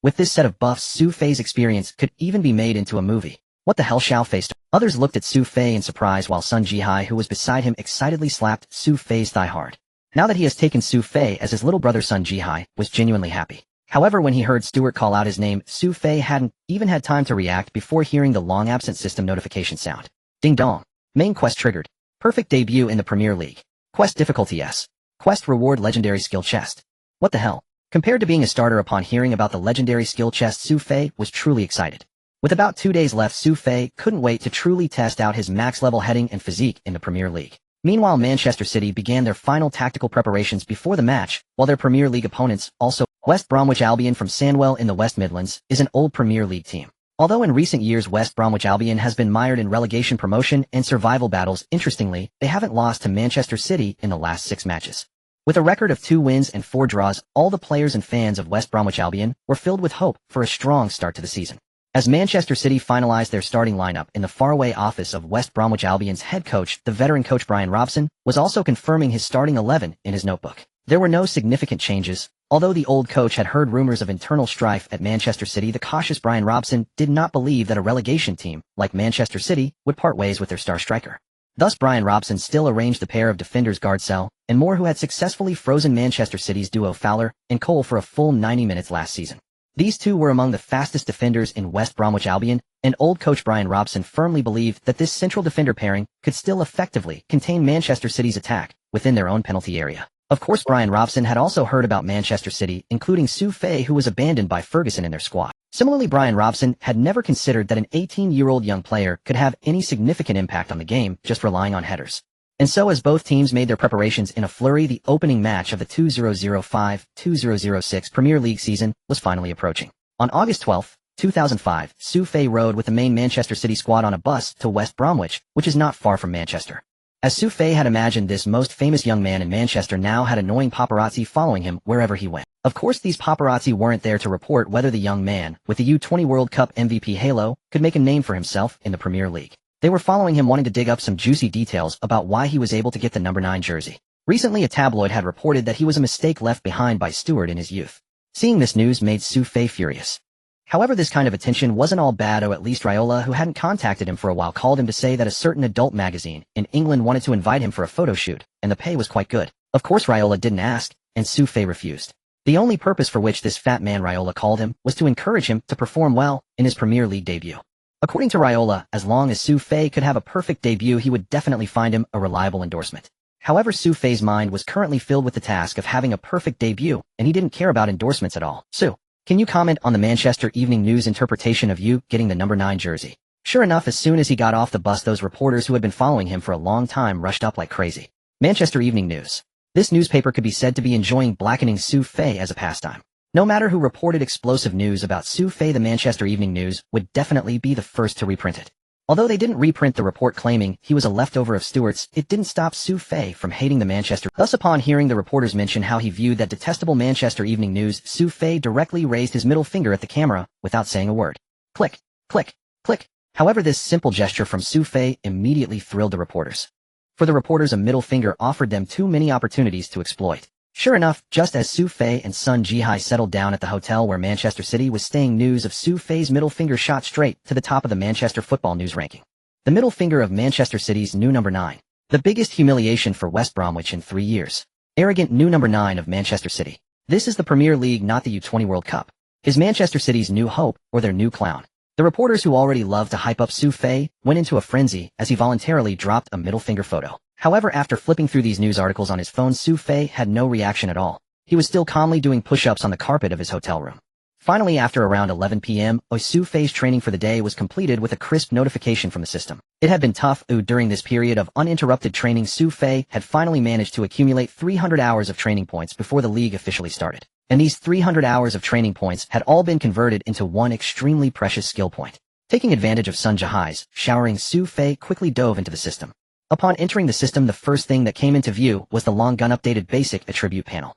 With this set of buffs, Su Fei's experience could even be made into a movie. What the hell, Xiao Fei? Others looked at Su Fei in surprise, while Sun Jihai, who was beside him, excitedly slapped Su Fei's thigh hard. Now that he has taken Su Fei as his little brother, Sun Jihai was genuinely happy. However, when he heard Stuart call out his name, Su Fei hadn't even had time to react before hearing the long-absent system notification sound. Ding dong. Main quest triggered. Perfect debut in the Premier League. Quest difficulty S. Quest reward legendary skill chest. What the hell? Compared to being a starter, upon hearing about the legendary skill chest, Su Fei was truly excited. With about 2 days left, Su Fei couldn't wait to truly test out his max-level heading and physique in the Premier League. Meanwhile, Manchester City began their final tactical preparations before the match, while their Premier League opponents, also West Bromwich Albion from Sandwell in the West Midlands, is an old Premier League team. Although in recent years West Bromwich Albion has been mired in relegation, promotion, and survival battles, interestingly, they haven't lost to Manchester City in the last 6 matches. With a record of 2 wins and 4 draws, all the players and fans of West Bromwich Albion were filled with hope for a strong start to the season. As Manchester City finalized their starting lineup in the faraway office of West Bromwich Albion's head coach, the veteran coach Brian Robson was also confirming his starting 11 in his notebook. There were no significant changes. Although the old coach had heard rumors of internal strife at Manchester City, the cautious Brian Robson did not believe that a relegation team like Manchester City would part ways with their star striker. Thus, Brian Robson still arranged the pair of defenders Gardsell and Moore, who had successfully frozen Manchester City's duo Fowler and Cole for a full 90 minutes last season. These two were among the fastest defenders in West Bromwich Albion, and old coach Brian Robson firmly believed that this central defender pairing could still effectively contain Manchester City's attack within their own penalty area. Of course, Brian Robson had also heard about Manchester City, including Su Fei, who was abandoned by Ferguson in their squad. Similarly, Brian Robson had never considered that an 18-year-old young player could have any significant impact on the game just relying on headers. And so, as both teams made their preparations in a flurry, the opening match of the 2005-2006 Premier League season was finally approaching. On August 12, 2005, Su Fei rode with the main Manchester City squad on a bus to West Bromwich, which is not far from Manchester. As Su Fei had imagined, this most famous young man in Manchester now had annoying paparazzi following him wherever he went. Of course, these paparazzi weren't there to report whether the young man, with the U20 World Cup MVP halo, could make a name for himself in the Premier League. They were following him, wanting to dig up some juicy details about why he was able to get the number 9 jersey. Recently, a tabloid had reported that he was a mistake left behind by Stuart in his youth. Seeing this news made Su Fei furious. However, this kind of attention wasn't all bad, or at least Raiola, who hadn't contacted him for a while, called him to say that a certain adult magazine in England wanted to invite him for a photo shoot, and the pay was quite good. Of course, Raiola didn't ask, and Su Fei refused. The only purpose for which this fat man Raiola called him was to encourage him to perform well in his Premier League debut. According to Raiola, as long as Su Fei could have a perfect debut, he would definitely find him a reliable endorsement. However, Su Fei's mind was currently filled with the task of having a perfect debut, and he didn't care about endorsements at all. Su, can you comment on the Manchester Evening News interpretation of you getting the number 9 jersey? Sure enough, as soon as he got off the bus, those reporters who had been following him for a long time rushed up like crazy. Manchester Evening News. This newspaper could be said to be enjoying blackening Su Fei as a pastime. No matter who reported explosive news about Su Fei, the Manchester Evening News would definitely be the first to reprint it. Although they didn't reprint the report claiming he was a leftover of Stuart's, it didn't stop Su Fei from hating the Manchester. Thus, upon hearing the reporters mention how he viewed that detestable Manchester Evening News, Su Fei directly raised his middle finger at the camera without saying a word. Click, click, click. However, this simple gesture from Su Fei immediately thrilled the reporters. For the reporters, a middle finger offered them too many opportunities to exploit. Sure enough, just as Su Fei and Sun Jihai settled down at the hotel where Manchester City was staying, news of Su Fei's middle finger shot straight to the top of the Manchester Football News ranking. The middle finger of Manchester City's new number 9. The biggest humiliation for West Bromwich in 3 years. Arrogant new number 9 of Manchester City. This is the Premier League, not the U20 World Cup. Is Manchester City's new hope or their new clown? The reporters, who already loved to hype up Su Fei, went into a frenzy as he voluntarily dropped a middle finger photo. However, after flipping through these news articles on his phone, Su Fei had no reaction at all. He was still calmly doing push-ups on the carpet of his hotel room. Finally, after around 11 p.m., Su Fei's training for the day was completed with a crisp notification from the system. It had been tough. During this period of uninterrupted training, Su Fei had finally managed to accumulate 300 hours of training points before the league officially started. And these 300 hours of training points had all been converted into one extremely precious skill point. Taking advantage of Sun Jihai's showering, Su Fei quickly dove into the system. Upon entering the system, the first thing that came into view was the long gun updated basic attribute panel.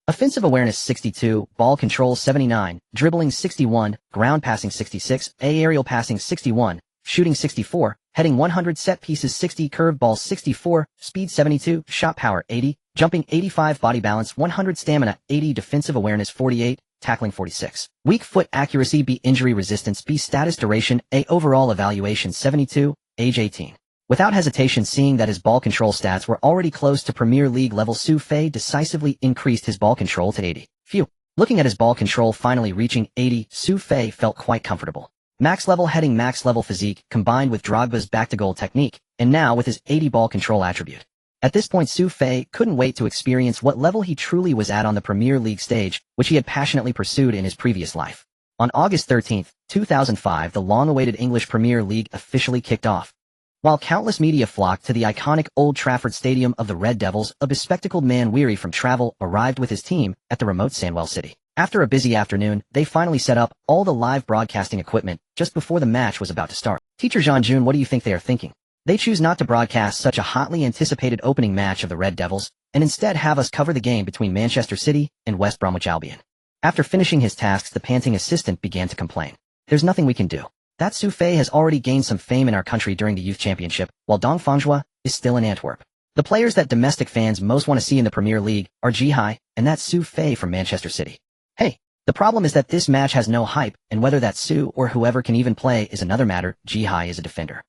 Offensive awareness 62, ball control 79, dribbling 61, ground passing 66, aerial passing 61, shooting 64, heading 100, set pieces 60, curved ball 64, speed 72, shot power 80, jumping 85, body balance 100, stamina 80, defensive awareness 48, tackling 46. Weak foot accuracy B, injury resistance B, status duration A, overall evaluation 72, age 18. Without hesitation, seeing that his ball control stats were already close to Premier League level, Su Fei decisively increased his ball control to 80. Phew. Looking at his ball control finally reaching 80, Su Fei felt quite comfortable. Max level heading, max level physique, combined with Drogba's back-to-goal technique, and now with his 80 ball control attribute. At this point, Su Fei couldn't wait to experience what level he truly was at on the Premier League stage, which he had passionately pursued in his previous life. On August 13, 2005, the long-awaited English Premier League officially kicked off. While countless media flocked to the iconic Old Trafford Stadium of the Red Devils, a bespectacled man weary from travel arrived with his team at the remote Sandwell City. After a busy afternoon, they finally set up all the live broadcasting equipment just before the match was about to start. Teacher Jean-Jun, what do you think they are thinking? They choose not to broadcast such a hotly anticipated opening match of the Red Devils, and instead have us cover the game between Manchester City and West Bromwich Albion. After finishing his tasks, the panting assistant began to complain. There's nothing we can do. That Su Fei has already gained some fame in our country during the youth championship, while Dong Fangjua is still in Antwerp. The players that domestic fans most want to see in the Premier League are Jihai and that Su Fei from Manchester City. Hey, the problem is that this match has no hype, and whether that Su or whoever can even play is another matter. Jihai is a defender.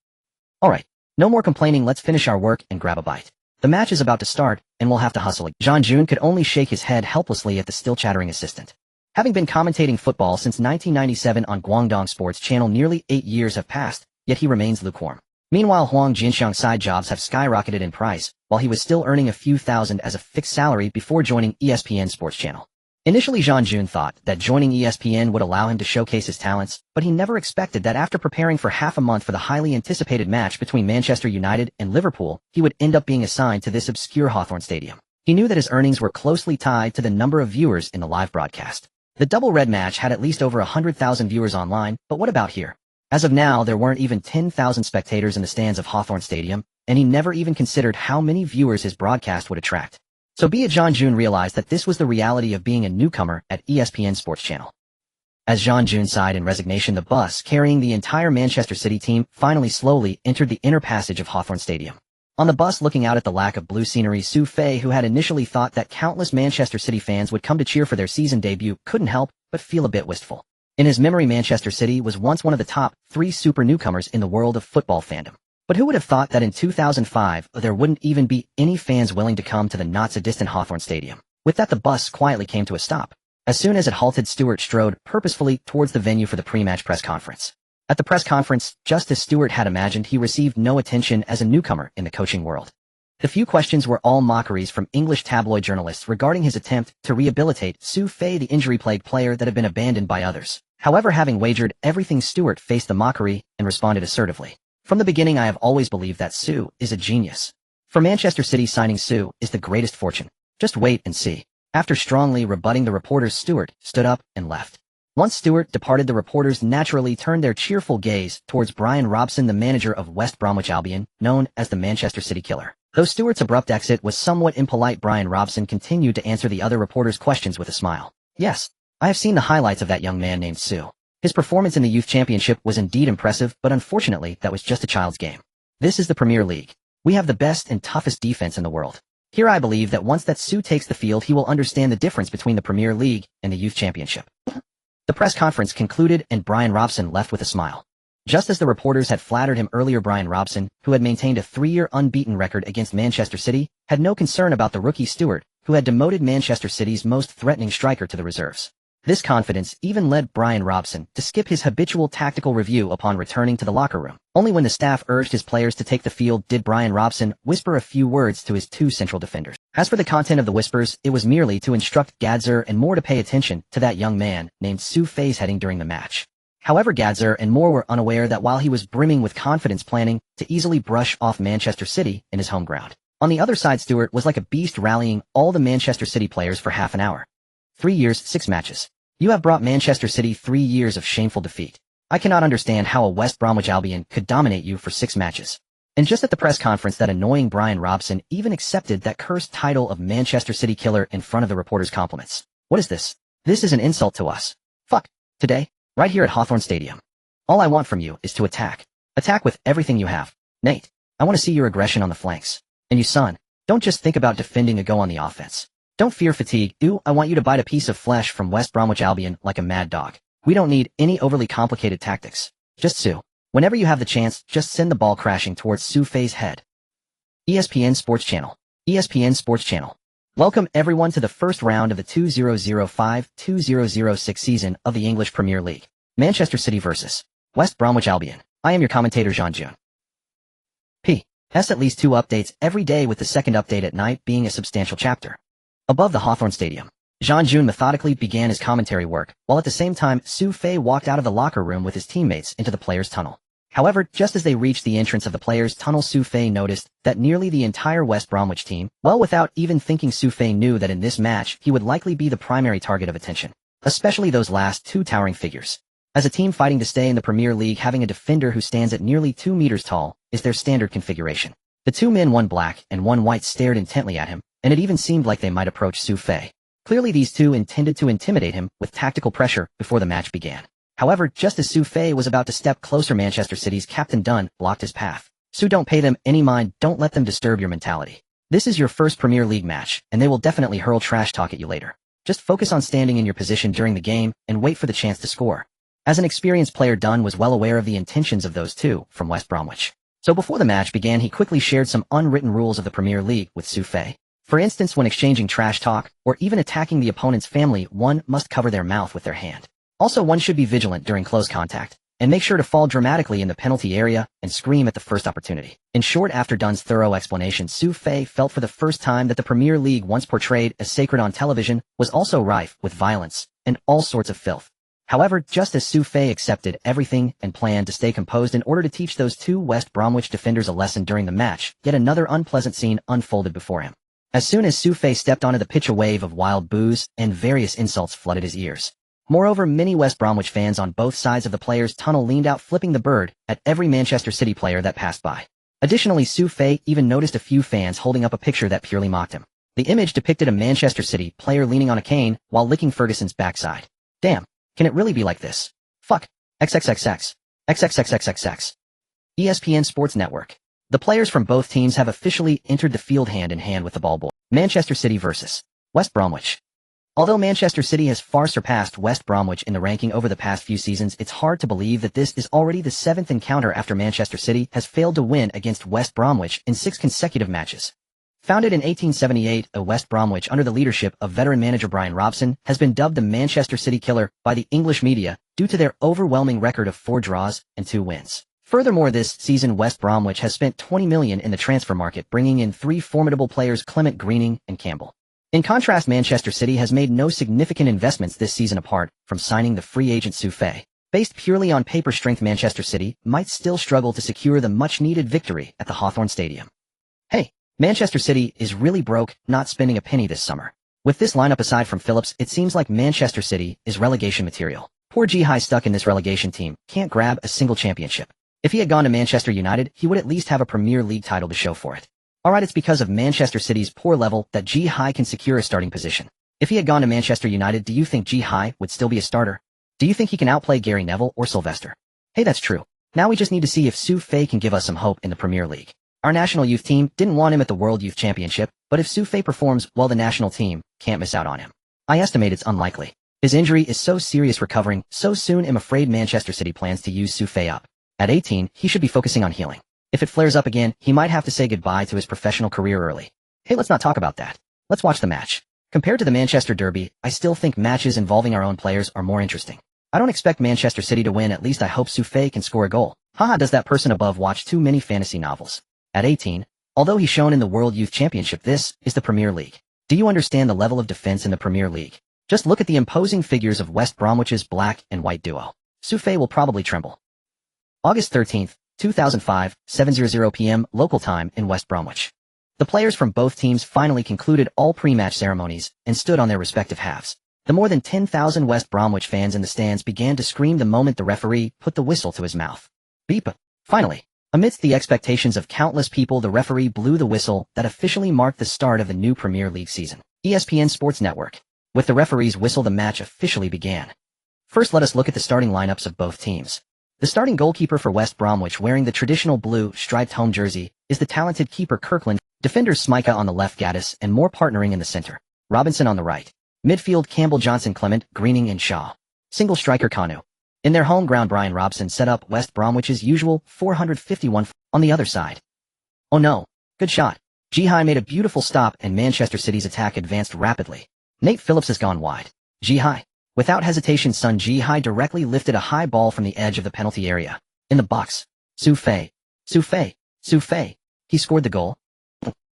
Alright, no more complaining, let's finish our work and grab a bite. The match is about to start, and we'll have to hustle. Jean-Jun could only shake his head helplessly at the still chattering assistant. Having been commentating football since 1997 on Guangdong Sports Channel, nearly 8 years have passed, yet he remains lukewarm. Meanwhile, Huang Jinxiang's side jobs have skyrocketed in price, while he was still earning a few thousand as a fixed salary before joining ESPN Sports Channel. Initially, Jean-Jun thought that joining ESPN would allow him to showcase his talents, but he never expected that after preparing for half a month for the highly anticipated match between Manchester United and Liverpool, he would end up being assigned to this obscure Hawthorn Stadium. He knew that his earnings were closely tied to the number of viewers in the live broadcast. The Double Red match had at least over 100,000 viewers online, but what about here? As of now, there weren't even 10,000 spectators in the stands of Hawthorn Stadium, and he never even considered how many viewers his broadcast would attract. So be it, Jean-Jun realized that this was the reality of being a newcomer at ESPN Sports Channel. As Jean-Jun sighed in resignation, the bus carrying the entire Manchester City team finally slowly entered the inner passage of Hawthorn Stadium. On the bus, looking out at the lack of blue scenery, Su Fei, who had initially thought that countless Manchester City fans would come to cheer for their season debut, couldn't help but feel a bit wistful. In his memory, Manchester City was once one of the top 3 super newcomers in the world of football fandom. But who would have thought that in 2005 there wouldn't even be any fans willing to come to the not-so-distant Hawthorn Stadium? With that, the bus quietly came to a stop. As soon as it halted, Stewart strode purposefully towards the venue for the pre-match press conference. At the press conference, just as Stewart had imagined, he received no attention as a newcomer in the coaching world. The few questions were all mockeries from English tabloid journalists regarding his attempt to rehabilitate Su Fei, the injury-plagued player that had been abandoned by others. However, having wagered everything, Stewart faced the mockery and responded assertively. From the beginning, I have always believed that Su is a genius. For Manchester City, signing Su is the greatest fortune. Just wait and see. After strongly rebutting the reporters, Stewart stood up and left. Once Stewart departed, the reporters naturally turned their cheerful gaze towards Brian Robson, the manager of West Bromwich Albion, known as the Manchester City Killer. Though Stewart's abrupt exit was somewhat impolite, Brian Robson continued to answer the other reporters' questions with a smile. Yes, I have seen the highlights of that young man named Su. His performance in the youth championship was indeed impressive, but unfortunately that was just a child's game. This is the Premier League. We have the best and toughest defense in the world. Here I believe that once that Su takes the field, he will understand the difference between the Premier League and the youth championship. The press conference concluded and Brian Robson left with a smile. Just as the reporters had flattered him earlier, Brian Robson, who had maintained a 3-year unbeaten record against Manchester City, had no concern about the rookie Stewart, who had demoted Manchester City's most threatening striker to the reserves. This confidence even led Brian Robson to skip his habitual tactical review upon returning to the locker room. Only when the staff urged his players to take the field did Brian Robson whisper a few words to his two central defenders. As for the content of the whispers, it was merely to instruct Gadzer and Moore to pay attention to that young man named Su Fei's heading during the match. However, Gadzer and Moore were unaware that while he was brimming with confidence planning to easily brush off Manchester City in his home ground, on the other side Stewart was like a beast rallying all the Manchester City players for half an hour. 3 years, 6 matches. You have brought Manchester City 3 years of shameful defeat. I cannot understand how a West Bromwich Albion could dominate you for 6 matches. And just at the press conference, that annoying Brian Robson even accepted that cursed title of Manchester City killer in front of the reporters' compliments. What is this? This is an insult to us. Fuck. Today, right here at Hawthorn Stadium. All I want from you is to attack. Attack with everything you have. Nate, I want to see your aggression on the flanks. And you, son, don't just think about defending a go on the offense. Don't fear fatigue. I want you to bite a piece of flesh from West Bromwich Albion like a mad dog. We don't need any overly complicated tactics. Just Su. Whenever you have the chance, just send the ball crashing towards Su Fei's head. ESPN Sports Channel. ESPN Sports Channel. Welcome everyone to the first round of the 2005-2006 season of the English Premier League. Manchester City vs. West Bromwich Albion. I am your commentator Jean-June. P.S. At least 2 updates every day, with the second update at night being a substantial chapter. Above the Hawthorn Stadium, Jean-June methodically began his commentary work, while at the same time Su Fei walked out of the locker room with his teammates into the players' tunnel. However, just as they reached the entrance of the players' tunnel, Su Fei noticed that nearly the entire West Bromwich team, well, without even thinking, Su Fei knew that in this match he would likely be the primary target of attention, especially those last 2 towering figures. As a team fighting to stay in the Premier League, having a defender who stands at nearly 2 meters tall is their standard configuration. The 2 men, one black and one white, stared intently at him, and it even seemed like they might approach Su Fei. Clearly these 2 intended to intimidate him with tactical pressure before the match began. However, just as Su Fei was about to step closer, Manchester City's captain Dunn blocked his path. Su, don't pay them any mind, don't let them disturb your mentality. This is your first Premier League match, and they will definitely hurl trash talk at you later. Just focus on standing in your position during the game and wait for the chance to score. As an experienced player, Dunn was well aware of the intentions of those 2 from West Bromwich. So before the match began, he quickly shared some unwritten rules of the Premier League with Su Fei. For instance, when exchanging trash talk, or even attacking the opponent's family, one must cover their mouth with their hand. Also, one should be vigilant during close contact, and make sure to fall dramatically in the penalty area and scream at the first opportunity. In short, after Dunn's thorough explanation, Su Fei felt for the first time that the Premier League, once portrayed as sacred on television, was also rife with violence and all sorts of filth. However, just as Su Fei accepted everything and planned to stay composed in order to teach those 2 West Bromwich defenders a lesson during the match, yet another unpleasant scene unfolded before him. As soon as Su Fei stepped onto the pitch, a wave of wild boos and various insults flooded his ears. Moreover, many West Bromwich fans on both sides of the players' tunnel leaned out, flipping the bird at every Manchester City player that passed by. Additionally, Su Fei even noticed a few fans holding up a picture that purely mocked him. The image depicted a Manchester City player leaning on a cane while licking Ferguson's backside. Damn, can it really be like this? Fuck. XXXX. XXXXXX. ESPN Sports Network. The players from both teams have officially entered the field hand in hand with the ball boy. Manchester City vs. West Bromwich. Although Manchester City has far surpassed West Bromwich in the ranking over the past few seasons, it's hard to believe that this is already the 7th encounter after Manchester City has failed to win against West Bromwich in 6 consecutive matches. Founded in 1878, West Bromwich, under the leadership of veteran manager Brian Robson, has been dubbed the Manchester City Killer by the English media due to their overwhelming record of 4 draws and 2 wins. Furthermore, this season West Bromwich has spent $20 million in the transfer market, bringing in 3 formidable players, Clement, Greening, and Campbell. In contrast, Manchester City has made no significant investments this season apart from signing the free agent Su Fei. Based purely on paper strength, Manchester City might still struggle to secure the much-needed victory at the Hawthorn Stadium. Hey, Manchester City is really broke, not spending a penny this summer. With this lineup aside from Phillips, it seems like Manchester City is relegation material. Poor Ji-Hai, stuck in this relegation team, can't grab a single championship. If he had gone to Manchester United, he would at least have a Premier League title to show for it. Alright, it's because of Manchester City's poor level that Ji-Hai can secure a starting position. If he had gone to Manchester United, do you think Ji-Hai would still be a starter? Do you think he can outplay Gary Neville or Sylvester? Hey, that's true. Now we just need to see if Su Fei can give us some hope in the Premier League. Our national youth team didn't want him at the World Youth Championship, but if Su Fei performs well, the national team can't miss out on him. I estimate it's unlikely. His injury is so serious, recovering so soon, I'm afraid Manchester City plans to use Su Fei up. At 18, he should be focusing on healing. If it flares up again, he might have to say goodbye to his professional career early. Hey, let's not talk about that. Let's watch the match. Compared to the Manchester Derby, I still think matches involving our own players are more interesting. I don't expect Manchester City to win, at least I hope Su Fei can score a goal. Haha, does that person above watch too many fantasy novels? At 18, although he's shown in the World Youth Championship, this is the Premier League. Do you understand the level of defense in the Premier League? Just look at the imposing figures of West Bromwich's black and white duo. Su Fei will probably tremble. August 13th, 2005, 7:00 p.m. local time in West Bromwich. The players from both teams finally concluded all pre-match ceremonies and stood on their respective halves. The more than 10,000 West Bromwich fans in the stands began to scream the moment the referee put the whistle to his mouth. Beep. Finally, amidst the expectations of countless people, the referee blew the whistle that officially marked the start of the new Premier League season. ESPN Sports Network. With the referee's whistle, the match officially began. First, let us look at the starting lineups of both teams. The starting goalkeeper for West Bromwich, wearing the traditional blue striped home jersey, is the talented keeper Kirkland. Defenders Smyka on the left, Gaddis and Moore partnering in the center. Robinson on the right. Midfield Campbell, Johnson, Clement, Greening and Shaw. Single striker Kanu. In their home ground, Brian Robson set up West Bromwich's usual 451 on the other side. Oh no. Good shot. Ji-Hai made a beautiful stop and Manchester City's attack advanced rapidly. Nate Phillips has gone wide. Ji-Hai. Without hesitation, Sun Ji-Hai directly lifted a high ball from the edge of the penalty area. In the box. Su Fei. Su Fei. Su Fei. He scored the goal.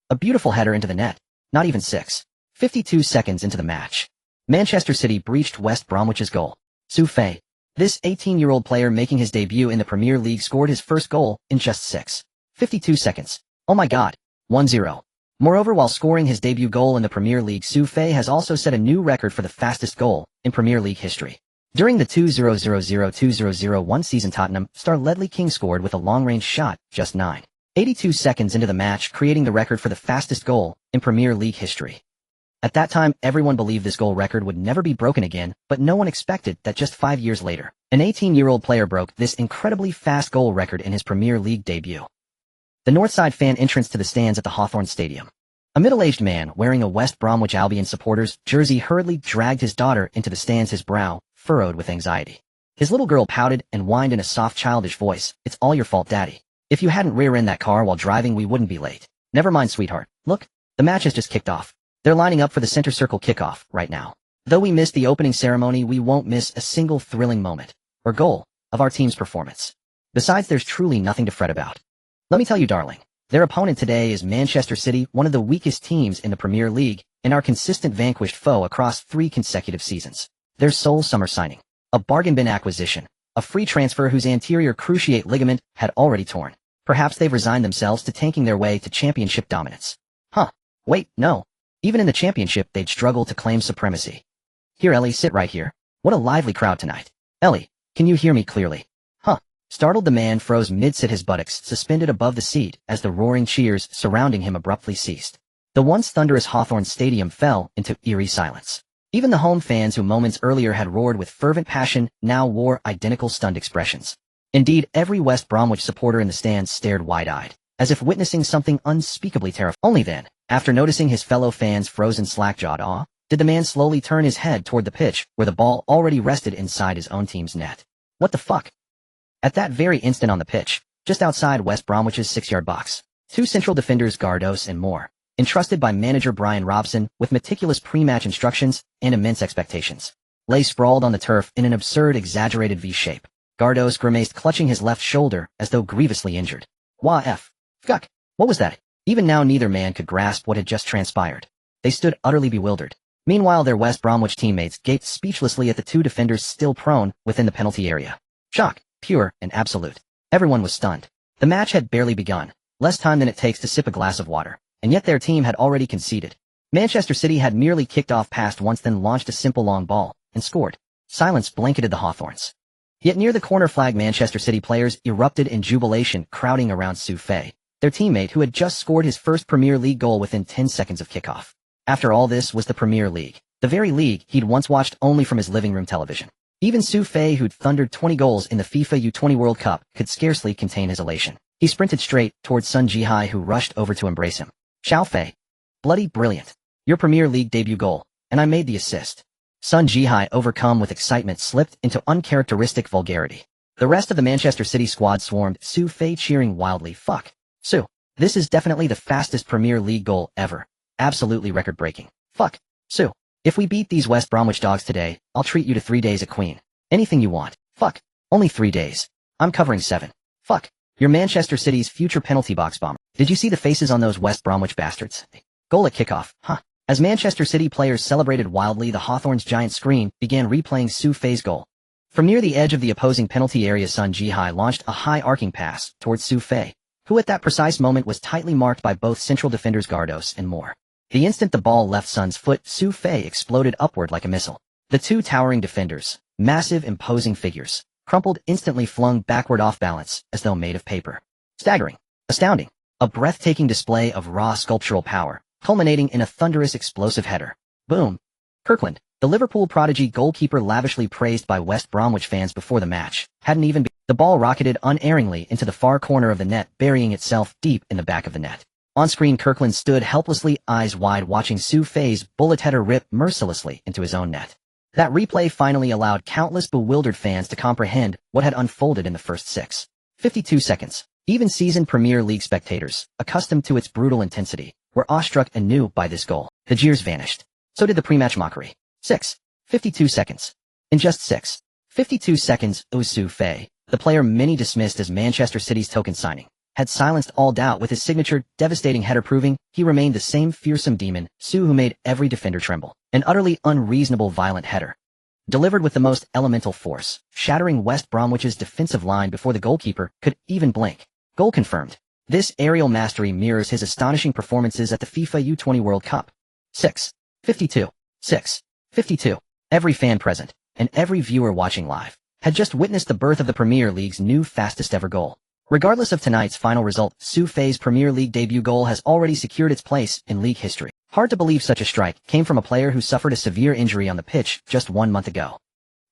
A beautiful header into the net. Not even 52 seconds into the match. Manchester City breached West Bromwich's goal. Su Fei. This 18-year-old player making his debut in the Premier League scored his first goal in just 52 seconds. Oh my god. 1-0. Moreover, while scoring his debut goal in the Premier League, Su Fei has also set a new record for the fastest goal in Premier League history. During the 2000-2001 season, Tottenham star Ledley King scored with a long-range shot just 82 seconds into the match, creating the record for the fastest goal in Premier League history. At that time, everyone believed this goal record would never be broken again, but no one expected that just 5 years later, an 18-year-old player broke this incredibly fast goal record in his Premier League debut. The Northside fan entrance to the stands at the Hawthorn Stadium. A middle-aged man wearing a West Bromwich Albion supporters jersey hurriedly dragged his daughter into the stands, his brow furrowed with anxiety. His little girl pouted and whined in a soft childish voice, "It's all your fault, Daddy. If you hadn't rear-ended that car while driving, we wouldn't be late." "Never mind, sweetheart. Look, the match has just kicked off. They're lining up for the center circle kickoff right now. Though we missed the opening ceremony, we won't miss a single thrilling moment or goal of our team's performance. Besides, there's truly nothing to fret about. Let me tell you, darling, their opponent today is Manchester City, one of the weakest teams in the Premier League, and our consistent vanquished foe across 3 consecutive seasons. Their sole summer signing, a bargain bin acquisition, a free transfer whose anterior cruciate ligament had already torn. Perhaps they've resigned themselves to tanking their way to championship dominance. Huh. Wait, no. Even in the championship, they'd struggle to claim supremacy. Here, Ellie, sit right here. What a lively crowd tonight. Ellie, can you hear me clearly? Huh. Startled, the man froze mid-sit, his buttocks suspended above the seat as the roaring cheers surrounding him abruptly ceased. The once thunderous Hawthorn Stadium fell into eerie silence. Even the home fans who moments earlier had roared with fervent passion now wore identical stunned expressions. Indeed, every West Bromwich supporter in the stands stared wide-eyed, as if witnessing something unspeakably terrifying. Only then, after noticing his fellow fans' frozen slack-jawed awe, did the man slowly turn his head toward the pitch, where the ball already rested inside his own team's net. What the fuck? At that very instant on the pitch, just outside West Bromwich's 6-yard box, 2 central defenders, Gardos and Moore, entrusted by manager Brian Robson with meticulous pre-match instructions and immense expectations, lay sprawled on the turf in an absurd, exaggerated V-shape. Gardos grimaced, clutching his left shoulder as though grievously injured. Wah f. Fuck. What was that? Even now neither man could grasp what had just transpired. They stood utterly bewildered. Meanwhile, their West Bromwich teammates gaped speechlessly at the 2 defenders still prone within the penalty area. Shock, pure and absolute. Everyone was stunned. The match had barely begun, less time than it takes to sip a glass of water, and yet their team had already conceded. Manchester City had merely kicked off past once, then launched a simple long ball, and scored. Silence blanketed the Hawthorns. Yet near the corner flag, Manchester City players erupted in jubilation, crowding around Su Fei, their teammate who had just scored his first Premier League goal within 10 seconds of kickoff. After all, this was the Premier League, the very league he'd once watched only from his living room television. Even Su Fei, who'd thundered 20 goals in the FIFA U20 World Cup, could scarcely contain his elation. He sprinted straight towards Sun Ji-Hai, who rushed over to embrace him. Xiao Fei. Bloody brilliant. Your Premier League debut goal, and I made the assist. Sun Ji-Hai, overcome with excitement, slipped into uncharacteristic vulgarity. The rest of the Manchester City squad swarmed, Su Fei cheering wildly. Fuck. Su. This is definitely the fastest Premier League goal ever. Absolutely record-breaking. Fuck. Su. If we beat these West Bromwich dogs today, I'll treat you to 3 days at Queen. Anything you want. Fuck. Only 3 days. I'm covering 7. Fuck. You're Manchester City's future penalty box bomber. Did you see the faces on those West Bromwich bastards? Goal at kickoff, huh? As Manchester City players celebrated wildly, the Hawthorns' giant screen began replaying Su Fei's goal. From near the edge of the opposing penalty area, Sun Jihai launched a high arcing pass towards Su Fei, who at that precise moment was tightly marked by both central defenders Gardos and Moore. The instant the ball left Sun's foot, Su Fei exploded upward like a missile. The two towering defenders, massive imposing figures, crumpled instantly, flung backward off balance as though made of paper. Staggering. Astounding. A breathtaking display of raw sculptural power, culminating in a thunderous explosive header. Boom. Kirkland, the Liverpool prodigy goalkeeper lavishly praised by West Bromwich fans before the match, hadn't even begun. The ball rocketed unerringly into the far corner of the net, burying itself deep in the back of the net. On screen, Kirkland stood helplessly, eyes wide, watching Su Fei's bullet header rip mercilessly into his own net. That replay finally allowed countless bewildered fans to comprehend what had unfolded in the first 52 seconds. Even seasoned Premier League spectators, accustomed to its brutal intensity, were awestruck anew by this goal. The jeers vanished. So did the pre-match mockery. 52 seconds. In just 52 seconds, Su Fei, the player many dismissed as Manchester City's token signing, had silenced all doubt with his signature, devastating header, proving he remained the same fearsome demon, Su, who made every defender tremble. An utterly unreasonable violent header, delivered with the most elemental force, shattering West Bromwich's defensive line before the goalkeeper could even blink. Goal confirmed. This aerial mastery mirrors his astonishing performances at the FIFA U20 World Cup. 52. Every fan present, and every viewer watching live, had just witnessed the birth of the Premier League's new fastest ever goal. Regardless of tonight's final result, Su Fei's Premier League debut goal has already secured its place in league history. Hard to believe such a strike came from a player who suffered a severe injury on the pitch just 1 month ago.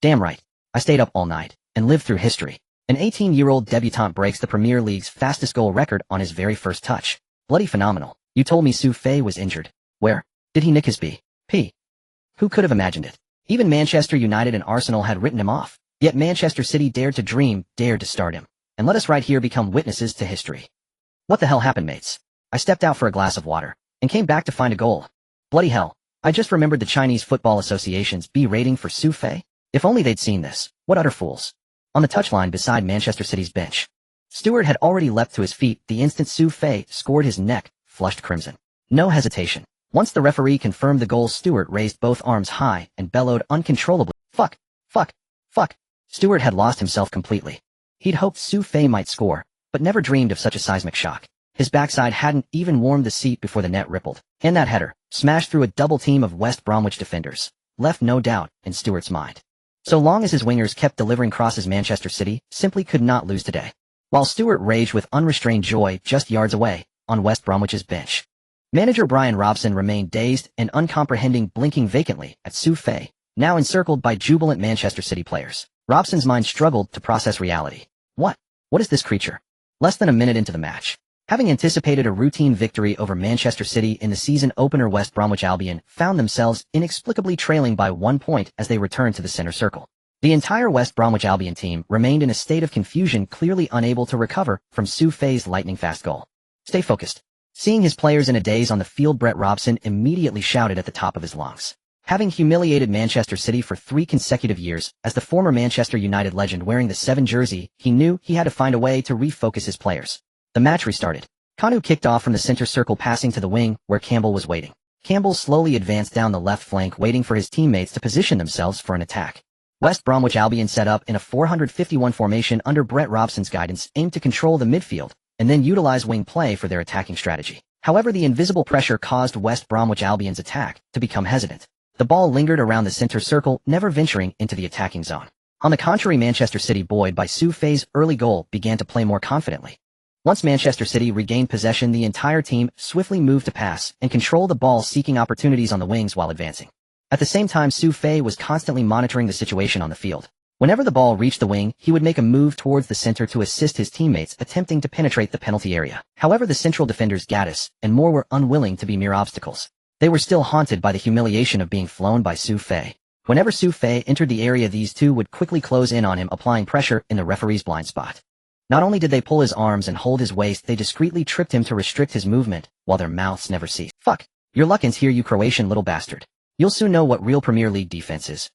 Damn right. I stayed up all night and lived through history. An 18-year-old debutant breaks the Premier League's fastest goal record on his very first touch. Bloody phenomenal. You told me Su Fei was injured. Where? Did he nick his BP? Who could have imagined it? Even Manchester United and Arsenal had written him off. Yet Manchester City dared to dream, dared to start him. And let us right here become witnesses to history. What the hell happened, mates? I stepped out for a glass of water and came back to find a goal. Bloody hell. I just remembered the Chinese Football Association's B rating for Su Fei. If only they'd seen this. What utter fools. On the touchline beside Manchester City's bench, Stewart had already leapt to his feet the instant Su Fei scored. His neck flushed crimson. No hesitation. Once the referee confirmed the goal, Stewart raised both arms high and bellowed uncontrollably. Fuck. Stewart had lost himself completely. He'd hoped Su Fei might score, but never dreamed of such a seismic shock. His backside hadn't even warmed the seat before the net rippled, and that header, smashed through a double team of West Bromwich defenders, left no doubt in Stewart's mind. So long as his wingers kept delivering crosses, Manchester City simply could not lose today. While Stewart raged with unrestrained joy just yards away, on West Bromwich's bench, manager Brian Robson remained dazed and uncomprehending, blinking vacantly at Su Fei, now encircled by jubilant Manchester City players. Robson's mind struggled to process reality. What is this creature? Less than a minute into the match, having anticipated a routine victory over Manchester City in the season opener, West Bromwich Albion found themselves inexplicably trailing by 1 point as they returned to the center circle. The entire West Bromwich Albion team remained in a state of confusion, clearly unable to recover from Su Fei's lightning-fast goal. Stay focused. Seeing his players in a daze on the field, Brett Robson immediately shouted at the top of his lungs. Having humiliated Manchester City for 3 consecutive years, as the former Manchester United legend wearing the 7 jersey, he knew he had to find a way to refocus his players. The match restarted. Kanu kicked off from the center circle, passing to the wing, where Campbell was waiting. Campbell slowly advanced down the left flank, waiting for his teammates to position themselves for an attack. West Bromwich Albion set up in a 451 formation under Brett Robson's guidance, aimed to control the midfield, and then utilize wing play for their attacking strategy. However, the invisible pressure caused West Bromwich Albion's attack to become hesitant. The ball lingered around the center circle, never venturing into the attacking zone. On the contrary, Manchester City, buoyed by Su Fei's early goal, began to play more confidently. Once Manchester City regained possession, the entire team swiftly moved to pass and control the ball, seeking opportunities on the wings while advancing. At the same time, Su Fei was constantly monitoring the situation on the field. Whenever the ball reached the wing, he would make a move towards the center to assist his teammates attempting to penetrate the penalty area. However, the central defenders Gaddis and Moore were unwilling to be mere obstacles. They were still haunted by the humiliation of being flown by Su Fei. Whenever Su Fei entered the area, these two would quickly close in on him, applying pressure in the referee's blind spot. Not only did they pull his arms and hold his waist, they discreetly tricked him to restrict his movement, while their mouths never ceased. Fuck. Your luckins here, you Croatian little bastard. You'll soon know what real Premier League defense is.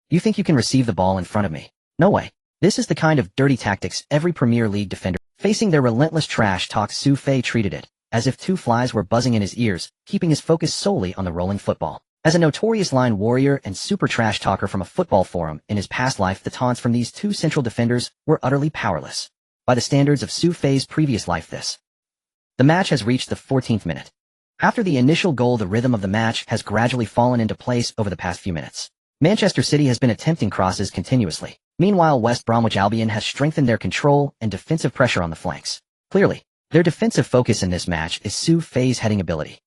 You think you can receive the ball in front of me? No way. This is the kind of dirty tactics every Premier League defender Facing their relentless trash talk, Su Fei treated it as if two flies were buzzing in his ears, keeping his focus solely on the rolling football. As a notorious line warrior and super trash talker from a football forum in his past life, the taunts from these two central defenders were utterly powerless. By the standards of Su Fei's previous life, the match has reached the 14th minute. After the initial goal, the rhythm of the match has gradually fallen into place over the past few minutes. Manchester City has been attempting crosses continuously. Meanwhile, West Bromwich Albion has strengthened their control and defensive pressure on the flanks. Clearly, their defensive focus in this match is Su Fei's heading ability.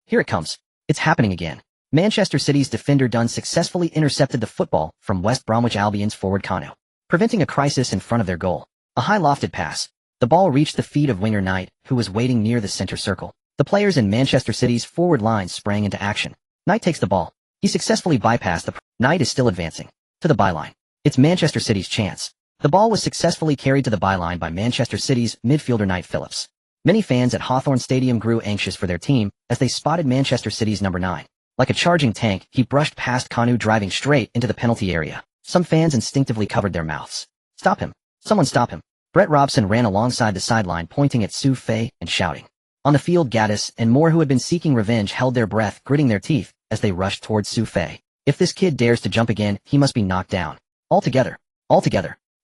Here it comes. It's happening again. Manchester City's defender Dunn successfully intercepted the football from West Bromwich Albion's forward Kanu, preventing a crisis in front of their goal. A high lofted pass. The ball reached the feet of winger Knight, who was waiting near the center circle. The players in Manchester City's forward line sprang into action. Knight takes the ball. He successfully bypassed the... Knight is still advancing. To the byline. It's Manchester City's chance. The ball was successfully carried to the byline by Manchester City's midfielder Knight Phillips. Many fans at Hawthorn Stadium grew anxious for their team as they spotted Manchester City's number 9. Like a charging tank, he brushed past Kanu, driving straight into the penalty area. Some fans instinctively covered their mouths. Stop him. Someone stop him. Brett Robson ran alongside the sideline, pointing at Su Fei and shouting. On the field, Gaddis and more, who had been seeking revenge, held their breath, gritting their teeth as they rushed towards Su Fei. If this kid dares to jump again, he must be knocked down. Altogether.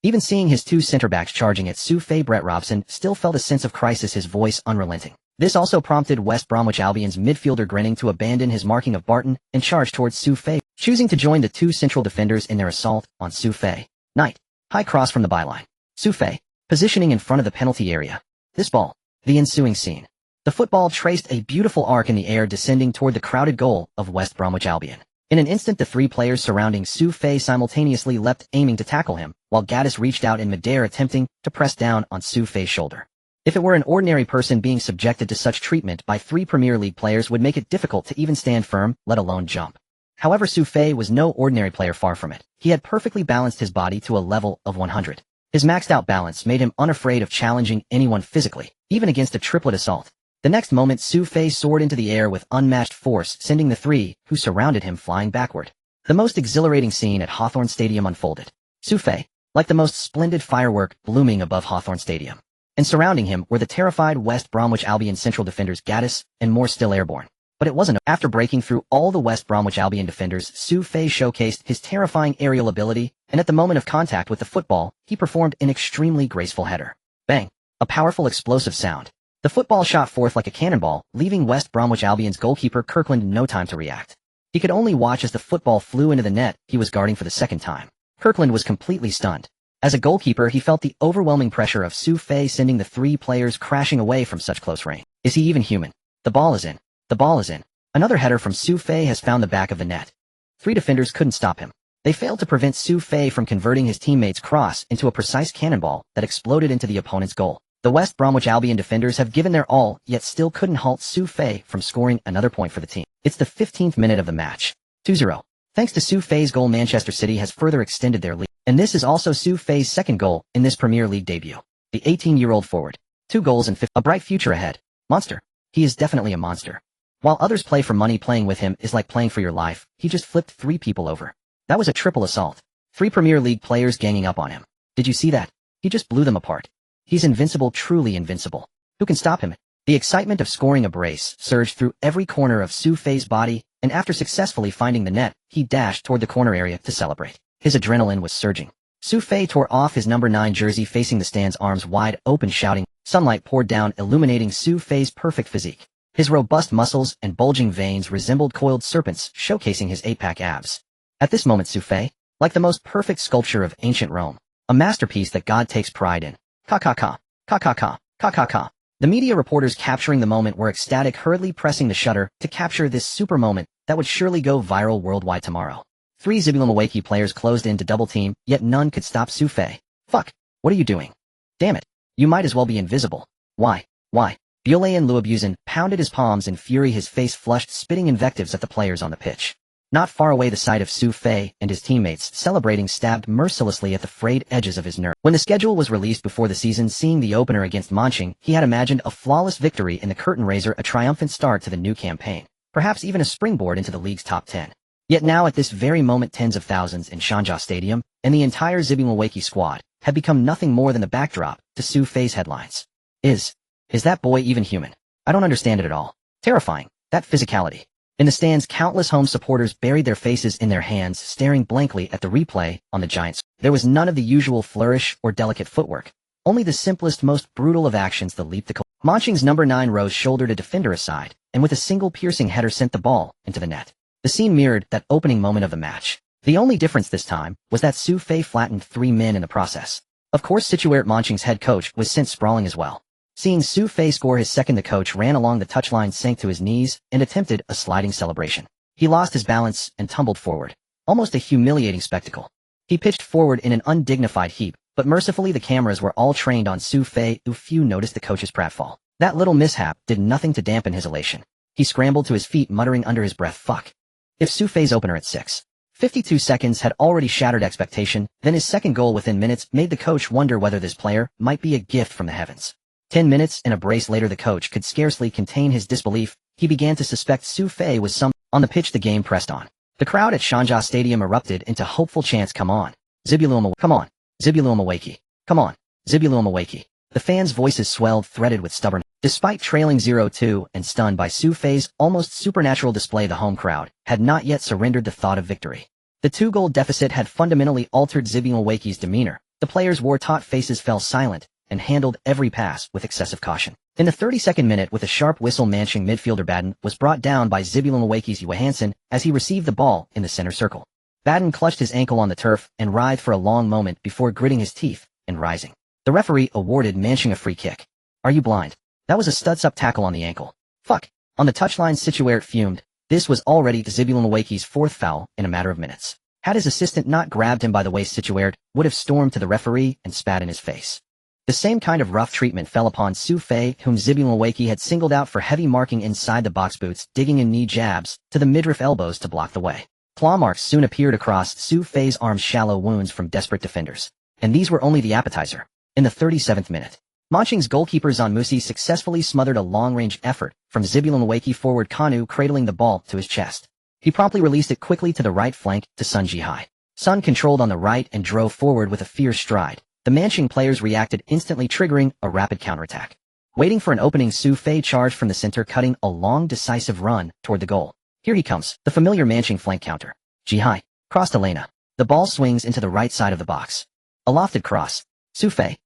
Even seeing his two center-backs charging at Su Fei, Brett Robson still felt a sense of crisis, his voice unrelenting. This also prompted West Bromwich Albion's midfielder Grinning to abandon his marking of Barton and charge towards Su Fei, choosing to join the two central defenders in their assault on Su Fei. Knight. High cross from the byline. Su Fei. Positioning in front of the penalty area. This ball. The ensuing scene. The football traced a beautiful arc in the air, descending toward the crowded goal of West Bromwich Albion. In an instant, the three players surrounding Su Fei simultaneously leapt, aiming to tackle him, while Gaddis reached out in midair, attempting to press down on Su Fei's shoulder. If it were an ordinary person, being subjected to such treatment by three Premier League players would make it difficult to even stand firm, let alone jump. However, Su Fei was no ordinary player, far from it. He had perfectly balanced his body to a level of 100. His maxed out balance made him unafraid of challenging anyone physically, even against a triplet assault. The next moment, Su Fei soared into the air with unmatched force, sending the three who surrounded him flying backward. The most exhilarating scene at Hawthorn Stadium unfolded. Su Fei, like the most splendid firework, blooming above Hawthorn Stadium. And surrounding him were the terrified West Bromwich Albion central defenders Gaddis and more, still airborne. But it wasn't. After breaking through all the West Bromwich Albion defenders, Su Fei showcased his terrifying aerial ability, and at the moment of contact with the football, he performed an extremely graceful header. Bang! A powerful explosive sound. The football shot forth like a cannonball, leaving West Bromwich Albion's goalkeeper Kirkland no time to react. He could only watch as the football flew into the net he was guarding for the second time. Kirkland was completely stunned. As a goalkeeper, he felt the overwhelming pressure of Su Fei sending the three players crashing away from such close range. Is he even human? The ball is in. The ball is in. Another header from Su Fei has found the back of the net. Three defenders couldn't stop him. They failed to prevent Su Fei from converting his teammate's cross into a precise cannonball that exploded into the opponent's goal. The West Bromwich Albion defenders have given their all, yet still couldn't halt Su Fei from scoring another point for the team. It's the 15th minute of the match. 2-0. Thanks to Su Fei's goal, Manchester City has further extended their lead. And this is also Su Fei's second goal in this Premier League debut. The 18-year-old forward. 2 goals and a bright future ahead. Monster. He is definitely a monster. While others play for money, playing with him is like playing for your life. He just flipped 3 people over. That was a triple assault. 3 Premier League players ganging up on him. Did you see that? He just blew them apart. He's invincible, truly invincible. Who can stop him? The excitement of scoring a brace surged through every corner of Su Fei's body, and after successfully finding the net, he dashed toward the corner area to celebrate. His adrenaline was surging. Su Fei tore off his number 9 jersey, facing the stands, arms wide open, shouting. Sunlight poured down, illuminating Su Fei's perfect physique. His robust muscles and bulging veins resembled coiled serpents, showcasing his 8-pack abs. At this moment, Su Fei, like the most perfect sculpture of ancient Rome, a masterpiece that God takes pride in. Ka-ka-ka, ka-ka-ka, ka-ka-ka. The media reporters capturing the moment were ecstatic, hurriedly pressing the shutter to capture this super moment that would surely go viral worldwide tomorrow. 3 Zimbabwe players closed in to double team, yet none could stop Su Fei. Fuck. What are you doing? Damn it. You might as well be invisible. Why? Biolayan Luabusan pounded his palms in fury, his face flushed, spitting invectives at the players on the pitch. Not far away, the sight of Su Fei and his teammates celebrating stabbed mercilessly at the frayed edges of his nerve. When the schedule was released before the season, seeing the opener against Manching, he had imagined a flawless victory in the curtain raiser, a triumphant start to the new campaign, perhaps even a springboard into the league's top 10. Yet now, at this very moment, tens of thousands in Shanja Stadium, and the entire Zimbabwe squad, had become nothing more than the backdrop to Su Fei's headlines. Is that boy even human? I don't understand it at all. Terrifying, that physicality. In the stands, countless home supporters buried their faces in their hands, staring blankly at the replay on the Giants. There was none of the usual flourish or delicate footwork. Only the simplest, most brutal of actions, the leap. Manching's number 9 Rose shouldered a defender aside, and with a single piercing header sent the ball into the net. The scene mirrored that opening moment of the match. The only difference this time was that Su Fei flattened 3 men in the process. Of course, Situate Manching's head coach was sent sprawling as well. Seeing Su Fei score his second, the coach ran along the touchline, sank to his knees, and attempted a sliding celebration. He lost his balance and tumbled forward. Almost a humiliating spectacle. He pitched forward in an undignified heap, but mercifully the cameras were all trained on Su Fei, who few noticed the coach's pratfall. That little mishap did nothing to dampen his elation. He scrambled to his feet, muttering under his breath, "Fuck." If Su Fei's opener at 6:52 seconds had already shattered expectation, then his second goal within minutes made the coach wonder whether this player might be a gift from the heavens. 10 minutes and a brace later, the coach could scarcely contain his disbelief. He began to suspect Su Fei was some. On the pitch, the game pressed on. The crowd at Shanja Stadium erupted into hopeful chants. Come on, Zibulum, come on, Zibulum Awaki, come on, Zibulum Awaki. The fans' voices swelled, threaded with stubborn. Despite trailing 0-2 and stunned by Su Fei's almost supernatural display, the home crowd had not yet surrendered the thought of victory. The 2-goal deficit had fundamentally altered Zibulum Awaki's demeanor. The players' wore taut faces, fell silent, and handled every pass with excessive caution. In the 32nd minute, with a sharp whistle, Manching midfielder Baden was brought down by Zibulum Awaki's Johansson as he received the ball in the center circle. Baden clutched his ankle on the turf and writhed for a long moment before gritting his teeth and rising. The referee awarded Manching a free kick. Are you blind? That was a studs-up tackle on the ankle. Fuck. On the touchline, Situate fumed. This was already Zibulum Awaki's 4th foul in a matter of minutes. Had his assistant not grabbed him by the waist, Situate would have stormed to the referee and spat in his face. The same kind of rough treatment fell upon Su Fei, whom Zibulum Awaki had singled out for heavy marking inside the box, boots digging in knee jabs to the midriff, elbows to block the way. Claw marks soon appeared across Su Fei's arms, shallow wounds from desperate defenders. And these were only the appetizer. In the 37th minute, Manching's goalkeeper Zanmusi successfully smothered a long-range effort from Zibulum Awaki forward, Kanu cradling the ball to his chest. He promptly released it quickly to the right flank to Sun Jihai. Sun controlled on the right and drove forward with a fierce stride. The Manching players reacted instantly, triggering a rapid counterattack. Waiting for an opening, Su Fei charged from the center, cutting a long, decisive run toward the goal. Here he comes, the familiar Manching flank counter. Jihai. Cross to Lena. The ball swings into the right side of the box. A lofted cross. Su Fei.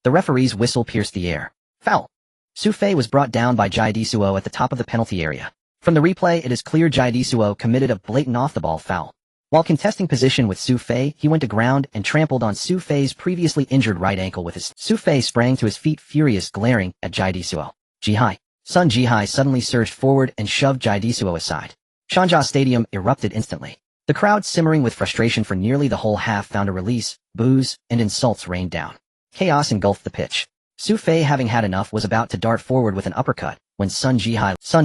The referee's whistle pierced the air. Foul. Su Fei was brought down by Jai Suo at the top of the penalty area. From the replay, it is clear Jai Suo committed a blatant off-the-ball foul. While contesting position with Su Fei, he went to ground and trampled on Su Fei's previously injured right ankle with his. Su Fei sprang to his feet, furious, glaring at Jai Suo. Jihai. Sun Jihai suddenly surged forward and shoved Jai Suo aside. Shanja Stadium erupted instantly. The crowd, simmering with frustration for nearly the whole half, found a release. Boos and insults rained down. Chaos engulfed the pitch. Su Fei, having had enough, was about to dart forward with an uppercut when Sun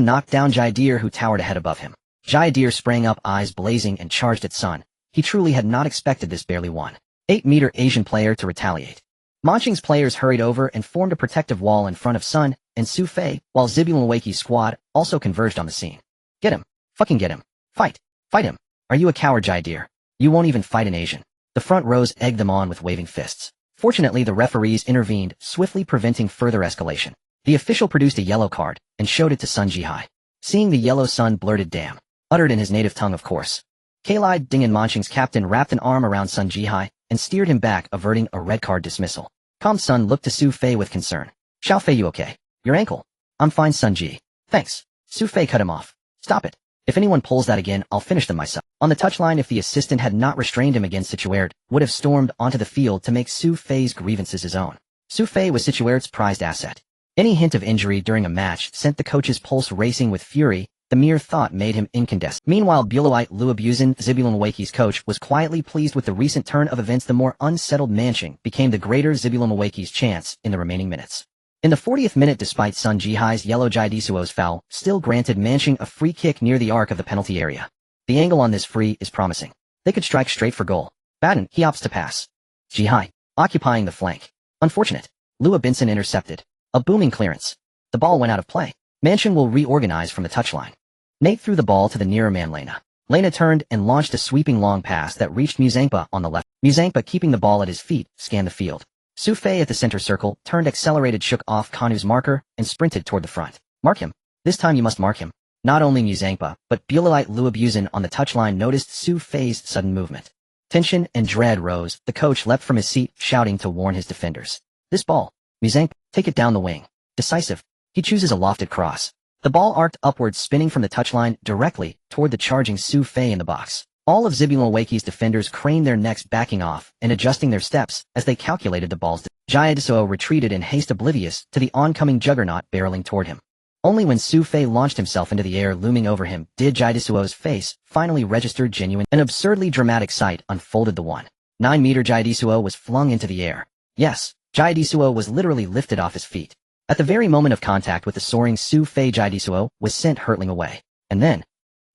knocked down Jai Deer, who towered ahead above him. Jai Deer sprang up, eyes blazing, and charged at Sun. He truly had not expected this barely 1.8-meter Asian player to retaliate. Manching's players hurried over and formed a protective wall in front of Sun and Su Fei, while Zibulum Awaki's squad also converged on the scene. Get him. Fucking get him. Fight. Fight him. Are you a coward, Jai Deer? You won't even fight an Asian. The front rows egged them on with waving fists. Fortunately, the referees intervened, swiftly preventing further escalation. The official produced a yellow card and showed it to Sun Jihai. Seeing the yellow, Sun blurted, "Damn." Uttered in his native tongue, of course. Kalai Ding and Manching's captain wrapped an arm around Sun Jihai and steered him back, averting a red card dismissal. Calm Sun looked to Su Fei with concern. "Xiao Fei, you okay? Your ankle?" "I'm fine, Sun Ji. Thanks." Su Fei cut him off. "Stop it. If anyone pulls that again, I'll finish them myself." On the touchline, if the assistant had not restrained him against Situate, would have stormed onto the field to make Su Fei's grievances his own. Su Fei was Situate's prized asset. Any hint of injury during a match sent the coach's pulse racing with fury. The mere thought made him incandescent. Meanwhile, Bulaite Luabuzin, Zibulum Awaki's coach, was quietly pleased with the recent turn of events. The more unsettled Manching became the greater Zibulum Awaki's chance in the remaining minutes. In the 40th minute, despite Sun Jihai's yellow, Jai Suo's foul still granted Manching a free kick near the arc of the penalty area. The angle on this free is promising. They could strike straight for goal. Baden, he opts to pass. Jihai, occupying the flank. Unfortunate. Lua Binson intercepted. A booming clearance. The ball went out of play. Manching will reorganize from the touchline. Nate threw the ball to the nearer man, Lena. Lena turned and launched a sweeping long pass that reached Muzangpa on the left. Muzangpa, keeping the ball at his feet, scanned the field. Su Fei at the center circle, turned accelerated, shook off Kanu's marker, and sprinted toward the front. Mark him. This time you must mark him. Not only Muzangpa, but Bulalite Luabuzin on the touchline noticed Su Fei's sudden movement. Tension and dread rose. The coach leapt from his seat, shouting to warn his defenders. This ball. Muzangpa, take it down the wing. Decisive. He chooses a lofted cross. The ball arced upwards, spinning from the touchline directly toward the charging Su Fei in the box. All of Zibulawaki's defenders craned their necks, backing off and adjusting their steps as they calculated the ball's Jayadisuo retreated in haste, oblivious to the oncoming juggernaut barreling toward him. Only when Su Fei launched himself into the air looming over him did Jayadisuo's face finally register genuine. An absurdly dramatic sight unfolded. The 1.9-meter Jayadisuo was flung into the air. Yes, Jayadisuo was literally lifted off his feet. At the very moment of contact with the soaring Su Fei, Jayadisuo was sent hurtling away. And then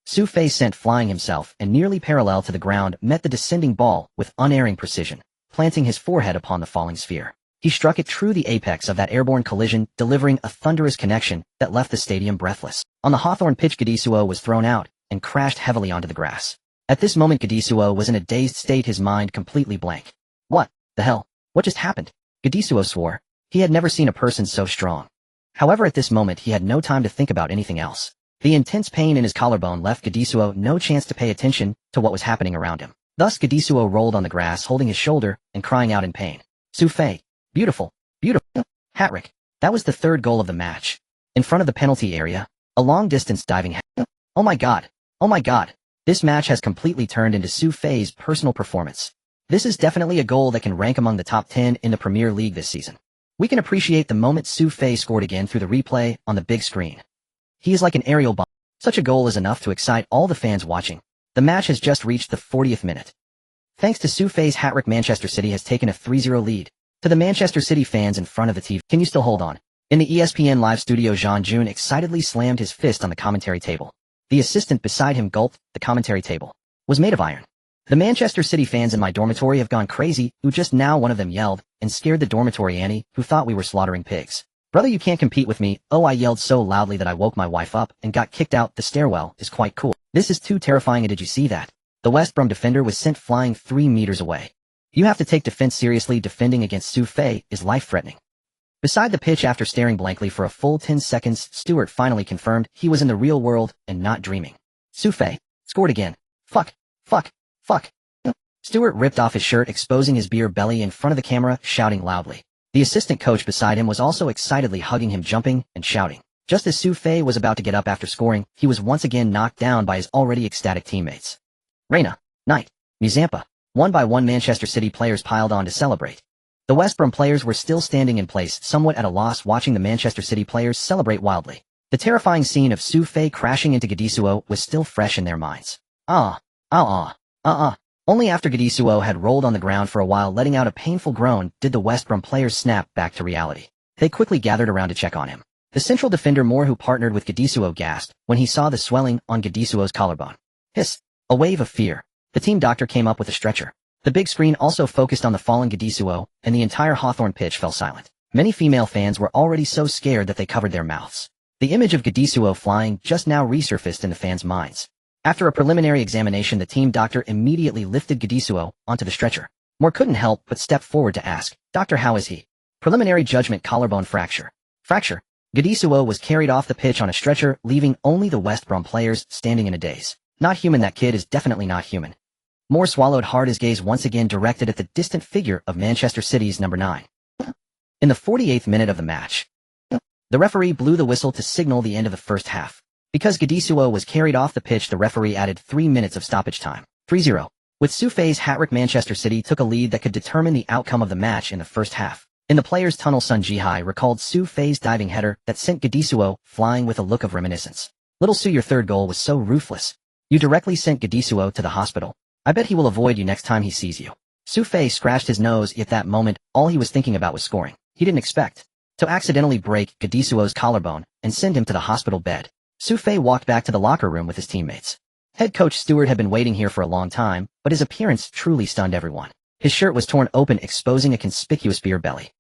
Su Fei, sent flying himself and nearly parallel to the ground, met the descending ball with unerring precision, planting his forehead upon the falling sphere. He struck it true the apex of that airborne collision, delivering a thunderous connection that left the stadium breathless. On the Hawthorn pitch, Jayadisuo was thrown out and crashed heavily onto the grass. At this moment, Jayadisuo was in a dazed state, his mind completely blank. What the hell? What just happened? Jayadisuo swore. He had never seen a person so strong. However, at this moment he had no time to think about anything else. The intense pain in his collarbone left Jayadisuo no chance to pay attention to what was happening around him. Thus Jayadisuo rolled on the grass, holding his shoulder and crying out in pain. Su Fei. Beautiful. Beautiful. Hat-trick. That was the third goal of the match. In front of the penalty area, a long-distance diving hat. Oh my god. Oh my god. This match has completely turned into Su Fei's personal performance. This is definitely a goal that can rank among the top 10 in the Premier League this season. We can appreciate the moment Su Fei scored again through the replay on the big screen. He is like an aerial bomb. Such a goal is enough to excite all the fans watching. The match has just reached the 40th minute. Thanks to Su Fei's hat-trick, Manchester City has taken a 3-0 lead. To the Manchester City fans in front of the TV, can you still hold on? In the ESPN live studio, Jean Jun excitedly slammed his fist on the commentary table. The assistant beside him gulped. The commentary table was made of iron. The Manchester City fans in my dormitory have gone crazy, who just now one of them yelled and scared the dormitory Annie, who thought we were slaughtering pigs. Brother, you can't compete with me. Oh, I yelled so loudly that I woke my wife up and got kicked out. The stairwell is quite cool. This is too terrifying. Did you see that? The West Brom defender was sent flying 3 meters away. You have to take defense seriously. Defending against Su Fei is life-threatening. Beside the pitch, after staring blankly for a full 10 seconds, Stewart finally confirmed he was in the real world and not dreaming. Su Fei scored again. Fuck. Fuck. Fuck. Stewart ripped off his shirt, exposing his beer belly in front of the camera, shouting loudly. The assistant coach beside him was also excitedly hugging him, jumping and shouting. Just as Su Fei was about to get up after scoring, he was once again knocked down by his already ecstatic teammates. Reina, Knight, Muzampa. One by one, Manchester City players piled on to celebrate. The West Brom players were still standing in place, somewhat at a loss, watching the Manchester City players celebrate wildly. The terrifying scene of Su Fei crashing into Jayadisuo was still fresh in their minds. Only after Jayadisuo had rolled on the ground for a while, letting out a painful groan, did the West Brom players snap back to reality. They quickly gathered around to check on him. The central defender Moore, who partnered with Jayadisuo, gasped when he saw the swelling on Jayadisuo's collarbone. Hiss! A wave of fear. The team doctor came up with a stretcher. The big screen also focused on the fallen Jayadisuo, and the entire Hawthorn pitch fell silent. Many female fans were already so scared that they covered their mouths. The image of Jayadisuo flying just now resurfaced in the fans' minds. After a preliminary examination, the team doctor immediately lifted Jayadisuo onto the stretcher. Moore couldn't help but step forward to ask, "Doctor, how is he?" Preliminary judgment: collarbone fracture. Fracture. Jayadisuo was carried off the pitch on a stretcher, leaving only the West Brom players standing in a daze. Not human, that kid is definitely not human. Moore swallowed hard, his gaze once again directed at the distant figure of Manchester City's number 9. In the 48th minute of the match, the referee blew the whistle to signal the end of the first half. Because Jayadisuo was carried off the pitch, the referee added 3 minutes of stoppage time. 3-0. With Su Fei's hat-trick, Manchester City took a lead that could determine the outcome of the match in the first half. In the players' tunnel, Sun Jihai recalled Su Fei's diving header that sent Jayadisuo flying with a look of reminiscence. "Little Su, your third goal was so ruthless. You directly sent Jayadisuo to the hospital. I bet he will avoid you next time he sees you." Su Fei scratched his nose. At that moment, all he was thinking about was scoring. He didn't expect to accidentally break Jayadisuo's collarbone and send him to the hospital bed. Su Fei walked back to the locker room with his teammates. Head coach Stewart had been waiting here for a long time, but his appearance truly stunned everyone. His shirt was torn open, exposing a conspicuous beer belly.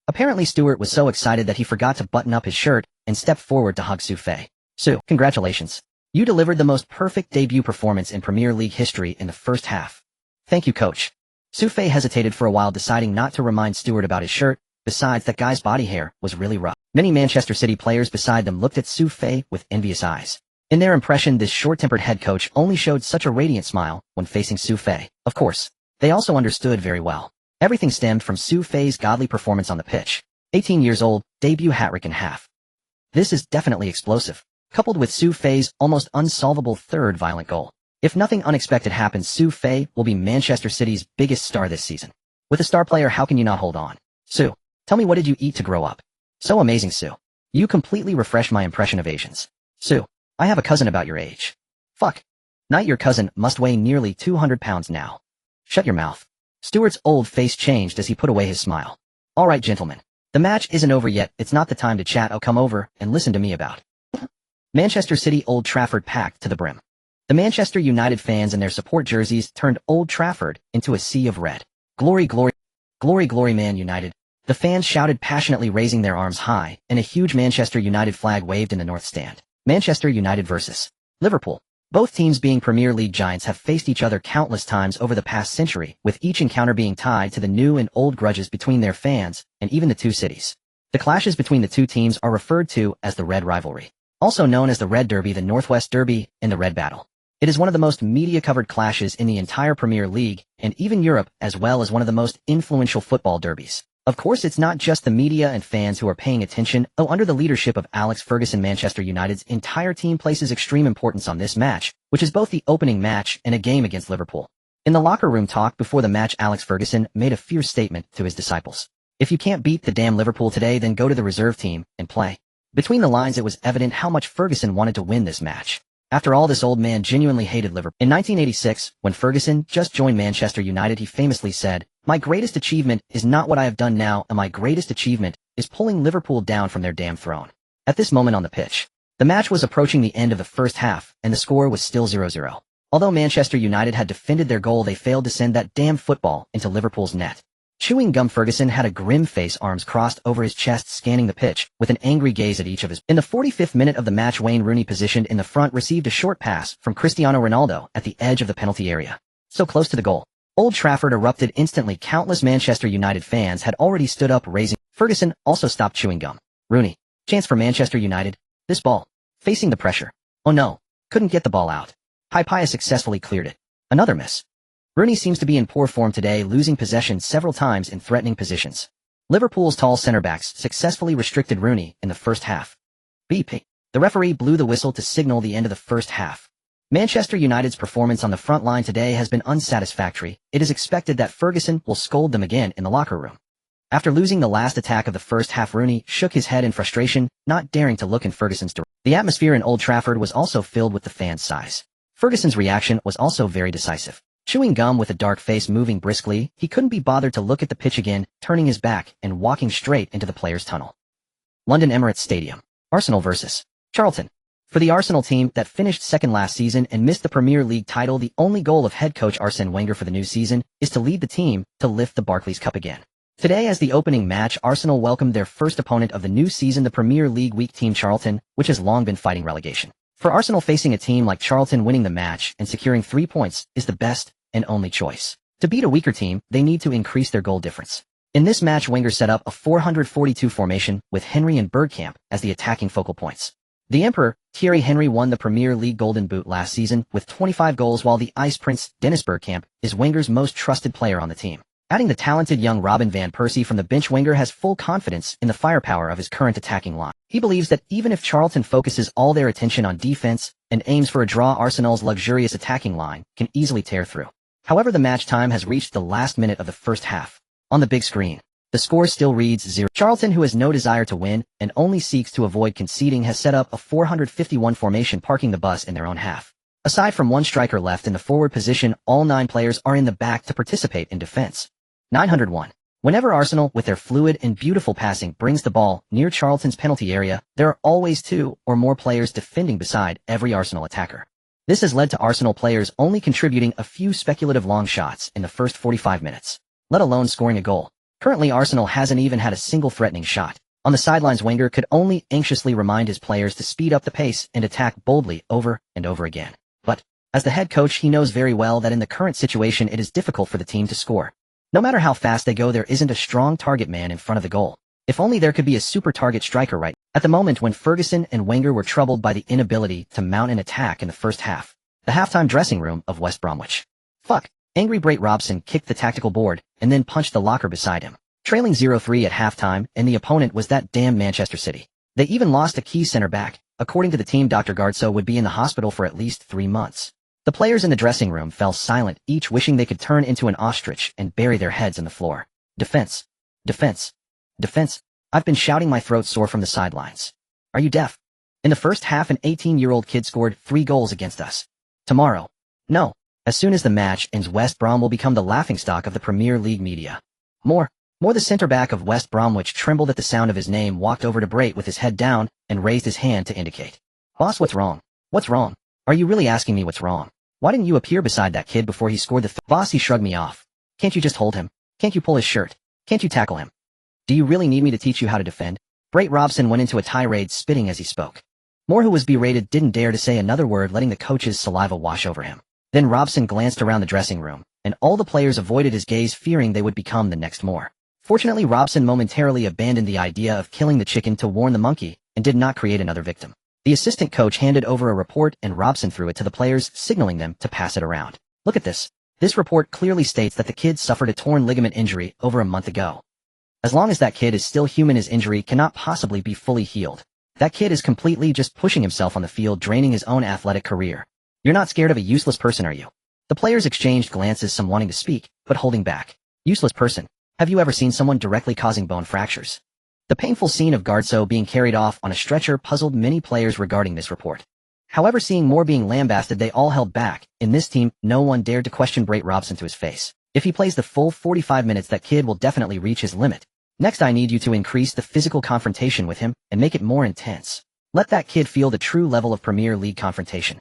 Apparently Stewart was so excited that he forgot to button up his shirt and stepped forward to hug Su Fei. "Su, congratulations. You delivered the most perfect debut performance in Premier League history in the first half." "Thank you, coach. Su Fei hesitated for a while, deciding not to remind Stewart about his shirt. Besides, that guy's body hair was really rough. Many Manchester City players beside them looked at Su Fei with envious eyes. In their impression, this short-tempered head coach only showed such a radiant smile when facing Su Fei. Of course, they also understood very well. Everything stemmed from Su Fei's godly performance on the pitch. 18 years old, debut hat-trick in half. This is definitely explosive, coupled with Su Fei's almost unsolvable third violent goal. If nothing unexpected happens, Su Fei will be Manchester City's biggest star this season. With a star player, how can you not hold on? Su, tell me, what did you eat to grow up? So amazing, Su. You completely refreshed my impression of Asians. Su, I have a cousin about your age. Fuck. Not your cousin must weigh nearly 200 pounds now. Shut your mouth. Stewart's old face changed as he put away his smile. All right, gentlemen. The match isn't over yet. It's not the time to chat. Oh, come over and listen to me about. Manchester City Old Trafford packed to the brim. The Manchester United fans in their support jerseys turned Old Trafford into a sea of red. Glory, glory, glory, glory, Man United. The fans shouted passionately, raising their arms high, and a huge Manchester United flag waved in the north stand. Manchester United versus Liverpool. Both teams, being Premier League giants, have faced each other countless times over the past century, with each encounter being tied to the new and old grudges between their fans and even the two cities. The clashes between the two teams are referred to as the Red Rivalry, also known as the Red Derby, the Northwest Derby, and the Red Battle. It is one of the most media-covered clashes in the entire Premier League and even Europe, as well as one of the most influential football derbies. Of course, it's not just the media and fans who are paying attention. Under the leadership of Alex Ferguson, Manchester United's entire team places extreme importance on this match, which is both the opening match and a game against Liverpool. In the locker room talk before the match, Alex Ferguson made a fierce statement to his disciples. If you can't beat the damn Liverpool today, then go to the reserve team and play. Between the lines, it was evident how much Ferguson wanted to win this match. After all, this old man genuinely hated Liverpool. In 1986, when Ferguson just joined Manchester United, he famously said, "My greatest achievement is not what I have done now, and my greatest achievement is pulling Liverpool down from their damn throne." At this moment on the pitch, the match was approaching the end of the first half, and the score was still 0-0. Although Manchester United had defended their goal, they failed to send that damn football into Liverpool's net. Chewing gum, Ferguson had a grim face, arms crossed over his chest, scanning the pitch with an angry gaze at each of his. In the 45th minute of the match, Wayne Rooney, positioned in the front, received a short pass from Cristiano Ronaldo at the edge of the penalty area, so close to the goal. Old Trafford erupted instantly. Countless Manchester United fans had already stood up, raising. Ferguson also stopped chewing gum. Rooney, chance for Manchester United. This ball, facing the pressure. Oh no, couldn't get the ball out. Paya successfully cleared it. Another miss. Rooney seems to be in poor form today, losing possession several times in threatening positions. Liverpool's tall centre-backs successfully restricted Rooney in the first half. BP. The referee blew the whistle to signal the end of the first half. Manchester United's performance on the front line today has been unsatisfactory. It is expected that Ferguson will scold them again in the locker room. After losing the last attack of the first half, Rooney shook his head in frustration, not daring to look in Ferguson's direction. The atmosphere in Old Trafford was also filled with the fans' sighs. Ferguson's reaction was also very decisive. Chewing gum with a dark face, moving briskly, he couldn't be bothered to look at the pitch again, turning his back and walking straight into the players' tunnel. London Emirates Stadium. Arsenal versus Charlton. For the Arsenal team that finished second last season and missed the Premier League title, the only goal of head coach Arsene Wenger for the new season is to lead the team to lift the Barclays Cup again. Today, as the opening match, Arsenal welcomed their first opponent of the new season, the Premier League weak team Charlton, which has long been fighting relegation. For Arsenal, facing a team like Charlton, winning the match and securing 3 points is the best and only choice. To beat a weaker team, they need to increase their goal difference. In this match, Wenger set up a 442 formation with Henry and Bergkamp as the attacking focal points. The Emperor, Thierry Henry, won the Premier League Golden Boot last season with 25 goals, while the Ice Prince, Dennis Bergkamp, is Wenger's most trusted player on the team. Adding the talented young Robin van Persie from the bench, Wenger has full confidence in the firepower of his current attacking line. He believes that even if Charlton focuses all their attention on defense and aims for a draw, Arsenal's luxurious attacking line can easily tear through. However, the match time has reached the last minute of the first half. On the big screen, the score still reads 0. Charlton, who has no desire to win and only seeks to avoid conceding, has set up a 451 formation, parking the bus in their own half. Aside from one striker left in the forward position, all 9 players are in the back to participate in defense. 901. Whenever Arsenal, with their fluid and beautiful passing, brings the ball near Charlton's penalty area, there are always 2 or more players defending beside every Arsenal attacker. This has led to Arsenal players only contributing a few speculative long shots in the first 45 minutes, let alone scoring a goal. Currently, Arsenal hasn't even had a single threatening shot. On the sidelines, Wenger could only anxiously remind his players to speed up the pace and attack boldly over and over again. But, as the head coach, he knows very well that in the current situation it is difficult for the team to score. No matter how fast they go, there isn't a strong target man in front of the goal. If only there could be a super target striker right at the moment. When Ferguson and Wenger were troubled by the inability to mount an attack in the first half. The halftime dressing room of West Bromwich. Fuck. Angry Brate Robson kicked the tactical board and then punched the locker beside him. Trailing 0-3 at halftime, and the opponent was that damn Manchester City. They even lost a key center back. According to the team, Dr. Gardso would be in the hospital for at least 3 months. The players in the dressing room fell silent, each wishing they could turn into an ostrich and bury their heads in the floor. Defense. Defense. Defense. I've been shouting my throat sore from the sidelines. Are you deaf? In the first half, an 18-year-old kid scored 3 goals against us. Tomorrow. No. As soon as the match ends, West Brom will become the laughingstock of the Premier League media. More the centre-back of West Bromwich trembled at the sound of his name, walked over to Brate with his head down, and raised his hand to indicate. Boss, what's wrong? What's wrong? Are you really asking me what's wrong? Why didn't you appear beside that kid before he scored the Boss, he shrugged me off. Can't you just hold him? Can't you pull his shirt? Can't you tackle him? Do you really need me to teach you how to defend? Brate Robson went into a tirade, spitting as he spoke. Moore, who was berated, didn't dare to say another word, letting the coach's saliva wash over him. Then Robson glanced around the dressing room, and all the players avoided his gaze, fearing they would become the next Moore. Fortunately, Robson momentarily abandoned the idea of killing the chicken to warn the monkey, and did not create another victim. The assistant coach handed over a report, and Robson threw it to the players, signaling them to pass it around. Look at this. This report clearly states that the kid suffered a torn ligament injury over a month ago. As long as that kid is still human, his injury cannot possibly be fully healed. That kid is completely just pushing himself on the field, draining his own athletic career. You're not scared of a useless person, are you? The players exchanged glances, some wanting to speak, but holding back. Useless person. Have you ever seen someone directly causing bone fractures? The painful scene of Gardso being carried off on a stretcher puzzled many players regarding this report. However, seeing Moore being lambasted, they all held back. In this team, no one dared to question Brate Robson to his face. If he plays the full 45 minutes, that kid will definitely reach his limit. Next, I need you to increase the physical confrontation with him and make it more intense. Let that kid feel the true level of Premier League confrontation.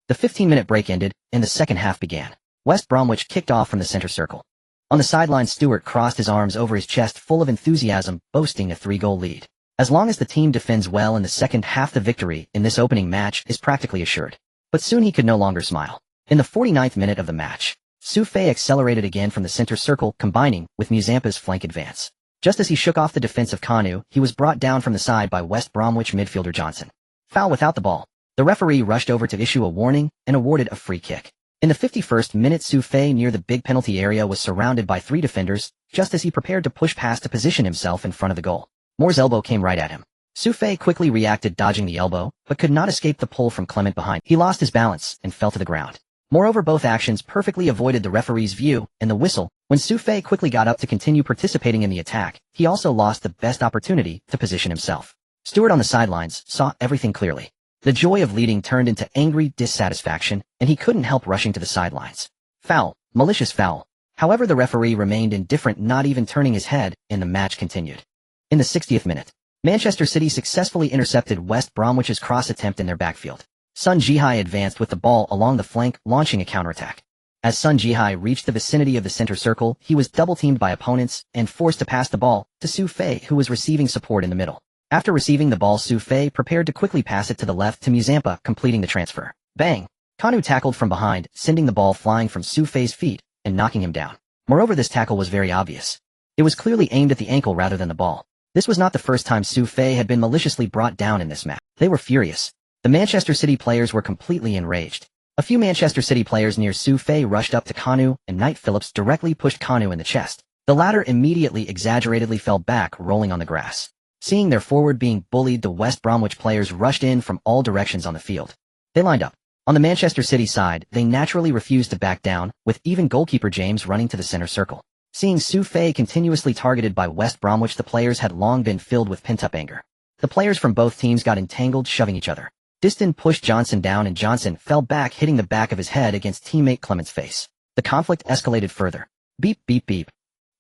The 15-minute break ended, and the second half began. West Bromwich kicked off from the center circle. On the sideline, Stewart crossed his arms over his chest, full of enthusiasm, boasting a 3-goal lead. As long as the team defends well in the second half, the victory in this opening match is practically assured. But soon he could no longer smile. In the 49th minute of the match, Su Fei accelerated again from the center circle, combining with Muzampa's flank advance. Just as he shook off the defense of Kanu, he was brought down from the side by West Bromwich midfielder Johnson. Foul without the ball. The referee rushed over to issue a warning and awarded a free kick. In the 51st minute, Su Fei, near the big penalty area, was surrounded by 3 defenders, just as he prepared to push past to position himself in front of the goal. Moore's elbow came right at him. Su Fei quickly reacted, dodging the elbow, but could not escape the pull from Clement behind. He lost his balance and fell to the ground. Moreover, both actions perfectly avoided the referee's view and the whistle. When Su Fei quickly got up to continue participating in the attack, he also lost the best opportunity to position himself. Stewart on the sidelines saw everything clearly. The joy of leading turned into angry dissatisfaction, and he couldn't help rushing to the sidelines. Foul. Malicious foul. However, the referee remained indifferent, not even turning his head, and the match continued. In the 60th minute, Manchester City successfully intercepted West Bromwich's cross attempt in their backfield. Sun Jihai advanced with the ball along the flank, launching a counterattack. As Sun Jihai reached the vicinity of the center circle, he was double-teamed by opponents and forced to pass the ball to Su Fei, who was receiving support in the middle. After receiving the ball, Su Fei prepared to quickly pass it to the left to Muzampa, completing the transfer. Bang! Kanu tackled from behind, sending the ball flying from Su Fei's feet and knocking him down. Moreover, this tackle was very obvious. It was clearly aimed at the ankle rather than the ball. This was not the first time Su Fei had been maliciously brought down in this match. They were furious. The Manchester City players were completely enraged. A few Manchester City players near Su Fei rushed up to Kanu, and Knight Phillips directly pushed Kanu in the chest. The latter immediately exaggeratedly fell back, rolling on the grass. Seeing their forward being bullied, the West Bromwich players rushed in from all directions on the field. They lined up. On the Manchester City side, they naturally refused to back down, with even goalkeeper James running to the center circle. Seeing Su Fei continuously targeted by West Bromwich, the players had long been filled with pent-up anger. The players from both teams got entangled, shoving each other. Diston pushed Johnson down, and Johnson fell back, hitting the back of his head against teammate Clement's face. The conflict escalated further. Beep, beep, beep.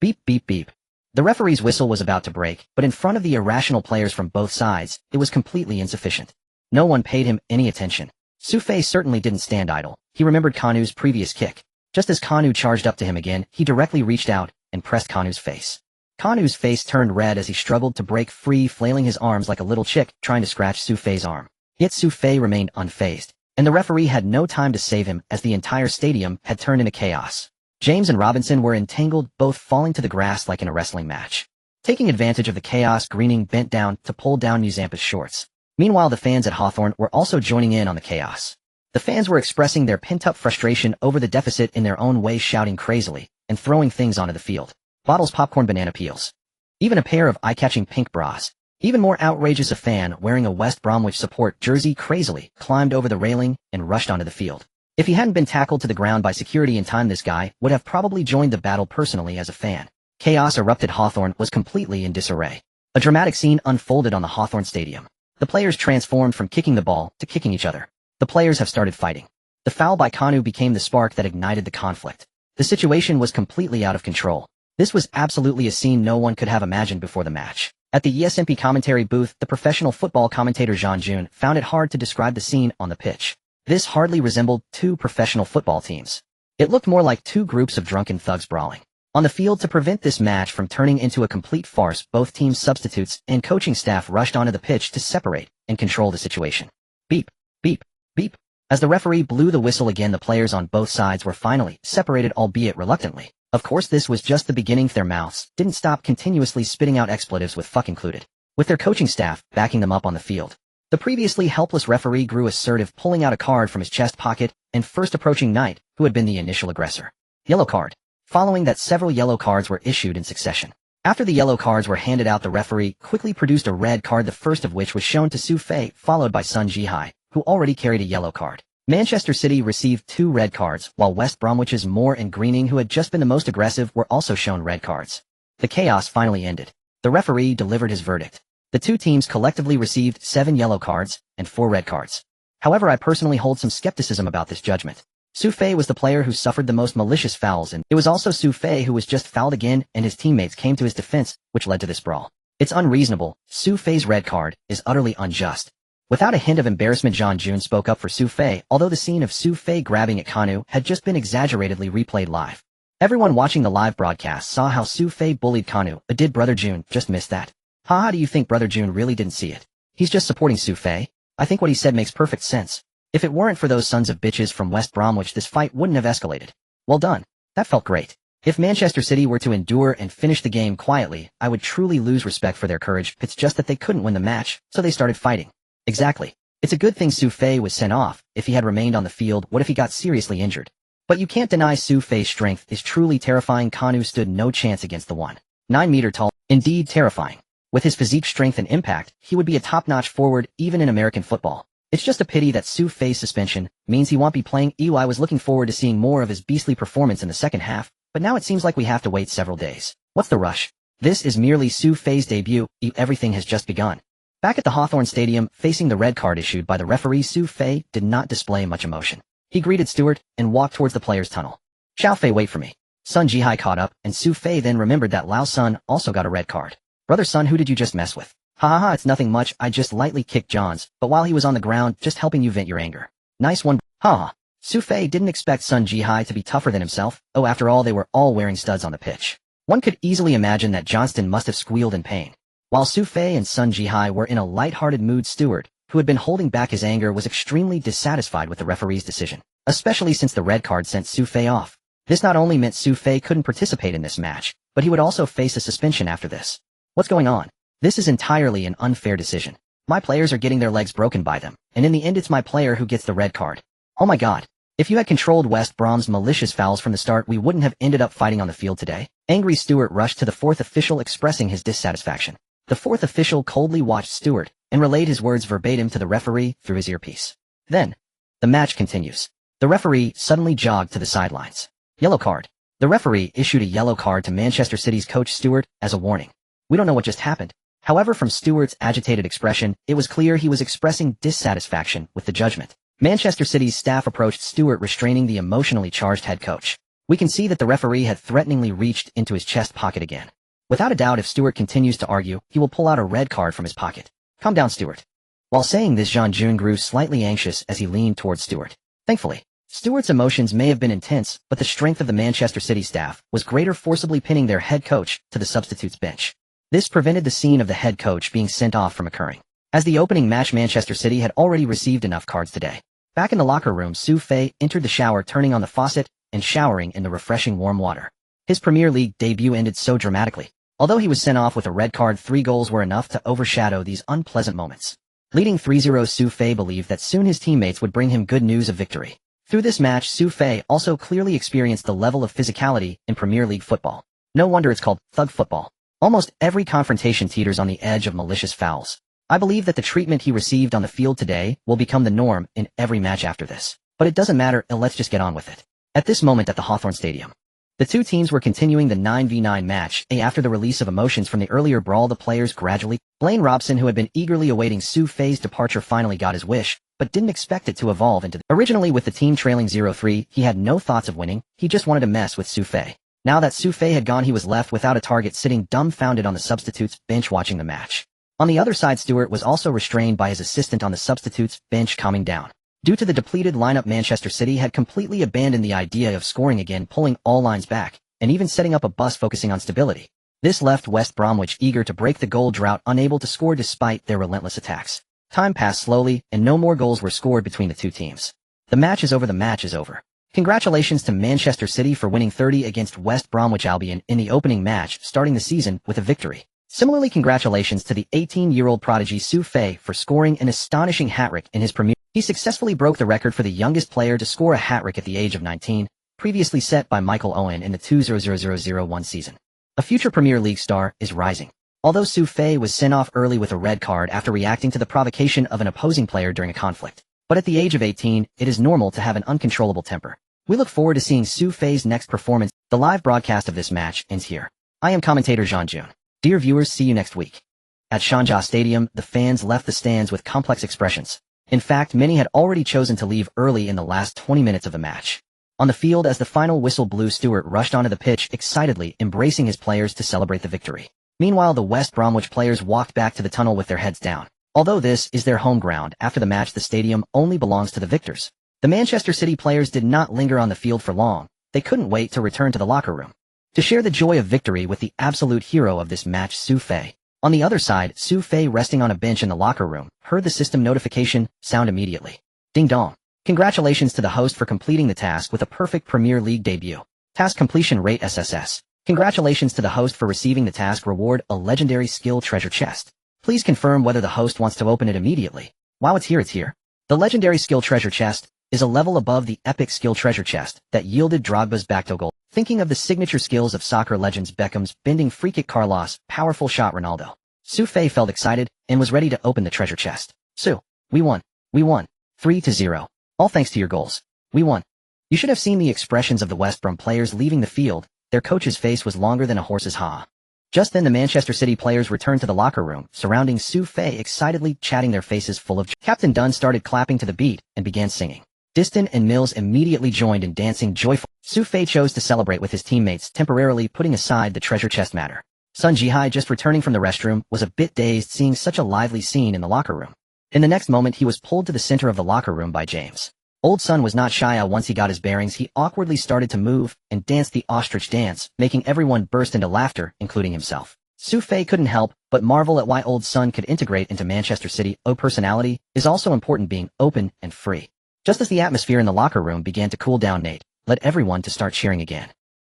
Beep, beep, beep. The referee's whistle was about to break, but in front of the irrational players from both sides, it was completely insufficient. No one paid him any attention. Su Fei certainly didn't stand idle. He remembered Kanu's previous kick. Just as Kanu charged up to him again, he directly reached out and pressed Kanu's face. Kanu's face turned red as he struggled to break free, flailing his arms like a little chick trying to scratch Su Fei's arm. Yet Su Fei remained unfazed, and the referee had no time to save him, as the entire stadium had turned into chaos. James and Robinson were entangled, both falling to the grass like in a wrestling match. Taking advantage of the chaos, Greening bent down to pull down Muzampa's shorts. Meanwhile, the fans at Hawthorn were also joining in on the chaos. The fans were expressing their pent-up frustration over the deficit in their own way, shouting crazily and throwing things onto the field. Bottles, popcorn, banana peels. Even a pair of eye-catching pink bras. Even more outrageous, a fan wearing a West Bromwich support jersey crazily climbed over the railing and rushed onto the field. If he hadn't been tackled to the ground by security in time, this guy would have probably joined the battle personally as a fan. Chaos erupted. Hawthorn was completely in disarray. A dramatic scene unfolded on the Hawthorn Stadium. The players transformed from kicking the ball to kicking each other. The players have started fighting. The foul by Kanu became the spark that ignited the conflict. The situation was completely out of control. This was absolutely a scene no one could have imagined before the match. At the ESMP commentary booth, the professional football commentator Jean Jun found it hard to describe the scene on the pitch. This hardly resembled two professional football teams. It looked more like two groups of drunken thugs brawling. On the field, to prevent this match from turning into a complete farce, both teams' substitutes and coaching staff rushed onto the pitch to separate and control the situation. Beep, beep, beep. As the referee blew the whistle again, the players on both sides were finally separated, albeit reluctantly. Of course, this was just the beginning. Their mouths didn't stop continuously spitting out expletives, with fuck included, with their coaching staff backing them up on the field. The previously helpless referee grew assertive, pulling out a card from his chest pocket and first approaching Knight, who had been the initial aggressor. Yellow card. Following that, several yellow cards were issued in succession. After the yellow cards were handed out, the referee quickly produced a red card, the first of which was shown to Su Fei, followed by Sun Jihai, who already carried a yellow card. Manchester City received 2 red cards, while West Bromwich's Moore and Greening, who had just been the most aggressive, were also shown red cards. The chaos finally ended. The referee delivered his verdict. The two teams collectively received 7 yellow cards and 4 red cards. However, I personally hold some skepticism about this judgment. Su Fei was the player who suffered the most malicious fouls, and it was also Su Fei who was just fouled again, and his teammates came to his defense, which led to this brawl. It's unreasonable. Su Fei's red card is utterly unjust. Without a hint of embarrassment, Jean Jun spoke up for Su Fei, although the scene of Su Fei grabbing at Kanu had just been exaggeratedly replayed live. Everyone watching the live broadcast saw how Su Fei bullied Kanu, but did Brother Jun just miss that? Haha, do you think Brother Jun really didn't see it? He's just supporting Su Fei? I think what he said makes perfect sense. If it weren't for those sons of bitches from West Bromwich, this fight wouldn't have escalated. Well done. That felt great. If Manchester City were to endure and finish the game quietly, I would truly lose respect for their courage. It's just that they couldn't win the match, so they started fighting. Exactly. It's a good thing Su Fei was sent off. If he had remained on the field, what if he got seriously injured? But you can't deny Su Fei's strength is truly terrifying. Kanu stood no chance against the 1.9-meter tall, indeed terrifying. With his physique, strength, and impact, he would be a top-notch forward even in American football. It's just a pity that Su Fei's suspension means he won't be playing. I was looking forward to seeing more of his beastly performance in the second half, but now it seems like we have to wait several days. What's the rush? This is merely Su Fei's debut. Everything has just begun. Back at the Hawthorn Stadium, facing the red card issued by the referee, Su Fei did not display much emotion. He greeted Stewart and walked towards the players' tunnel. Xiao Fei, wait for me. Sun Jihai caught up, and Su Fei then remembered that Lao Sun also got a red card. Brother Sun, who did you just mess with? Ha, it's nothing much, I just lightly kicked Johns, but while he was on the ground, just helping you vent your anger. Nice one. Ha. Su Fei didn't expect Sun Jihai to be tougher than himself. Oh, after all, they were all wearing studs on the pitch. One could easily imagine that Johnston must have squealed in pain. While Su Fei and Sun Jihai were in a light-hearted mood, Stewart, who had been holding back his anger, was extremely dissatisfied with the referee's decision, especially since the red card sent Su Fei off. This not only meant Su Fei couldn't participate in this match, but he would also face a suspension after this. What's going on? This is entirely an unfair decision. My players are getting their legs broken by them, and in the end it's my player who gets the red card. Oh my god. If you had controlled West Brom's malicious fouls from the start, we wouldn't have ended up fighting on the field today. Angry Stewart rushed to the fourth official, expressing his dissatisfaction. The fourth official coldly watched Stewart and relayed his words verbatim to the referee through his earpiece. Then, the match continues. The referee suddenly jogged to the sidelines. Yellow card. The referee issued a yellow card to Manchester City's coach Stewart as a warning. We don't know what just happened. However, from Stewart's agitated expression, it was clear he was expressing dissatisfaction with the judgment. Manchester City's staff approached Stewart, restraining the emotionally charged head coach. We can see that the referee had threateningly reached into his chest pocket again. Without a doubt, if Stewart continues to argue, he will pull out a red card from his pocket. Calm down, Stewart. While saying this, Jean Jun grew slightly anxious as he leaned towards Stewart. Thankfully, Stewart's emotions may have been intense, but the strength of the Manchester City staff was greater, forcibly pinning their head coach to the substitutes bench. This prevented the scene of the head coach being sent off from occurring. As the opening match, Manchester City had already received enough cards today. Back in the locker room, Su Fei entered the shower, turning on the faucet and showering in the refreshing warm water. His Premier League debut ended so dramatically. Although he was sent off with a red card, 3 goals were enough to overshadow these unpleasant moments. Leading 3-0, Su Fei believed that soon his teammates would bring him good news of victory. Through this match, Su Fei also clearly experienced the level of physicality in Premier League football. No wonder it's called thug football. Almost every confrontation teeters on the edge of malicious fouls. I believe that the treatment he received on the field today will become the norm in every match after this. But it doesn't matter, let's just get on with it. At this moment at the Hawthorn Stadium, the two teams were continuing the 9v9 match. After the release of emotions from the earlier brawl, the players gradually. Blaine Robson, who had been eagerly awaiting Su Fei's departure, finally got his wish, but didn't expect it to evolve into. Originally, with the team trailing 0-3, he had no thoughts of winning, he just wanted to mess with Su Fei. Now that Su Fei had gone, he was left without a target, sitting dumbfounded on the substitutes bench watching the match. On the other side, Stewart was also restrained by his assistant on the substitutes bench, calming down. Due to the depleted lineup, Manchester City had completely abandoned the idea of scoring again, pulling all lines back, and even setting up a bus focusing on stability. This left West Bromwich eager to break the goal drought, unable to score despite their relentless attacks. Time passed slowly, and no more goals were scored between the two teams. The match is over. The match is over. Congratulations to Manchester City for winning 30 against West Bromwich Albion in the opening match, starting the season with a victory. Similarly, congratulations to the 18-year-old prodigy Su Fei for scoring an astonishing hat-trick in his Premier. He successfully broke the record for the youngest player to score a hat-trick at the age of 19, previously set by Michael Owen in the 2000-01 season. A future Premier League star is rising. Although Su Fei was sent off early with a red card after reacting to the provocation of an opposing player during a conflict. But at the age of 18, it is normal to have an uncontrollable temper. We look forward to seeing Su Fei's next performance. The live broadcast of this match ends here. I am commentator Jean Jun. Dear viewers, see you next week. At Shanghai Stadium, the fans left the stands with complex expressions. In fact, many had already chosen to leave early in the last 20 minutes of the match. On the field, as the final whistle blew, Stewart rushed onto the pitch, excitedly embracing his players to celebrate the victory. Meanwhile, the West Bromwich players walked back to the tunnel with their heads down. Although this is their home ground, after the match the stadium only belongs to the victors. The Manchester City players did not linger on the field for long. They couldn't wait to return to the locker room to share the joy of victory with the absolute hero of this match, Su Fei. On the other side, Su Fei, resting on a bench in the locker room, heard the system notification sound immediately. Ding dong. Congratulations to the host for completing the task with a perfect Premier League debut. Task completion rate SSS. Congratulations to the host for receiving the task reward, a legendary skill treasure chest. Please confirm whether the host wants to open it immediately. Wow, it's here, it's here. The legendary skill treasure chest is a level above the epic skill treasure chest that yielded Drogba's back-to goal. Thinking of the signature skills of soccer legends Beckham's bending free kick, Carlos' powerful shot, Ronaldo. Su Fei felt excited and was ready to open the treasure chest. Su, we won. We won. 3-0. All thanks to your goals. We won. You should have seen the expressions of the West Brom players leaving the field. Their coach's face was longer than a horse's ha. Just then the Manchester City players returned to the locker room, surrounding Su Fei, excitedly chatting, their faces full of joy. Captain Dunn started clapping to the beat and began singing. Diston and Mills immediately joined in dancing joyfully. Su Fei chose to celebrate with his teammates, temporarily putting aside the treasure chest matter. Sun Jihai, just returning from the restroom, was a bit dazed seeing such a lively scene in the locker room. In the next moment, he was pulled to the center of the locker room by James. Old Sun was not shy. Once he got his bearings, he awkwardly started to move and dance the ostrich dance, making everyone burst into laughter, including himself. Su Fei couldn't help but marvel at why Old Sun could integrate into Manchester City. Personality is also important, being open and free. Just as the atmosphere in the locker room began to cool down, Nate led everyone to start cheering again.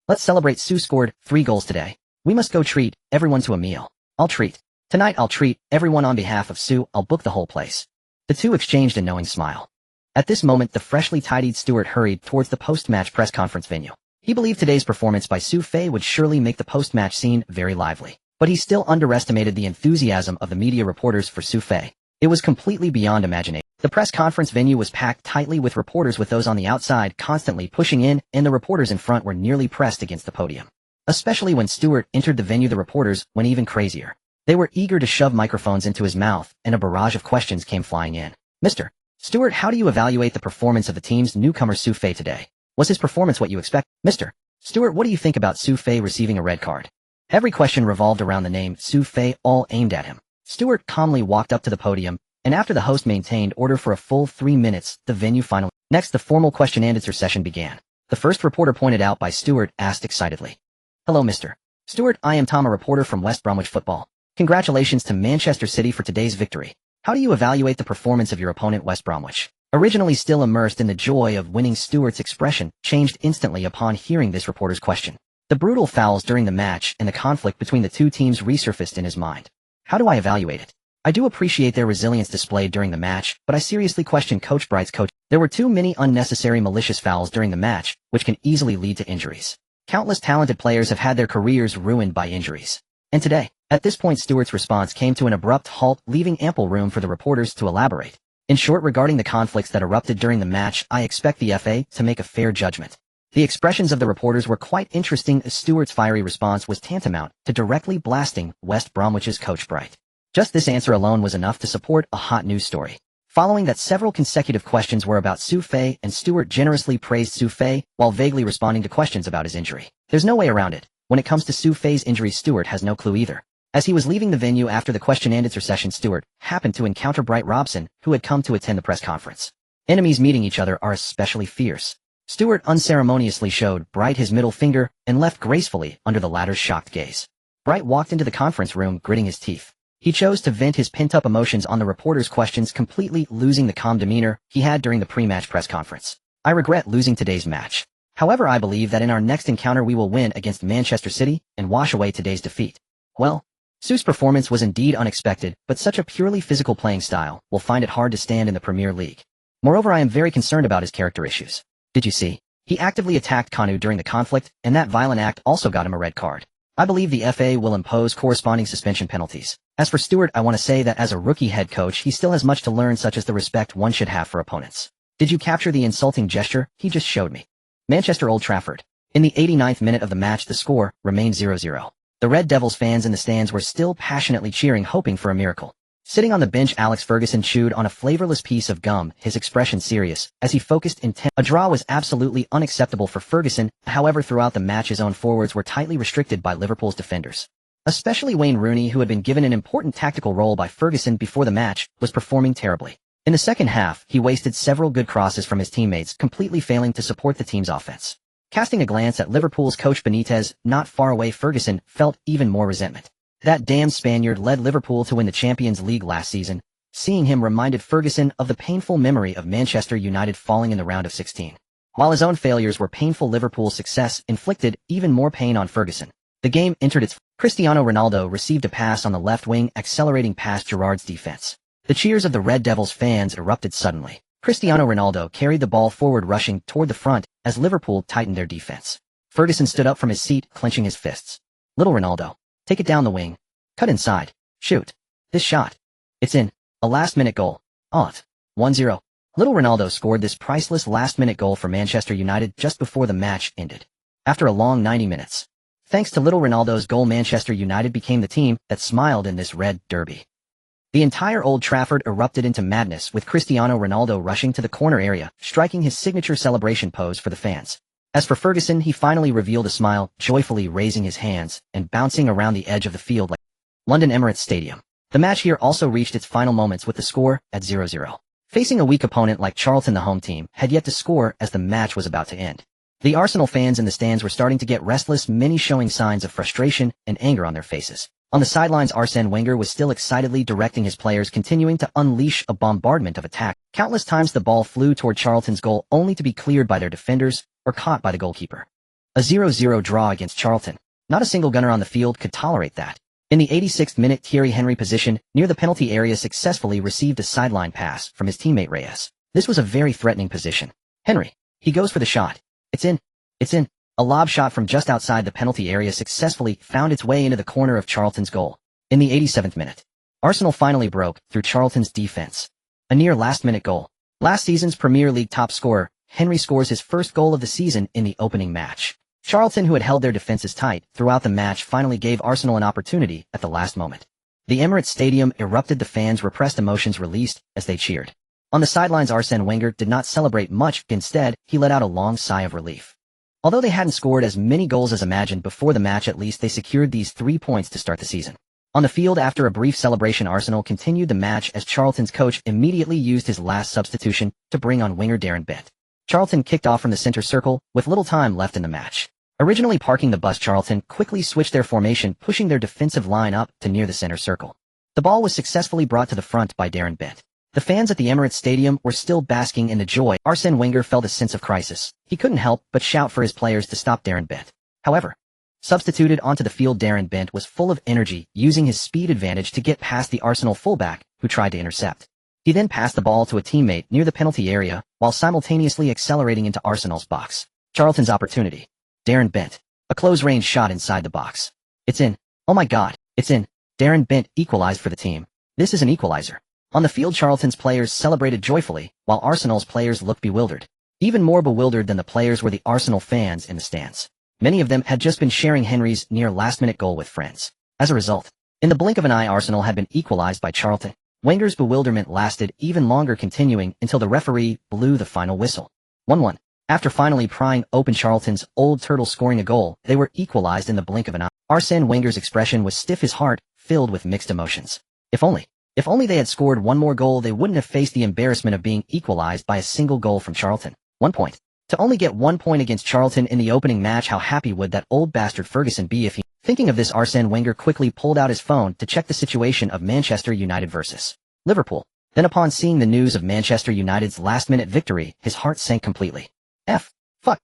Let's celebrate. Su scored 3 goals today. We must go treat everyone to a meal. I'll treat. Tonight I'll treat everyone. On behalf of Su, I'll book the whole place. The two exchanged a knowing smile. At this moment, the freshly tidied Stewart hurried towards the post-match press conference venue. He believed today's performance by Su Fei would surely make the post-match scene very lively. But he still underestimated the enthusiasm of the media reporters for Su Fei. It was completely beyond imagination. The press conference venue was packed tightly with reporters, with those on the outside constantly pushing in, and the reporters in front were nearly pressed against the podium. Especially when Stewart entered the venue, the reporters went even crazier. They were eager to shove microphones into his mouth, and a barrage of questions came flying in. Mr. Stewart, how do you evaluate the performance of the team's newcomer Su Fei today? Was his performance what you expect? Mr. Stewart, what do you think about Su Fei receiving a red card? Every question revolved around the name Su Fei, all aimed at him. Stewart calmly walked up to the podium, and after the host maintained order for a full 3 minutes, the venue finally. Next, the formal question and answer session began. The first reporter, pointed out by Stewart, asked excitedly. Hello, Mr. Stewart, I am Tom, a reporter from West Bromwich Football. Congratulations to Manchester City for today's victory. How do you evaluate the performance of your opponent, West Bromwich? Originally still immersed in the joy of winning, Stewart's expression changed instantly upon hearing this reporter's question. The brutal fouls during the match and the conflict between the two teams resurfaced in his mind. How do I evaluate it? I do appreciate their resilience displayed during the match, but I seriously question Coach Bright's coaching. There were too many unnecessary malicious fouls during the match, which can easily lead to injuries. Countless talented players have had their careers ruined by injuries. And today, at this point, Stewart's response came to an abrupt halt, leaving ample room for the reporters to elaborate. In short, regarding the conflicts that erupted during the match, I expect the FA to make a fair judgment. The expressions of the reporters were quite interesting, as Stewart's fiery response was tantamount to directly blasting West Bromwich's Coach Bright. Just this answer alone was enough to support a hot news story. Following that, several consecutive questions were about Su Fei, and Stewart generously praised Su Fei while vaguely responding to questions about his injury. There's no way around it. When it comes to Su Fei's injury, Stewart has no clue either. As he was leaving the venue after the question and answer session, Stewart happened to encounter Bright Robson, who had come to attend the press conference. Enemies meeting each other are especially fierce. Stewart unceremoniously showed Bright his middle finger and left gracefully under the latter's shocked gaze. Bright walked into the conference room gritting his teeth. He chose to vent his pent-up emotions on the reporter's questions, completely losing the calm demeanor he had during the pre-match press conference. I regret losing today's match. However, I believe that in our next encounter we will win against Manchester City and wash away today's defeat. Well, Su's performance was indeed unexpected, but such a purely physical playing style will find it hard to stand in the Premier League. Moreover, I am very concerned about his character issues. Did you see? He actively attacked Kanu during the conflict, and that violent act also got him a red card. I believe the FA will impose corresponding suspension penalties. As for Stewart, I want to say that as a rookie head coach, he still has much to learn, such as the respect one should have for opponents. Did you capture the insulting gesture he just showed me? Manchester Old Trafford. In the 89th minute of the match, the score remained 0-0. The Red Devils fans in the stands were still passionately cheering, hoping for a miracle. Sitting on the bench, Alex Ferguson chewed on a flavorless piece of gum, his expression serious, as he focused intent. A draw was absolutely unacceptable for Ferguson. However, throughout the match, his own forwards were tightly restricted by Liverpool's defenders. Especially Wayne Rooney, who had been given an important tactical role by Ferguson before the match, was performing terribly. In the second half, he wasted several good crosses from his teammates, completely failing to support the team's offense. Casting a glance at Liverpool's coach Benitez, not far away, Ferguson felt even more resentment. That damn Spaniard led Liverpool to win the Champions League last season. Seeing him reminded Ferguson of the painful memory of Manchester United falling in the round of 16. While his own failures were painful, Liverpool's success inflicted even more pain on Ferguson. The game entered its Cristiano Ronaldo received a pass on the left wing, accelerating past Gerrard's defense. The cheers of the Red Devils fans erupted suddenly. Cristiano Ronaldo carried the ball forward, rushing toward the front as Liverpool tightened their defense. Ferguson stood up from his seat, clenching his fists. Little Ronaldo. Take it down the wing. Cut inside. Shoot. This shot. It's in. A last-minute goal. 1-0. Little Ronaldo scored this priceless last-minute goal for Manchester United just before the match ended. After a long 90 minutes. Thanks to Little Ronaldo's goal, Manchester United became the team that smiled in this red derby. The entire Old Trafford erupted into madness, with Cristiano Ronaldo rushing to the corner area, striking his signature celebration pose for the fans. As for Ferguson, he finally revealed a smile, joyfully raising his hands and bouncing around the edge of the field like London Emirates Stadium. The match here also reached its final moments with the score at 0-0. Facing a weak opponent like Charlton, the home team had yet to score as the match was about to end. The Arsenal fans in the stands were starting to get restless, many showing signs of frustration and anger on their faces. On the sidelines, Arsene Wenger was still excitedly directing his players, continuing to unleash a bombardment of attack. Countless times the ball flew toward Charlton's goal, only to be cleared by their defenders or caught by the goalkeeper. A 0-0 draw against Charlton. Not a single gunner on the field could tolerate that. In the 86th minute, Thierry Henry, positioned near the penalty area, successfully received a sideline pass from his teammate Reyes. This was a very threatening position. Henry. He goes for the shot. It's in. It's in. A lob shot from just outside the penalty area successfully found its way into the corner of Charlton's goal. In the 87th minute, Arsenal finally broke through Charlton's defense. A near last-minute goal. Last season's Premier League top scorer, Henry, scores his first goal of the season in the opening match. Charlton, who had held their defenses tight throughout the match, finally gave Arsenal an opportunity at the last moment. The Emirates Stadium erupted, the fans' repressed emotions released as they cheered. On the sidelines, Arsene Wenger did not celebrate much. Instead, he let out a long sigh of relief. Although they hadn't scored as many goals as imagined before the match, at least they secured these 3 points to start the season. On the field, after a brief celebration, Arsenal continued the match as Charlton's coach immediately used his last substitution to bring on winger Darren Bent. Charlton kicked off from the center circle with little time left in the match. Originally parking the bus, Charlton quickly switched their formation, pushing their defensive line up to near the center circle. The ball was successfully brought to the front by Darren Bent. The fans at the Emirates Stadium were still basking in the joy. Arsene Wenger felt a sense of crisis. He couldn't help but shout for his players to stop. Darren Bent, however, substituted onto the field. Darren Bent was full of energy, using his speed advantage to get past the Arsenal fullback, who tried to intercept. He then passed the ball to a teammate near the penalty area, while simultaneously accelerating into Arsenal's box. Charlton's opportunity. Darren Bent. A close-range shot inside the box. It's in. Oh my god, it's in. Darren Bent equalized for the team. This is an equalizer. On the field, Charlton's players celebrated joyfully, while Arsenal's players looked bewildered. Even more bewildered than the players were the Arsenal fans in the stands. Many of them had just been sharing Henry's near last-minute goal with friends. As a result, in the blink of an eye, Arsenal had been equalized by Charlton. Wenger's bewilderment lasted even longer, continuing until the referee blew the final whistle. 1-1. After finally prying open Charlton's old turtle scoring a goal, they were equalized in the blink of an eye. Arsene Wenger's expression was stiff, his heart filled with mixed emotions. If only they had scored one more goal, they wouldn't have faced the embarrassment of being equalized by a single goal from Charlton. 1 point. To only get 1 point against Charlton in the opening match, how happy would that old bastard Ferguson be if he... Thinking of this, Arsene Wenger quickly pulled out his phone to check the situation of Manchester United versus Liverpool. Then upon seeing the news of Manchester United's last-minute victory, his heart sank completely. Fuck.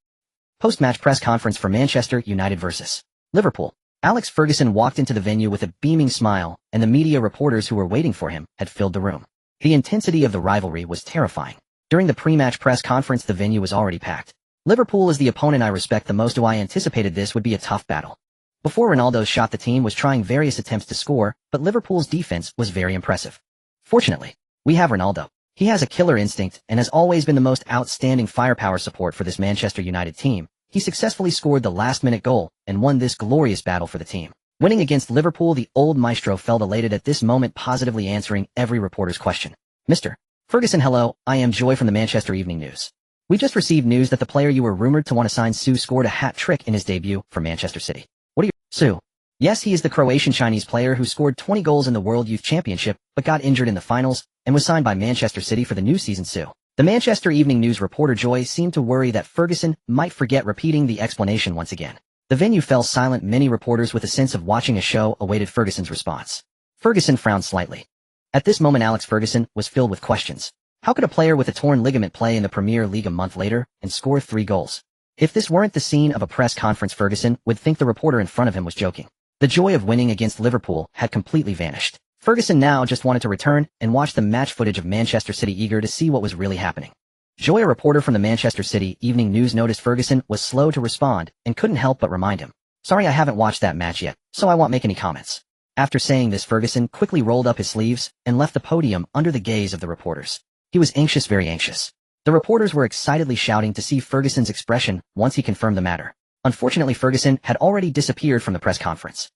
Post-match press conference for Manchester United versus Liverpool. Alex Ferguson walked into the venue with a beaming smile, and the media reporters who were waiting for him had filled the room. The intensity of the rivalry was terrifying. During the pre-match press conference, the venue was already packed. Liverpool is the opponent I respect the most. I anticipated this would be a tough battle. Before Ronaldo's shot, the team was trying various attempts to score, but Liverpool's defense was very impressive. Fortunately, we have Ronaldo. He has a killer instinct and has always been the most outstanding firepower support for this Manchester United team. He successfully scored the last-minute goal and won this glorious battle for the team. Winning against Liverpool, the old maestro felt elated at this moment, positively answering every reporter's question. Mr. Ferguson, hello, I am Joy from the Manchester Evening News. We just received news that the player you were rumored to want to sign, Su, scored a hat-trick in his debut for Manchester City. What are you... Su? Yes, he is the Croatian-Chinese player who scored 20 goals in the World Youth Championship, but got injured in the finals, and was signed by Manchester City for the new season. Su. The Manchester Evening News reporter Joy seemed to worry that Ferguson might forget repeating the explanation once again. The venue fell silent. Many reporters, with a sense of watching a show, awaited Ferguson's response. Ferguson frowned slightly. At this moment, Alex Ferguson was filled with questions. How could a player with a torn ligament play in the Premier League a month later and score 3 goals? If this weren't the scene of a press conference, Ferguson would think the reporter in front of him was joking. The joy of winning against Liverpool had completely vanished. Ferguson now just wanted to return and watch the match footage of Manchester City, eager to see what was really happening. Joy, a reporter from the Manchester City Evening News, noticed Ferguson was slow to respond and couldn't help but remind him. Sorry, I haven't watched that match yet, so I won't make any comments. After saying this, Ferguson quickly rolled up his sleeves and left the podium under the gaze of the reporters. He was anxious, very anxious. The reporters were excitedly shouting to see Ferguson's expression once he confirmed the matter. Unfortunately, Ferguson had already disappeared from the press conference.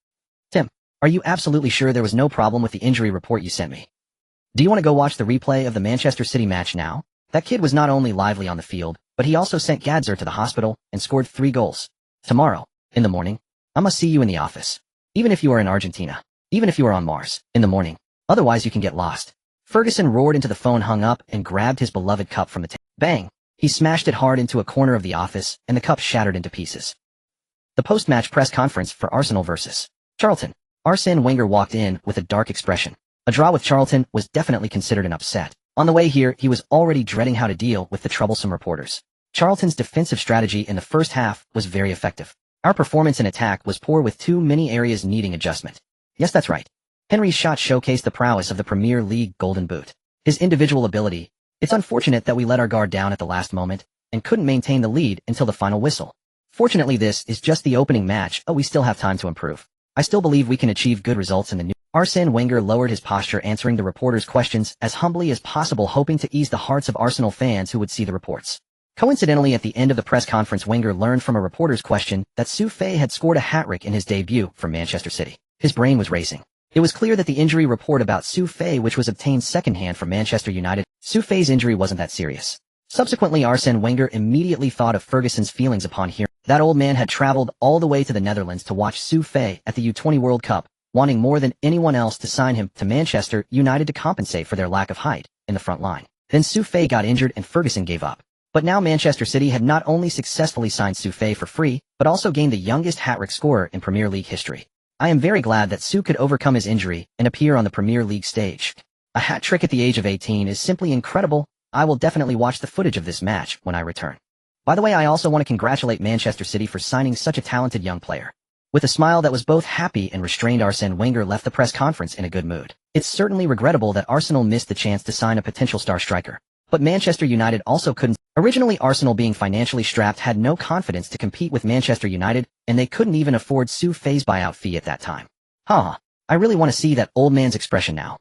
Tim, are you absolutely sure there was no problem with the injury report you sent me? Do you want to go watch the replay of the Manchester City match now? That kid was not only lively on the field, but he also sent Gadzer to the hospital and scored 3 goals. Tomorrow, in the morning, I must see you in the office. Even if you are in Argentina. Even if you are on Mars, in the morning. Otherwise you can get lost. Ferguson roared into the phone, hung up, and grabbed his beloved cup from the table. Bang! He smashed it hard into a corner of the office, and the cup shattered into pieces. The post-match press conference for Arsenal versus Charlton. Arsene Wenger walked in with a dark expression. A draw with Charlton was definitely considered an upset. On the way here, he was already dreading how to deal with the troublesome reporters. Charlton's defensive strategy in the first half was very effective. Our performance in attack was poor, with too many areas needing adjustment. Yes, that's right. Henry's shot showcased the prowess of the Premier League Golden Boot. His individual ability. It's unfortunate that we let our guard down at the last moment and couldn't maintain the lead until the final whistle. Fortunately, this is just the opening match, but we still have time to improve. I still believe we can achieve good results in the new... Arsene Wenger lowered his posture, answering the reporters' questions as humbly as possible, hoping to ease the hearts of Arsenal fans who would see the reports. Coincidentally, at the end of the press conference, Wenger learned from a reporter's question that Su Fei had scored a hat-trick in his debut for Manchester City. His brain was racing. It was clear that the injury report about Su Fei, which was obtained secondhand from Manchester United, Su Fei's injury wasn't that serious. Subsequently, Arsene Wenger immediately thought of Ferguson's feelings upon hearing that old man had traveled all the way to the Netherlands to watch Su Fei at the U20 World Cup, wanting more than anyone else to sign him to Manchester United to compensate for their lack of height in the front line. Then Su Fei got injured and Ferguson gave up. But now Manchester City had not only successfully signed Su Fei for free, but also gained the youngest hat-trick scorer in Premier League history. I am very glad that Su could overcome his injury and appear on the Premier League stage. A hat trick at the age of 18 is simply incredible. I will definitely watch the footage of this match when I return. By the way, I also want to congratulate Manchester City for signing such a talented young player. With a smile that was both happy and restrained, Arsene Wenger left the press conference in a good mood. It's certainly regrettable that Arsenal missed the chance to sign a potential star striker. But Manchester United also couldn't. Originally, Arsenal, being financially strapped, had no confidence to compete with Manchester United, and they couldn't even afford Su Fei's buyout fee at that time. I really want to see that old man's expression now.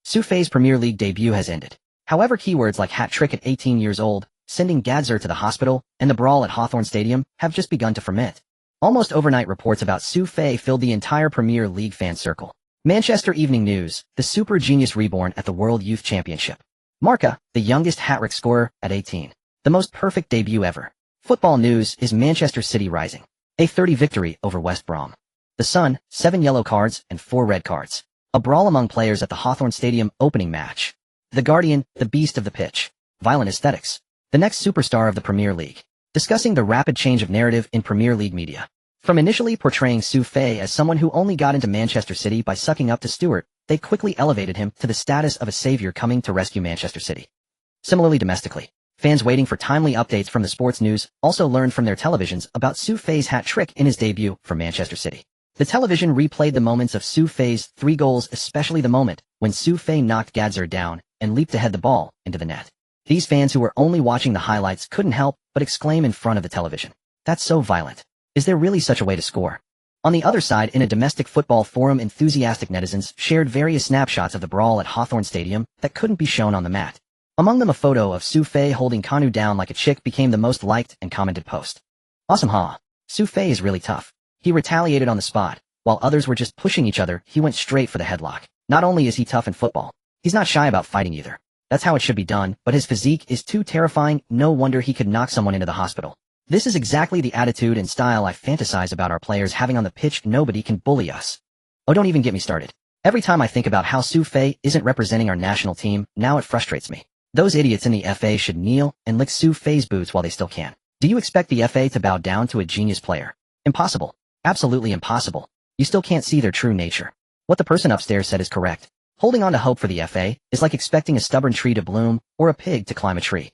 Su Fei's Premier League debut has ended. However, keywords like hat trick at 18 years old, sending Gadzer to the hospital, and the brawl at Hawthorn Stadium have just begun to ferment. Almost overnight, reports about Su Fei filled the entire Premier League fan circle. Manchester Evening News: the super genius reborn at the World Youth Championship. Marca, the youngest hat-trick scorer at 18. The most perfect debut ever. Football News: is Manchester City rising? A 30 victory over West Brom. The Sun: 7 yellow cards and 4 red cards. A brawl among players at the Hawthorn Stadium opening match. The Guardian: the beast of the pitch. Violent aesthetics. The next superstar of the Premier League. Discussing the rapid change of narrative in Premier League media. From initially portraying Su Fei as someone who only got into Manchester City by sucking up to Stewart, they quickly elevated him to the status of a savior coming to rescue Manchester City. Similarly, domestically, fans waiting for timely updates from the sports news also learned from their televisions about Su Fei's hat trick in his debut for Manchester City. The television replayed the moments of Su Fei's 3 goals, especially the moment when Su Fei knocked Gadzer down and leaped to head the ball into the net. These fans who were only watching the highlights couldn't help but exclaim in front of the television, "That's so violent. Is there really such a way to score?" On the other side, in a domestic football forum, enthusiastic netizens shared various snapshots of the brawl at Hawthorn Stadium that couldn't be shown on the mat. Among them, a photo of Su Fei holding Kanu down like a chick became the most liked and commented post. Awesome, huh? Su Fei is really tough. He retaliated on the spot. While others were just pushing each other, he went straight for the headlock. Not only is he tough in football, he's not shy about fighting either. That's how it should be done, but his physique is too terrifying. No wonder he could knock someone into the hospital. This is exactly the attitude and style I fantasize about our players having on the pitch. Nobody can bully us. Oh, don't even get me started. Every time I think about how Su Fei isn't representing our national team, now it frustrates me. Those idiots in the FA should kneel and lick Su Fei's boots while they still can. Do you expect the FA to bow down to a genius player? Impossible. Absolutely impossible. You still can't see their true nature. What the person upstairs said is correct. Holding on to hope for the FA is like expecting a stubborn tree to bloom or a pig to climb a tree.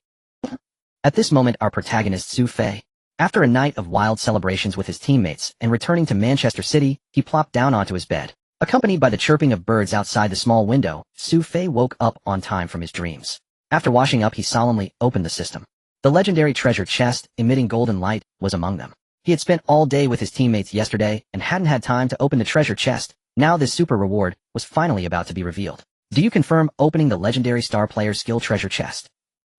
At this moment, our protagonist Su Fei, after a night of wild celebrations with his teammates and returning to Manchester City, he plopped down onto his bed. Accompanied by the chirping of birds outside the small window, Su Fei woke up on time from his dreams. After washing up, he solemnly opened the system. The legendary treasure chest, emitting golden light, was among them. He had spent all day with his teammates yesterday and hadn't had time to open the treasure chest. Now this super reward was finally about to be revealed. Do you confirm opening the legendary star player skill treasure chest?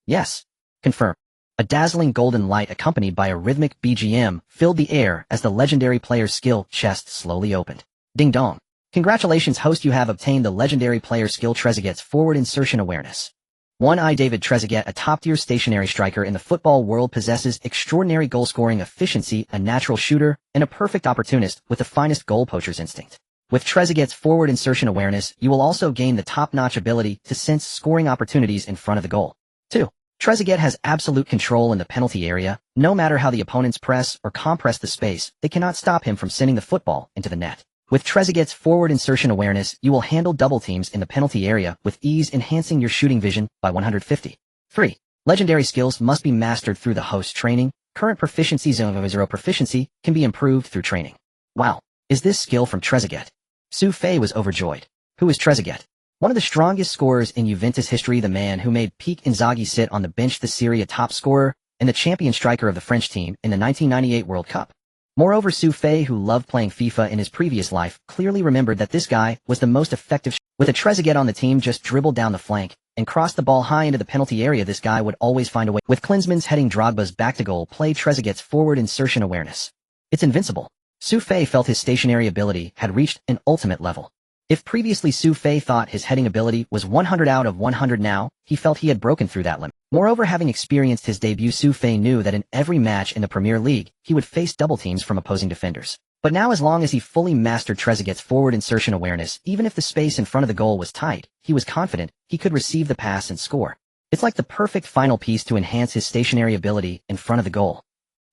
Yes. Confirm. A dazzling golden light accompanied by a rhythmic BGM filled the air as the legendary player's skill chest slowly opened. Ding dong. Congratulations, host, you have obtained the legendary player skill Trezeguet's forward insertion awareness. One-eye David Trezeguet, a top-tier stationary striker in the football world, possesses extraordinary goal-scoring efficiency, a natural shooter, and a perfect opportunist with the finest goal poacher's instinct. With Trezeguet's forward insertion awareness, you will also gain the top-notch ability to sense scoring opportunities in front of the goal. 2. Trezeguet has absolute control in the penalty area. No matter how the opponents press or compress the space, they cannot stop him from sending the football into the net. With Trezeguet's forward insertion awareness, you will handle double teams in the penalty area with ease, enhancing your shooting vision by 150. 3. Legendary skills must be mastered through the host training. Current proficiency zone of 0 proficiency can be improved through training. Wow. Is this skill from Trezeguet? Su Fei was overjoyed. Who is Trezeguet? One of the strongest scorers in Juventus history, the man who made peak Inzaghi sit on the bench, the Serie A top scorer, and the champion striker of the French team in the 1998 World Cup. Moreover, Su Fei, who loved playing FIFA in his previous life, clearly remembered that this guy was the most effective. With a Trezeguet on the team, just dribbled down the flank and crossed the ball high into the penalty area. This guy would always find a way. With Klinsmann's heading Drogba's back to goal play, Trezeguet's forward insertion awareness. It's invincible. Su Fei felt his stationary ability had reached an ultimate level. If previously Su Fei thought his heading ability was 100 out of 100, now he felt he had broken through that limit. Moreover, having experienced his debut, Su Fei knew that in every match in the Premier League, he would face double teams from opposing defenders. But now, as long as he fully mastered Trezeguet's forward insertion awareness, even if the space in front of the goal was tight, he was confident he could receive the pass and score. It's like the perfect final piece to enhance his stationary ability in front of the goal.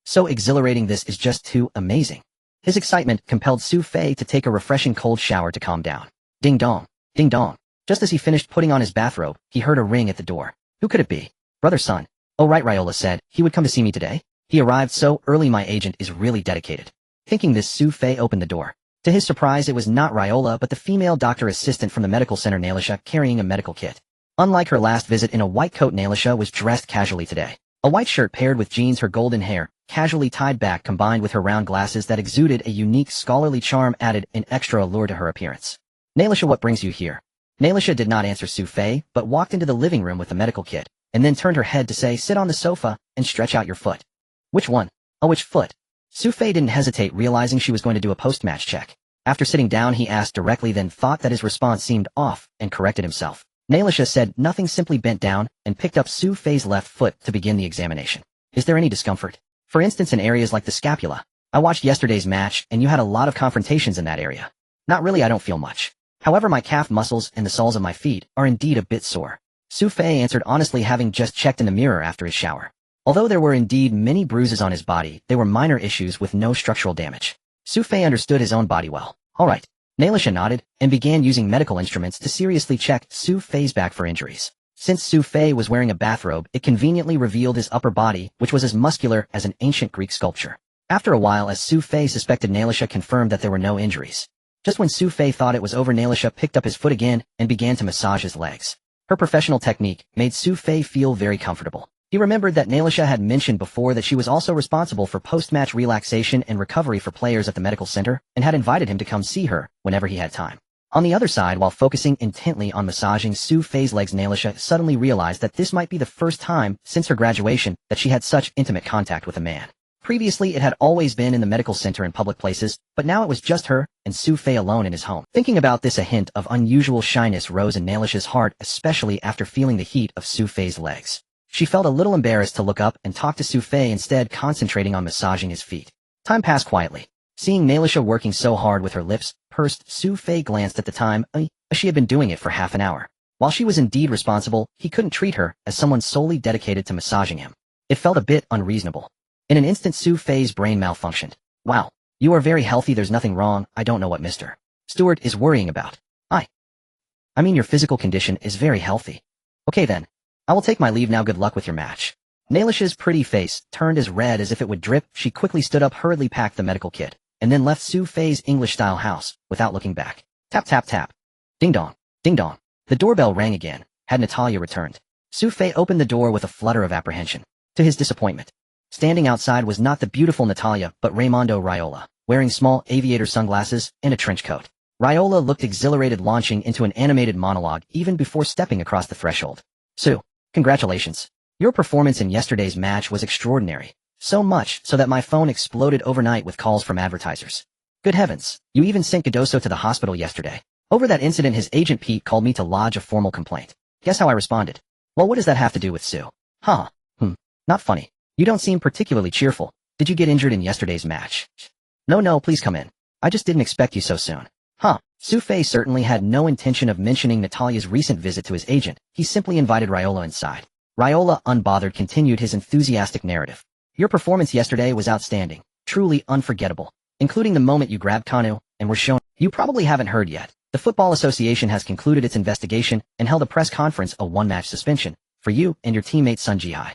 So exhilarating, this is just too amazing. His excitement compelled Su Fei to take a refreshing cold shower to calm down. Ding dong. Ding dong. Just as he finished putting on his bathrobe, he heard a ring at the door. Who could it be? Brother Sun. Oh right, Raiola said. He would come to see me today? He arrived so early, my agent is really dedicated. Thinking this, Su Fei opened the door. To his surprise, it was not Raiola but the female doctor assistant from the medical center. Nailisha, carrying a medical kit. Unlike her last visit in a white coat, Nailisha was dressed casually today. A white shirt paired with jeans, her golden hair, casually tied back, combined with her round glasses that exuded a unique scholarly charm, added an extra allure to her appearance. Nailisha, what brings you here? Nailisha did not answer Su Fei, but walked into the living room with the medical kit, and then turned her head to say, sit on the sofa, and stretch out your foot. Which one? Oh, which foot? Su Fei didn't hesitate, realizing she was going to do a post-match check. After sitting down, he asked directly, then thought that his response seemed off, and corrected himself. Nailisha said nothing, simply bent down, and picked up Su Fei's left foot to begin the examination. Is there any discomfort? For instance, in areas like the scapula. I watched yesterday's match, and you had a lot of confrontations in that area. Not really, I don't feel much. However, my calf muscles and the soles of my feet are indeed a bit sore. Su Fei answered honestly, having just checked in the mirror after his shower. Although there were indeed many bruises on his body, they were minor issues with no structural damage. Su Fei understood his own body well. All right. Nailisha nodded, and began using medical instruments to seriously check Su Fei's back for injuries. Since Su Fei was wearing a bathrobe, it conveniently revealed his upper body, which was as muscular as an ancient Greek sculpture. After a while, as Su Fei suspected, Nailisha confirmed that there were no injuries. Just when Su Fei thought it was over, Nailisha picked up his foot again and began to massage his legs. Her professional technique made Su Fei feel very comfortable. He remembered that Nailisha had mentioned before that she was also responsible for post-match relaxation and recovery for players at the medical center, and had invited him to come see her whenever he had time. On the other side, while focusing intently on massaging Su Fei's legs, Nailisha suddenly realized that this might be the first time since her graduation that she had such intimate contact with a man. Previously, it had always been in the medical center and public places, but now it was just her and Su Fei alone in his home. Thinking about this, a hint of unusual shyness rose in Nailisha's heart, especially after feeling the heat of Su Fei's legs. She felt a little embarrassed to look up and talk to Su Fei, instead concentrating on massaging his feet. Time passed quietly. Seeing Nailisha working so hard with her lips pursed, Su Fei glanced at the time. She had been doing it for half an hour. While she was indeed responsible, he couldn't treat her as someone solely dedicated to massaging him. It felt a bit unreasonable. In an instant, Su Fei's brain malfunctioned. Wow, you are very healthy, there's nothing wrong. I don't know what Mr. Stewart is worrying about. I mean, your physical condition is very healthy. Okay then. I will take my leave now, good luck with your match. Nailisha's pretty face turned as red as if it would drip. She quickly stood up, hurriedly packed the medical kit, and then left Su Fei's English-style house, without looking back. Tap tap tap. Ding dong. Ding dong. The doorbell rang again. Had Natalia returned? Su Fei opened the door with a flutter of apprehension. To his disappointment, standing outside was not the beautiful Natalia, but Raimondo Raiola, wearing small aviator sunglasses and a trench coat. Raiola looked exhilarated, launching into an animated monologue even before stepping across the threshold. Su, congratulations. Your performance in yesterday's match was extraordinary. So much so that my phone exploded overnight with calls from advertisers. Good heavens, you even sent Gadoso to the hospital yesterday. Over that incident, his agent Pete called me to lodge a formal complaint. Guess how I responded? Well, what does that have to do with Su? Huh. Not funny. You don't seem particularly cheerful. Did you get injured in yesterday's match? No, please come in. I just didn't expect you so soon. Huh. Su Fei certainly had no intention of mentioning Natalia's recent visit to his agent. He simply invited Raiola inside. Raiola, unbothered, continued his enthusiastic narrative. Your performance yesterday was outstanding, truly unforgettable, including the moment you grabbed Kanu and were shown. You probably haven't heard yet. The Football Association has concluded its investigation and held a press conference, a one-match suspension, for you and your teammate Sun Jihai.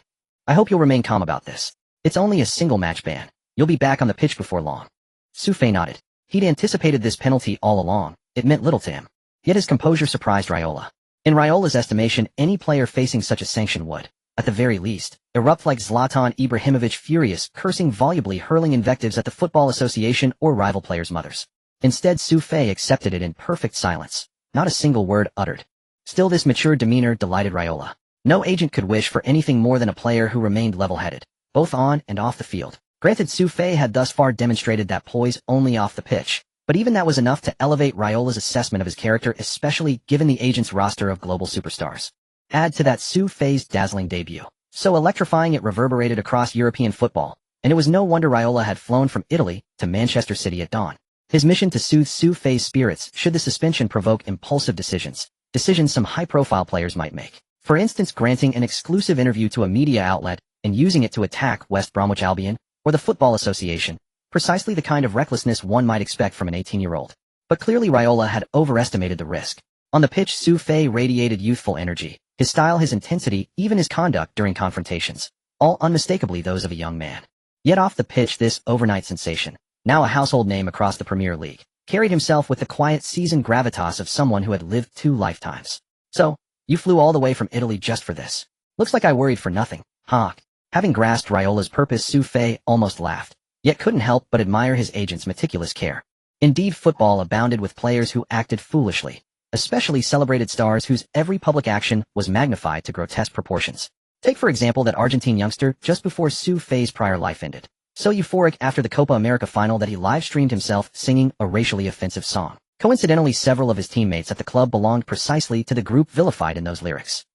I hope you'll remain calm about this. It's only a single-match ban. You'll be back on the pitch before long. Su Fei nodded. He'd anticipated this penalty all along. It meant little to him. Yet his composure surprised Raiola. In Raiola's estimation, any player facing such a sanction would, at the very least, erupt like Zlatan Ibrahimovic, furious, cursing volubly, hurling invectives at the Football Association or rival players' mothers. Instead, Su Fei accepted it in perfect silence. Not a single word uttered. Still, this mature demeanor delighted Raiola. No agent could wish for anything more than a player who remained level-headed, both on and off the field. Granted, Su Fei had thus far demonstrated that poise only off the pitch, but even that was enough to elevate Raiola's assessment of his character, especially given the agent's roster of global superstars. Add to that Su Fei's dazzling debut. So electrifying, it reverberated across European football, and it was no wonder Raiola had flown from Italy to Manchester City at dawn. His mission to soothe Su Fei's spirits should the suspension provoke impulsive decisions some high-profile players might make. For instance, granting an exclusive interview to a media outlet and using it to attack West Bromwich Albion or the Football Association, precisely the kind of recklessness one might expect from an 18-year-old. But clearly Raiola had overestimated the risk. On the pitch, Su Fei radiated youthful energy, his style, his intensity, even his conduct during confrontations, all unmistakably those of a young man. Yet off the pitch, this overnight sensation, now a household name across the Premier League, carried himself with the quiet, seasoned gravitas of someone who had lived 2 lifetimes. So, you flew all the way from Italy just for this. Looks like I worried for nothing, huh? Having grasped Raiola's purpose, Su Fei almost laughed, yet couldn't help but admire his agent's meticulous care. Indeed, football abounded with players who acted foolishly, especially celebrated stars whose every public action was magnified to grotesque proportions. Take for example that Argentine youngster just before Su Fei's prior life ended, so euphoric after the Copa America final that he live-streamed himself singing a racially offensive song. Coincidentally, several of his teammates at the club belonged precisely to the group vilified in those lyrics.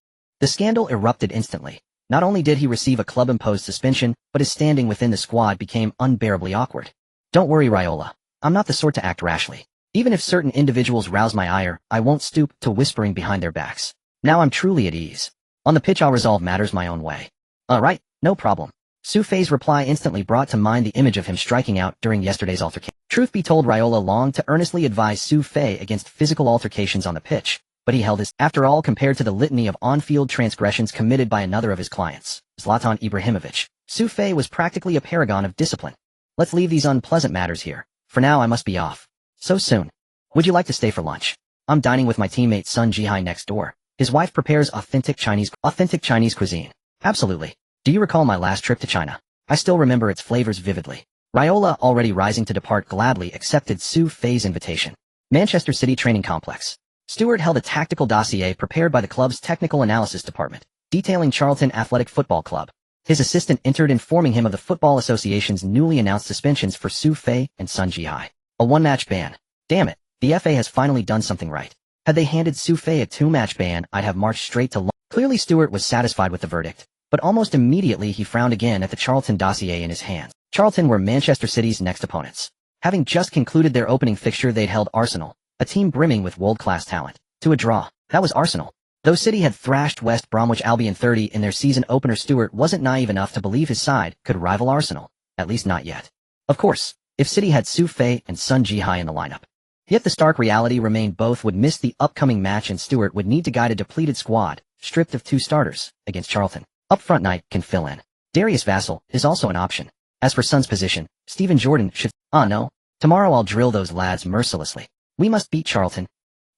The scandal erupted instantly. Not only did he receive a club-imposed suspension, but his standing within the squad became unbearably awkward. Don't worry, Raiola. I'm not the sort to act rashly. Even if certain individuals rouse my ire, I won't stoop to whispering behind their backs. Now I'm truly at ease. On the pitch, I'll resolve matters my own way. Alright, no problem. Su Fei's reply instantly brought to mind the image of him striking out during yesterday's altercation. Truth be told, Raiola longed to earnestly advise Su Fei against physical altercations on the pitch, but he held his. After all, compared to the litany of on-field transgressions committed by another of his clients, Zlatan Ibrahimovic, Su Fei was practically a paragon of discipline. Let's leave these unpleasant matters here. For now, I must be off. So soon. Would you like to stay for lunch? I'm dining with my teammate Sun Jihai next door. His wife prepares authentic Chinese cuisine. Absolutely. Do you recall my last trip to China? I still remember its flavors vividly. Raiola, already rising to depart, gladly accepted Su Fei's invitation. Manchester City Training Complex. Stewart held a tactical dossier prepared by the club's technical analysis department, detailing Charlton Athletic Football Club. His assistant entered informing him of the Football Association's newly announced suspensions for Su Fei and Sun Jihai. A 1-match ban. Damn it, the FA has finally done something right. Had they handed Su Fei a 2-match ban, I'd have marched straight to Clearly Stewart was satisfied with the verdict, but almost immediately he frowned again at the Charlton dossier in his hands. Charlton were Manchester City's next opponents. Having just concluded their opening fixture, they'd held Arsenal, a team brimming with world-class talent, to a draw. That was Arsenal. Though City had thrashed West Bromwich Albion 30 in their season opener, Stewart wasn't naive enough to believe his side could rival Arsenal, at least not yet. Of course, if City had Su Fei and Sun Jihai in the lineup. Yet the stark reality remained both would miss the upcoming match and Stewart would need to guide a depleted squad, stripped of 2 starters, against Charlton. Up front, Knight can fill in. Darius Vassell is also an option. As for Sun's position, Stephen Jordan should... no. Tomorrow I'll drill those lads mercilessly. We must beat Charlton.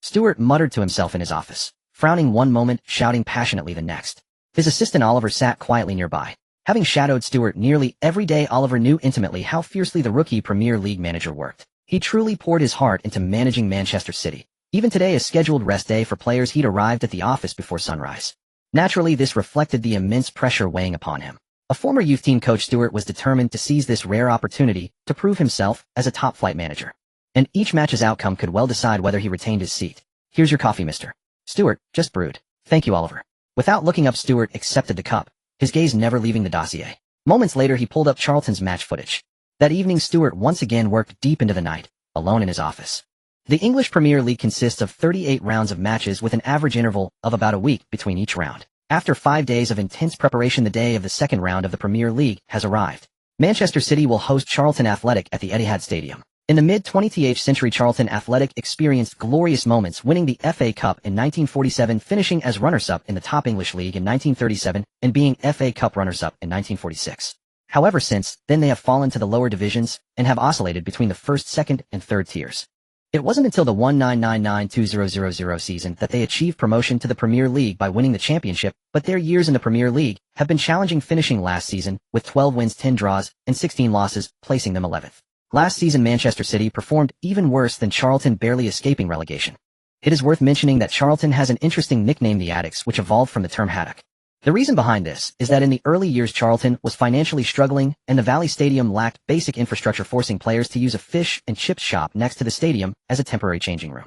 Stewart muttered to himself in his office, frowning one moment, shouting passionately the next. His assistant Oliver sat quietly nearby. Having shadowed Stewart nearly every day, Oliver knew intimately how fiercely the rookie Premier League manager worked. He truly poured his heart into managing Manchester City. Even today, a scheduled rest day for players, he'd arrived at the office before sunrise. Naturally, this reflected the immense pressure weighing upon him. A former youth team coach, Stewart was determined to seize this rare opportunity to prove himself as a top-flight manager. And each match's outcome could well decide whether he retained his seat. Here's your coffee, mister. Stewart, just brewed. Thank you, Oliver. Without looking up, Stewart accepted the cup, his gaze never leaving the dossier. Moments later, he pulled up Charlton's match footage. That evening, Stewart once again worked deep into the night, alone in his office. The English Premier League consists of 38 rounds of matches with an average interval of about a week between each round. After 5 days of intense preparation, the day of the second round of the Premier League has arrived. Manchester City will host Charlton Athletic at the Etihad Stadium. In the mid-20th century, Charlton Athletic experienced glorious moments, winning the FA Cup in 1947, finishing as runners-up in the top English League in 1937, and being FA Cup runners-up in 1946. However, since then they have fallen to the lower divisions and have oscillated between the first, second, and third tiers. It wasn't until the 1999-2000 season that they achieved promotion to the Premier League by winning the championship, but their years in the Premier League have been challenging, finishing last season with 12 wins, 10 draws, and 16 losses, placing them 11th. Last season, Manchester City performed even worse than Charlton, barely escaping relegation. It is worth mentioning that Charlton has an interesting nickname, the Addicts, which evolved from the term haddock. The reason behind this is that in the early years Charlton was financially struggling and the Valley Stadium lacked basic infrastructure, forcing players to use a fish and chips shop next to the stadium as a temporary changing room.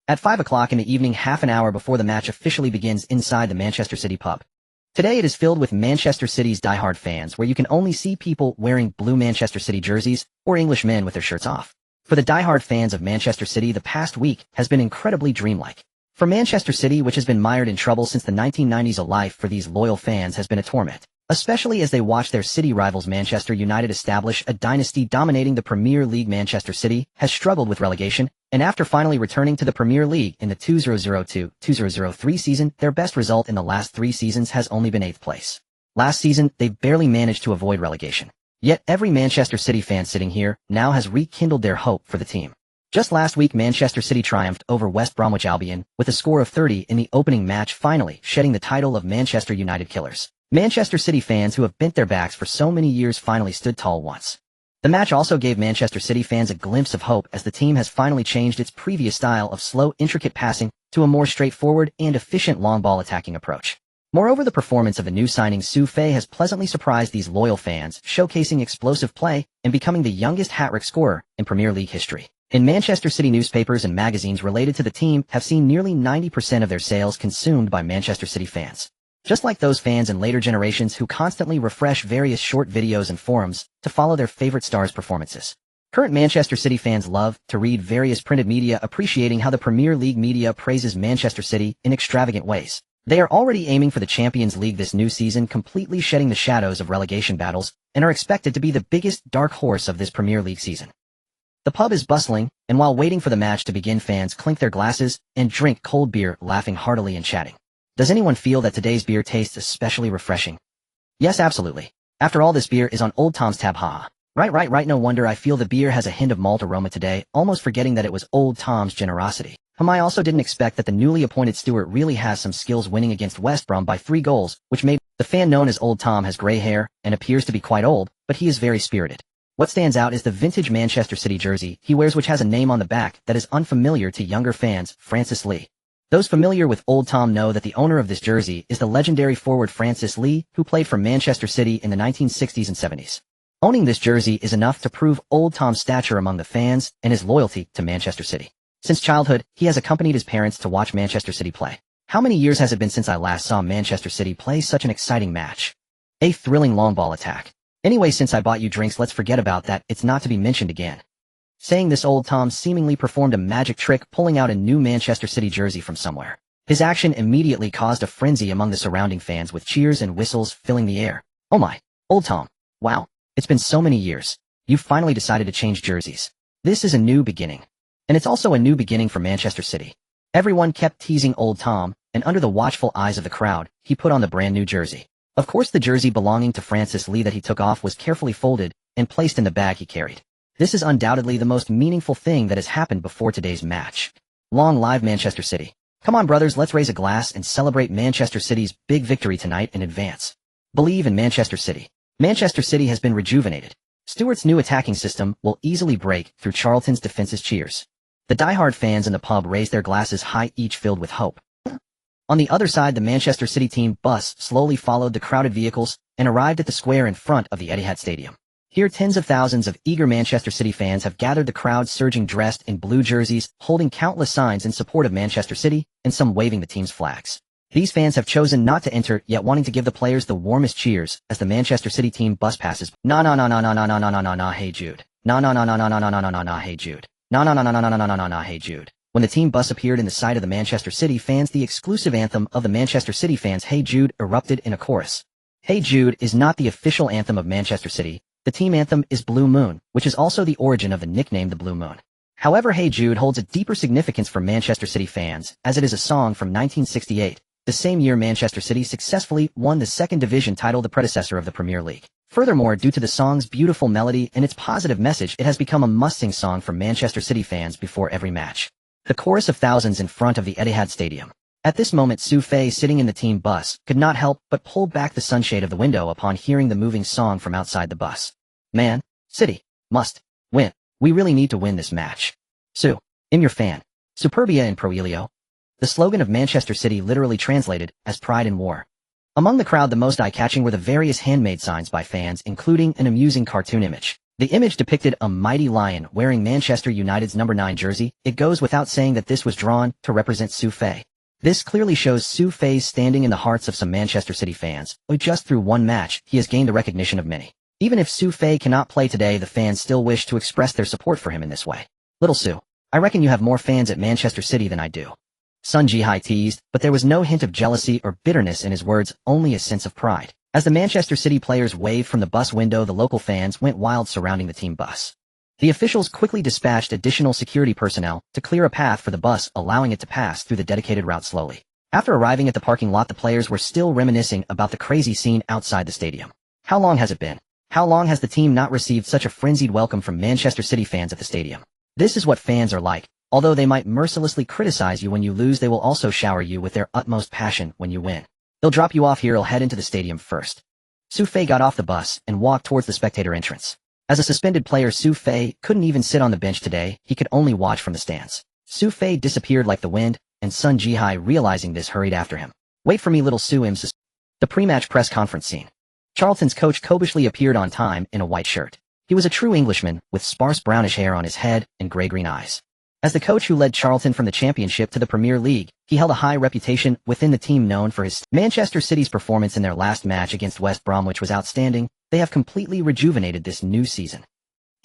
At 5 o'clock in the evening, half an hour before the match officially begins inside the Manchester City pub. Today it is filled with Manchester City's diehard fans, where you can only see people wearing blue Manchester City jerseys or English men with their shirts off. For the diehard fans of Manchester City, the past week has been incredibly dreamlike. For Manchester City, which has been mired in trouble since the 1990s, a life for these loyal fans has been a torment, especially as they watch their city rivals Manchester United establish a dynasty dominating the Premier League. Manchester City has struggled with relegation, and after finally returning to the Premier League in the 2002-2003 season, their best result in the last 3 seasons has only been 8th place. Last season, they barely managed to avoid relegation. Yet every Manchester City fan sitting here now has rekindled their hope for the team. Just last week, Manchester City triumphed over West Bromwich Albion with a score of 30 in the opening match, finally shedding the title of Manchester United Killers. Manchester City fans who have bent their backs for so many years finally stood tall once. The match also gave Manchester City fans a glimpse of hope as the team has finally changed its previous style of slow, intricate passing to a more straightforward and efficient long ball attacking approach. Moreover, the performance of the new signing Su Fei has pleasantly surprised these loyal fans, showcasing explosive play and becoming the youngest hat-trick scorer in Premier League history. In Manchester City, newspapers and magazines related to the team have seen nearly 90% of their sales consumed by Manchester City fans. Just like those fans in later generations who constantly refresh various short videos and forums to follow their favorite stars' performances. Current Manchester City fans love to read various printed media appreciating how the Premier League media praises Manchester City in extravagant ways. They are already aiming for the Champions League this new season, completely shedding the shadows of relegation battles, and are expected to be the biggest dark horse of this Premier League season. The pub is bustling, and while waiting for the match to begin, fans clink their glasses and drink cold beer, laughing heartily and chatting. Does anyone feel that today's beer tastes especially refreshing? Yes, absolutely. After all, this beer is on Old Tom's tab, haha. Right, no wonder I feel the beer has a hint of malt aroma today, almost forgetting that it was Old Tom's generosity. I also didn't expect that the newly appointed steward really has some skills, winning against West Brom by 3 goals, which made the fan known as Old Tom has grey hair and appears to be quite old, but he is very spirited. What stands out is the vintage Manchester City jersey he wears, which has a name on the back that is unfamiliar to younger fans, Francis Lee. Those familiar with Old Tom know that the owner of this jersey is the legendary forward Francis Lee, who played for Manchester City in the 1960s and 70s. Owning this jersey is enough to prove Old Tom's stature among the fans and his loyalty to Manchester City. Since childhood, he has accompanied his parents to watch Manchester City play. How many years has it been since I last saw Manchester City play such an exciting match? A thrilling long ball attack. Anyway, since I bought you drinks, let's forget about that, it's not to be mentioned again. Saying this, Old Tom seemingly performed a magic trick, pulling out a new Manchester City jersey from somewhere. His action immediately caused a frenzy among the surrounding fans, with cheers and whistles filling the air. Oh my, Old Tom. Wow, it's been so many years. You've finally decided to change jerseys. This is a new beginning. And it's also a new beginning for Manchester City. Everyone kept teasing Old Tom, and under the watchful eyes of the crowd, he put on the brand new jersey. Of course, the jersey belonging to Francis Lee that he took off was carefully folded and placed in the bag he carried. This is undoubtedly the most meaningful thing that has happened before today's match. Long live Manchester City. Come on, brothers, let's raise a glass and celebrate Manchester City's big victory tonight in advance. Believe in Manchester City. Manchester City has been rejuvenated. Stewart's new attacking system will easily break through Charlton's defense's cheers. The diehard fans in the pub raised their glasses high, each filled with hope. On the other side, the Manchester City team bus slowly followed the crowded vehicles and arrived at the square in front of the Etihad Stadium. Here, tens of thousands of eager Manchester City fans have gathered, the crowd surging, dressed in blue jerseys, holding countless signs in support of Manchester City, and some waving the team's flags. These fans have chosen not to enter, yet wanting to give the players the warmest cheers as the Manchester City team bus passes. Hey Jude. Hey Jude. Hey Jude. When the team bus appeared in the sight of the Manchester City fans, the exclusive anthem of the Manchester City fans, Hey Jude, erupted in a chorus. Hey Jude is not the official anthem of Manchester City. The team anthem is Blue Moon, which is also the origin of the nickname the Blue Moon. However, Hey Jude holds a deeper significance for Manchester City fans, as it is a song from 1968, the same year Manchester City successfully won the second division title, the predecessor of the Premier League. Furthermore, due to the song's beautiful melody and its positive message, it has become a must-sing song for Manchester City fans before every match. The chorus of thousands in front of the Etihad Stadium. At this moment, Su Fei, sitting in the team bus, could not help but pull back the sunshade of the window upon hearing the moving song from outside the bus. Man, City, must win. We really need to win this match. Su, I'm your fan. Superbia in Proelio. The slogan of Manchester City literally translated as pride in war. Among the crowd, the most eye-catching were the various handmade signs by fans, including an amusing cartoon image. The image depicted a mighty lion wearing Manchester United's number 9 jersey. It goes without saying that this was drawn to represent Su Fei. This clearly shows Su Fei's standing in the hearts of some Manchester City fans, but just through one match, he has gained the recognition of many. Even if Su Fei cannot play today, the fans still wish to express their support for him in this way. Little Su, I reckon you have more fans at Manchester City than I do. Sun Ji-hai teased, but there was no hint of jealousy or bitterness in his words, only a sense of pride. As the Manchester City players waved from the bus window, the local fans went wild surrounding the team bus. The officials quickly dispatched additional security personnel to clear a path for the bus, allowing it to pass through the dedicated route slowly. After arriving at the parking lot, the players were still reminiscing about the crazy scene outside the stadium. How long has it been? How long has the team not received such a frenzied welcome from Manchester City fans at the stadium? This is what fans are like. Although they might mercilessly criticize you when you lose, they will also shower you with their utmost passion when you win. They'll drop you off here, you'll head into the stadium first. Su Fei got off the bus and walked towards the spectator entrance. As a suspended player, Su Fei couldn't even sit on the bench today, he could only watch from the stands. Su Fei disappeared like the wind, and Sun Jihai, realizing this, hurried after him. Wait for me, little Su Im. The pre-match press conference scene. Charlton's coach Kobishly appeared on time in a white shirt. He was a true Englishman, with sparse brownish hair on his head and grey-green eyes. As the coach who led Charlton from the Championship to the Premier League, he held a high reputation within the team, known for his Manchester City's performance in their last match against West Bromwich was outstanding. They have completely rejuvenated this new season.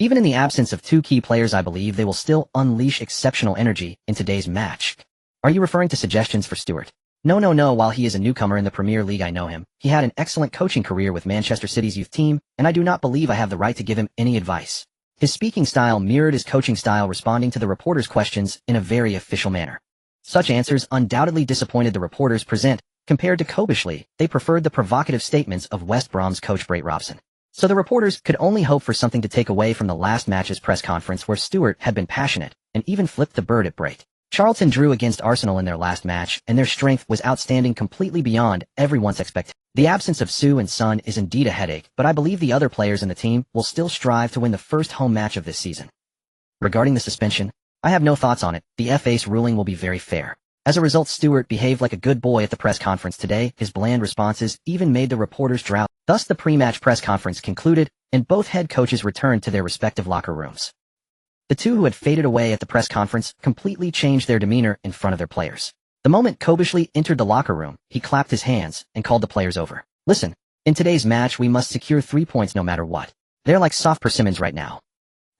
Even in the absence of two key players, I believe they will still unleash exceptional energy in today's match. Are you referring to suggestions for Stuart? No. While he is a newcomer in the Premier League, I know him. He had an excellent coaching career with Manchester City's youth team, and I do not believe I have the right to give him any advice. His speaking style mirrored his coaching style, responding to the reporters' questions in a very official manner. Such answers undoubtedly disappointed the reporters present. Compared to Kobishly, they preferred the provocative statements of West Brom's coach Brate Robson. So the reporters could only hope for something to take away from the last match's press conference, where Stuart had been passionate and even flipped the bird at Brate. Charlton drew against Arsenal in their last match, and their strength was outstanding, completely beyond everyone's expectation. The absence of Su and Sun is indeed a headache, but I believe the other players in the team will still strive to win the first home match of this season. Regarding the suspension, I have no thoughts on it. The FA's ruling will be very fair. As a result, Stuart behaved like a good boy at the press conference today. His bland responses even made the reporters drought. Thus, the pre-match press conference concluded, and both head coaches returned to their respective locker rooms. The two who had faded away at the press conference completely changed their demeanor in front of their players. The moment Kobishly entered the locker room, he clapped his hands and called the players over. Listen, in today's match we must secure 3 points no matter what. They're like soft persimmons right now.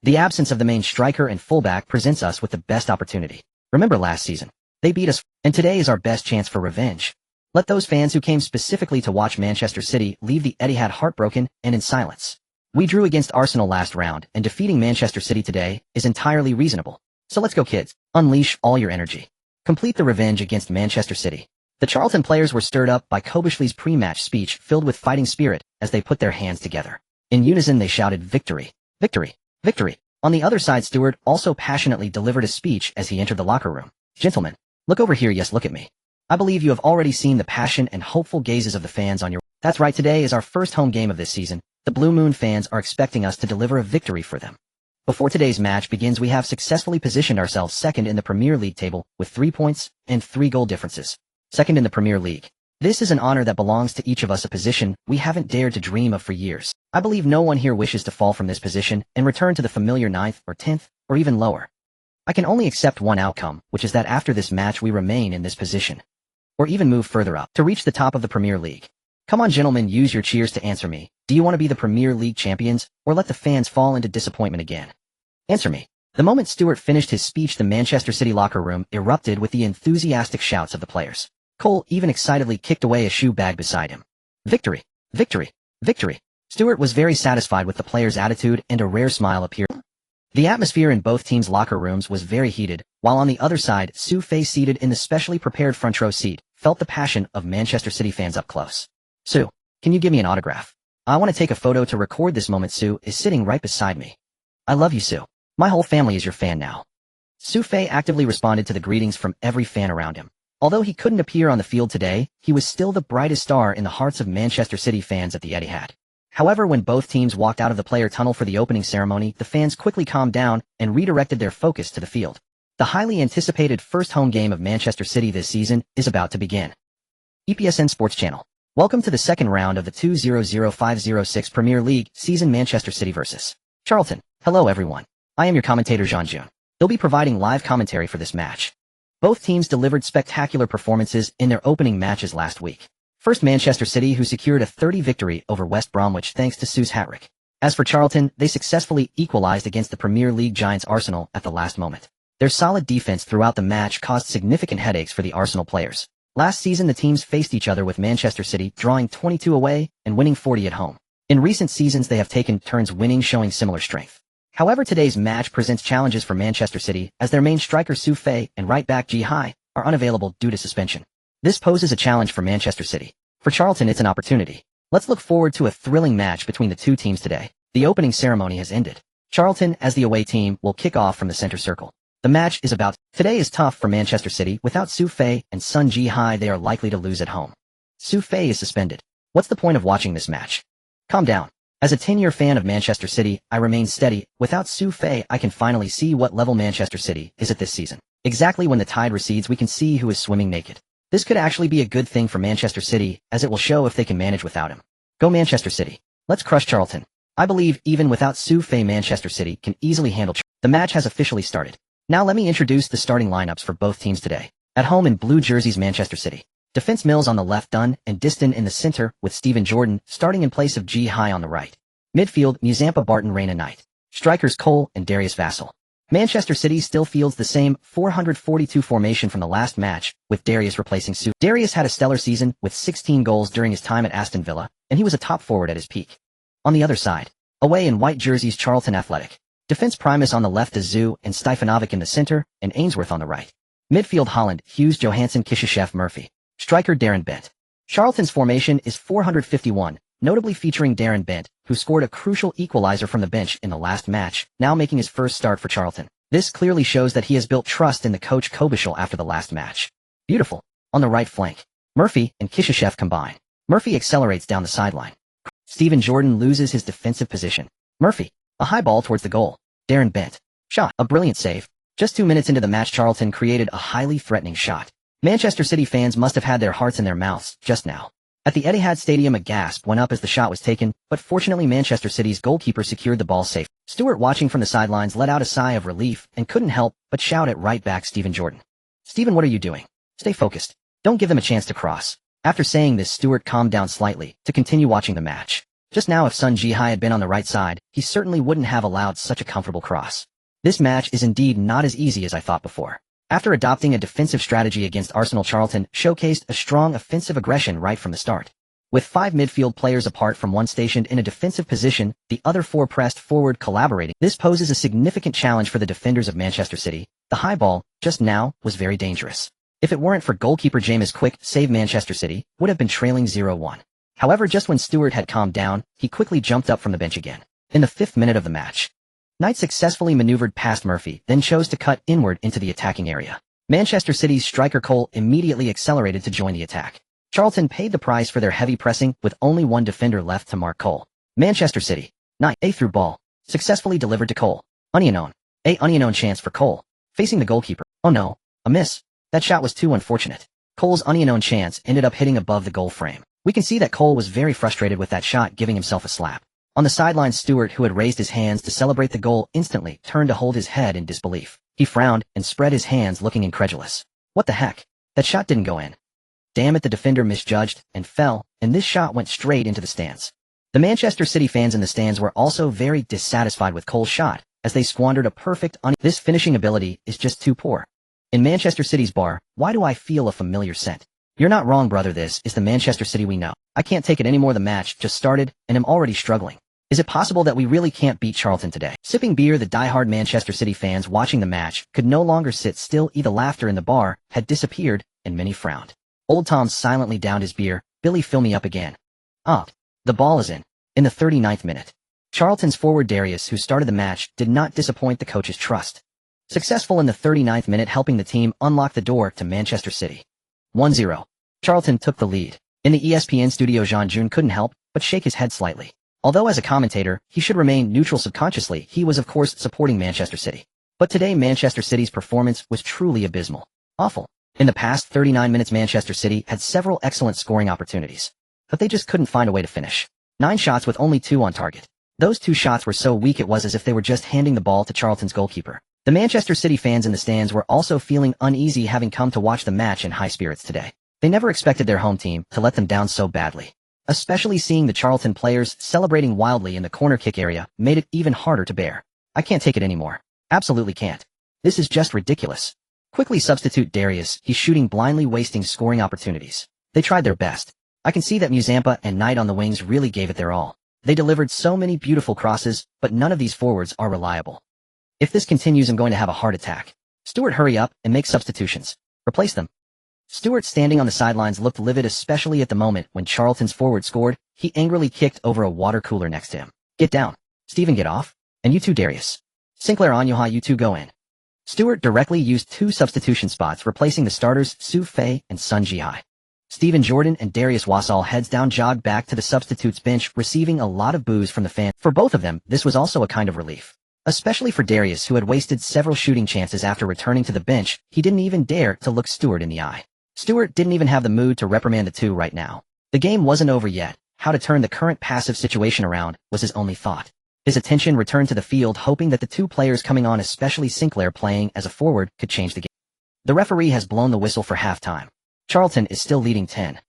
The absence of the main striker and fullback presents us with the best opportunity. Remember last season? They beat us, and today is our best chance for revenge. Let those fans who came specifically to watch Manchester City leave the Etihad heartbroken and in silence. We drew against Arsenal last round, and defeating Manchester City today is entirely reasonable. So let's go, kids. Unleash all your energy. Complete the revenge against Manchester City. The Charlton players were stirred up by Kobishly's pre-match speech, filled with fighting spirit, as they put their hands together. In unison they shouted, "Victory! Victory! Victory!" On the other side, Stuart also passionately delivered a speech as he entered the locker room. "Gentlemen, look over here, yes, look at me. I believe you have already seen the passion and hopeful gazes of the fans on your..." That's right, today is our first home game of this season. The Blue Moon fans are expecting us to deliver a victory for them. Before today's match begins, we have successfully positioned ourselves second in the Premier League table with 3 points and 3 goal differences. Second in the Premier League. This is an honor that belongs to each of us, a position we haven't dared to dream of for years. I believe no one here wishes to fall from this position and return to the familiar 9th or 10th or even lower. I can only accept one outcome, which is that after this match we remain in this position. Or even move further up to reach the top of the Premier League. Come on, gentlemen, use your cheers to answer me. Do you want to be the Premier League champions, or let the fans fall into disappointment again? Answer me. The moment Stuart finished his speech, the Manchester City locker room erupted with the enthusiastic shouts of the players. Cole even excitedly kicked away a shoe bag beside him. Victory! Victory! Victory! Stuart was very satisfied with the players' attitude, and a rare smile appeared. The atmosphere in both teams' locker rooms was very heated, while on the other side, Su Fei, seated in the specially prepared front row seat, felt the passion of Manchester City fans up close. "Su, can you give me an autograph? I want to take a photo to record this moment." Su is sitting right beside me. "I love you, Su. My whole family is your fan now." Su Fei actively responded to the greetings from every fan around him. Although he couldn't appear on the field today, he was still the brightest star in the hearts of Manchester City fans at the Etihad. However, when both teams walked out of the player tunnel for the opening ceremony, the fans quickly calmed down and redirected their focus to the field. The highly anticipated first home game of Manchester City this season is about to begin. EPSN Sports Channel. Welcome to the second round of the 2005-06 Premier League season, Manchester City vs. Charlton. Hello everyone. I am your commentator Jean Jun. He'll be providing live commentary for this match. Both teams delivered spectacular performances in their opening matches last week. First, Manchester City, who secured a 30 victory over West Bromwich thanks to Su's hat-trick. As for Charlton, they successfully equalized against the Premier League giants Arsenal at the last moment. Their solid defense throughout the match caused significant headaches for the Arsenal players. Last season the teams faced each other with Manchester City drawing 22 away and winning 40 at home. In recent seasons they have taken turns winning, showing similar strength. However, today's match presents challenges for Manchester City as their main striker Su Fei and right back Ji Hai are unavailable due to suspension. This poses a challenge for Manchester City. For Charlton it's an opportunity. Let's look forward to a thrilling match between the two teams today. The opening ceremony has ended. Charlton, as the away team, will kick off from the center circle. The match is about. Today is tough for Manchester City. Without Su Fei and Sun Ji Hai they are likely to lose at home. Su Fei is suspended. What's the point of watching this match? Calm down. As a 10-year fan of Manchester City, I remain steady. Without Su Fei I can finally see what level Manchester City is at this season. Exactly when the tide recedes we can see who is swimming naked. This could actually be a good thing for Manchester City, as it will show if they can manage without him. Go Manchester City. Let's crush Charlton. I believe even without Su Fei Manchester City can easily handle Charlton. The match has officially started. Now let me introduce the starting lineups for both teams today. At home in blue jerseys Manchester City. Defense Mills on the left, Dunn and Distin in the center, with Steven Jordan starting in place of Ji Hai on the right. Midfield, Muzampa, Barton, Reina Knight. Strikers Cole and Darius Vassell. Manchester City still fields the same 442 formation from the last match, with Darius replacing Su. Darius had a stellar season with 16 goals during his time at Aston Villa, and he was a top forward at his peak. On the other side, away in white jerseys Charlton Athletic. Defense Primus on the left, Azu and Stefanovic in the center, and Ainsworth on the right. Midfield Holland, Hughes, Johansson, Kishishev, Murphy. Striker Darren Bent. Charlton's formation is 451, notably featuring Darren Bent, who scored a crucial equalizer from the bench in the last match, now making his first start for Charlton. This clearly shows that he has built trust in the coach Kobishal after the last match. Beautiful. On the right flank, Murphy and Kishishev combine. Murphy accelerates down the sideline. Steven Jordan loses his defensive position. Murphy. A high ball towards the goal. Darren Bent. Shot. A brilliant save. Just 2 minutes into the match Charlton created a highly threatening shot. Manchester City fans must have had their hearts in their mouths just now. At the Etihad Stadium a gasp went up as the shot was taken, but fortunately Manchester City's goalkeeper secured the ball safe. Stewart, watching from the sidelines, let out a sigh of relief and couldn't help but shout at right back Steven Jordan. Steven, what are you doing? Stay focused. Don't give them a chance to cross. After saying this, Stewart calmed down slightly to continue watching the match. Just now if Sun Ji Hai had been on the right side, he certainly wouldn't have allowed such a comfortable cross. This match is indeed not as easy as I thought before. After adopting a defensive strategy against Arsenal, Charlton showcased a strong offensive aggression right from the start. With 5 midfield players apart from one stationed in a defensive position, the other 4 pressed forward collaborating. This poses a significant challenge for the defenders of Manchester City. The high ball, just now, was very dangerous. If it weren't for goalkeeper James' quick save, Manchester City would have been trailing 0-1. However, just when Stewart had calmed down, he quickly jumped up from the bench again. In the 5th minute of the match, Knight successfully maneuvered past Murphy, then chose to cut inward into the attacking area. Manchester City's striker Cole immediately accelerated to join the attack. Charlton paid the price for their heavy pressing with only one defender left to mark Cole. Manchester City. Knight. A through ball. Successfully delivered to Cole. Onion. A onion chance for Cole. Facing the goalkeeper. Oh no. A miss. That shot was too unfortunate. Cole's onion chance ended up hitting above the goal frame. We can see that Cole was very frustrated with that shot, giving himself a slap. On the sideline, Stewart, who had raised his hands to celebrate the goal, instantly turned to hold his head in disbelief. He frowned and spread his hands, looking incredulous. What the heck? That shot didn't go in. Damn it, the defender misjudged and fell, and this shot went straight into the stands. The Manchester City fans in the stands were also very dissatisfied with Cole's shot, as they squandered a perfect This finishing ability is just too poor. In Manchester City's bar, why do I feel a familiar scent? You're not wrong, brother, this is the Manchester City we know. I can't take it anymore, the match just started, and I'm already struggling. Is it possible that we really can't beat Charlton today? Sipping beer, the die-hard Manchester City fans watching the match could no longer sit still. The laughter in the bar had disappeared, and many frowned. Old Tom silently downed his beer. Billy, fill me up again. The ball is in. In the 39th minute. Charlton's forward Darius, who started the match, did not disappoint the coach's trust. Successful in the 39th minute, helping the team unlock the door to Manchester City. 1-0. Charlton took the lead. In the ESPN studio, Jean-June couldn't help but shake his head slightly. Although as a commentator, he should remain neutral, subconsciously he was of course supporting Manchester City. But today Manchester City's performance was truly abysmal. Awful. In the past 39 minutes Manchester City had several excellent scoring opportunities. But they just couldn't find a way to finish. 9 shots with only 2 on target. Those 2 shots were so weak it was as if they were just handing the ball to Charlton's goalkeeper. The Manchester City fans in the stands were also feeling uneasy, having come to watch the match in high spirits today. They never expected their home team to let them down so badly. Especially seeing the Charlton players celebrating wildly in the corner kick area made it even harder to bear. I can't take it anymore. Absolutely can't. This is just ridiculous. Quickly substitute Darius, he's shooting blindly, wasting scoring opportunities. They tried their best. I can see that Muzampa and Knight on the wings really gave it their all. They delivered so many beautiful crosses, but none of these forwards are reliable. If this continues, I'm going to have a heart attack. Stewart, hurry up and make substitutions. Replace them. Stewart, standing on the sidelines, looked livid, especially at the moment when Charlton's forward scored. He angrily kicked over a water cooler next to him. Get down. Stephen, get off. And you too, Darius. Sinclair, Anyuha, you two go in. Stewart directly used 2 substitution spots, replacing the starters Su Fei and Sun Jihai. Stephen Jordan and Darius Wassall, heads down, jogged back to the substitutes bench, receiving a lot of boos from the fans. For both of them, this was also a kind of relief. Especially for Darius, who had wasted several shooting chances after returning to the bench. He didn't even dare to look Stewart in the eye. Stewart didn't even have the mood to reprimand the two right now. The game wasn't over yet. How to turn the current passive situation around was his only thought. His attention returned to the field, hoping that the 2 players coming on, especially Sinclair playing as a forward, could change the game. The referee has blown the whistle for halftime. Charlton is still leading 10.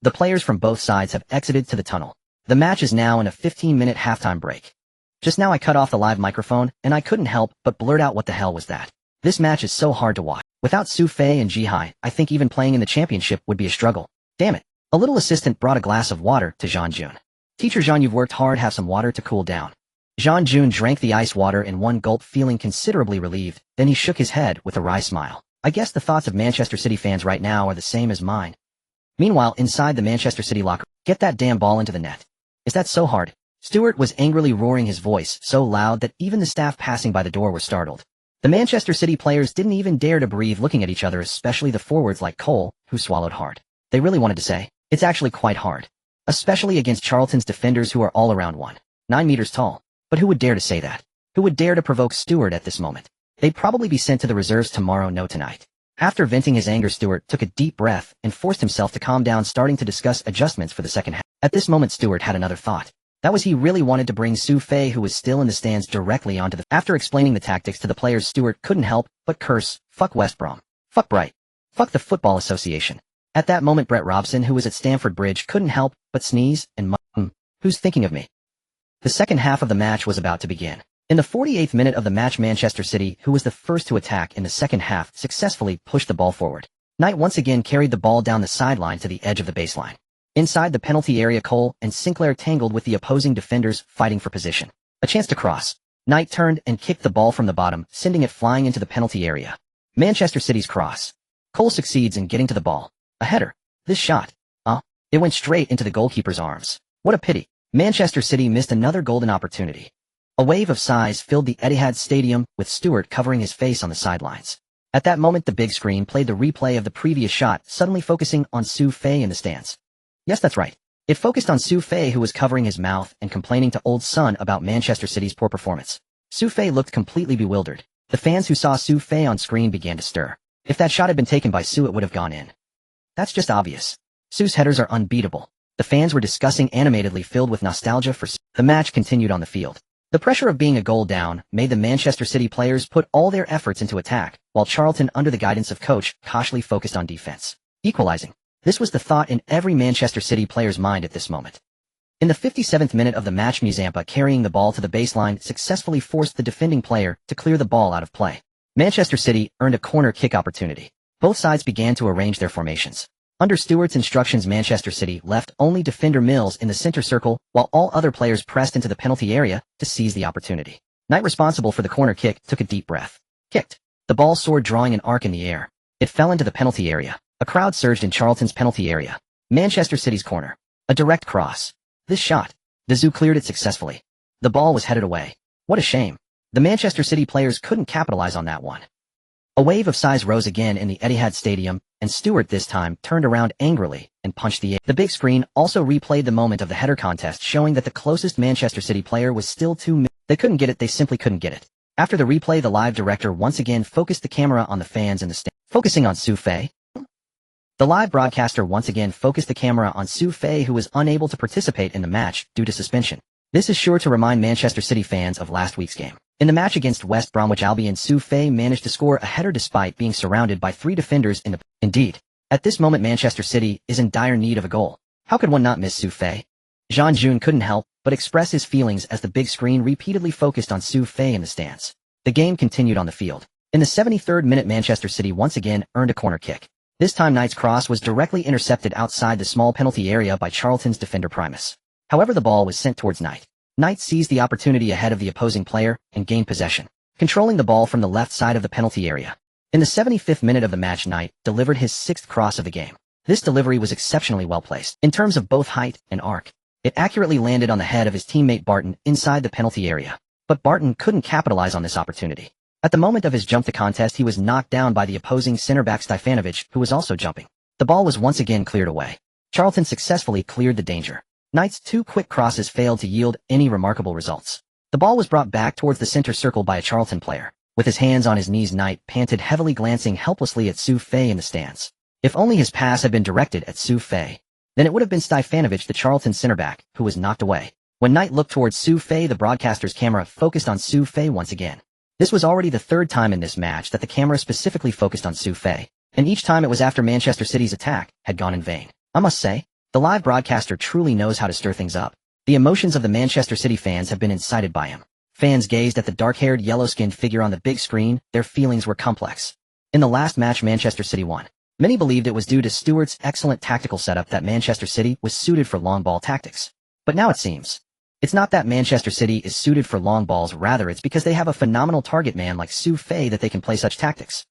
The players from both sides have exited to the tunnel. The match is now in a 15-minute halftime break. Just now I cut off the live microphone, and I couldn't help but blurt out, what the hell was that? This match is so hard to watch. Without Su Fei and Jihai, I think even playing in the championship would be a struggle. Damn it. A little assistant brought a glass of water to Jean-Jun. Teacher Jean, you've worked hard, have some water to cool down. Jean-Jun drank the ice water in one gulp, feeling considerably relieved. Then he shook his head with a wry smile. I guess the thoughts of Manchester City fans right now are the same as mine. Meanwhile, inside the Manchester City locker, get that damn ball into the net. Is that so hard? Stewart was angrily roaring, his voice so loud that even the staff passing by the door were startled. The Manchester City players didn't even dare to breathe, looking at each other, especially the forwards like Cole, who swallowed hard. They really wanted to say, it's actually quite hard. Especially against Charlton's defenders, who are all around 9 meters tall. But who would dare to say that? Who would dare to provoke Stewart at this moment? They'd probably be sent to the reserves tomorrow, no tonight. After venting his anger, Stewart took a deep breath and forced himself to calm down, starting to discuss adjustments for the second half. At this moment, Stewart had another thought. That was, he really wanted to bring Su Fei, who was still in the stands, directly onto the... After explaining the tactics to the players, Stewart couldn't help but curse, fuck West Brom. Fuck Bright. Fuck the Football Association. At that moment, Brett Robson, who was at Stamford Bridge, couldn't help but sneeze and who's thinking of me? The second half of the match was about to begin. In the 48th minute of the match, Manchester City, who was the first to attack in the second half, successfully pushed the ball forward. Knight once again carried the ball down the sideline to the edge of the baseline. Inside the penalty area, Cole and Sinclair tangled with the opposing defenders, fighting for position. A chance to cross. Knight turned and kicked the ball from the bottom, sending it flying into the penalty area. Manchester City's cross. Cole succeeds in getting to the ball. A header. This shot. It went straight into the goalkeeper's arms. What a pity. Manchester City missed another golden opportunity. A wave of sighs filled the Etihad Stadium, with Stewart covering his face on the sidelines. At that moment, the big screen played the replay of the previous shot, suddenly focusing on Su Fei in the stands. Yes, that's right. It focused on Su Fei, who was covering his mouth and complaining to Old Son about Manchester City's poor performance. Su Fei looked completely bewildered. The fans who saw Su Fei on screen began to stir. If that shot had been taken by Su, it would have gone in. That's just obvious. Su's headers are unbeatable. The fans were discussing animatedly, filled with nostalgia for Su. The match continued on the field. The pressure of being a goal down made the Manchester City players put all their efforts into attack, while Charlton, under the guidance of coach, cautiously focused on defense. Equalizing. This was the thought in every Manchester City player's mind at this moment. In the 57th minute of the match, Muzampa, carrying the ball to the baseline, successfully forced the defending player to clear the ball out of play. Manchester City earned a corner kick opportunity. Both sides began to arrange their formations. Under Stewart's instructions, Manchester City left only defender Mills in the center circle, while all other players pressed into the penalty area to seize the opportunity. Knight, responsible for the corner kick, took a deep breath. Kicked. The ball soared, drawing an arc in the air. It fell into the penalty area. A crowd surged in Charlton's penalty area. Manchester City's corner. A direct cross. This shot. The Zoo cleared it successfully. The ball was headed away. What a shame. The Manchester City players couldn't capitalize on that one. A wave of sighs rose again in the Etihad Stadium, and Stewart this time turned around angrily and punched the air. The big screen also replayed the moment of the header contest, showing that the closest Manchester City player was still 2 meters. They couldn't get it, they simply couldn't get it. After the replay, the live director once again focused the camera on the fans in the stand. Focusing on Su Fei. The live broadcaster once again focused the camera on Su Fei, who was unable to participate in the match due to suspension. This is sure to remind Manchester City fans of last week's game. In the match against West Bromwich Albion, Su Fei managed to score a header despite being surrounded by 3 defenders in the... Indeed, at this moment Manchester City is in dire need of a goal. How could one not miss Su Fei? Jean-Jun couldn't help but express his feelings as the big screen repeatedly focused on Su Fei in the stands. The game continued on the field. In the 73rd minute, Manchester City once again earned a corner kick. This time Knight's cross was directly intercepted outside the small penalty area by Charlton's defender Primus. However, the ball was sent towards Knight. Knight seized the opportunity ahead of the opposing player and gained possession, controlling the ball from the left side of the penalty area. In the 75th minute of the match, Knight delivered his 6th cross of the game. This delivery was exceptionally well placed in terms of both height and arc. It accurately landed on the head of his teammate Barton inside the penalty area. But Barton couldn't capitalize on this opportunity. At the moment of his jump to contest, he was knocked down by the opposing center-back Stefanovic, who was also jumping. The ball was once again cleared away. Charlton successfully cleared the danger. Knight's 2 quick crosses failed to yield any remarkable results. The ball was brought back towards the center circle by a Charlton player. With his hands on his knees, Knight panted heavily, glancing helplessly at Su Fei in the stands. If only his pass had been directed at Su Fei. Then it would have been Stefanovic, the Charlton center-back, who was knocked away. When Knight looked towards Su Fei, the broadcaster's camera focused on Su Fei once again. This was already the 3rd time in this match that the camera specifically focused on Su Fei, and each time it was after Manchester City's attack had gone in vain. I must say, the live broadcaster truly knows how to stir things up. The emotions of the Manchester City fans have been incited by him. Fans gazed at the dark-haired, yellow-skinned figure on the big screen. Their feelings were complex. In the last match, Manchester City won. Many believed it was due to Stewart's excellent tactical setup that Manchester City was suited for long ball tactics. But now it seems it's not that Manchester City is suited for long balls, rather it's because they have a phenomenal target man like Su Fei that they can play such tactics.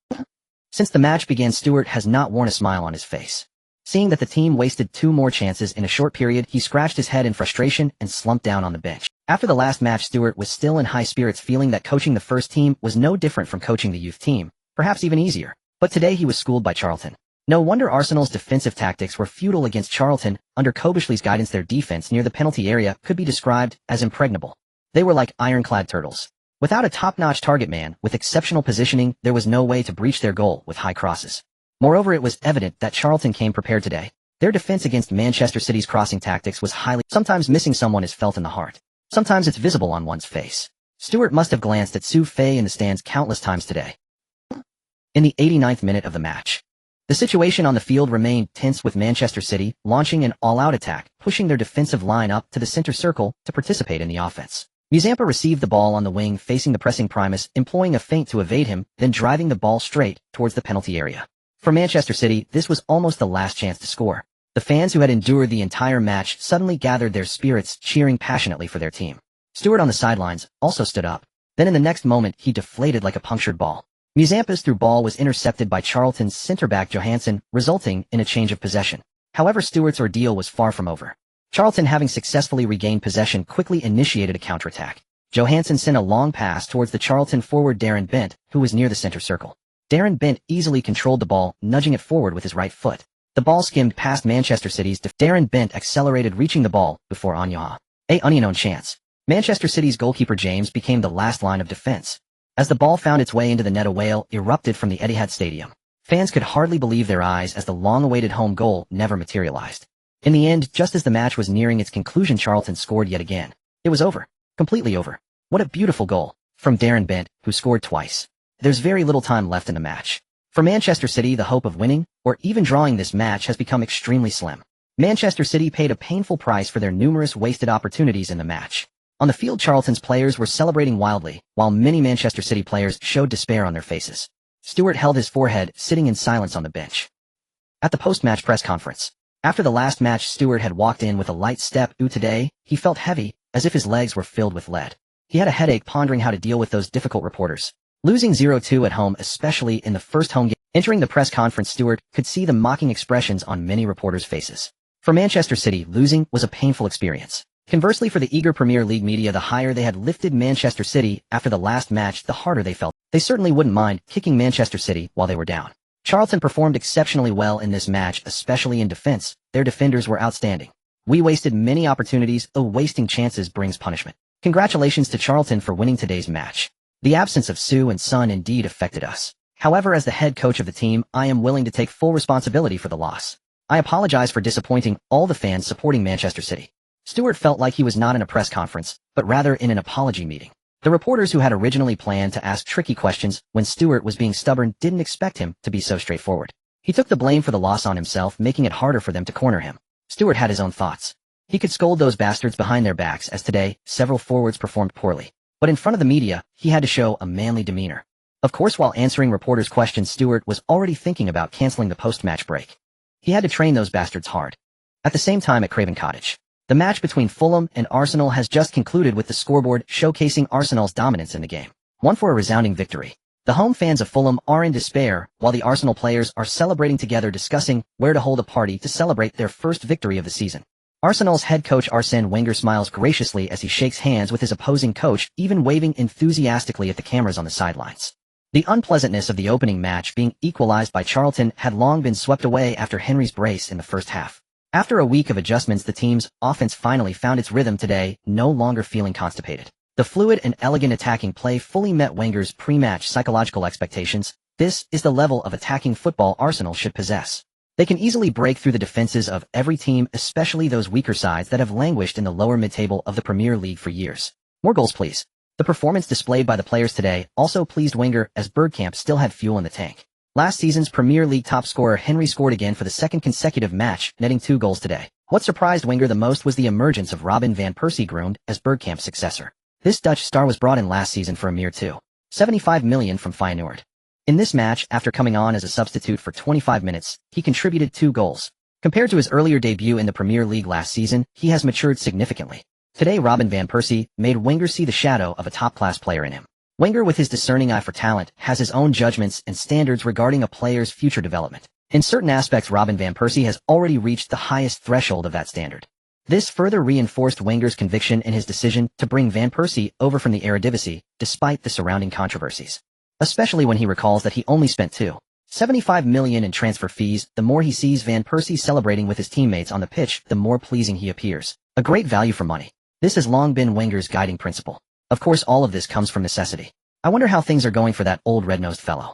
Since the match began, Stewart has not worn a smile on his face. Seeing that the team wasted 2 more chances in a short period, he scratched his head in frustration and slumped down on the bench. After the last match, Stewart was still in high spirits, feeling that coaching the first team was no different from coaching the youth team, perhaps even easier. But today he was schooled by Charlton. No wonder Arsenal's defensive tactics were futile against Charlton. Under Kobishli's guidance, their defense near the penalty area could be described as impregnable. They were like ironclad turtles. Without a top-notch target man with exceptional positioning, there was no way to breach their goal with high crosses. Moreover, it was evident that Charlton came prepared today. Their defense against Manchester City's crossing tactics was highly. Sometimes missing someone is felt in the heart. Sometimes it's visible on one's face. Stewart must have glanced at Su Fei in the stands countless times today. In the 89th minute of the match, the situation on the field remained tense, with Manchester City launching an all-out attack, pushing their defensive line up to the center circle to participate in the offense. Musampa received the ball on the wing facing the pressing Primus, employing a feint to evade him, then driving the ball straight towards the penalty area. For Manchester City, this was almost the last chance to score. The fans who had endured the entire match suddenly gathered their spirits, cheering passionately for their team. Stewart on the sidelines also stood up. Then in the next moment, he deflated like a punctured ball. Musampa's through ball was intercepted by Charlton's centre-back Johansson, resulting in a change of possession. However, Stewart's ordeal was far from over. Charlton, having successfully regained possession, quickly initiated a counterattack. Johansson sent a long pass towards the Charlton forward Darren Bent, who was near the center circle. Darren Bent easily controlled the ball, nudging it forward with his right foot. The ball skimmed past Manchester City's Darren Bent accelerated, reaching the ball before Anyaha. A unknown chance. Manchester City's goalkeeper James became the last line of defense. As the ball found its way into the net, a wail erupted from the Etihad Stadium. Fans could hardly believe their eyes as the long-awaited home goal never materialized. In the end, just as the match was nearing its conclusion, Charlton scored yet again. It was over. Completely over. What a beautiful goal from Darren Bent, who scored twice. There's very little time left in the match. For Manchester City, the hope of winning, or even drawing this match has become extremely slim. Manchester City paid a painful price for their numerous wasted opportunities in the match. On the field, Charlton's players were celebrating wildly, while many Manchester City players showed despair on their faces. Stewart held his forehead, sitting in silence on the bench. At the post-match press conference, after the last match, Stewart had walked in with a light step. Today, he felt heavy, as if his legs were filled with lead. He had a headache, pondering how to deal with those difficult reporters. Losing 0-2 at home, especially in the first home game. Entering the press conference, Stewart could see the mocking expressions on many reporters' faces. For Manchester City, losing was a painful experience. Conversely, for the eager Premier League media, the higher they had lifted Manchester City after the last match, the harder they felt. They certainly wouldn't mind kicking Manchester City while they were down. Charlton performed exceptionally well in this match, especially in defense. Their defenders were outstanding. We wasted many opportunities, though wasting chances brings punishment. Congratulations to Charlton for winning today's match. The absence of Su and Son indeed affected us. However, as the head coach of the team, I am willing to take full responsibility for the loss. I apologize for disappointing all the fans supporting Manchester City. Stewart felt like he was not in a press conference, but rather in an apology meeting. The reporters who had originally planned to ask tricky questions when Stewart was being stubborn didn't expect him to be so straightforward. He took the blame for the loss on himself, making it harder for them to corner him. Stewart had his own thoughts. He could scold those bastards behind their backs, as today, several forwards performed poorly. But in front of the media, he had to show a manly demeanor. Of course, while answering reporters' questions, Stewart was already thinking about canceling the post-match break. He had to train those bastards hard. At the same time at Craven Cottage, the match between Fulham and Arsenal has just concluded with the scoreboard showcasing Arsenal's dominance in the game. One for a resounding victory. The home fans of Fulham are in despair, while the Arsenal players are celebrating together, discussing where to hold a party to celebrate their first victory of the season. Arsenal's head coach Arsene Wenger smiles graciously as he shakes hands with his opposing coach, even waving enthusiastically at the cameras on the sidelines. The unpleasantness of the opening match being equalized by Charlton had long been swept away after Henry's brace in the first half. After a week of adjustments, the team's offense finally found its rhythm today, no longer feeling constipated. The fluid and elegant attacking play fully met Wenger's pre-match psychological expectations. This is the level of attacking football Arsenal should possess. They can easily break through the defenses of every team, especially those weaker sides that have languished in the lower mid-table of the Premier League for years. More goals, please. The performance displayed by the players today also pleased Wenger, as Bergkamp still had fuel in the tank. Last season's Premier League top scorer Henry scored again for the second consecutive match, netting 2 goals today. What surprised Wenger the most was the emergence of Robin van Persie, groomed as Bergkamp's successor. This Dutch star was brought in last season for a mere $2.75 million from Feyenoord. In this match, after coming on as a substitute for 25 minutes, he contributed 2 goals. Compared to his earlier debut in the Premier League last season, he has matured significantly. Today, Robin van Persie made Wenger see the shadow of a top-class player in him. Wenger, with his discerning eye for talent, has his own judgments and standards regarding a player's future development. In certain aspects, Robin van Persie has already reached the highest threshold of that standard. This further reinforced Wenger's conviction in his decision to bring Van Persie over from the Eredivisie, despite the surrounding controversies. Especially when he recalls that he only spent $2.75 million in transfer fees. The more he sees Van Persie celebrating with his teammates on the pitch, the more pleasing he appears. A great value for money. This has long been Wenger's guiding principle. Of course, all of this comes from necessity. I wonder how things are going for that old red-nosed fellow.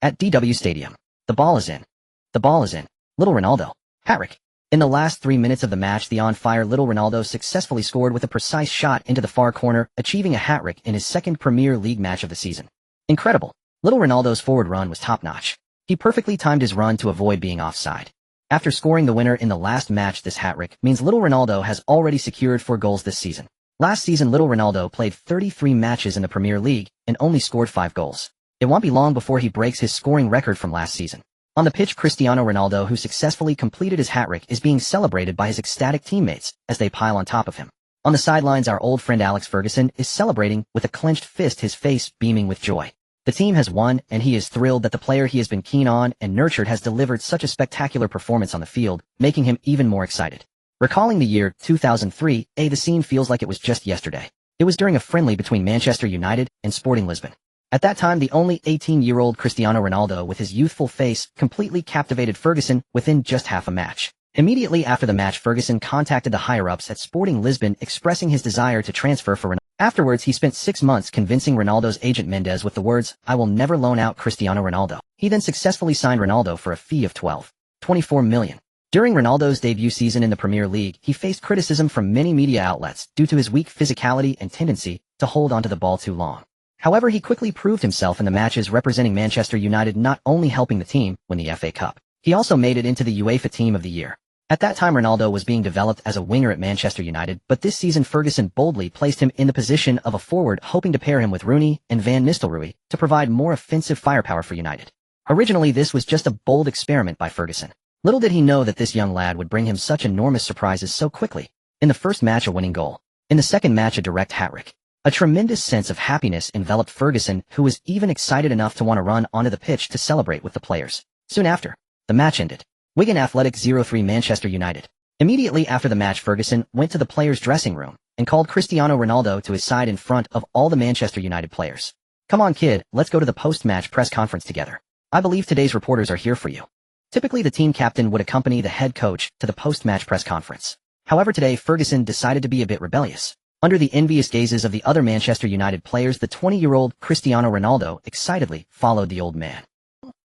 At DW Stadium. The ball is in. The ball is in. Little Ronaldo. Hat-trick. In the last 3 minutes of the match, the on-fire Little Ronaldo successfully scored with a precise shot into the far corner, achieving a hat-trick in his second Premier League match of the season. Incredible. Little Ronaldo's forward run was top-notch. He perfectly timed his run to avoid being offside. After scoring the winner in the last match, this hat-trick means Little Ronaldo has already secured 4 goals this season. Last season, Little Ronaldo played 33 matches in the Premier League and only scored 5 goals. It won't be long before he breaks his scoring record from last season. On the pitch, Cristiano Ronaldo, who successfully completed his hat-trick, is being celebrated by his ecstatic teammates as they pile on top of him. On the sidelines, our old friend Alex Ferguson is celebrating with a clenched fist, his face beaming with joy. The team has won, and he is thrilled that the player he has been keen on and nurtured has delivered such a spectacular performance on the field, making him even more excited. Recalling the year 2003, the scene feels like it was just yesterday. It was during a friendly between Manchester United and Sporting Lisbon. At that time, the only 18-year-old Cristiano Ronaldo, with his youthful face, completely captivated Ferguson within just half a match. Immediately after the match, Ferguson contacted the higher-ups at Sporting Lisbon, expressing his desire to transfer for Ronaldo. Afterwards, he spent 6 months convincing Ronaldo's agent Mendes with the words, "I will never loan out Cristiano Ronaldo." He then successfully signed Ronaldo for a fee of $12.24 million. During Ronaldo's debut season in the Premier League, he faced criticism from many media outlets due to his weak physicality and tendency to hold onto the ball too long. However, he quickly proved himself in the matches representing Manchester United, not only helping the team win the FA Cup. He also made it into the UEFA Team of the Year. At that time, Ronaldo was being developed as a winger at Manchester United, but this season Ferguson boldly placed him in the position of a forward, hoping to pair him with Rooney and Van Nistelrooy to provide more offensive firepower for United. Originally, this was just a bold experiment by Ferguson. Little did he know that this young lad would bring him such enormous surprises so quickly. In the first match, a winning goal. In the second match, a direct hat-trick. A tremendous sense of happiness enveloped Ferguson, who was even excited enough to want to run onto the pitch to celebrate with the players. Soon after, the match ended. Wigan Athletic 0-3 Manchester United. Immediately after the match, Ferguson went to the players' dressing room and called Cristiano Ronaldo to his side in front of all the Manchester United players. "Come on, kid, let's go to the post-match press conference together. I believe today's reporters are here for you." Typically, the team captain would accompany the head coach to the post-match press conference. However, today, Ferguson decided to be a bit rebellious. Under the envious gazes of the other Manchester United players, the 20-year-old Cristiano Ronaldo excitedly followed the old man.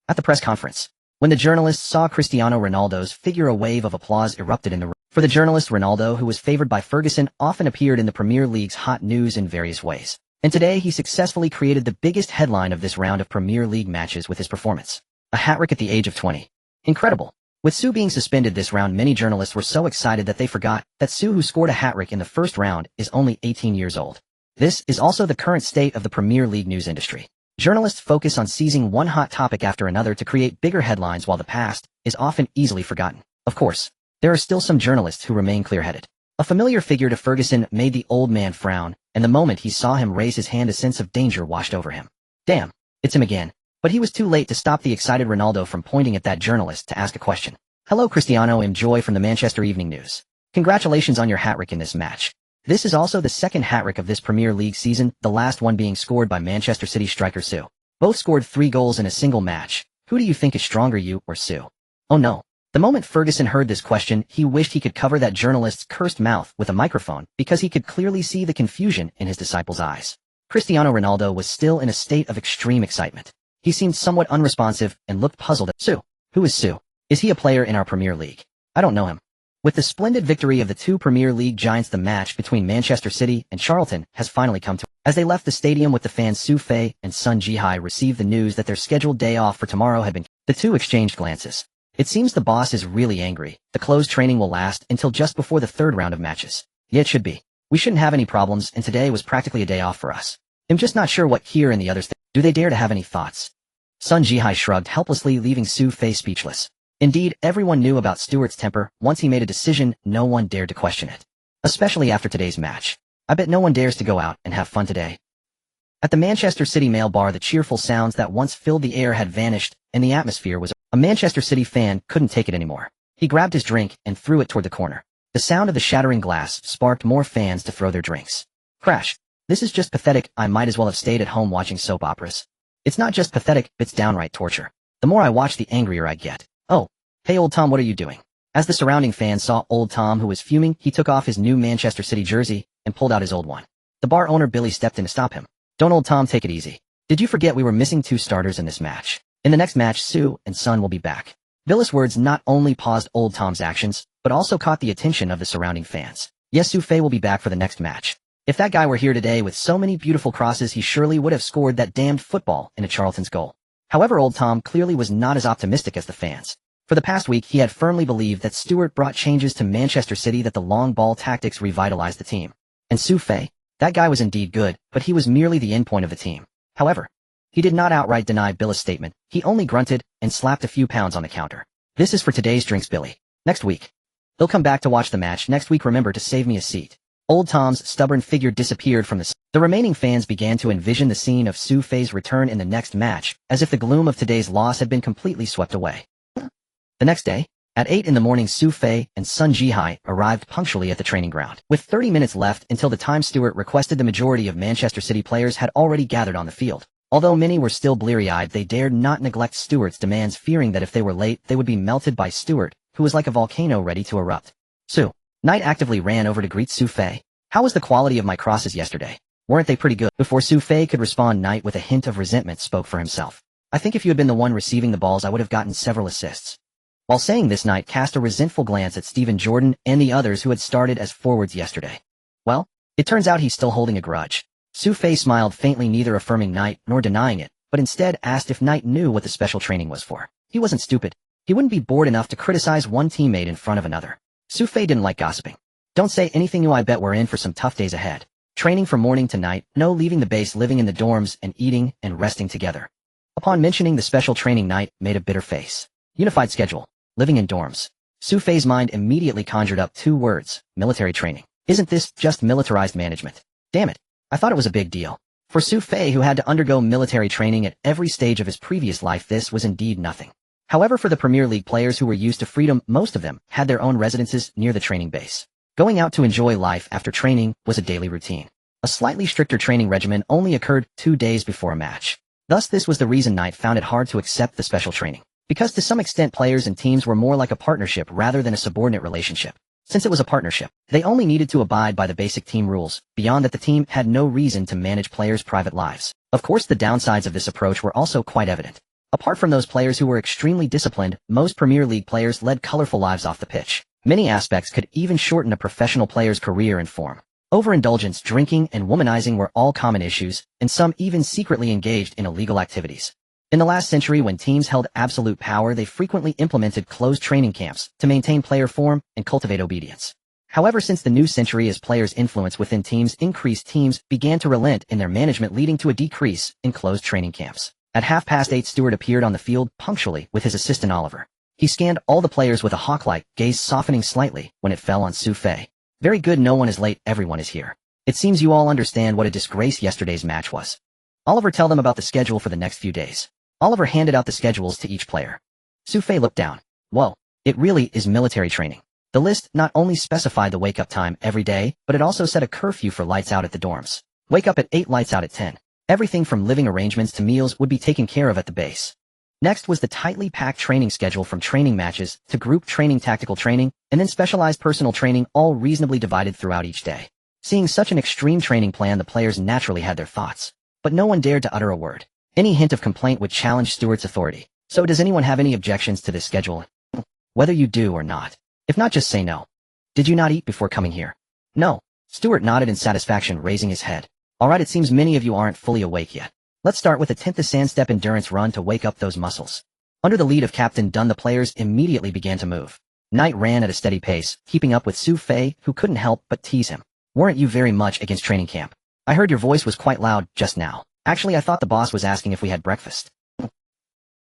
At the press conference, when the journalists saw Cristiano Ronaldo's figure, a wave of applause erupted in the room. For the journalist, Ronaldo, who was favored by Ferguson, often appeared in the Premier League's hot news in various ways. And today, he successfully created the biggest headline of this round of Premier League matches with his performance. A hat-trick at the age of 20. Incredible. With Su being suspended this round, many journalists were so excited that they forgot that Su, who scored a hat-trick in the first round, is only 18 years old. This is also the current state of the Premier League news industry. Journalists focus on seizing one hot topic after another to create bigger headlines while the past is often easily forgotten. Of course, there are still some journalists who remain clear-headed. A familiar figure to Ferguson made the old man frown, and the moment he saw him raise his hand a sense of danger washed over him. Damn, it's him again. But he was too late to stop the excited Ronaldo from pointing at that journalist to ask a question. Hello Cristiano, I'm Joy from the Manchester Evening News. Congratulations on your hat-trick in this match. This is also the second hat-trick of this Premier League season, the last one being scored by Manchester City striker Su. Both scored 3 goals in a single match. Who do you think is stronger, you or Su? Oh no. The moment Ferguson heard this question, he wished he could cover that journalist's cursed mouth with a microphone because he could clearly see the confusion in his disciple's eyes. Cristiano Ronaldo was still in a state of extreme excitement. He seemed somewhat unresponsive and looked puzzled at Su. Who is Su? Is he a player in our Premier League? I don't know him. With the splendid victory of the 2 Premier League giants, the match between Manchester City and Charlton has finally come to. As they left the stadium with the fans, Su Fei and Sun Jihai received the news that their scheduled day off for tomorrow had been. The two exchanged glances. It seems the boss is really angry. The closed training will last until just before the 3rd round of matches. Yeah, it should be. We shouldn't have any problems, and today was practically a day off for us. I'm just not sure what here and the others think. Do they dare to have any thoughts? Sun Jihai shrugged helplessly, leaving Su Fei speechless. Indeed, everyone knew about Stuart's temper. Once he made a decision, no one dared to question it. Especially after today's match. I bet no one dares to go out and have fun today. At the Manchester City mail bar, the cheerful sounds that once filled the air had vanished, and the atmosphere was. A Manchester City fan couldn't take it anymore. He grabbed his drink and threw it toward the corner. The sound of the shattering glass sparked more fans to throw their drinks. Crash. This is just pathetic. I might as well have stayed at home watching soap operas. It's not just pathetic, it's downright torture. The more I watch, the angrier I get. Oh, hey old Tom, what are you doing? As the surrounding fans saw old Tom, who was fuming, he took off his new Manchester City jersey and pulled out his old one. The bar owner Billy stepped in to stop him. Don't old Tom, take it easy. Did you forget we were missing 2 starters in this match? In the next match, Su and Sun will be back. Billy's words not only paused old Tom's actions, but also caught the attention of the surrounding fans. Yes, Su Fei will be back for the next match. If that guy were here today with so many beautiful crosses, he surely would have scored that damned football into Charlton's goal. However, old Tom clearly was not as optimistic as the fans. For the past week, he had firmly believed that Stuart brought changes to Manchester City, that the long ball tactics revitalized the team. And Su Fei, that guy was indeed good, but he was merely the endpoint of the team. However, he did not outright deny Billy's statement. He only grunted and slapped a few pounds on the counter. This is for today's drinks, Billy. Next week. He'll come back to watch the match. Next week, remember to save me a seat. Old Tom's stubborn figure disappeared from the remaining fans began to envision the scene of Su Fei's return in the next match, as if the gloom of today's loss had been completely swept away. The next day, at 8 in the morning, Su Fei and Sun Jihai arrived punctually at the training ground. With 30 minutes left until the time Stuart requested, the majority of Manchester City players had already gathered on the field. Although many were still bleary-eyed, they dared not neglect Stuart's demands, fearing that if they were late, they would be melted by Stuart, who was like a volcano ready to erupt. Su. Knight actively ran over to greet Su Fei. How was the quality of my crosses yesterday? Weren't they pretty good? Before Su Fei could respond, Knight, with a hint of resentment, spoke for himself. I think if you had been the one receiving the balls, I would have gotten several assists. While saying this, Knight cast a resentful glance at Stephen Jordan and the others who had started as forwards yesterday. Well, it turns out he's still holding a grudge. Su Fei smiled faintly, neither affirming Knight nor denying it, but instead asked if Knight knew what the special training was for. He wasn't stupid. He wouldn't be bored enough to criticize one teammate in front of another. Su Fei didn't like gossiping. Don't say anything new, I bet we're in for some tough days ahead. Training from morning to night, no leaving the base, living in the dorms, and eating and resting together. Upon mentioning the special training, Knight made a bitter face. Unified schedule. Living in dorms. Su Fei's mind immediately conjured up 2 words, military training. Isn't this just militarized management? Damn it. I thought it was a big deal. For Su Fei, who had to undergo military training at every stage of his previous life, this was indeed nothing. However, for the Premier League players who were used to freedom, most of them had their own residences near the training base. Going out to enjoy life after training was a daily routine. A slightly stricter training regimen only occurred 2 days before a match. Thus, this was the reason Knight found it hard to accept the special training. Because to some extent, players and teams were more like a partnership rather than a subordinate relationship. Since it was a partnership, they only needed to abide by the basic team rules. Beyond that, the team had no reason to manage players' private lives. Of course, the downsides of this approach were also quite evident. Apart from those players who were extremely disciplined, most Premier League players led colorful lives off the pitch. Many aspects could even shorten a professional player's career and form. Overindulgence, drinking, and womanizing were all common issues, and some even secretly engaged in illegal activities. In the last century, when teams held absolute power, they frequently implemented closed training camps to maintain player form and cultivate obedience. However, since the new century as players' influence within teams increased, teams began to relent in their management, leading to a decrease in closed training camps. At 8:30, Stewart appeared on the field punctually with his assistant Oliver. He scanned all the players with a hawk-like gaze, softening slightly when it fell on Su Fei. Very good, no one is late, everyone is here. It seems you all understand what a disgrace yesterday's match was. Oliver, tell them about the schedule for the next few days. Oliver handed out the schedules to each player. Su Fei looked down. Whoa, it really is military training. The list not only specified the wake-up time every day, but it also set a curfew for lights out at the dorms. Wake up at 8, lights out at 10. Everything from living arrangements to meals would be taken care of at the base. Next was the tightly packed training schedule, from training matches to group training, tactical training, and then specialized personal training, all reasonably divided throughout each day. Seeing such an extreme training plan, the players naturally had their thoughts, but no one dared to utter a word. Any hint of complaint would challenge Stewart's authority. So does anyone have any objections to this schedule? Whether you do or not. If not, just say no. Did you not eat before coming here? No. Stewart nodded in satisfaction, raising his head. Alright, it seems many of you aren't fully awake yet. Let's start with a 10th sand-step endurance run to wake up those muscles. Under the lead of Captain Dunn, the players immediately began to move. Knight ran at a steady pace, keeping up with Su Fei, who couldn't help but tease him. Weren't you very much against training camp? I heard your voice was quite loud just now. Actually, I thought the boss was asking if we had breakfast.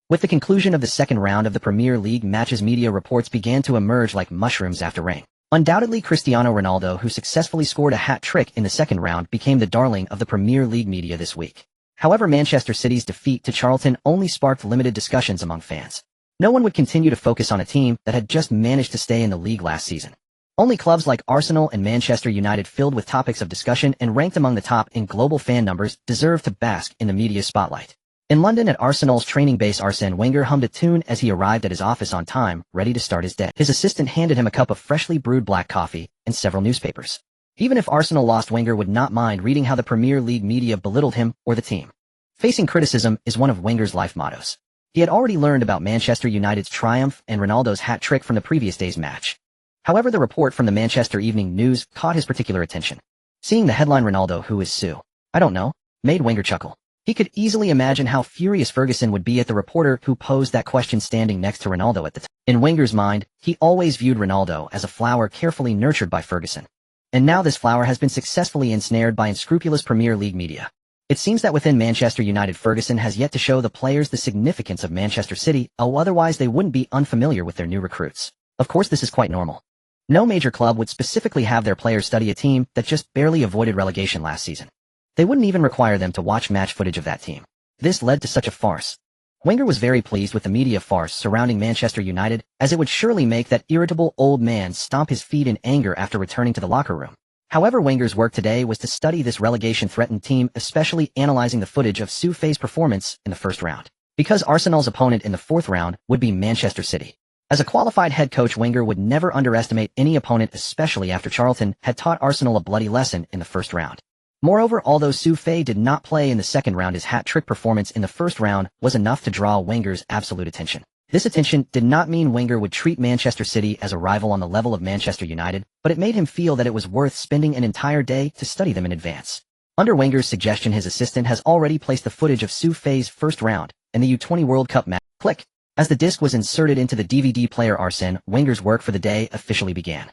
With the conclusion of the second round of the Premier League matches, media reports began to emerge like mushrooms after rain. Undoubtedly, Cristiano Ronaldo, who successfully scored a hat-trick in the second round, became the darling of the Premier League media this week. However, Manchester City's defeat to Charlton only sparked limited discussions among fans. No one would continue to focus on a team that had just managed to stay in the league last season. Only clubs like Arsenal and Manchester United, filled with topics of discussion and ranked among the top in global fan numbers, deserve to bask in the media spotlight. In London at Arsenal's training base, Arsene Wenger hummed a tune as he arrived at his office on time, ready to start his day. His assistant handed him a cup of freshly brewed black coffee and several newspapers. Even if Arsenal lost, Wenger would not mind reading how the Premier League media belittled him or the team. Facing criticism is one of Wenger's life mottos. He had already learned about Manchester United's triumph and Ronaldo's hat-trick from the previous day's match. However, the report from the Manchester Evening News caught his particular attention. Seeing the headline, "Ronaldo, who is Su? I don't know," made Wenger chuckle. He could easily imagine how furious Ferguson would be at the reporter who posed that question standing next to Ronaldo at the time. In Wenger's mind, he always viewed Ronaldo as a flower carefully nurtured by Ferguson. And now this flower has been successfully ensnared by unscrupulous Premier League media. It seems that within Manchester United, Ferguson has yet to show the players the significance of Manchester City, otherwise they wouldn't be unfamiliar with their new recruits. Of course, this is quite normal. No major club would specifically have their players study a team that just barely avoided relegation last season. They wouldn't even require them to watch match footage of that team. This led to such a farce. Wenger was very pleased with the media farce surrounding Manchester United, as it would surely make that irritable old man stomp his feet in anger after returning to the locker room. However, Wenger's work today was to study this relegation-threatened team, especially analyzing the footage of Su Fei's performance in the first round. Because Arsenal's opponent in the fourth round would be Manchester City. As a qualified head coach, Wenger would never underestimate any opponent, especially after Charlton had taught Arsenal a bloody lesson in the first round. Moreover, although Su Fei did not play in the second round, his hat-trick performance in the first round was enough to draw Wenger's absolute attention. This attention did not mean Wenger would treat Manchester City as a rival on the level of Manchester United, but it made him feel that it was worth spending an entire day to study them in advance. Under Wenger's suggestion, his assistant has already placed the footage of Su Fei's first round and the U20 World Cup match. Click. As the disc was inserted into the DVD player, Arsene Wenger's work for the day officially began.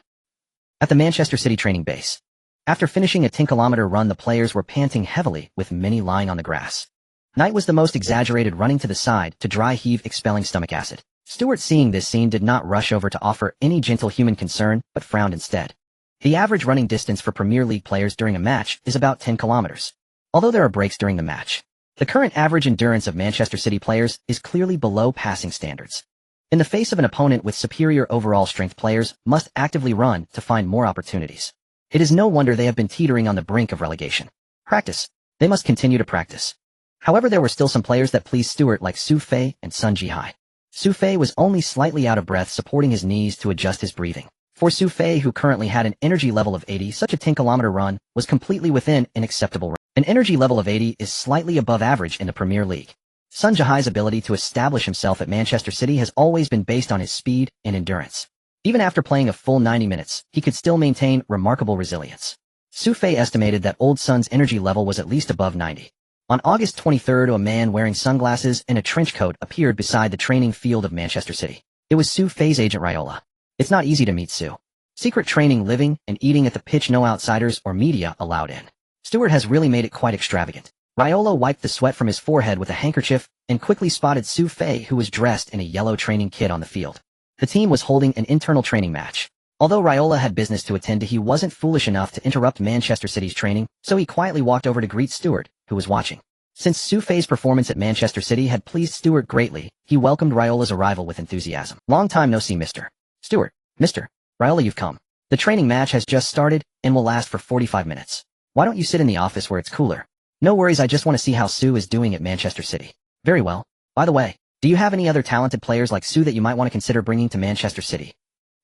At the Manchester City training base. After finishing a 10-kilometer run, the players were panting heavily, with many lying on the grass. Knight was the most exaggerated, running to the side to dry heave, expelling stomach acid. Stewart, seeing this scene, did not rush over to offer any gentle human concern, but frowned instead. The average running distance for Premier League players during a match is about 10 kilometers. Although there are breaks during the match, the current average endurance of Manchester City players is clearly below passing standards. In the face of an opponent with superior overall strength, players must actively run to find more opportunities. It is no wonder they have been teetering on the brink of relegation. Practice. They must continue to practice. However, there were still some players that pleased Stewart, like Su Fei and Sun Jihai. Su Fei was only slightly out of breath, supporting his knees to adjust his breathing. For Su Fei, who currently had an energy level of 80, such a 10-kilometer run was completely within an acceptable range. An energy level of 80 is slightly above average in the Premier League. Sun Jihai's ability to establish himself at Manchester City has always been based on his speed and endurance. Even after playing a full 90 minutes, he could still maintain remarkable resilience. Su Fei estimated that Old Sun's energy level was at least above 90. On August 23rd, a man wearing sunglasses and a trench coat appeared beside the training field of Manchester City. It was Su Fei's agent Raiola. It's not easy to meet Su. Secret training, living, and eating at the pitch, no outsiders or media allowed in. Stuart has really made it quite extravagant. Raiola wiped the sweat from his forehead with a handkerchief and quickly spotted Su Fei, who was dressed in a yellow training kit on the field. The team was holding an internal training match. Although Raiola had business to attend to, he wasn't foolish enough to interrupt Manchester City's training, so he quietly walked over to greet Stuart, who was watching. Since Su Fei's performance at Manchester City had pleased Stuart greatly, he welcomed Raiola's arrival with enthusiasm. "Long time no see, Mr. Stuart." "Mr. Raiola, you've come. The training match has just started and will last for 45 minutes. Why don't you sit in the office where it's cooler?" "No worries, I just want to see how Su is doing at Manchester City." "Very well. By the way, do you have any other talented players like Su that you might want to consider bringing to Manchester City?"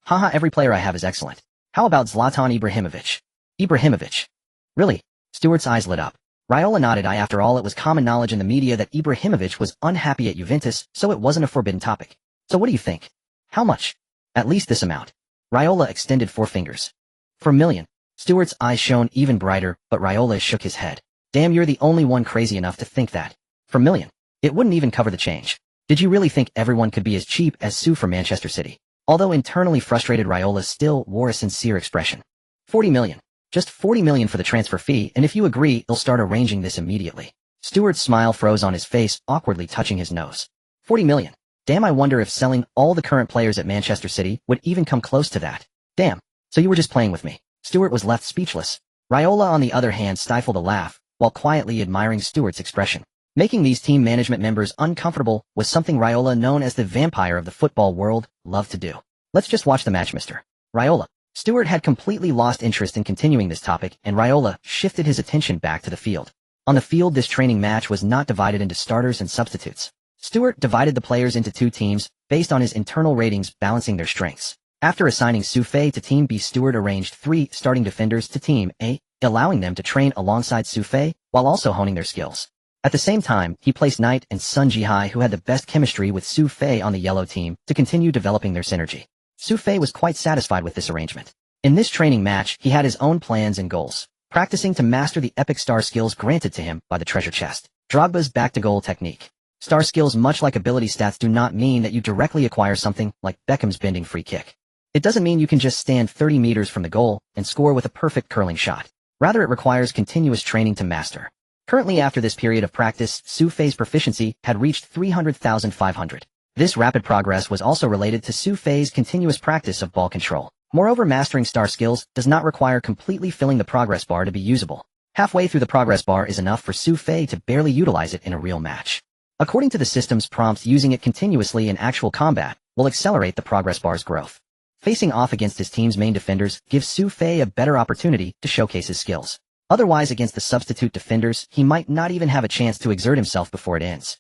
"Haha, every player I have is excellent. How about Zlatan Ibrahimovic?" "Ibrahimovic? Really?" Stuart's eyes lit up. Raiola nodded. After all, it was common knowledge in the media that Ibrahimovic was unhappy at Juventus, so it wasn't a forbidden topic. "So what do you think?" "How much?" "At least this amount." Raiola extended 4 fingers. "4 million. Stuart's eyes shone even brighter, but Raiola shook his head. "Damn, you're the only one crazy enough to think that. 4 million. It wouldn't even cover the change. Did you really think everyone could be as cheap as Su for Manchester City?" Although internally frustrated, Raiola still wore a sincere expression. 40 million. Just 40 million for the transfer fee, and if you agree, they'll start arranging this immediately. Stuart's smile froze on his face, awkwardly touching his nose. 40 million. Damn, I wonder if selling all the current players at Manchester City would even come close to that. Damn. So you were just playing with me. Stuart was left speechless. Raiola, on the other hand, stifled a laugh, while quietly admiring Stuart's expression. Making these team management members uncomfortable was something Raiola, known as the vampire of the football world, loved to do. "Let's just watch the match, Mr. Raiola." Stuart had completely lost interest in continuing this topic, and Raiola shifted his attention back to the field. On the field, this training match was not divided into starters and substitutes. Stuart divided the players into 2 teams, based on his internal ratings, balancing their strengths. After assigning Su Fei to Team B, Stuart arranged 3 starting defenders to Team A, allowing them to train alongside Su Fei, while also honing their skills. At the same time, he placed Knight and Sun Jihai, who had the best chemistry with Su Fei, on the yellow team, to continue developing their synergy. Su Fei was quite satisfied with this arrangement. In this training match, he had his own plans and goals, practicing to master the epic star skills granted to him by the treasure chest. Drogba's back-to-goal technique. Star skills, much like ability stats, do not mean that you directly acquire something like Beckham's bending free kick. It doesn't mean you can just stand 30 meters from the goal and score with a perfect curling shot. Rather, it requires continuous training to master. Currently, after this period of practice, Su Fei's proficiency had reached 300,500. This rapid progress was also related to Su Fei's continuous practice of ball control. Moreover, mastering star skills does not require completely filling the progress bar to be usable. Halfway through the progress bar is enough for Su Fei to barely utilize it in a real match. According to the system's prompts, using it continuously in actual combat will accelerate the progress bar's growth. Facing off against his team's main defenders gives Su Fei a better opportunity to showcase his skills. Otherwise, against the substitute defenders, he might not even have a chance to exert himself before it ends.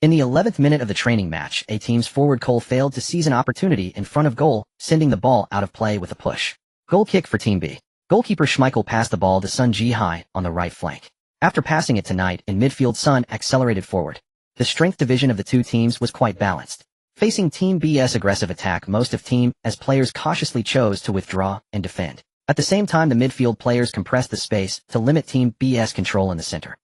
In the 11th minute of the training match, A team's forward Cole failed to seize an opportunity in front of goal, sending the ball out of play with a push. Goal kick for Team B. Goalkeeper Schmeichel passed the ball to Sun Jihai on the right flank. After passing it to Knight in midfield, Sun accelerated forward. The strength division of the 2 teams was quite balanced. Facing Team B's aggressive attack, most of Team A's players cautiously chose to withdraw and defend. At the same time, the midfield players compressed the space to limit Team B's control in the center.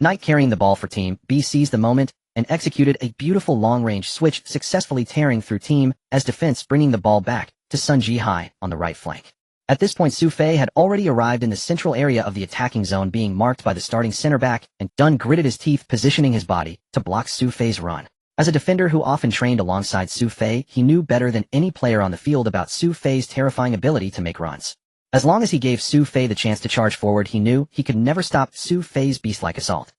Knight, carrying the ball for Team B, seized the moment and executed a beautiful long-range switch, successfully tearing through Team A's defense, bringing the ball back to Sun Jihai on the right flank. At this point, Su Fei had already arrived in the central area of the attacking zone, being marked by the starting center back, and Dunn gritted his teeth, positioning his body to block Su Fei's run. As a defender who often trained alongside Su Fei, he knew better than any player on the field about Su Fei's terrifying ability to make runs. As long as he gave Su Fei the chance to charge forward, he knew he could never stop Su Fei's beast-like assault.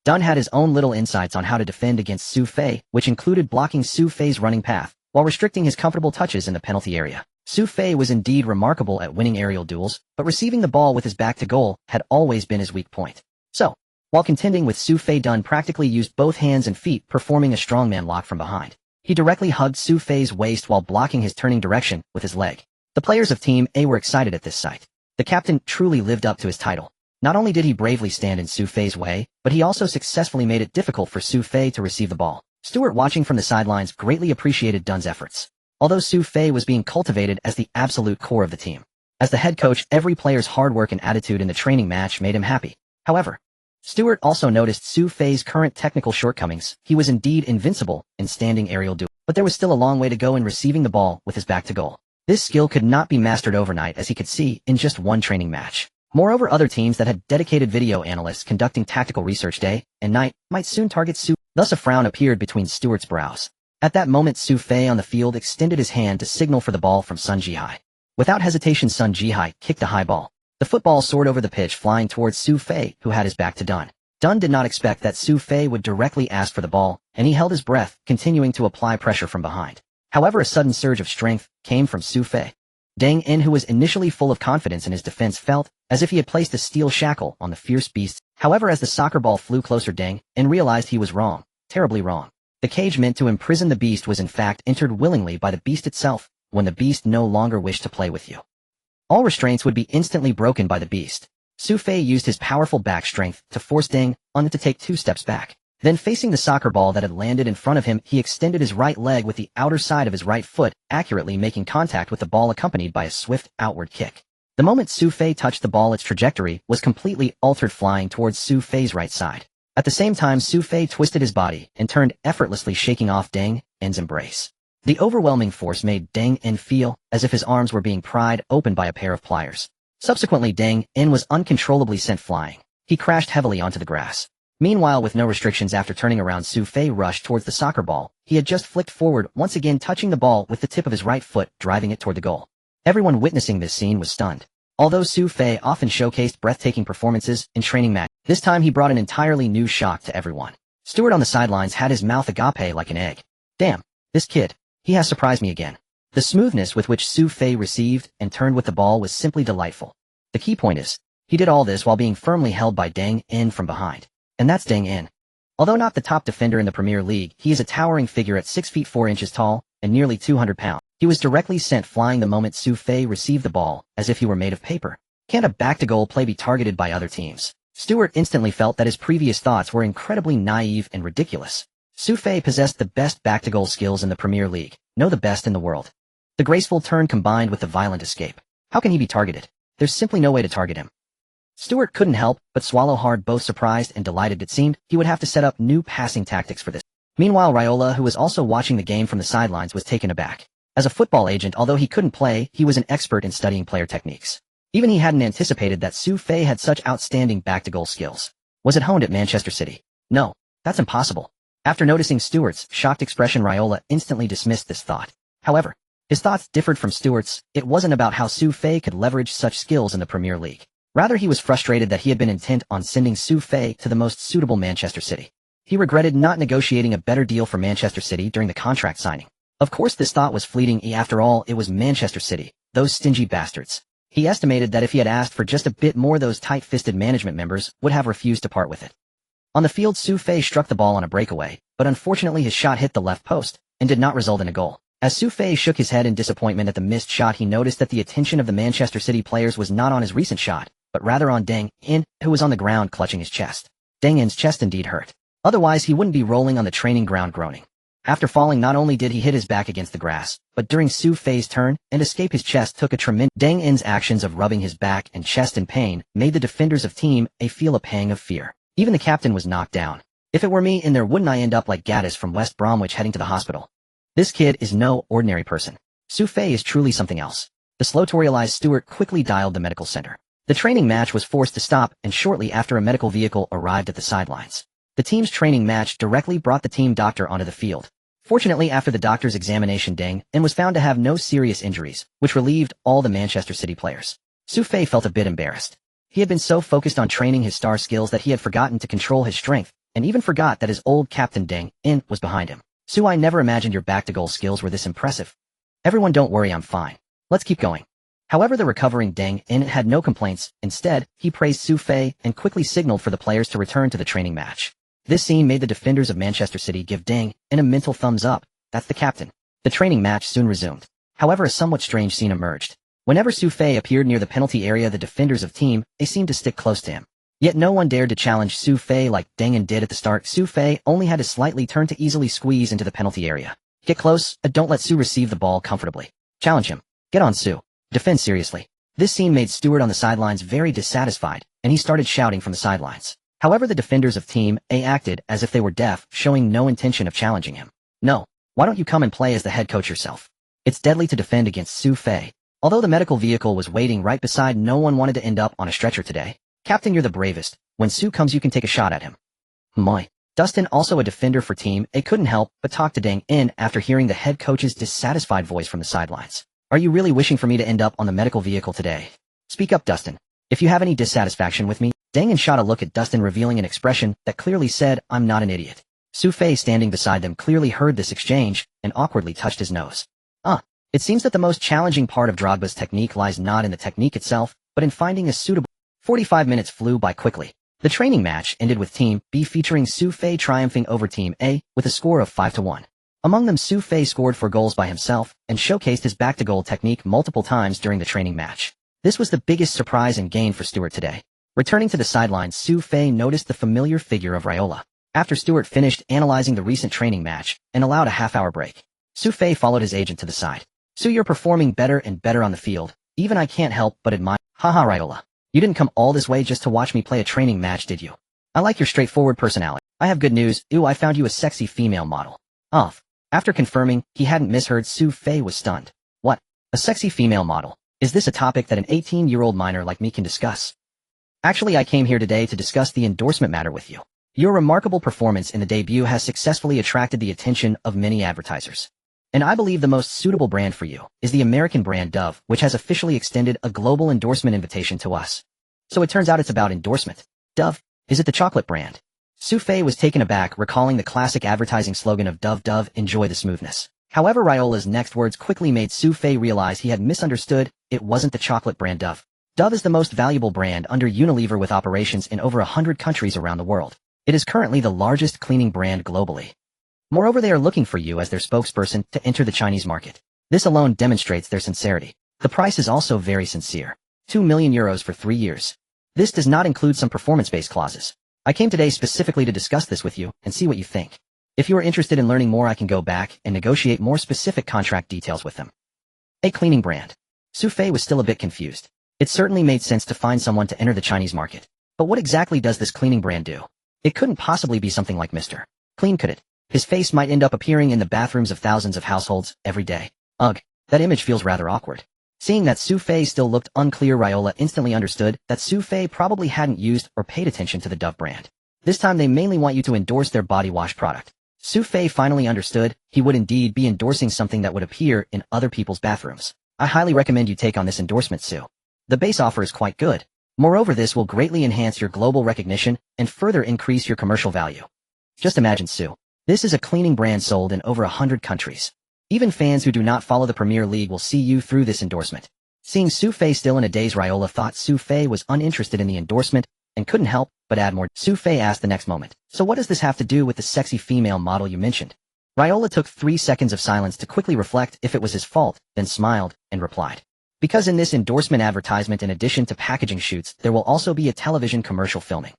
Dunn had his own little insights on how to defend against Su Fei, which included blocking Su Fei's running path, while restricting his comfortable touches in the penalty area. Su Fei was indeed remarkable at winning aerial duels, but receiving the ball with his back to goal had always been his weak point. So, while contending with Su Fei, Dunn practically used both hands and feet, performing a strongman lock from behind. He directly hugged Su Fei's waist while blocking his turning direction with his leg. The players of Team A were excited at this sight. The captain truly lived up to his title. Not only did he bravely stand in Su Fei's way, but he also successfully made it difficult for Su Fei to receive the ball. Stuart, watching from the sidelines, greatly appreciated Dunn's efforts. Although Su Fei was being cultivated as the absolute core of the team. As the head coach, every player's hard work and attitude in the training match made him happy. However, Stuart also noticed Su Fei's current technical shortcomings. He was indeed invincible in standing aerial duels, but there was still a long way to go in receiving the ball with his back to goal. This skill could not be mastered overnight, as he could see in just one training match. Moreover, other teams that had dedicated video analysts conducting tactical research day and night might soon target Su. Thus a frown appeared between Stuart's brows. At that moment, Su Fei on the field extended his hand to signal for the ball from Sun Jihai. Without hesitation, Sun Jihai kicked the high ball. The football soared over the pitch, flying towards Su Fei, who had his back to Dun. Dun did not expect that Su Fei would directly ask for the ball, and he held his breath, continuing to apply pressure from behind. However, a sudden surge of strength came from Su Fei. Deng In, who was initially full of confidence in his defense, felt as if he had placed a steel shackle on the fierce beast. However, as the soccer ball flew closer, Deng In realized he was wrong, terribly wrong. The cage meant to imprison the beast was in fact entered willingly by the beast itself, when the beast no longer wished to play with you. All restraints would be instantly broken by the beast. Su Fei used his powerful back strength to force Deng In to take 2 steps back. Then, facing the soccer ball that had landed in front of him, he extended his right leg with the outer side of his right foot, accurately making contact with the ball, accompanied by a swift outward kick. The moment Su Fei touched the ball, its trajectory was completely altered, flying towards Su Fei's right side. At the same time, Su Fei twisted his body and turned, effortlessly shaking off Deng In's embrace. The overwhelming force made Deng In feel as if his arms were being pried open by a pair of pliers. Subsequently, Deng In was uncontrollably sent flying. He crashed heavily onto the grass. Meanwhile, with no restrictions, after turning around, Su Fei rushed towards the soccer ball. He had just flicked forward, once again touching the ball with the tip of his right foot, driving it toward the goal. Everyone witnessing this scene was stunned. Although Su Fei often showcased breathtaking performances in training matches, this time he brought an entirely new shock to everyone. Stuart on the sidelines had his mouth agape like an egg. Damn, this kid, he has surprised me again. The smoothness with which Su Fei received and turned with the ball was simply delightful. The key point is, he did all this while being firmly held by Deng In from behind. And that's Deng In. Although not the top defender in the Premier League, he is a towering figure at 6 feet 4 inches tall and nearly 200 pounds. He was directly sent flying the moment Su Fei received the ball, as if he were made of paper. Can't a back-to-goal play be targeted by other teams? Stuart instantly felt that his previous thoughts were incredibly naive and ridiculous. Su Fei possessed the best back-to-goal skills in the Premier League, no, the best in the world. The graceful turn combined with the violent escape. How can he be targeted? There's simply no way to target him. Stuart couldn't help but swallow hard, both surprised and delighted. It seemed he would have to set up new passing tactics for this. Meanwhile, Raiola, who was also watching the game from the sidelines, was taken aback. As a football agent, although he couldn't play, he was an expert in studying player techniques. Even he hadn't anticipated that Su Fei had such outstanding back-to-goal skills. Was it honed at Manchester City? No, that's impossible. After noticing Stuart's shocked expression, Raiola instantly dismissed this thought. However, his thoughts differed from Stuart's. It wasn't about how Su Fei could leverage such skills in the Premier League. Rather, he was frustrated that he had been intent on sending Su Fei to the most suitable Manchester City. He regretted not negotiating a better deal for Manchester City during the contract signing. Of course, this thought was fleeting. After all, it was Manchester City, those stingy bastards. He estimated that if he had asked for just a bit more, those tight-fisted management members would have refused to part with it. On the field, Su Fei struck the ball on a breakaway, but unfortunately his shot hit the left post and did not result in a goal. As Su Fei shook his head in disappointment at the missed shot, he noticed that the attention of the Manchester City players was not on his recent shot, but rather on Deng In, who was on the ground clutching his chest. Deng In's chest indeed hurt. Otherwise, he wouldn't be rolling on the training ground groaning. After falling, not only did he hit his back against the grass, but during Su Fei's turn and escape, his chest took a tremendous. Deng In's actions of rubbing his back and chest in pain made the defenders of Team A feel a pang of fear. Even the captain was knocked down. If it were me in there, wouldn't I end up like Gaddis from West Bromwich heading to the hospital? This kid is no ordinary person. Su Fei is truly something else. The slow-to-realize Stuart quickly dialed the medical center. The training match was forced to stop, and shortly after, a medical vehicle arrived at the sidelines. The team's training match directly brought the team doctor onto the field. Fortunately, after the doctor's examination, Deng In was found to have no serious injuries, which relieved all the Manchester City players. Su Fei felt a bit embarrassed. He had been so focused on training his star skills that he had forgotten to control his strength, and even forgot that his old captain Deng In was behind him. Su, I never imagined your back-to-goal skills were this impressive. Everyone, don't worry, I'm fine. Let's keep going. However, the recovering Deng In had no complaints. Instead, he praised Su Fei and quickly signaled for the players to return to the training match. This scene made the defenders of Manchester City give Deng In a mental thumbs up. That's the captain. The training match soon resumed. However, a somewhat strange scene emerged. Whenever Su Fei appeared near the penalty area, the defenders of Team A seemed to stick close to him. Yet no one dared to challenge Su Fei like Deng In did at the start. Su Fei only had to slightly turn to easily squeeze into the penalty area. Get close, don't let Su receive the ball comfortably. Challenge him. Get on, Su. Defend seriously. This scene made Stuart on the sidelines very dissatisfied, and he started shouting from the sidelines. However, the defenders of Team A acted as if they were deaf, showing no intention of challenging him. No, why don't you come and play as the head coach yourself? It's deadly to defend against Su Fei. Although the medical vehicle was waiting right beside, no one wanted to end up on a stretcher today. Captain, you're the bravest. When Su comes, you can take a shot at him. My. Dustin, also a defender for Team A, couldn't help but talk to Dang In after hearing the head coach's dissatisfied voice from the sidelines. Are you really wishing for me to end up on the medical vehicle today? Speak up, Dustin. If you have any dissatisfaction with me. Dang In shot a look at Dustin, revealing an expression that clearly said, I'm not an idiot. Su Fei, standing beside them, clearly heard this exchange and awkwardly touched his nose. It seems that the most challenging part of Drogba's technique lies not in the technique itself, but in finding a suitable. 45 minutes flew by quickly. The training match ended with Team B featuring Su Fei triumphing over Team A with a score of 5-1. Among them, Su Fei scored 4 goals by himself and showcased his back-to-goal technique multiple times during the training match. This was the biggest surprise and gain for Stuart today. Returning to the sidelines, Su Fei noticed the familiar figure of Raiola. After Stuart finished analyzing the recent training match and allowed a half-hour break, Su Fei followed his agent to the side. Su, you're performing better and better on the field. Even I can't help but admire. Haha, Raiola. You didn't come all this way just to watch me play a training match, did you? I like your straightforward personality. I have good news. Ooh, I found you a sexy female model. Off. After confirming he hadn't misheard, Su Fei was stunned. What? A sexy female model? Is this a topic that an 18-year-old minor like me can discuss? Actually, I came here today to discuss the endorsement matter with you. Your remarkable performance in the debut has successfully attracted the attention of many advertisers. And I believe the most suitable brand for you is the American brand Dove, which has officially extended a global endorsement invitation to us. So it turns out it's about endorsement. Dove, is it the chocolate brand? Su Fei was taken aback, recalling the classic advertising slogan of Dove, Dove, enjoy the smoothness. However, Raiola's next words quickly made Su Fei realize he had misunderstood. It wasn't the chocolate brand Dove. Dove is the most valuable brand under Unilever with operations in over 100 countries around the world. It is currently the largest cleaning brand globally. Moreover, they are looking for you as their spokesperson to enter the Chinese market. This alone demonstrates their sincerity. The price is also very sincere. 2 million euros for 3 years. This does not include some performance-based clauses. I came today specifically to discuss this with you and see what you think. If you are interested in learning more, I can go back and negotiate more specific contract details with them. A cleaning brand. Su Fei was still a bit confused. It certainly made sense to find someone to enter the Chinese market. But what exactly does this cleaning brand do? It couldn't possibly be something like Mr. Clean, could it? His face might end up appearing in the bathrooms of thousands of households every day. Ugh, that image feels rather awkward. Seeing that Su Fei still looked unclear, Raiola instantly understood that Su Fei probably hadn't used or paid attention to the Dove brand. This time they mainly want you to endorse their body wash product. Su Fei finally understood he would indeed be endorsing something that would appear in other people's bathrooms. I highly recommend you take on this endorsement, Su. The base offer is quite good. Moreover, this will greatly enhance your global recognition and further increase your commercial value. Just imagine, Su. This is a cleaning brand sold in over 100 countries. Even fans who do not follow the Premier League will see you through this endorsement. Seeing Su Fei still in a daze, Raiola thought Su Fei was uninterested in the endorsement and couldn't help but add more. Su Fei asked the next moment, so what does this have to do with the sexy female model you mentioned? Raiola took 3 seconds of silence to quickly reflect if it was his fault, then smiled and replied. Because in this endorsement advertisement, in addition to packaging shoots, there will also be a television commercial filming.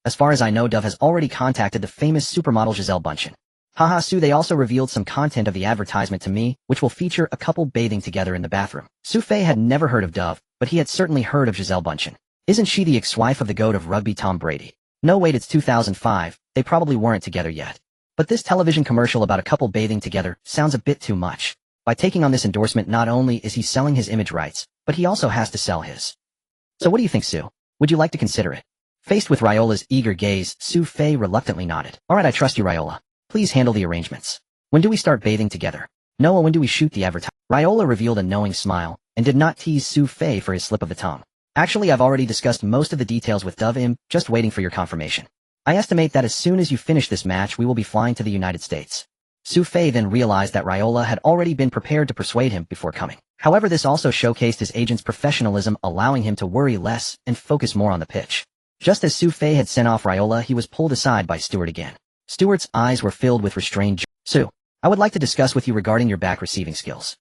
As far as I know, Dove has already contacted the famous supermodel Gisele Bündchen. Haha, Su, they also revealed some content of the advertisement to me, which will feature a couple bathing together in the bathroom. Su Fei had never heard of Dove, but he had certainly heard of Gisele Bündchen. Isn't she the ex-wife of the GOAT of rugby, Tom Brady? No, wait, it's 2005, they probably weren't together yet. But this television commercial about a couple bathing together sounds a bit too much. By taking on this endorsement, not only is he selling his image rights, but he also has to sell his. So what do you think, Su? Would you like to consider it? Faced with Raiola's eager gaze, Su Fei reluctantly nodded. Alright, I trust you, Raiola. Please handle the arrangements. When do we start bathing together? Noah, when do we shoot the advertisement? Raiola revealed a knowing smile, and did not tease Su Fei for his slip of the tongue. Actually, I've already discussed most of the details with Dove. I'm just waiting for your confirmation. I estimate that as soon as you finish this match, we will be flying to the United States. Su Fei then realized that Raiola had already been prepared to persuade him before coming. However, this also showcased his agent's professionalism, allowing him to worry less and focus more on the pitch. Just as Su Fei had sent off Raiola, he was pulled aside by Stuart again. Stuart's eyes were filled with restrained joy. Su, I would like to discuss with you regarding your back receiving skills.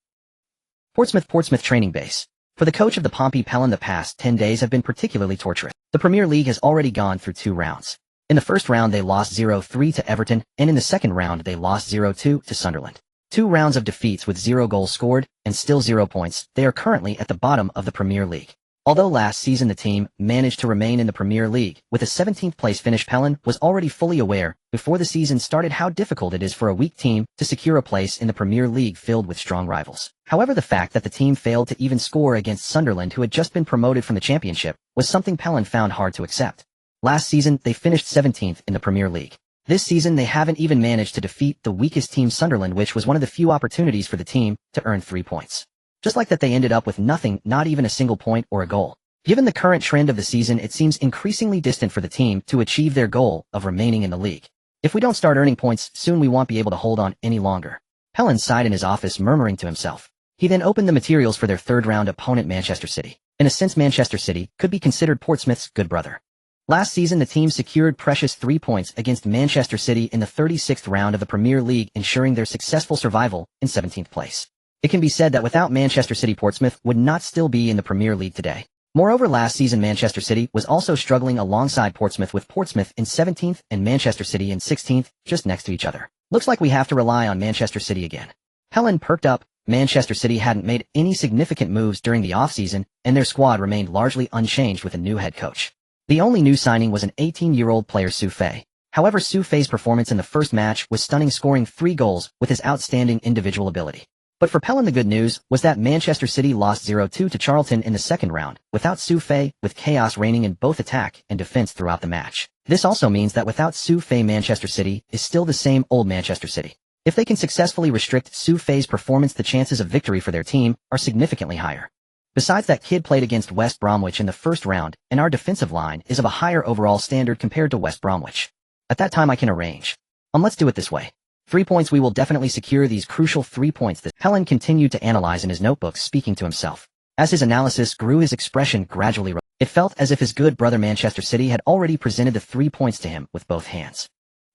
Portsmouth Training Base. For the coach of the Pompey Pelin, the past 10 days have been particularly torturous. The Premier League has already gone through 2 rounds. In the first round, they lost 0-3 to Everton, and in the second round, they lost 0-2 to Sunderland. 2 rounds of defeats with 0 goals scored, and still 0 points. They are currently at the bottom of the Premier League. Although last season the team managed to remain in the Premier League with a 17th place finish, Pelin was already fully aware before the season started how difficult it is for a weak team to secure a place in the Premier League filled with strong rivals. However, the fact that the team failed to even score against Sunderland, who had just been promoted from the Championship, was something Pelin found hard to accept. Last season, they finished 17th in the Premier League. This season, they haven't even managed to defeat the weakest team, Sunderland, which was one of the few opportunities for the team to earn 3 points. Just like that, they ended up with nothing, not even a single point or a goal. Given the current trend of the season, it seems increasingly distant for the team to achieve their goal of remaining in the league. If we don't start earning points soon, we won't be able to hold on any longer. Pelin sighed in his office, murmuring to himself. He then opened the materials for their third-round opponent, Manchester City. In a sense, Manchester City could be considered Portsmouth's good brother. Last season, the team secured precious 3 points against Manchester City in the 36th round of the Premier League, ensuring their successful survival in 17th place. It can be said that without Manchester City, Portsmouth would not still be in the Premier League today. Moreover, last season Manchester City was also struggling alongside Portsmouth, with Portsmouth in 17th and Manchester City in 16th, just next to each other. Looks like we have to rely on Manchester City again. Pelin perked up. Manchester City hadn't made any significant moves during the off-season, and their squad remained largely unchanged with a new head coach. The only new signing was an 18-year-old player, Su Fei. However, Su Fei's performance in the first match was stunning, scoring 3 goals with his outstanding individual ability. But for Pelin, the good news was that Manchester City lost 0-2 to Charlton in the second round, without Su Fei, with chaos reigning in both attack and defense throughout the match. This also means that without Su Fei, Manchester City is still the same old Manchester City. If they can successfully restrict Su Fei's performance, the chances of victory for their team are significantly higher. Besides, that kid played against West Bromwich in the first round, and our defensive line is of a higher overall standard compared to West Bromwich. At that time I can arrange. Let's do it this way. 3 points, we will definitely secure these crucial 3 points. Pelin continued to analyze in his notebook, speaking to himself. As his analysis grew, his expression gradually relaxed. It felt as if his good brother Manchester City had already presented the 3 points to him with both hands.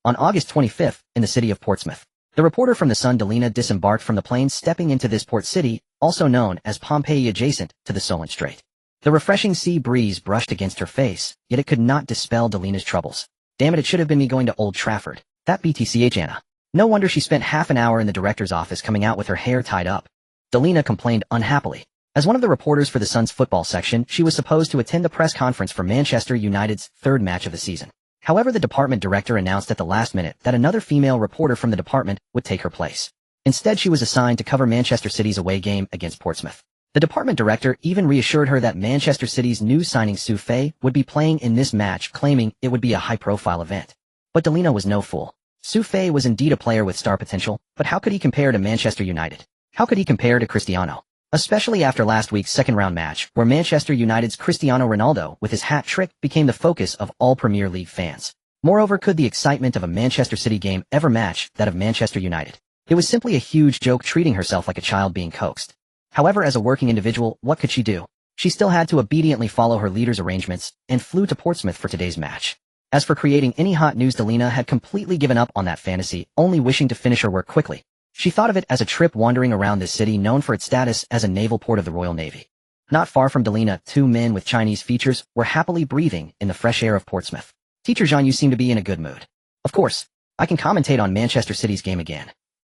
On August 25th, in the city of Portsmouth, the reporter from the Sun, Delina, disembarked from the plane, stepping into this port city, also known as Pompeii, adjacent to the Solent Strait. The refreshing sea breeze brushed against her face, yet it could not dispel Delina's troubles. Damn it, it should have been me going to Old Trafford. That BTCH Anna. No wonder she spent half an hour in the director's office coming out with her hair tied up. Delina complained unhappily. As one of the reporters for the Sun's football section, she was supposed to attend the press conference for Manchester United's third match of the season. However, the department director announced at the last minute that another female reporter from the department would take her place. Instead, she was assigned to cover Manchester City's away game against Portsmouth. The department director even reassured her that Manchester City's new signing Su Fei would be playing in this match, claiming it would be a high-profile event. But Delina was no fool. Su Fei was indeed a player with star potential, but how could he compare to Manchester United? How could he compare to Cristiano? Especially after last week's second-round match, where Manchester United's Cristiano Ronaldo, with his hat-trick, became the focus of all Premier League fans. Moreover, could the excitement of a Manchester City game ever match that of Manchester United? It was simply a huge joke, treating herself like a child being coaxed. However, as a working individual, what could she do? She still had to obediently follow her leader's arrangements, and flew to Portsmouth for today's match. As for creating any hot news, Delina had completely given up on that fantasy, only wishing to finish her work quickly. She thought of it as a trip wandering around this city known for its status as a naval port of the Royal Navy. Not far from Delina, 2 men with Chinese features were happily breathing in the fresh air of Portsmouth. Teacher Jean, you seem to be in a good mood. Of course, I can commentate on Manchester City's game again.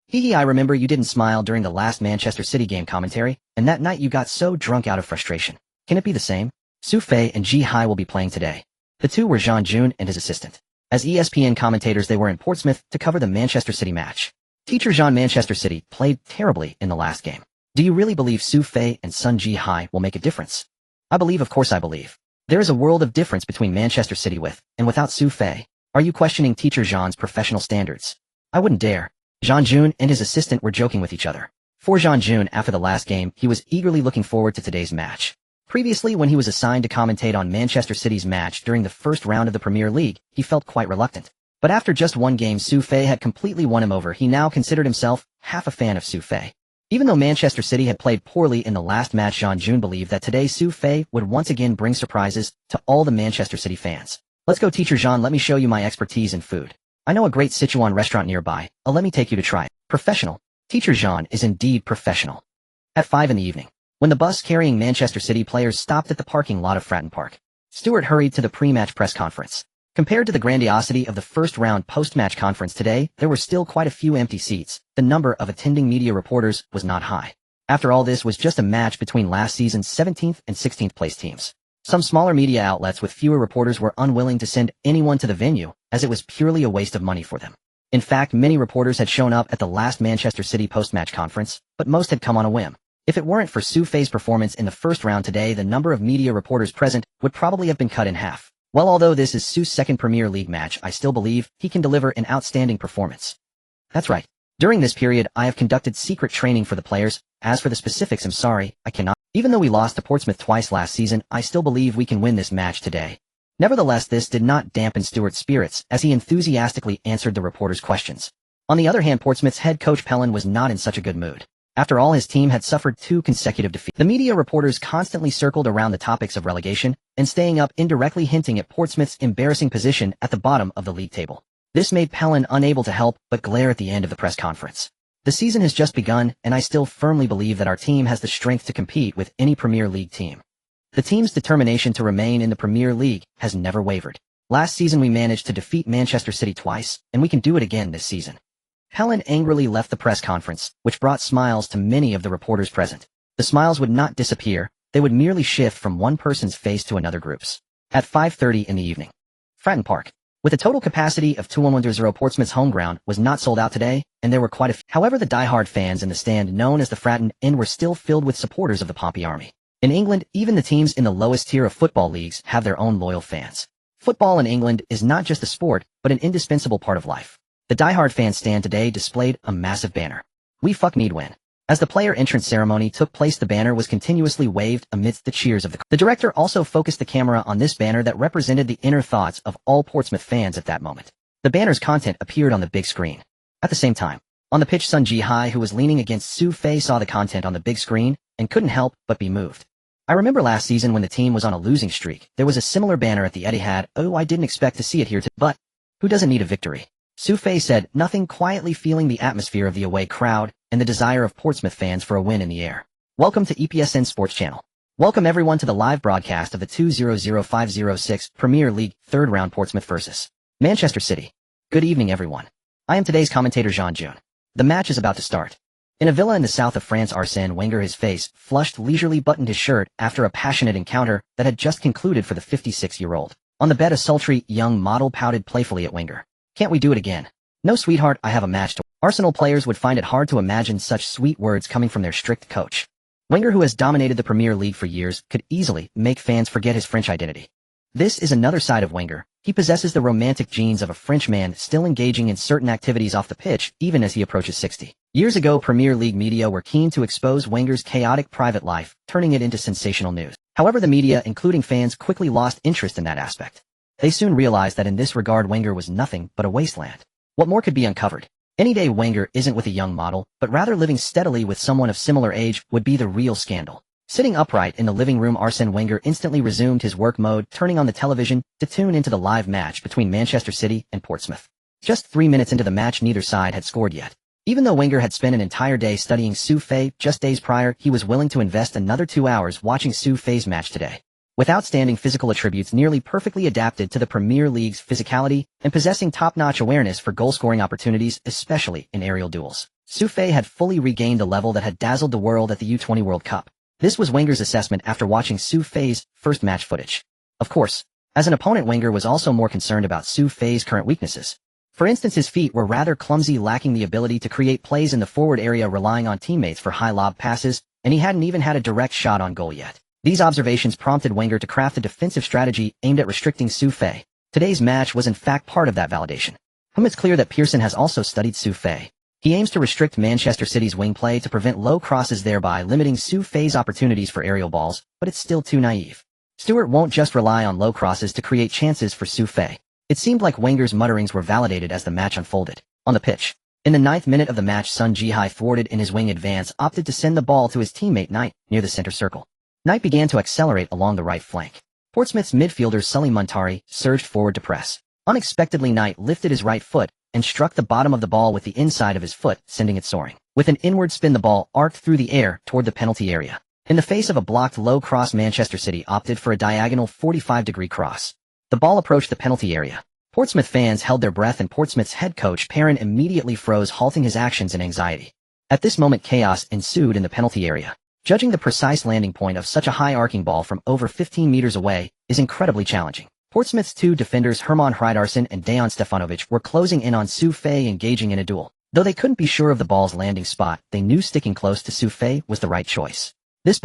Hee, I remember you didn't smile during the last Manchester City game commentary, and that night you got so drunk out of frustration. Can it be the same? Su Fei and Ji Hai will be playing today. The two were Jean Jun and his assistant. As ESPN commentators, they were in Portsmouth to cover the Manchester City match. Teacher Jean, Manchester City played terribly in the last game. Do you really believe Su Fei and Sun Ji Hai will make a difference? I believe, of course I believe. There is a world of difference between Manchester City with and without Su Fei. Are you questioning Teacher Jean's professional standards? I wouldn't dare. Jean Jun and his assistant were joking with each other. For Jean Jun, after the last game, he was eagerly looking forward to today's match. Previously, when he was assigned to commentate on Manchester City's match during the first round of the Premier League, he felt quite reluctant. But after just one game, Su Fei had completely won him over. He now considered himself half a fan of Su Fei. Even though Manchester City had played poorly in the last match, Jean Jun believed that today Su Fei would once again bring surprises to all the Manchester City fans. Let's go, Teacher Jean, let me show you my expertise in food. I know a great Sichuan restaurant nearby. Let me take you to try it. Professional. Teacher Jean is indeed professional. At 5 in the evening, when the bus carrying Manchester City players stopped at the parking lot of Fratton Park, Stewart hurried to the pre-match press conference. Compared to the grandiosity of the first-round post-match conference today, there were still quite a few empty seats. The number of attending media reporters was not high. After all, this was just a match between last season's 17th and 16th place teams. Some smaller media outlets with fewer reporters were unwilling to send anyone to the venue, as it was purely a waste of money for them. In fact, many reporters had shown up at the last Manchester City post-match conference, but most had come on a whim. If it weren't for Su Fei's performance in the first round today, the number of media reporters present would probably have been cut in half. Well, although this is Su's second Premier League match, I still believe he can deliver an outstanding performance. That's right. During this period, I have conducted secret training for the players. As for the specifics, I'm sorry, I cannot. Even though we lost to Portsmouth twice last season, I still believe we can win this match today. Nevertheless, this did not dampen Stuart's spirits, as he enthusiastically answered the reporters' questions. On the other hand, Portsmouth's head coach Pellin was not in such a good mood. After all, his team had suffered 2 consecutive defeats. The media reporters constantly circled around the topics of relegation and staying up, indirectly hinting at Portsmouth's embarrassing position at the bottom of the league table. This made Pellin unable to help but glare at the end of the press conference. The season has just begun, and I still firmly believe that our team has the strength to compete with any Premier League team. The team's determination to remain in the Premier League has never wavered. Last season we managed to defeat Manchester City twice, and we can do it again this season. Pellin angrily left the press conference, which brought smiles to many of the reporters present. The smiles would not disappear, they would merely shift from one person's face to another group's. At 5:30 in the evening. Fratton Park. With a total capacity of 2,110, Portsmouth's home ground was not sold out today, and there were quite a few. However, the die-hard fans in the stand known as the Fratton End were still filled with supporters of the Pompey Army. In England, even the teams in the lowest tier of football leagues have their own loyal fans. Football in England is not just a sport, but an indispensable part of life. The die-hard fan stand today displayed a massive banner. "We fuck need win." As the player entrance ceremony took place, the banner was continuously waved amidst the cheers of the crowd. The director also focused the camera on this banner that represented the inner thoughts of all Portsmouth fans at that moment. The banner's content appeared on the big screen. At the same time, on the pitch, Sun Ji-hai, who was leaning against Su Fei, saw the content on the big screen and couldn't help but be moved. "I remember last season when the team was on a losing streak, there was a similar banner at the Etihad. Oh, I didn't expect to see it here too. But who doesn't need a victory?" Su Fei said, nothing, quietly feeling the atmosphere of the away crowd and the desire of Portsmouth fans for a win in the air. Welcome to EPSN Sports Channel. Welcome everyone to the live broadcast of the 2005-06 Premier League third round, Portsmouth vs. Manchester City. Good evening everyone. I am today's commentator Jean June. The match is about to start. In a villa in the south of France, Arsène Wenger, his face flushed, leisurely buttoned his shirt after a passionate encounter that had just concluded for the 56-year-old. On the bed, a sultry young model pouted playfully at Wenger. "Can't we do it again?" "No, sweetheart, I have a match to..." Arsenal players would find it hard to imagine such sweet words coming from their strict coach. Wenger, who has dominated the Premier League for years, could easily make fans forget his French identity. This is another side of Wenger. He possesses the romantic genes of a French man, still engaging in certain activities off the pitch even as he approaches 60. Years ago, Premier League media were keen to expose Wenger's chaotic private life, turning it into sensational news. However, the media, including fans, quickly lost interest in that aspect. They soon realized that in this regard Wenger was nothing but a wasteland. What more could be uncovered? Any day Wenger isn't with a young model, but rather living steadily with someone of similar age, would be the real scandal. Sitting upright in the living room, Arsène Wenger instantly resumed his work mode, turning on the television to tune into the live match between Manchester City and Portsmouth. Just 3 minutes into the match, neither side had scored yet. Even though Wenger had spent an entire day studying Su Fei just days prior, he was willing to invest another 2 hours watching Su Fei's match today. With outstanding physical attributes nearly perfectly adapted to the Premier League's physicality and possessing top-notch awareness for goal-scoring opportunities, especially in aerial duels, Su Fei had fully regained the level that had dazzled the world at the U20 World Cup. This was Wenger's assessment after watching Su Fei's first match footage. Of course, as an opponent, Wenger was also more concerned about Su Fei's current weaknesses. For instance, his feet were rather clumsy, lacking the ability to create plays in the forward area, relying on teammates for high lob passes, and he hadn't even had a direct shot on goal yet. These observations prompted Wenger to craft a defensive strategy aimed at restricting Su Fei. Today's match was in fact part of that validation. It's clear that Pearson has also studied Su Fei. He aims to restrict Manchester City's wing play to prevent low crosses, thereby limiting Su Fei's opportunities for aerial balls, but it's still too naive. Stuart won't just rely on low crosses to create chances for Su Fei. It seemed like Wenger's mutterings were validated as the match unfolded. On the pitch, in the 9th minute of the match, Sun Ji-hai, thwarted in his wing advance, opted to send the ball to his teammate Knight near the center circle. Knight began to accelerate along the right flank. Portsmouth's midfielder Sully Muntari surged forward to press. Unexpectedly, Knight lifted his right foot and struck the bottom of the ball with the inside of his foot, sending it soaring. With an inward spin, the ball arced through the air toward the penalty area. In the face of a blocked low cross, Manchester City opted for a diagonal 45-degree cross. The ball approached the penalty area. Portsmouth fans held their breath, and Portsmouth's head coach Perrin immediately froze, halting his actions in anxiety. At this moment chaos ensued in the penalty area. Judging the precise landing point of such a high arcing ball from over 15 meters away is incredibly challenging. Portsmouth's two defenders Herman Hreidarson and Dejan Stefanovic were closing in on Su Fei, engaging in a duel. Though they couldn't be sure of the ball's landing spot, they knew sticking close to Su Fei was the right choice. This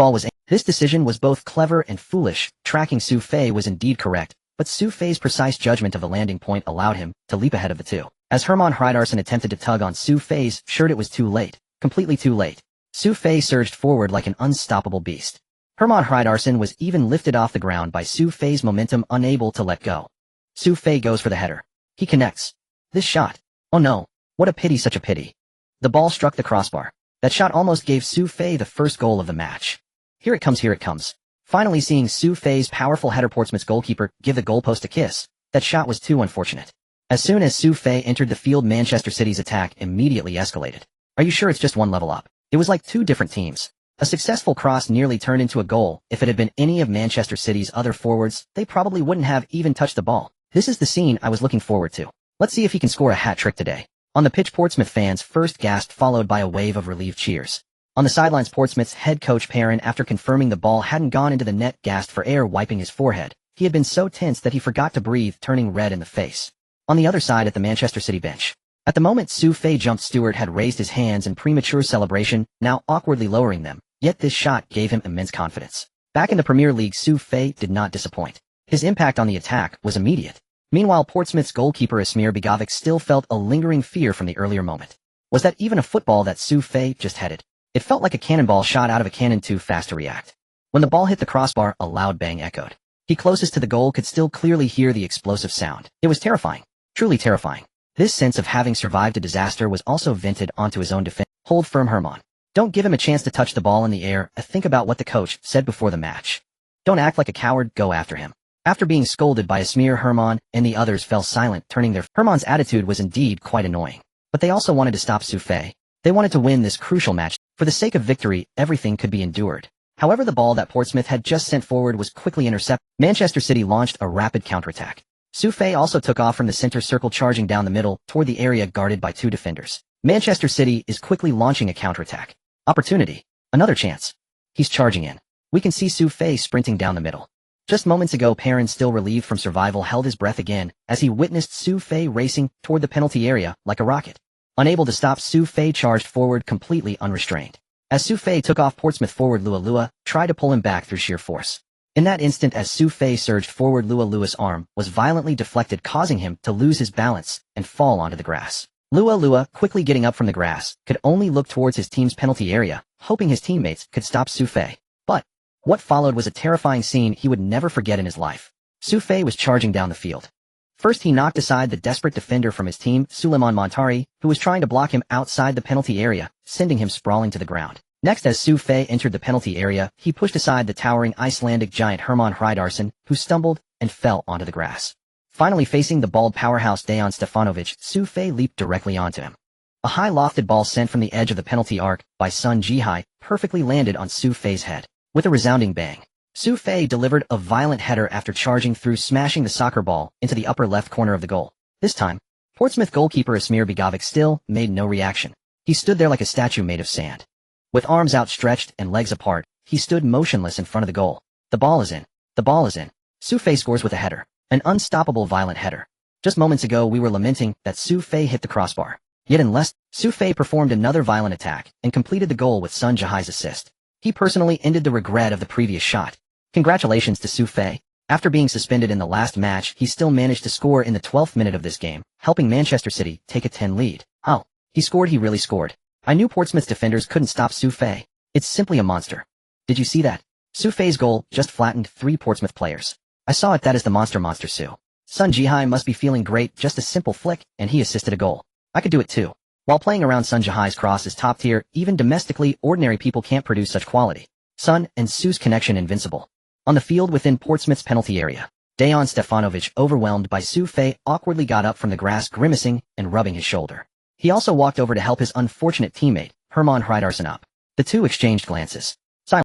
decision was both clever and foolish. Tracking Su Fei was indeed correct, but Su Fei's precise judgment of the landing point allowed him to leap ahead of the two. As Herman Hreidarson attempted to tug on Su Fei's shirt, it was too late. Completely too late. Su Fei surged forward like an unstoppable beast. Herman Hreidarson was even lifted off the ground by Su Fei's momentum, unable to let go. Su Fei goes for the header. He connects. This shot. Oh no. What a pity, such a pity. The ball struck the crossbar. That shot almost gave Su Fei the first goal of the match. Here it comes, here it comes. Finally seeing Su Fei's powerful header, Portsmouth's goalkeeper give the goalpost a kiss. That shot was too unfortunate. As soon as Su Fei entered the field, Manchester City's attack immediately escalated. Are you sure it's just one level up? It was like two different teams. A successful cross nearly turned into a goal. If it had been any of Manchester City's other forwards, they probably wouldn't have even touched the ball. This is the scene I was looking forward to. Let's see if he can score a hat-trick today. On the pitch, Portsmouth fans first gasped, followed by a wave of relieved cheers. On the sidelines, Portsmouth's head coach Perrin, after confirming the ball hadn't gone into the net, gasped for air, wiping his forehead. He had been so tense that he forgot to breathe, turning red in the face. On the other side at the Manchester City bench, at the moment Su Fei jumped, Stewart had raised his hands in premature celebration, now awkwardly lowering them. Yet this shot gave him immense confidence. Back in the Premier League, Su Fei did not disappoint. His impact on the attack was immediate. Meanwhile, Portsmouth's goalkeeper Asmir Begovic still felt a lingering fear from the earlier moment. Was that even a football that Su Fei just headed? It felt like a cannonball shot out of a cannon, too fast to react. When the ball hit the crossbar, a loud bang echoed. He closest to the goal could still clearly hear the explosive sound. It was terrifying. Truly terrifying. This sense of having survived a disaster was also vented onto his own defense. Hold firm, Herman. Don't give him a chance to touch the ball in the air. Think about what the coach said before the match. Don't act like a coward, go after him. After being scolded by Asmir, Herman and the others fell silent, turning their... Herman's attitude was indeed quite annoying. But they also wanted to stop Su Fei. They wanted to win this crucial match. For the sake of victory, everything could be endured. However, the ball that Portsmouth had just sent forward was quickly intercepted. Manchester City launched a rapid counterattack. Su Fei also took off from the center circle, charging down the middle toward the area guarded by two defenders. Manchester City is quickly launching a counterattack. Opportunity. Another chance. He's charging in. We can see Su Fei sprinting down the middle. Just moments ago, Perrin, still relieved from survival, held his breath again as he witnessed Su Fei racing toward the penalty area like a rocket. Unable to stop, Su Fei charged forward completely unrestrained. As Su Fei took off, Portsmouth forward Lua Lua tried to pull him back through sheer force. In that instant, as Su Fei surged forward, Lua Lua's arm was violently deflected, causing him to lose his balance and fall onto the grass. Lua Lua, quickly getting up from the grass, could only look towards his team's penalty area, hoping his teammates could stop Su Fei. But what followed was a terrifying scene he would never forget in his life. Su Fei was charging down the field. First, he knocked aside the desperate defender from his team, Suleiman Montari, who was trying to block him outside the penalty area, sending him sprawling to the ground. Next, as Su Fei entered the penalty area, he pushed aside the towering Icelandic giant Herman Hreidarson, who stumbled and fell onto the grass. Finally, facing the bald powerhouse Dejan Stefanovic, Su Fei leaped directly onto him. A high lofted ball sent from the edge of the penalty arc by Sun Jihai perfectly landed on Su Fei's head. With a resounding bang, Su Fei delivered a violent header after charging through, smashing the soccer ball into the upper left corner of the goal. This time, Portsmouth goalkeeper Asmir Begovic still made no reaction. He stood there like a statue made of sand. With arms outstretched and legs apart, he stood motionless in front of the goal. The ball is in. The ball is in. Su Fei scores with a header. An unstoppable violent header. Just moments ago we were lamenting that Su Fei hit the crossbar. Yet in less, Su Fei performed another violent attack and completed the goal with Sun Jihai's assist. He personally ended the regret of the previous shot. Congratulations to Su Fei. After being suspended in the last match, he still managed to score in the 12th minute of this game, helping Manchester City take a 10 lead. Oh, he scored, he really scored. I knew Portsmouth's defenders couldn't stop Su Fei. It's simply a monster. Did you see that? Su Fei's goal just flattened 3 Portsmouth players. I saw it. That is the monster Su. Sun Jihai must be feeling great. Just a simple flick, and he assisted a goal. I could do it too. While playing around, Sun Jihai's cross is top tier. Even domestically, ordinary people can't produce such quality. Sun and Su's connection invincible. On the field within Portsmouth's penalty area, Dejan Stefanovic, overwhelmed by Su Fei, awkwardly got up from the grass, grimacing and rubbing his shoulder. He also walked over to help his unfortunate teammate, Herman Hreidarson, up. The two exchanged glances.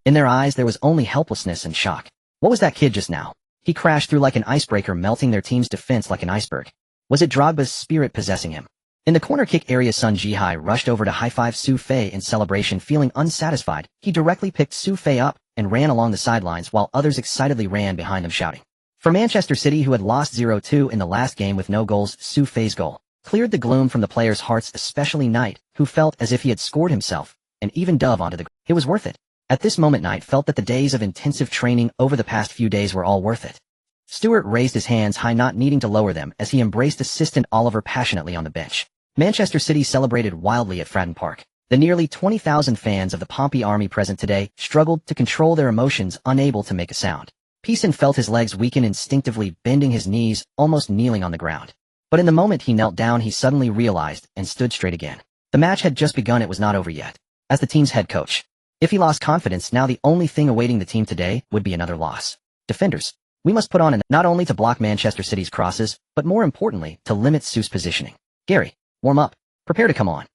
In their eyes there was only helplessness and shock. What was that kid just now? He crashed through like an icebreaker, melting their team's defense like an iceberg. Was it Drogba's spirit possessing him? In the corner kick area, Sun Jihai rushed over to high-five Su Fei in celebration. Feeling unsatisfied, he directly picked Su Fei up and ran along the sidelines while others excitedly ran behind him shouting. For Manchester City, who had lost 0-2 in the last game with no goals, Su Fei's goal cleared the gloom from the players' hearts, especially Knight, who felt as if he had scored himself, and even dove onto the ground. It was worth it. At this moment, Knight felt that the days of intensive training over the past few days were all worth it. Stewart raised his hands high, not needing to lower them, as he embraced assistant Oliver passionately on the bench. Manchester City celebrated wildly at Fratton Park. The nearly 20,000 fans of the Pompey Army present today struggled to control their emotions, unable to make a sound. Pearson felt his legs weaken, instinctively bending his knees, almost kneeling on the ground. But in the moment he knelt down, he suddenly realized and stood straight again. The match had just begun, it was not over yet. As the team's head coach, if he lost confidence, now the only thing awaiting the team today would be another loss. Defenders, we must put on not only to block Manchester City's crosses, but more importantly, to limit Su's positioning. Gary, warm up. Prepare to come on.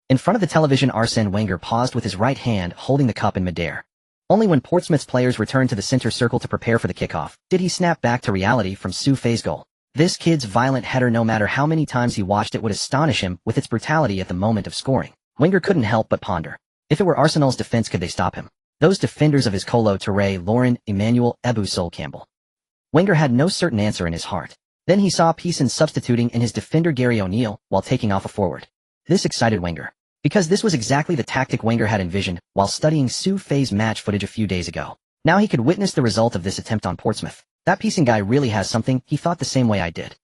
In front of the television, Arsene Wenger paused with his right hand holding the cup in midair. Only when Portsmouth's players returned to the center circle to prepare for the kickoff did he snap back to reality from Su Fei's goal. This kid's violent header, no matter how many times he watched it, would astonish him with its brutality at the moment of scoring. Wenger couldn't help but ponder. If it were Arsenal's defense, could they stop him? Those defenders of his Kolo Touré, Lauren, Emmanuel, Ebu Sol Campbell. Wenger had no certain answer in his heart. Then he saw Pearson substituting in his defender Gary O'Neill while taking off a forward. This excited Wenger, because this was exactly the tactic Wenger had envisioned while studying Su Fei's match footage a few days ago. Now he could witness the result of this attempt on Portsmouth. That Pearson guy really has something. He thought the same way I did.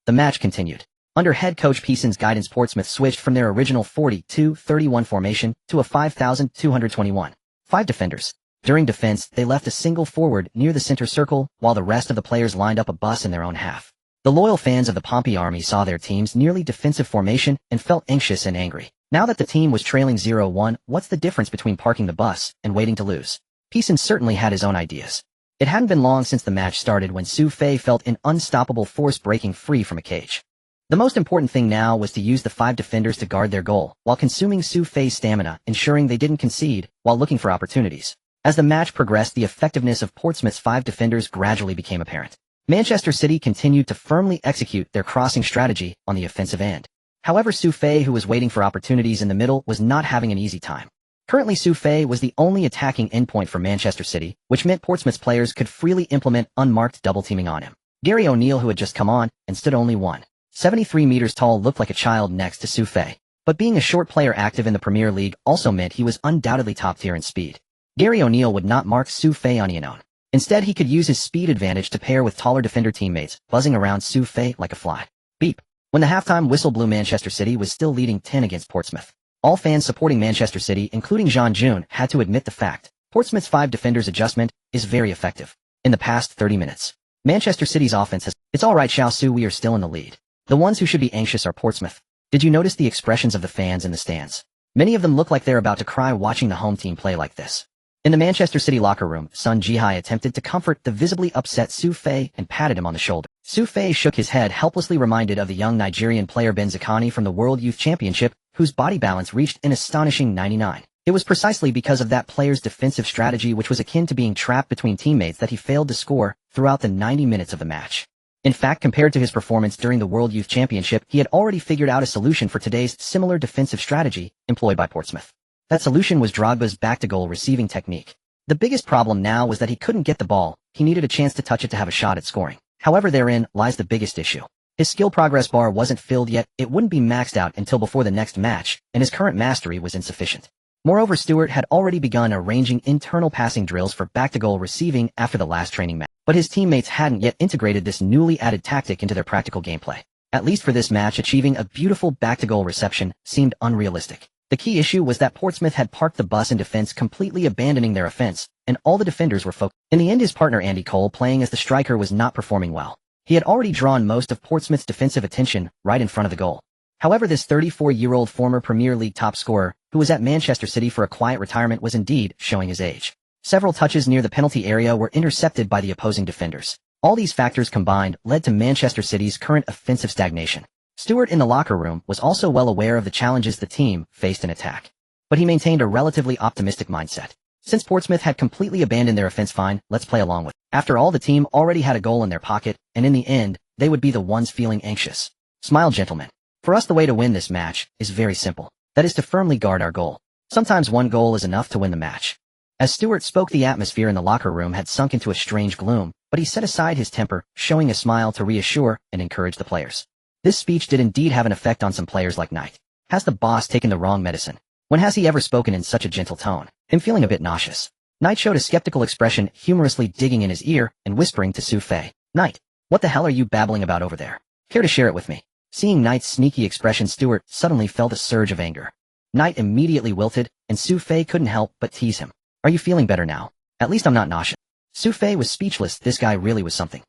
The match continued. Under head coach Pearson's guidance, Portsmouth switched from their original 42-31 formation to a 5,221. 5 defenders. During defense, they left a single forward near the center circle, while the rest of the players lined up a bus in their own half. The loyal fans of the Pompey Army saw their team's nearly defensive formation and felt anxious and angry. Now that the team was trailing 0-1, what's the difference between parking the bus and waiting to lose? Pearson certainly had his own ideas. It hadn't been long since the match started when Su Fei felt an unstoppable force breaking free from a cage. The most important thing now was to use the 5 defenders to guard their goal, while consuming Su Fei's stamina, ensuring they didn't concede, while looking for opportunities. As the match progressed, the effectiveness of Portsmouth's 5 defenders gradually became apparent. Manchester City continued to firmly execute their crossing strategy on the offensive end. However, Su Fei, who was waiting for opportunities in the middle, was not having an easy time. Currently, Su Fei was the only attacking endpoint for Manchester City, which meant Portsmouth's players could freely implement unmarked double-teaming on him. Gary O'Neill, who had just come on and stood only 1.73 meters tall, looked like a child next to Su Fei. But being a short player active in the Premier League also meant he was undoubtedly top tier in speed. Gary O'Neill would not mark Su Fei on his own. Instead, he could use his speed advantage to pair with taller defender teammates, buzzing around Su Fei like a fly. Beep. When the halftime whistle blew, Manchester City was still leading 10 against Portsmouth. All fans supporting Manchester City, including Jean June, had to admit the fact. Portsmouth's 5 defenders adjustment is very effective. In the past 30 minutes, Manchester City's offense has... It's alright, Xiao Su, we are still in the lead. The ones who should be anxious are Portsmouth. Did you notice the expressions of the fans in the stands? Many of them look like they're about to cry watching the home team play like this. In the Manchester City locker room, Sun Jihai attempted to comfort the visibly upset Su Fei and patted him on the shoulder. Su Fei shook his head, helplessly reminded of the young Nigerian player Ben Zakani from the World Youth Championship, whose body balance reached an astonishing 99. It was precisely because of that player's defensive strategy, which was akin to being trapped between teammates, that he failed to score throughout the 90 minutes of the match. In fact, compared to his performance during the World Youth Championship, he had already figured out a solution for today's similar defensive strategy employed by Portsmouth. That solution was Drogba's back-to-goal receiving technique. The biggest problem now was that he couldn't get the ball. He needed a chance to touch it to have a shot at scoring. However, therein lies the biggest issue. His skill progress bar wasn't filled yet, it wouldn't be maxed out until before the next match, and his current mastery was insufficient. Moreover, Stewart had already begun arranging internal passing drills for back-to-goal receiving after the last training match, but his teammates hadn't yet integrated this newly added tactic into their practical gameplay. At least for this match, achieving a beautiful back-to-goal reception seemed unrealistic. The key issue was that Portsmouth had parked the bus in defense, completely abandoning their offense, and all the defenders were focused. In the end, his partner Andy Cole, playing as the striker, was not performing well. He had already drawn most of Portsmouth's defensive attention right in front of the goal. However, this 34-year-old former Premier League top scorer, who was at Manchester City for a quiet retirement, was indeed showing his age. Several touches near the penalty area were intercepted by the opposing defenders. All these factors combined led to Manchester City's current offensive stagnation. Stewart in the locker room was also well aware of the challenges the team faced in attack. But he maintained a relatively optimistic mindset. Since Portsmouth had completely abandoned their offense, fine, let's play along with it. After all, the team already had a goal in their pocket, and in the end, they would be the ones feeling anxious. Smile, gentlemen. For us, the way to win this match is very simple. That is to firmly guard our goal. Sometimes one goal is enough to win the match. As Stewart spoke, the atmosphere in the locker room had sunk into a strange gloom, but he set aside his temper, showing a smile to reassure and encourage the players. This speech did indeed have an effect on some players like Knight. Has the boss taken the wrong medicine? When has he ever spoken in such a gentle tone? I'm feeling a bit nauseous. Knight showed a skeptical expression, humorously digging in his ear and whispering to Su Fei. Knight, what the hell are you babbling about over there? Care to share it with me? Seeing Knight's sneaky expression, Stewart suddenly felt a surge of anger. Knight immediately wilted, and Su Fei couldn't help but tease him. Are you feeling better now? At least I'm not nauseous. Su Fei was speechless. This guy really was something.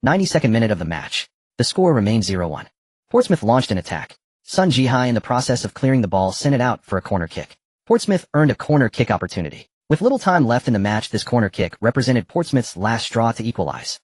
92nd minute of the match. The score remained 0-1. Portsmouth launched an attack. Sun Jihai, in the process of clearing the ball, sent it out for a corner kick. Portsmouth earned a corner kick opportunity. With little time left in the match, this corner kick represented Portsmouth's last straw to equalize.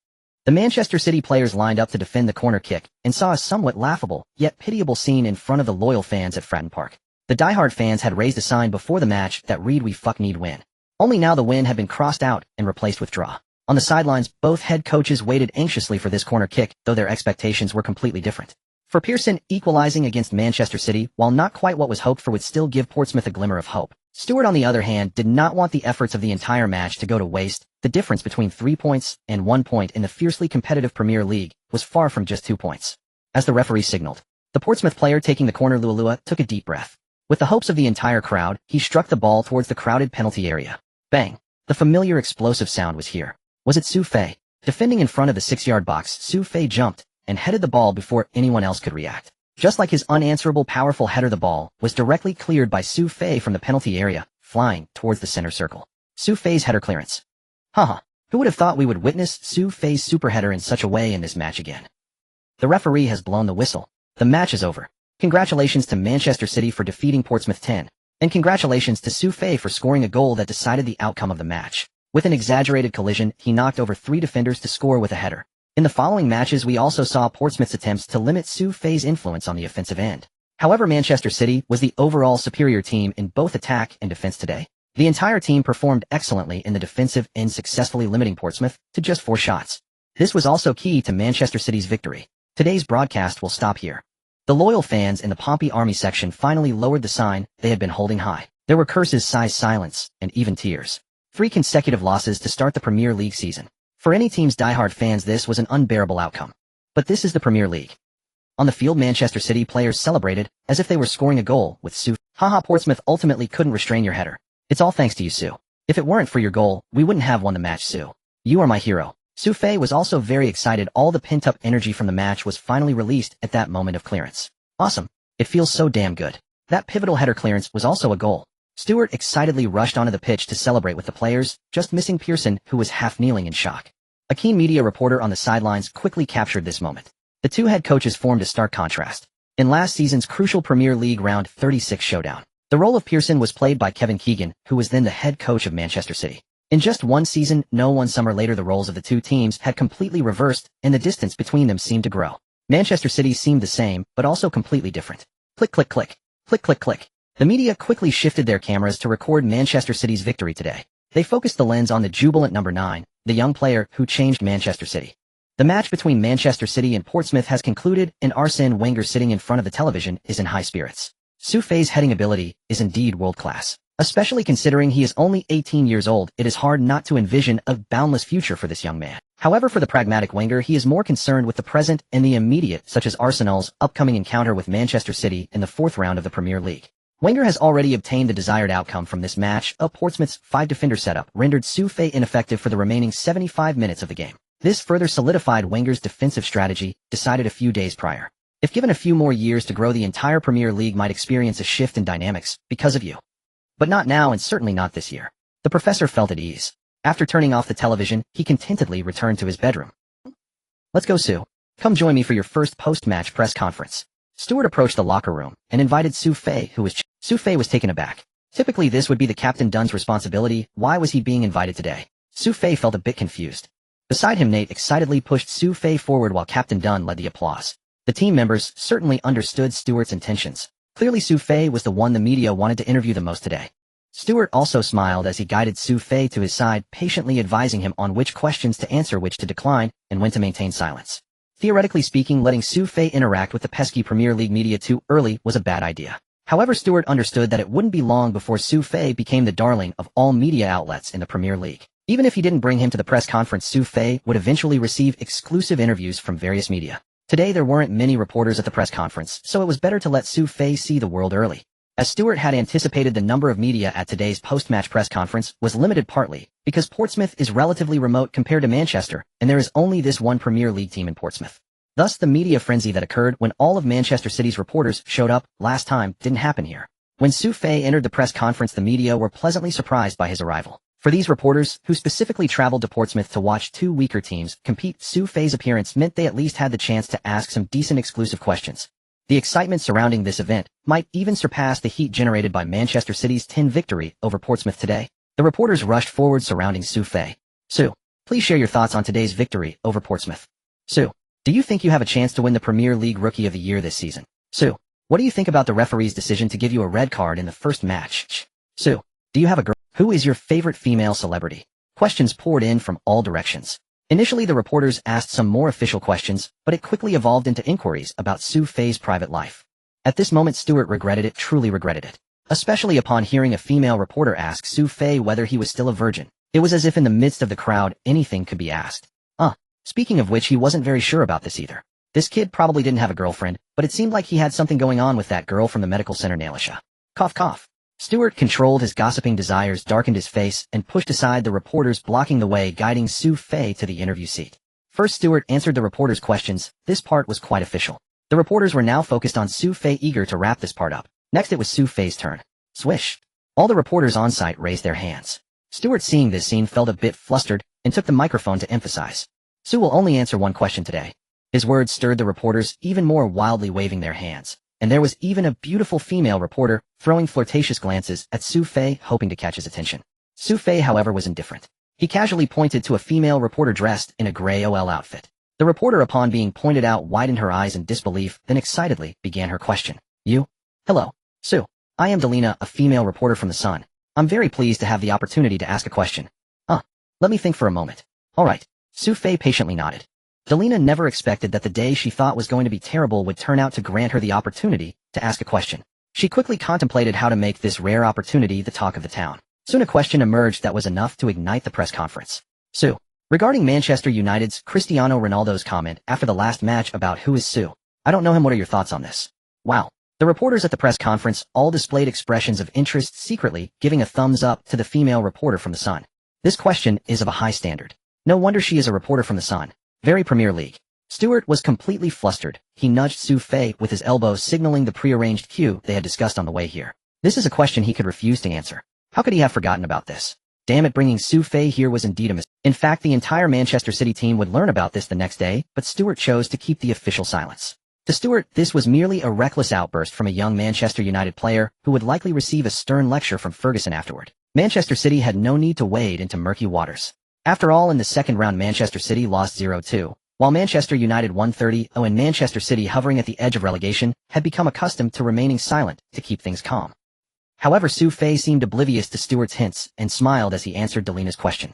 The Manchester City players lined up to defend the corner kick and saw a somewhat laughable, yet pitiable scene in front of the loyal fans at Fratton Park. The diehard fans had raised a sign before the match that read, "We fuck need win." Only now the win had been crossed out and replaced with draw. On the sidelines, both head coaches waited anxiously for this corner kick, though their expectations were completely different. For Pearson, equalizing against Manchester City, while not quite what was hoped for, would still give Portsmouth a glimmer of hope. Stewart, on the other hand, did not want the efforts of the entire match to go to waste. The difference between 3 points and 1 point in the fiercely competitive Premier League was far from just 2 points. As the referee signaled, the Portsmouth player taking the corner, Lualua, took a deep breath. With the hopes of the entire crowd, he struck the ball towards the crowded penalty area. Bang! The familiar explosive sound was here. Was it Su Fei? Defending in front of the 6-yard box, Su Fei jumped and headed the ball before anyone else could react. Just like his unanswerable powerful header, the ball was directly cleared by Su Fei from the penalty area, flying towards the center circle. Su Fei's header clearance. Haha, who would have thought we would witness Su Fei's super header in such a way in this match again? The referee has blown the whistle. The match is over. Congratulations to Manchester City for defeating Portsmouth 10, and congratulations to Su Fei for scoring a goal that decided the outcome of the match. With an exaggerated collision, he knocked over 3 defenders to score with a header. In the following matches, we also saw Portsmouth's attempts to limit Su Fei's influence on the offensive end. However, Manchester City was the overall superior team in both attack and defense today. The entire team performed excellently in the defensive end, successfully limiting Portsmouth to just 4 shots. This was also key to Manchester City's victory. Today's broadcast will stop here. The loyal fans in the Pompey Army section finally lowered the sign they had been holding high. There were curses, sighs, silence, and even tears. 3 consecutive losses to start the Premier League season. For any team's diehard fans, this was an unbearable outcome. But this is the Premier League. On the field, Manchester City players celebrated as if they were scoring a goal with Su. Haha, Portsmouth ultimately couldn't restrain your header. It's all thanks to you, Su. If it weren't for your goal, we wouldn't have won the match, Su. You are my hero. Su Fei was also very excited. All the pent-up energy from the match was finally released at that moment of clearance. Awesome. It feels so damn good. That pivotal header clearance was also a goal. Stewart excitedly rushed onto the pitch to celebrate with the players, just missing Pearson, who was half kneeling in shock. A keen media reporter on the sidelines quickly captured this moment. The 2 head coaches formed a stark contrast. In last season's crucial Premier League Round 36 showdown, the role of Pearson was played by Kevin Keegan, who was then the head coach of Manchester City. In just 1 season, one summer later, the roles of the 2 teams had completely reversed, and the distance between them seemed to grow. Manchester City seemed the same, but also completely different. Click, click, click. Click, click, click. The media quickly shifted their cameras to record Manchester City's victory today. They focused the lens on the jubilant number 9, the young player who changed Manchester City. The match between Manchester City and Portsmouth has concluded, and Arsene Wenger, sitting in front of the television, is in high spirits. Su Fei's heading ability is indeed world-class. Especially considering he is only 18 years old, it is hard not to envision a boundless future for this young man. However, for the pragmatic Wenger, he is more concerned with the present and the immediate, such as Arsenal's upcoming encounter with Manchester City in the 4th round of the Premier League. Wenger has already obtained the desired outcome from this match. Portsmouth's 5-defender setup rendered Su Fei ineffective for the remaining 75 minutes of the game. This further solidified Wenger's defensive strategy, decided a few days prior. If given a few more years to grow, the entire Premier League might experience a shift in dynamics because of you. But not now, and certainly not this year. The professor felt at ease. After turning off the television, he contentedly returned to his bedroom. Let's go, Su. Come join me for your first post-match press conference. Stewart approached the locker room and invited Su Fei, Su Fei was taken aback. Typically this would be the Captain Dunn's responsibility. Why was he being invited today? Su Fei felt a bit confused. Beside him, Nate excitedly pushed Su Fei forward while Captain Dunn led the applause. The team members certainly understood Stewart's intentions. Clearly Su Fei was the one the media wanted to interview the most today. Stewart also smiled as he guided Su Fei to his side, patiently advising him on which questions to answer, which to decline, and when to maintain silence. Theoretically speaking, letting Su Fei interact with the pesky Premier League media too early was a bad idea. However, Stewart understood that it wouldn't be long before Su Fei became the darling of all media outlets in the Premier League. Even if he didn't bring him to the press conference, Su Fei would eventually receive exclusive interviews from various media. Today there weren't many reporters at the press conference, so it was better to let Su Fei see the world early. As Stewart had anticipated, the number of media at today's post-match press conference was limited partly because Portsmouth is relatively remote compared to Manchester, and there is only this one Premier League team in Portsmouth. Thus, the media frenzy that occurred when all of Manchester City's reporters showed up last time didn't happen here. When Su Fei entered the press conference, the media were pleasantly surprised by his arrival. For these reporters, who specifically traveled to Portsmouth to watch two weaker teams compete, Su Fei's appearance meant they at least had the chance to ask some decent exclusive questions. The excitement surrounding this event might even surpass the heat generated by Manchester City's 10 victory over Portsmouth today. The reporters rushed forward surrounding Su Fei. Su, please share your thoughts on today's victory over Portsmouth. Su, do you think you have a chance to win the Premier League Rookie of the Year this season? Su, what do you think about the referee's decision to give you a red card in the first match? Su, do you have a girl? Who is your favorite female celebrity? Questions poured in from all directions. Initially, the reporters asked some more official questions, but it quickly evolved into inquiries about Su Fei's private life. At this moment, Stewart regretted it, truly regretted it. Especially upon hearing a female reporter ask Su Fei whether he was still a virgin. It was as if in the midst of the crowd, anything could be asked. Speaking of which, he wasn't very sure about this either. This kid probably didn't have a girlfriend, but it seemed like he had something going on with that girl from the medical center, Nailisha. Cough cough. Stewart controlled his gossiping desires, darkened his face, and pushed aside the reporters blocking the way, guiding Su Fei to the interview seat. First, Stewart answered the reporters' questions. This part was quite official. The reporters were now focused on Su Fei, eager to wrap this part up. Next, it was Su Fei's turn. Swish. All the reporters on site raised their hands. Stewart, seeing this scene, felt a bit flustered and took the microphone to emphasize. Su will only answer one question today. His words stirred the reporters even more, wildly waving their hands. And there was even a beautiful female reporter throwing flirtatious glances at Su Fei, hoping to catch his attention. Su Fei, however, was indifferent. He casually pointed to a female reporter dressed in a gray OL outfit. The reporter, upon being pointed out, widened her eyes in disbelief, then excitedly began her question. You? Hello, Su. I am Delina, a female reporter from The Sun. I'm very pleased to have the opportunity to ask a question. Let me think for a moment. All right. Su Fei patiently nodded. Delina never expected that the day she thought was going to be terrible would turn out to grant her the opportunity to ask a question. She quickly contemplated how to make this rare opportunity the talk of the town. Soon a question emerged that was enough to ignite the press conference. Su, regarding Manchester United's Cristiano Ronaldo's comment after the last match about who is Su, I don't know him, what are your thoughts on this? Wow. The reporters at the press conference all displayed expressions of interest, secretly giving a thumbs up to the female reporter from The Sun. This question is of a high standard. No wonder she is a reporter from The Sun. Very Premier League. Stewart was completely flustered. He nudged Su Fei with his elbow, signaling the prearranged cue they had discussed on the way here. This is a question he could refuse to answer. How could he have forgotten about this? Damn it, bringing Su Fei here was indeed a mistake. In fact, the entire Manchester City team would learn about this the next day, but Stewart chose to keep the official silence. To Stewart, this was merely a reckless outburst from a young Manchester United player who would likely receive a stern lecture from Ferguson afterward. Manchester City had no need to wade into murky waters. After all, in the second round, Manchester City lost 0-2, while Manchester United won 30-0, and Manchester City, hovering at the edge of relegation, had become accustomed to remaining silent to keep things calm. However, Su Fei seemed oblivious to Stewart's hints and smiled as he answered Delina's question.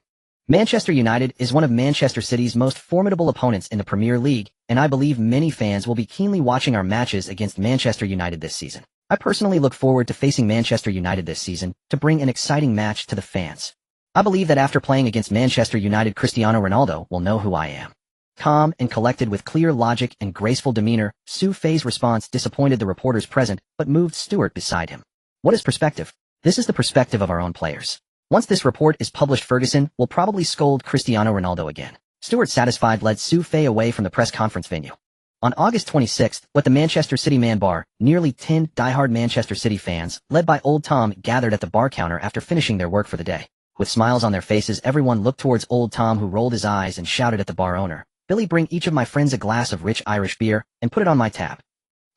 Manchester United is one of Manchester City's most formidable opponents in the Premier League, and I believe many fans will be keenly watching our matches against Manchester United this season. I personally look forward to facing Manchester United this season to bring an exciting match to the fans. I believe that after playing against Manchester United, Cristiano Ronaldo will know who I am. Calm and collected with clear logic and graceful demeanor, Su Fei's response disappointed the reporters present, but moved Stewart beside him. What is perspective? This is the perspective of our own players. Once this report is published, Ferguson will probably scold Cristiano Ronaldo again. Stewart, satisfied, led Su Fei away from the press conference venue. On August 26th, at the Manchester City Man Bar, nearly 10 diehard Manchester City fans, led by Old Tom, gathered at the bar counter after finishing their work for the day. With smiles on their faces, everyone looked towards Old Tom, who rolled his eyes and shouted at the bar owner, "Billy, bring each of my friends a glass of rich Irish beer, and put it on my tab."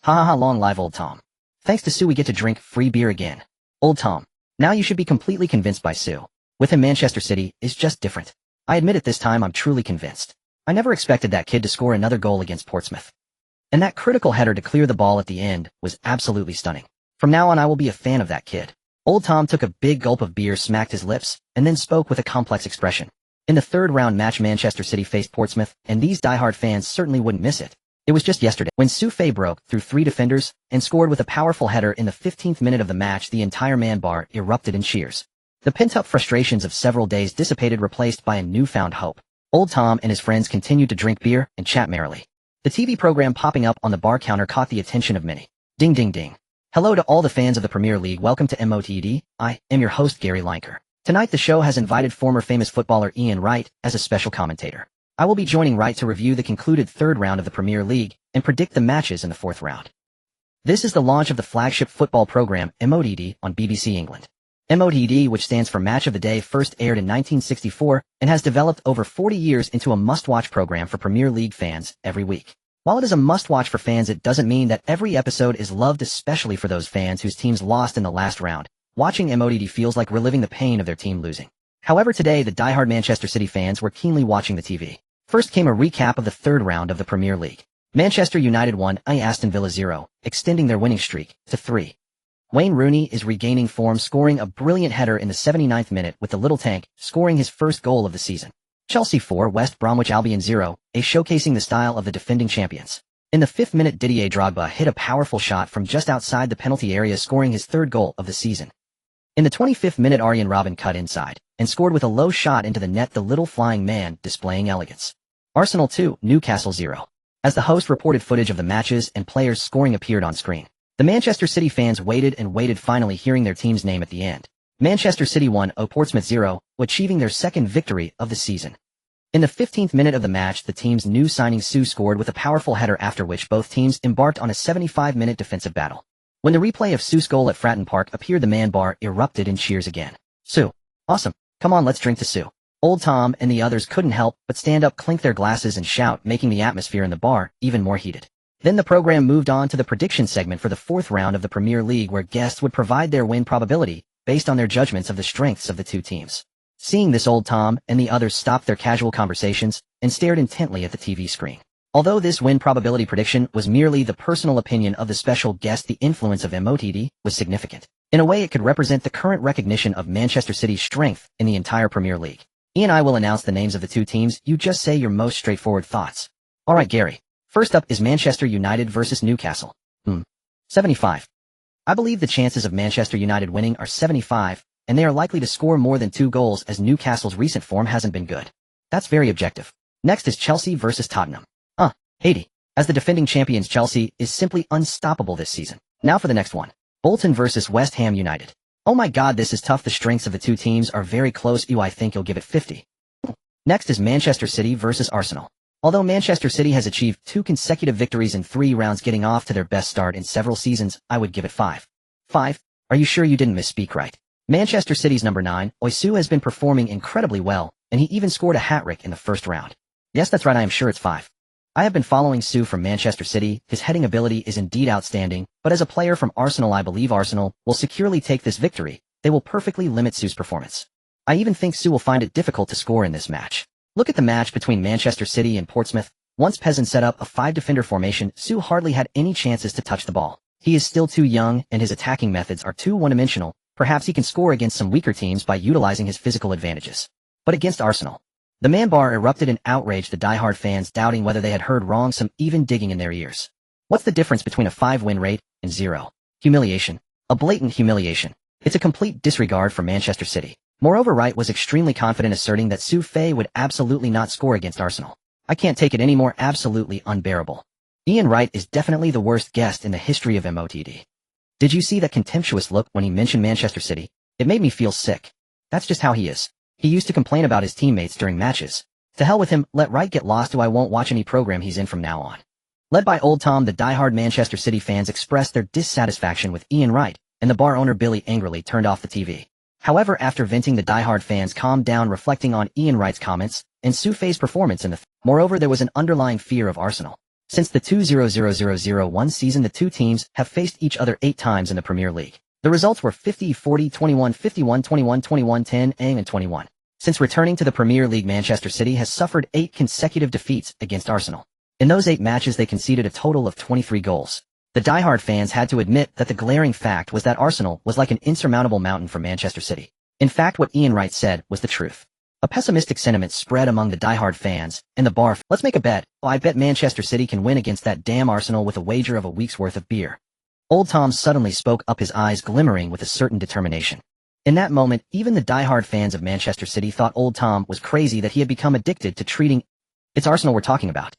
Ha ha ha, long live Old Tom. Thanks to Su, we get to drink free beer again. Old Tom. Now you should be completely convinced by Su. With him, Manchester City is just different. I admit it, this time I'm truly convinced. I never expected that kid to score another goal against Portsmouth. And that critical header to clear the ball at the end was absolutely stunning. From now on, I will be a fan of that kid. Old Tom took a big gulp of beer, smacked his lips, and then spoke with a complex expression. In the third-round match, Manchester City faced Portsmouth, and these diehard fans certainly wouldn't miss it. It was just yesterday when Su Fei broke through 3 defenders and scored with a powerful header in the 15th minute of the match. The entire man bar erupted in cheers. The pent-up frustrations of several days dissipated, replaced by a newfound hope. Old Tom and his friends continued to drink beer and chat merrily. The TV program popping up on the bar counter caught the attention of many. Ding ding ding. Hello to all the fans of the Premier League. Welcome to MOTD. I am your host, Gary Lineker. Tonight the show has invited former famous footballer Ian Wright as a special commentator. I will be joining Wright to review the concluded third round of the Premier League and predict the matches in the fourth round. This is the launch of the flagship football program MOTD on BBC England. MOTD, which stands for Match of the Day, first aired in 1964 and has developed over 40 years into a must-watch program for Premier League fans every week. While it is a must-watch for fans, it doesn't mean that every episode is loved, especially for those fans whose teams lost in the last round. Watching MOTD feels like reliving the pain of their team losing. However, today the diehard Manchester City fans were keenly watching the TV. First came a recap of the third round of the Premier League. Manchester United won, Aston Villa 0, extending their winning streak to 3. Wayne Rooney is regaining form, scoring a brilliant header in the 79th minute, with the little tank scoring his first goal of the season. Chelsea 4, West Bromwich Albion 0, showcasing the style of the defending champions. In the 5th minute, Didier Drogba hit a powerful shot from just outside the penalty area, scoring his third goal of the season. In the 25th minute, Arjen Robben cut inside and scored with a low shot into the net, the little flying man displaying elegance. Arsenal 2, Newcastle 0. As the host reported, footage of the matches and players scoring appeared on screen. The Manchester City fans waited and waited, finally hearing their team's name at the end. Manchester City 1, Portsmouth 0, achieving their second victory of the season. In the 15th minute of the match, the team's new signing Su scored with a powerful header, after which both teams embarked on a 75-minute defensive battle. When the replay of Su's goal at Fratton Park appeared, the man bar erupted in cheers again. Su. Awesome. Come on, let's drink to Su. Old Tom and the others couldn't help but stand up, clink their glasses and shout, making the atmosphere in the bar even more heated. Then the program moved on to the prediction segment for the fourth round of the Premier League, where guests would provide their win probability based on their judgments of the strengths of the two teams. Seeing this, Old Tom and the others stopped their casual conversations and stared intently at the TV screen. Although this win probability prediction was merely the personal opinion of the special guest, the influence of MOTD was significant. In a way, it could represent the current recognition of Manchester City's strength in the entire Premier League. Ian and I will announce the names of the two teams. You just say your most straightforward thoughts. Alright, Gary. First up is Manchester United versus Newcastle. 75. I believe the chances of Manchester United winning are 75, and they are likely to score more than 2 goals, as Newcastle's recent form hasn't been good. That's very objective. Next is Chelsea versus Tottenham. 80. As the defending champions, Chelsea is simply unstoppable this season. Now for the next one. Bolton versus West Ham United. Oh my god, this is tough. The strengths of the two teams are very close. I think you'll give it 50. Next is Manchester City versus Arsenal. Although Manchester City has achieved 2 consecutive victories in 3 rounds, getting off to their best start in several seasons, I would give it 5. 5? Are you sure you didn't misspeak right? Manchester City's number 9, Su, has been performing incredibly well, and he even scored a hat-trick in the first round. Yes, that's right, I am sure it's 5. I have been following Su from Manchester City. His heading ability is indeed outstanding, but as a player from Arsenal, I believe Arsenal will securely take this victory. They will perfectly limit Su's performance. I even think Su will find it difficult to score in this match. Look at the match between Manchester City and Portsmouth. Once Peasant set up a 5-defender formation, Su hardly had any chances to touch the ball. He is still too young, and his attacking methods are too one-dimensional. Perhaps he can score against some weaker teams by utilizing his physical advantages. But against Arsenal, the man bar erupted in outrage, the diehard fans doubting whether they had heard wrong, some even digging in their ears. What's the difference between a 5-win rate and 0? Humiliation. A blatant humiliation. It's a complete disregard for Manchester City. Moreover, Wright was extremely confident, asserting that Su Fei would absolutely not score against Arsenal. I can't take it anymore. Absolutely unbearable. Ian Wright is definitely the worst guest in the history of MOTD. Did you see that contemptuous look when he mentioned Manchester City? It made me feel sick. That's just how he is. He used to complain about his teammates during matches. To hell with him, let Wright get lost. I won't watch any program he's in from now on. Led by Old Tom, the diehard Manchester City fans expressed their dissatisfaction with Ian Wright, and the bar owner Billy angrily turned off the TV. However, after venting, the diehard fans calmed down, reflecting on Ian Wright's comments and Su Fei's performance in the Moreover, there was an underlying fear of Arsenal. Since the 2000-01 season, the two teams have faced each other 8 times in the Premier League. The results were 50-40, 21-51, 21-21, 10, and 21. Since returning to the Premier League, Manchester City has suffered 8 consecutive defeats against Arsenal. In those 8 matches, they conceded a total of 23 goals. The diehard fans had to admit that the glaring fact was that Arsenal was like an insurmountable mountain for Manchester City. In fact, what Ian Wright said was the truth. A pessimistic sentiment spread among the diehard fans, and the bar, let's make a bet. Oh, I bet Manchester City can win against that damn Arsenal with a wager of a week's worth of beer. Old Tom suddenly spoke up, his eyes glimmering with a certain determination. In that moment, even the diehard fans of Manchester City thought Old Tom was crazy that he had become addicted to treating. It's Arsenal we're talking about.